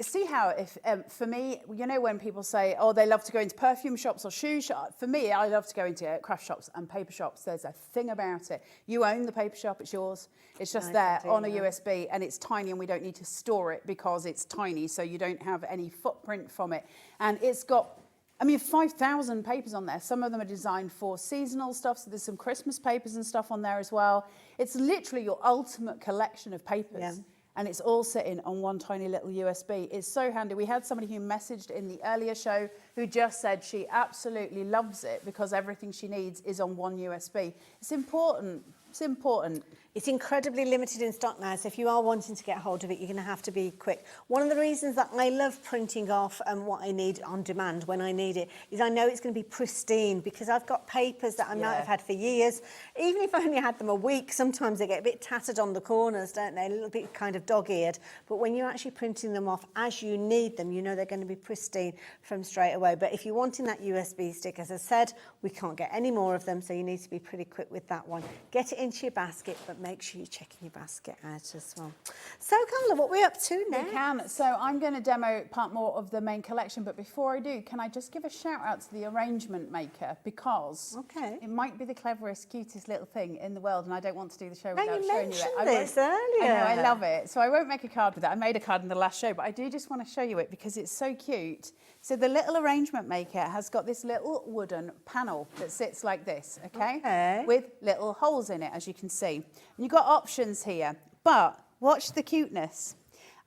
see how, if for me, you know, when people say, oh, they love to go into perfume shops or shoe shops, for me, I love to go into craft shops and paper shops. There's a thing about it. You own the paper shop, it's yours. It's just there on a USB, and it's tiny, and we don't need to store it because it's tiny, so you don't have any footprint from it. And it's got, I mean, 5,000 papers on there. Some of them are designed for seasonal stuff, so there's some Christmas papers and stuff on there as well. It's literally your ultimate collection of papers. Yeah. And it's all sitting on one tiny little USB. It's so handy. We had somebody who messaged in the earlier show who just said she absolutely loves it because everything she needs is on one USB. It's important. It's important. It's incredibly limited in stock now, so if you are wanting to get hold of it, you're going to have to be quick. One of the reasons that I love printing off what I need on demand when I need it is I know it's going to be pristine because I've got papers that I might have had for years. Even if I only had them a week, sometimes they get a bit tattered on the corners, don't they? A little bit kind of dog-eared. But when you're actually printing them off as you need them, you know they're going to be pristine from straight away. way. But if you're wanting that USB stick, as I said, we can't get any more of them, so you need to be pretty quick with that one. Get it into your basket, but make sure you're checking your basket out as well. So, Carla, what are we up to now? We can. So I'm going to demo part more of the main collection, but before I do, can I just give a shout out to the Arrangement Maker, because it might be the cleverest, cutest little thing in the world, and I don't want to do the show without showing you it. You mentioned this earlier. I know, I love it. So I won't make a card with it. I made a card in the last show, but I do just want to show you it because it's so cute. So the little Arrangement Maker has got this little wooden panel that sits like this, okay? With little holes in it, as you can see. And you've got options here, but watch the cuteness.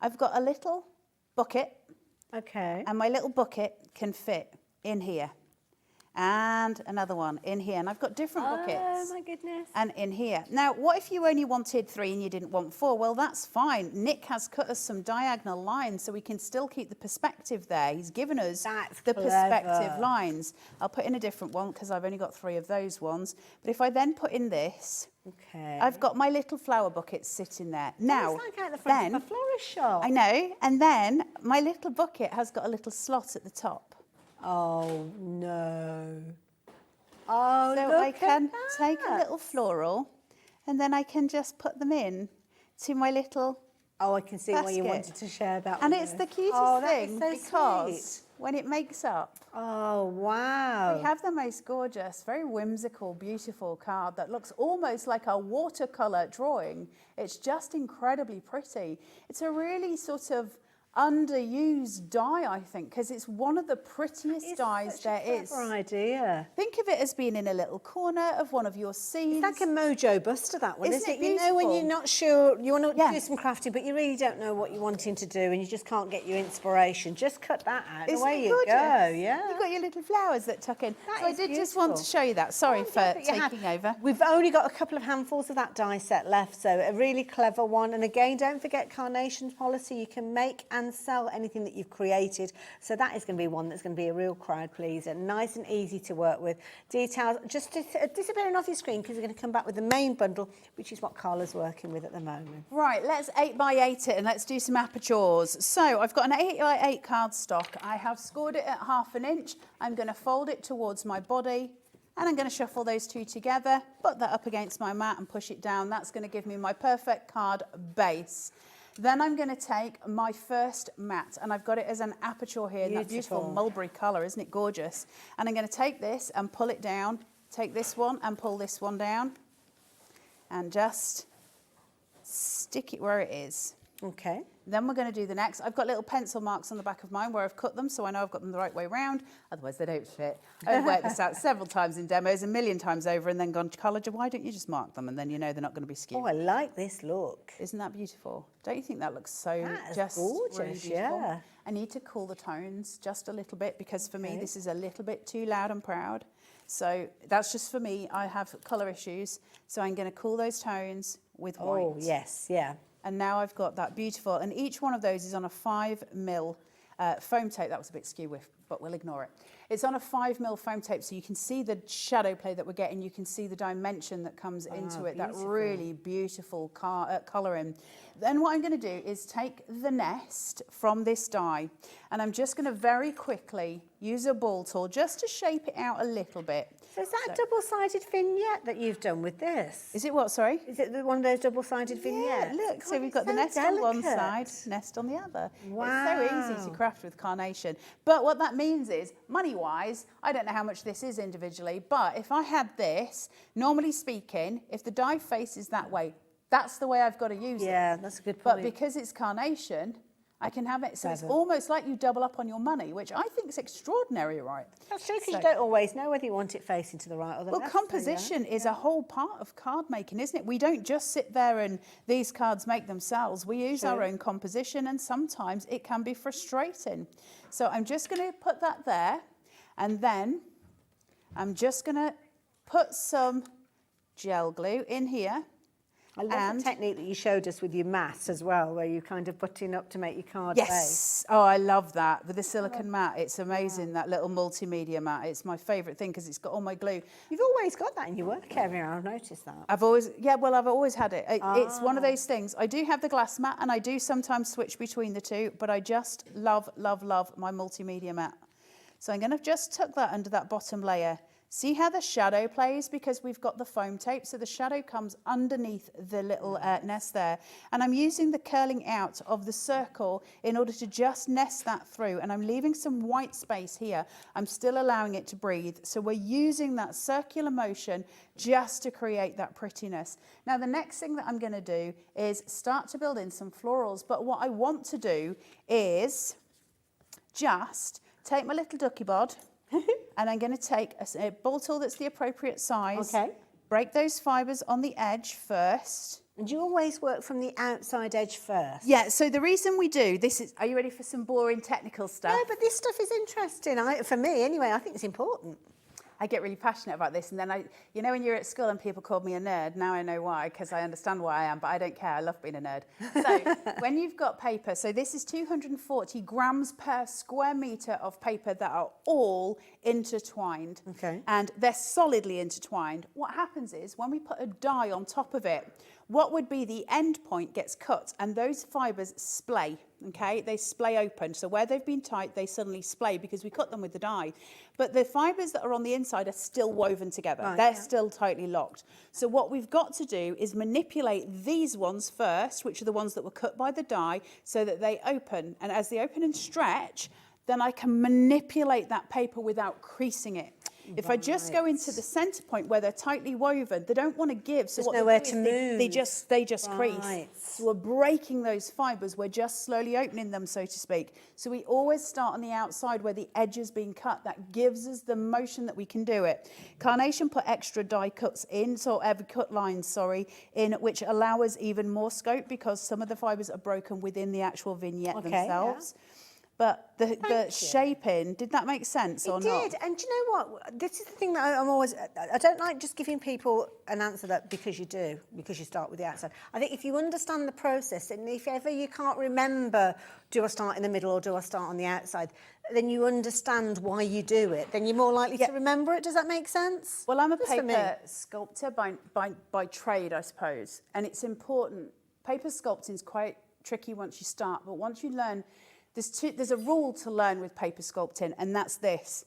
I've got a little bucket. Okay. And my little bucket can fit in here. And another one in here. And I've got different buckets. Oh, my goodness. And in here. Now, what if you only wanted 3 and you didn't want 4? Well, that's fine. Nick has cut us some diagonal lines so we can still keep the perspective there. He's given us the perspective lines. I'll put in a different one because I've only got 3 of those ones. But if I then put in this, I've got my little flower bucket sitting there. Now, it's like out the front of a florist shop. I know. And then my little bucket has got a little slot at the top. Oh, no. Oh, so look I can at that. take a little floral and then I can just put them in to my little Oh, I can see why you basket. wanted to share that And with it's us. the cutest Oh, that is thing so because sweet. when it makes up, Oh, wow. we have the most gorgeous, very whimsical, beautiful card that looks almost like a watercolour drawing. It's just incredibly pretty. It's a really sort of underused die, I think, because it's one of the prettiest dies there is. It's a clever idea. Think of it as being in a little corner of one of your scenes. It's like a mojo buster, that one, Isn't isn't it it? You know when you're beautiful? not sure, you want to do some crafting, but you really don't know what you're wanting to do and you just can't get your inspiration. Just cut that out and Isn't away it you go, gorgeous? yeah. You've got your little flowers that tuck in. That So I is did just want to show you that. Sorry for taking over. We've only got a couple of handfuls of that die set left, so a really clever one. And again, don't forget Carnation's policy. You can make and sell anything that you've created. So that is going to be one that's going to be a real crowd pleaser. Nice and easy to work with. Details just disappearing off your screen because we're going to come back with the main bundle, which is what Carla's working with at the moment. Right, let's 8x8 it and let's do some apertures. So I've got an 8x8 cardstock. I have scored it at 1/2 inch. I'm going to fold it towards my body and I'm going to shuffle those two together, put that up against my mat and push it down. That's going to give me my perfect card base. Then I'm going to take my first mat, and I've got it as an aperture here, in that beautiful mulberry colour, isn't it gorgeous? And I'm going to take this and pull it down, take this one and pull this one down, and just stick it where it is. Okay. Then we're going to do the next. I've got little pencil marks on the back of mine where I've cut them, so I know I've got them the right way round. Otherwise, they don't fit. I've worked this out several times in demos, a million times over, and then gone, Carla, why don't you just mark them? And then you know they're not going to be skewed. Oh, I like this look. Isn't that beautiful? Don't you think that looks so That's gorgeous, really beautiful? yeah. I need to cool the tones just a little bit because for me, this is a little bit too loud and proud. So that's just for me. I have colour issues. So I'm going to cool those tones with white. Oh, yes, yeah. And now I've got that beautiful, and each one of those is on a 5mm foam tape. That was a bit skew with, but we'll ignore it. It's on a 5mm foam tape, so you can see the shadow play that we're getting. You can see the dimension that comes into it, that really beautiful colouring. Then what I'm going to do is take the nest from this die, and I'm just going to very quickly use a ball tool just to shape it out a little bit. So is that a double-sided vignette that you've done with this? Is it what, sorry? Is it one of those double-sided vignettes? Yeah, look, God, so we've it's got the so nest on one delicate. side, nest on the other. Wow. It's so easy to craft with Carnation. But what that means is, money-wise, I don't know how much this is individually, but if I had this, normally speaking, if the die faces that way, that's the way I've got to use it. Yeah, that's a good point. But because it's Carnation, I can have it, so it's almost like you double up on your money, which I think is extraordinary, right? That's true, because you don't always know whether you want it facing to the right or the left. Well, composition is a whole part of card making, isn't it? We don't just sit there and these cards make themselves. We use our own composition, and sometimes it can be frustrating. So I'm just going to put that there, and then I'm just going to put some gel glue in here. I love the technique that you showed us with your mat as well, where you kind of button up to make your card base. Yes. Oh, I love that. With the silicone mat, it's amazing, that little multimedia mat. It's my favourite thing because it's got all my glue. You've always got that in your work area, I've noticed that. I've always had it. It's one of those things. I do have the glass mat and I do sometimes switch between the two, but I just love, love, love my multimedia mat. So I'm going to just tuck that under that bottom layer. See how the shadow plays because we've got the foam tape, so the shadow comes underneath the little nest there. And I'm using the curling out of the circle in order to just nest that through, and I'm leaving some white space here. I'm still allowing it to breathe, so we're using that circular motion just to create that prettiness. Now the next thing that I'm going to do is start to build in some florals, but what I want to do is just take my little ducky bod and I'm going to take a ball tool that's the appropriate size. Okay. Break those fibres on the edge first. And you always work from the outside edge first? Yeah, so the reason we do this is, are you ready for some boring technical stuff? No, but this stuff is interesting. For me, anyway, I think it's important. I get really passionate about this, and then you know when you're at school and people called me a nerd, now I know why, because I understand why I am, but I don't care, I love being a nerd. So when you've got paper, so this is 240 grams per square metre of paper that are all intertwined. Okay. And they're solidly intertwined. What happens is when we put a die on top of it, what would be the end point gets cut and those fibres splay, okay? They splay open. So where they've been tight, they suddenly splay because we cut them with the die. But the fibres that are on the inside are still woven together. Right, They're yeah. still tightly locked. So what we've got to do is manipulate these ones first, which are the ones that were cut by the die, so that they open. And as they open and stretch, then I can manipulate that paper without creasing it. If I just go into the centre point where they're tightly woven, they don't want to give. So There's what nowhere they do to is move. they just crease. Right. So we're breaking those fibres. We're just slowly opening them, so to speak. So we always start on the outside where the edge has been cut. That gives us the motion that we can do it. Carnation put extra die cuts in, cut lines, in, which allow us even more scope because some of the fibres are broken within the actual vignette themselves. Yeah. But the shaping, did that make sense or not? It did, and do you know what? This is the thing that I'm always, I don't like just giving people an answer that because you start with the outside. I think if you understand the process, and if ever you can't remember, do I start in the middle or do I start on the outside, then you understand why you do it, then you're more likely to remember it. Does that make sense? Well, I'm a paper sculptor by trade, I suppose, and it's important. Paper sculpting is quite tricky once you start, but once you learn, there's a rule to learn with paper sculpting, and that's this.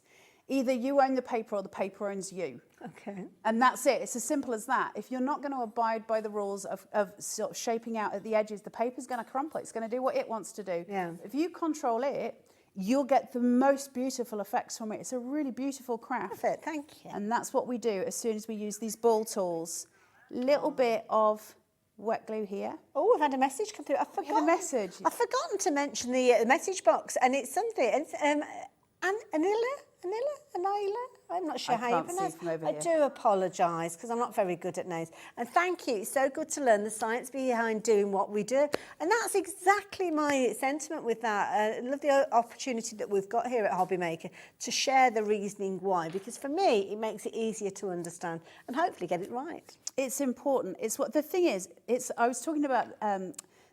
Either you own the paper or the paper owns you. Okay. And that's it. It's as simple as that. If you're not going to abide by the rules of sort of shaping out at the edges, the paper's going to crumple. It's going to do what it wants to do. Yeah. If you control it, you'll get the most beautiful effects from it. It's a really beautiful craft. Perfect, thank you. And that's what we do as soon as we use these ball tools. Little bit of wet glue here. Oh, we've had a message come through. I've forgotten to mention the message box, and it's something. It's Anila. I'm not sure how you pronounce it. I do apologise because I'm not very good at names. And thank you. It's so good to learn the science behind doing what we do. And that's exactly my sentiment with that. I love the opportunity that we've got here at Hobby Maker to share the reasoning why, because for me, it makes it easier to understand and hopefully get it right. It's important. It's what the thing is. I was talking about.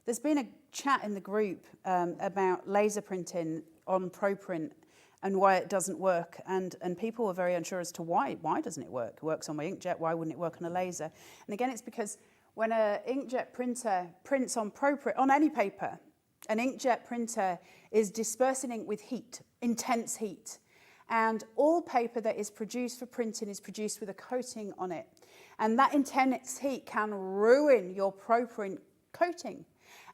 There's been a chat in the group about laser printing on ProPrint and why it doesn't work, and people were very unsure as to why doesn't it work? It works on my inkjet. Why wouldn't it work on a laser? And again, it's because when an inkjet printer prints on ProPrint on any paper, an inkjet printer is dispersing ink with heat, intense heat, and all paper that is produced for printing is produced with a coating on it. And that intense heat can ruin your ProPrint coating.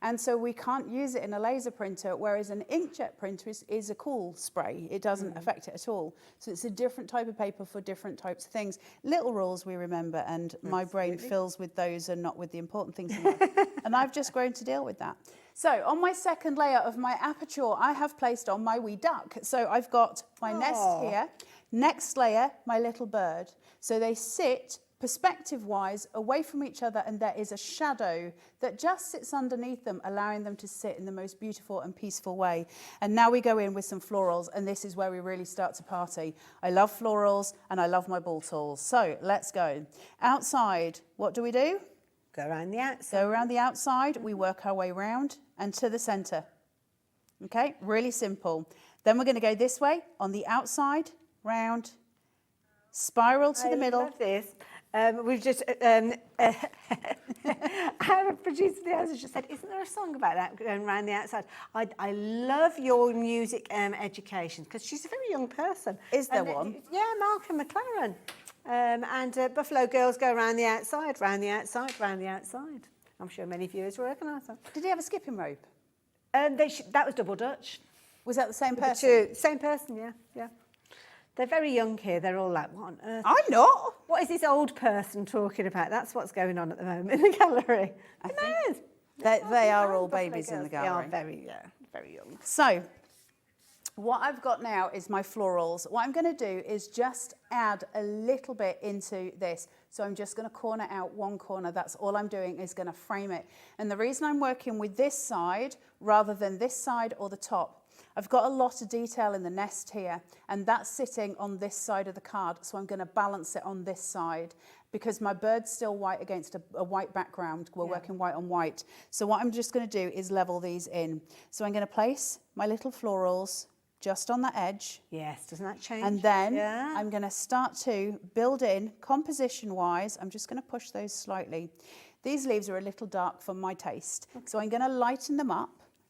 And so we can't use it in a laser printer, whereas an inkjet printer is a cool spray. It doesn't affect it at all. So it's a different type of paper for different types of things. Little rules we remember, and my brain fills with those and not with the important things in life. And I've just grown to deal with that. So on my second layer of my aperture, I have placed on my wee duck. So I've got my nest here. Next layer, my little bird. So they sit perspective-wise away from each other, and there is a shadow that just sits underneath them, allowing them to sit in the most beautiful and peaceful way. And now we go in with some florals, and this is where we really start to party. I love florals and I love my ball tools. So let's go. Outside, what do? Go around the outside. Go around the outside, we work our way round and to the centre. Okay, really simple. Then we're going to go this way on the outside, round, spiral to the middle. I love this. We've just Our producer the house just said, isn't there a song about that going around the outside? I love your music education, because she's a very young person. Is there one? Yeah, Malcolm McLaren. And Buffalo Girls go round the outside, round the outside, round the outside. I'm sure many viewers will recognise that. Did he have a skipping rope? That was double Dutch. Was that the same person? Same person, yeah, yeah. They're very young here. They're all like, what on earth? I'm not. What is this old person talking about? That's what's going on at the moment in the gallery. I think they are all babies in the They gallery. are very young. So, what I've got now is my florals. What I'm going to do is just add a little bit into this. So I'm just going to corner out one corner. That's all I'm doing, is going to frame it. And the reason I'm working with this side rather than this side or the top, I've got a lot of detail in the nest here, and that's sitting on this side of the card. So I'm going to balance it on this side, because my bird's still white against a white background. We're working white on white. So what I'm just going to do is level these in. So I'm going to place my little florals just on the edge. Yes, doesn't that change? And then I'm going to start to build in composition-wise. I'm just going to push those slightly. These leaves are a little dark for my taste. Okay. So I'm going to lighten them up,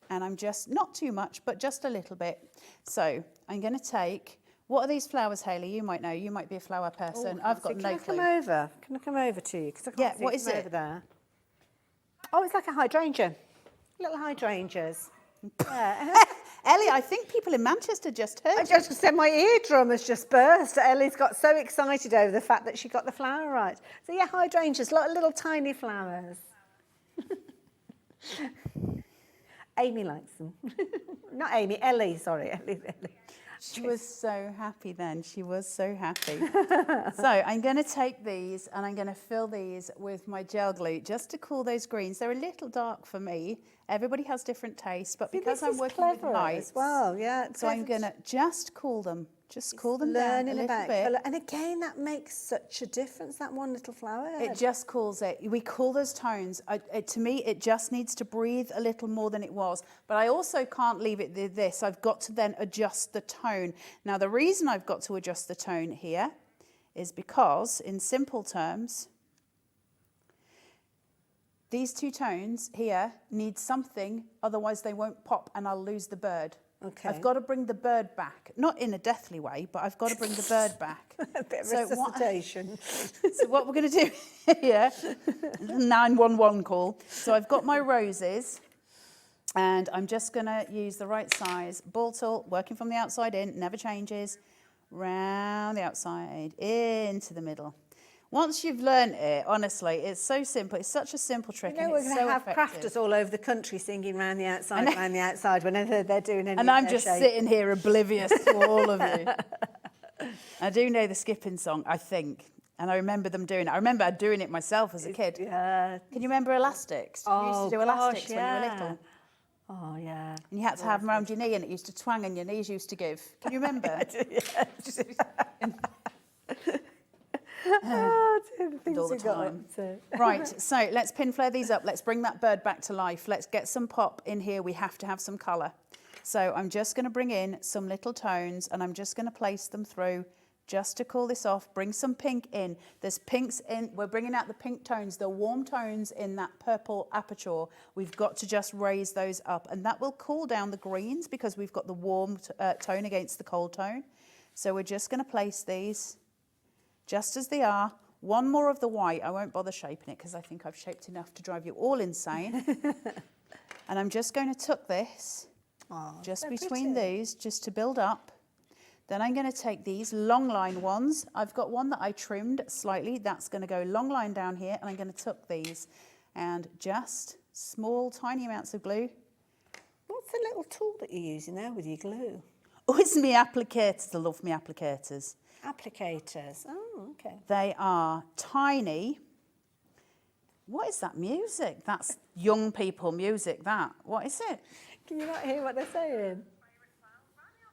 and I'm just, not too much, but just a little bit. So I'm going to take, what are these flowers, Hayley? You might know. You might be a flower person. I've got no clue. Can I come over to you? Because I can't see what is it? over there. Oh, it's like a hydrangea. Little hydrangeas. Yeah. Ellie, I think people in Manchester just heard. I just said my eardrum has just burst. Ellie's got so excited over the fact that she got the flower right. So yeah, hydrangeas, little tiny flowers. Amy likes them. Not Amy, Ellie, sorry. Ellie. She was so happy then. She was so happy. So I'm going to take these and I'm going to fill these with my gel glue just to cool those greens. They're a little dark for me. Everybody has different tastes, but because I'm working with lights, as well, yeah. So I'm going to just cool them. Just cool them down a little bit. Colour. And again, that makes such a difference, that one little flower. It just cools it. We cool those tones. To me, it just needs to breathe a little more than it was. But I also can't leave it this. I've got to then adjust the tone. Now, the reason I've got to adjust the tone here is because, in simple terms, these two tones here need something, otherwise they won't pop and I'll lose the bird. Okay. I've got to bring the bird back, not in a deathly way, but I've got to bring the bird back. A bit of resuscitation. So what we're going to do here, 911 call. So I've got my roses, and I'm just going to use the right size ball tool, working from the outside in, never changes, round the outside, into the middle. Once you've learned it, honestly, it's so simple. It's such a simple trick. You know, we're going to have crafters all over the country singing round the outside, whenever they're doing anything. And I'm just sitting here oblivious to all of you. I do know the skipping song, I think. And I remember them doing it. I remember doing it myself as a kid. Yeah. Can you remember elastics? You used to do elastics when you were little. Oh, yeah. And you had to have them around your knee, and it used to twang and your knees used to give. Can you remember? All the time. Right, so let's pin flare these up. Let's bring that bird back to life. Let's get some pop in here. We have to have some colour. So I'm just going to bring in some little tones, and I'm just going to place them through just to cool this off. Bring some pink in. There's pinks in. We're bringing out the pink tones, the warm tones in that purple aperture. We've got to just raise those up, and that will cool down the greens because we've got the warm tone against the cold tone. So we're just going to place these just as they are. One more of the white. I won't bother shaping it because I think I've shaped enough to drive you all insane. And I'm just going to tuck this just between these, just to build up. Then I'm going to take these long line ones. I've got one that I trimmed slightly. That's going to go long line down here, and I'm going to tuck these. And just small, tiny amounts of glue. What's the little tool that you're using there with your glue? Oh, it's me applicators. I love me applicators. Applicators. Oh, okay. They are tiny. What is that music? That's young people music, that. What is it? Can you not hear what they're saying?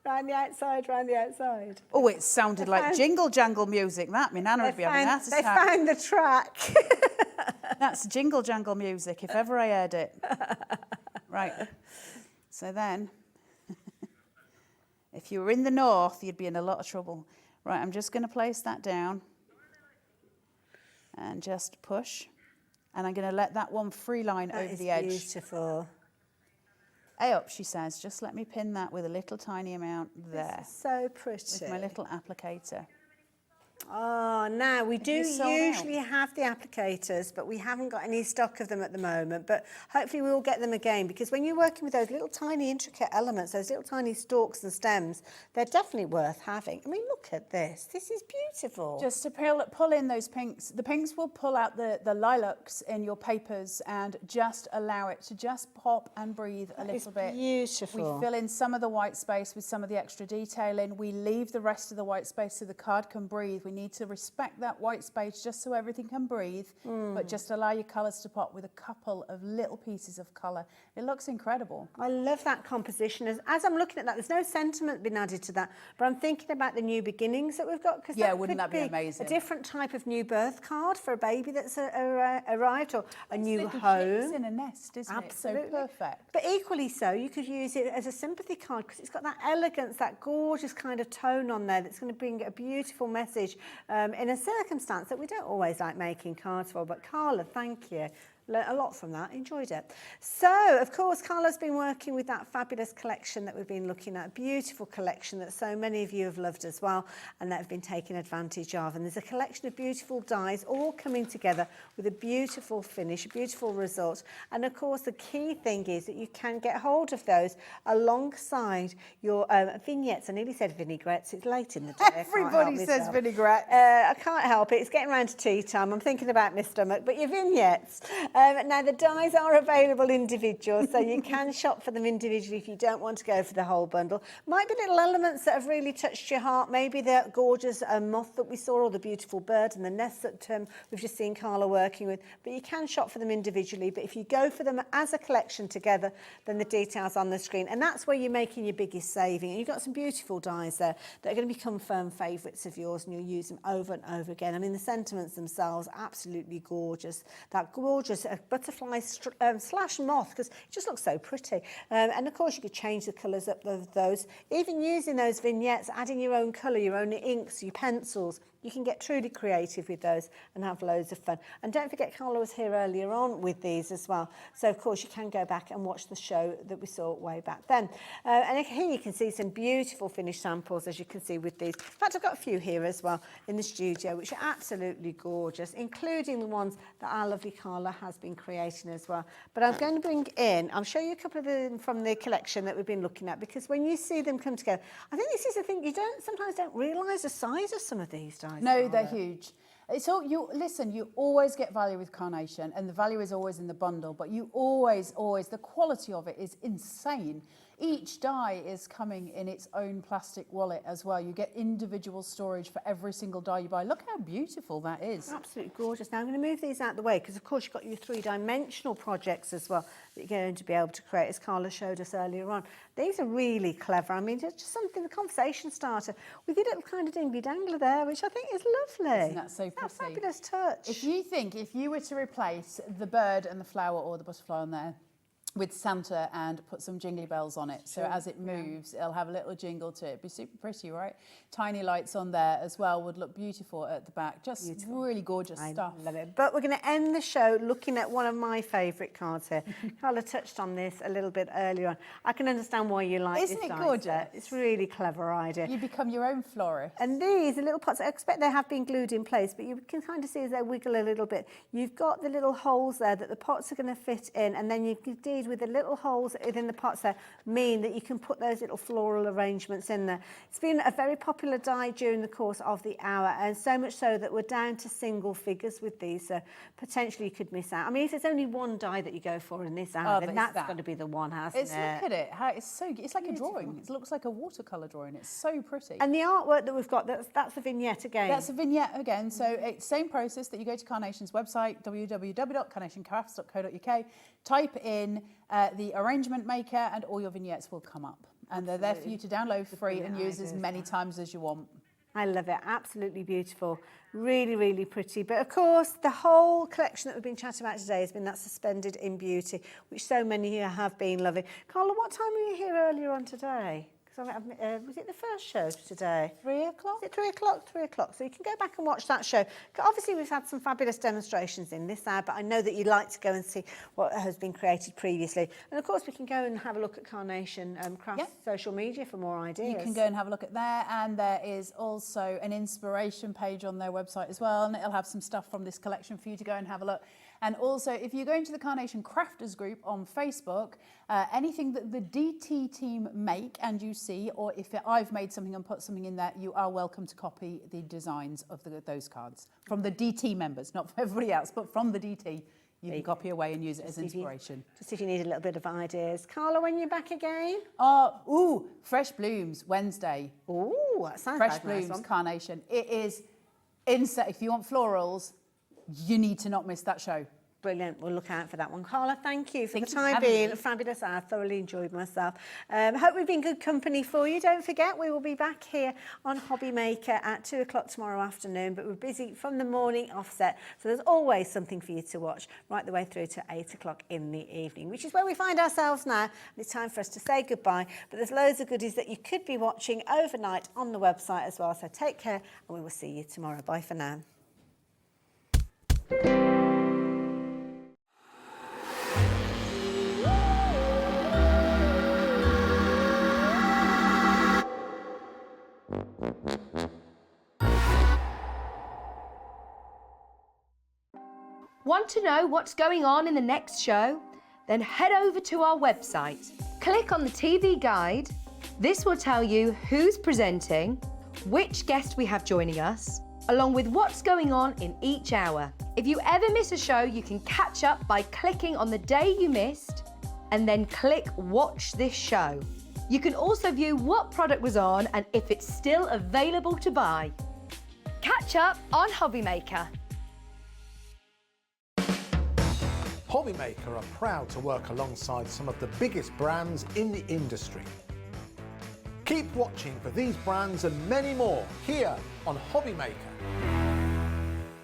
Round the outside, round the outside. Oh, it sounded like jingle jangle music, that. My nana would be having a heart attack. They found the track. That's jingle jangle music, if ever I heard it. Right. So then, if you were in the north, you'd be in a lot of trouble. Right, I'm just going to place that down and just push And I'm going to let that one free line That over is the edge. beautiful. Up, she says, just let me pin that with a little tiny amount there. This is so pretty. With my little applicator. Oh, now we do you sold usually have the applicators, but we haven't got any stock of them at the moment. But hopefully we will get them again, because when you're working with those little tiny intricate elements, those little tiny stalks and stems, they're definitely worth having. I mean, look at this. This is beautiful. Just to pull in those pinks. The pinks will pull out the lilacs in your papers and just allow it to just pop and breathe a little bit. Beautiful. We fill in some of the white space with some of the extra detailing. We leave the rest of the white space so the card can breathe. We need to respect that white space just so everything can breathe, but just allow your colours to pop with a couple of little pieces of colour. It looks incredible. I love that composition. As I'm looking at that, there's no sentiment been added to that, but I'm thinking about the new beginnings that we've got. Because Yeah, wouldn't that be be amazing? A different type of new birth card for a baby that's arrived, or a new Little home. chicks in a nest, isn't Absolutely. it? So perfect. But equally so, you could use it as a sympathy card, because it's got that elegance, that gorgeous kind of tone on there that's going to bring a beautiful message in a circumstance that we don't always like making cards for. But Carla, thank you. Learned a lot from that, enjoyed it. So, of course, Carla's been working with that fabulous collection that we've been looking at, a beautiful collection that so many of you have loved as well, and that have been taken advantage of. And there's a collection of beautiful dies all coming together with a beautiful finish, a beautiful result. And of course, the key thing is that you can get hold of those alongside your vignettes. I nearly said vinaigrettes, it's late in the day. Everybody says vinaigrette. I can't help it, it's getting around to tea time. I'm thinking about my stomach, but your vignettes. Now, the dies are available individual, so you can shop for them individually if you don't want to go for the whole bundle. Might be little elements that have really touched your heart, maybe the gorgeous moth that we saw, or the beautiful bird and the nest that we've just seen Carla working with, but you can shop for them individually. But if you go for them as a collection together, then the details on the screen, and that's where you're making your biggest saving. And you've got some beautiful dies there that are going to become firm favourites of yours, and you'll use them over and over again. I mean, the sentiments themselves, absolutely gorgeous. That gorgeous butterfly slash moth, because it just looks so pretty. And of course you could change the colours up of those, even using those vignettes, adding your own colour, your own inks, your pencils. You can get truly creative with those and have loads of fun. And don't forget, Carla was here earlier on with these as well. So, of course, you can go back and watch the show that we saw way back then. And here you can see some beautiful finished samples, as you can see with these. In fact, I've got a few here as well in the studio, which are absolutely gorgeous, including the ones that our lovely Carla has been creating as well. But I'm going to bring in, I'll show you a couple of them from the collection that we've been looking at, because when you see them come together, I think this is the thing, you sometimes don't realise the size of some of these dies. No, they're huge. It's all, you always get value with Carnation, and the value is always in the bundle, but you always, the quality of it is insane. Each die is coming in its own plastic wallet as well. You get individual storage for every single die you buy. Look how beautiful that is. Absolutely gorgeous. Now I'm going to move these out of the way, because of course you've got your three-dimensional projects as well that you're going to be able to create, as Carla showed us earlier on. These are really clever. I mean, it's just something, the conversation starter with your little kind of dingly dangler there, which I think is lovely. Isn't that so pretty? That's a fabulous touch. If you were to replace the bird and the flower or the butterfly on there with Santa and put some jingly bells on it, so as it moves, it'll have a little jingle to it. It'd be super pretty, right? Tiny lights on there as well would look beautiful at the back. Just really gorgeous stuff. I love it. But we're going to end the show looking at one of my favourite cards here. Carla touched on this a little bit earlier on. I can understand why you like this. Isn't it dice gorgeous? set. It's a really clever idea. You become your own florist. And these are little pots. I expect they have been glued in place, but you can kind of see as they wiggle a little bit. You've got the little holes there that the pots are going to fit in, and then you can indeed with the little holes within the pots there mean that you can put those little floral arrangements in there. It's been a very popular die during the course of the hour, and so much so that we're down to single figures with these, so potentially you could miss out. I mean, if there's only one die that you go for in this hour, then that's got to be the one, hasn't it? Look at it, how it's like a drawing. It looks like a watercolour drawing. It's so pretty. And the artwork that we've got, that's a vignette again. That's a vignette again. So it's same process that you go to Carnation's website, www.carnationcrafts.co.uk, type in the arrangement maker, and all your vignettes will come up. And they're there for you to download for free and use as many times as you want. I love it. Absolutely beautiful. Really, really pretty. But of course, the whole collection that we've been chatting about today has been that Suspended in Beauty, which so many here have been loving. Carla, what time were you here earlier on today? because was it the first show today? 3 o'clock? Is it 3 o'clock? 3 o'clock. So you can go back and watch that show. Obviously, we've had some fabulous demonstrations in this hour, but I know that you'd like to go and see what has been created previously. And of course, we can go and have a look at Carnation Crafts social media for more ideas. You can go and have a look at there, and there is also an inspiration page on their website as well, and it'll have some stuff from this collection for you to go and have a look. And also, if you go into the Carnation Crafters group on Facebook, anything that the DT team make and you see, or if I've made something and put something in there, you are welcome to copy the designs of those cards from the DT members, not from everybody else, but from the DT. You can copy away and use it as inspiration. Just if you need a little bit of ideas. Carla, when you're back again? Fresh Blooms, Wednesday. Ooh, that sounds Fresh like a nice Blooms, one. Carnation. It is insane. If you want florals, you need to not miss that show. Brilliant. We'll look out for that one. Carla, thank you for Thank the you for time having being. me. Fabulous. I thoroughly enjoyed myself. Hope we've been good company for you. Don't forget, we will be back here on Hobby Maker at 2 o'clock tomorrow afternoon, but we're busy from the morning offset. So there's always something for you to watch right the way through to 8 o'clock in the evening, which is where we find ourselves now. And it's time for us to say goodbye. But there's loads of goodies that you could be watching overnight on the website as well. So take care and we will see you tomorrow. Bye for now. Want to know what's going on in the next show? Then head over to our website. Click on the TV guide. This will tell you who's presenting, which guest we have joining us, along with what's going on in each hour. If you ever miss a show, you can catch up by clicking on the day you missed and then click Watch This Show. You can also view what product was on and if it's still available to buy. Catch up on Hobby Maker. Hobby Maker are proud to work alongside some of the biggest brands in the industry. Keep watching for these brands and many more here on Hobby Maker.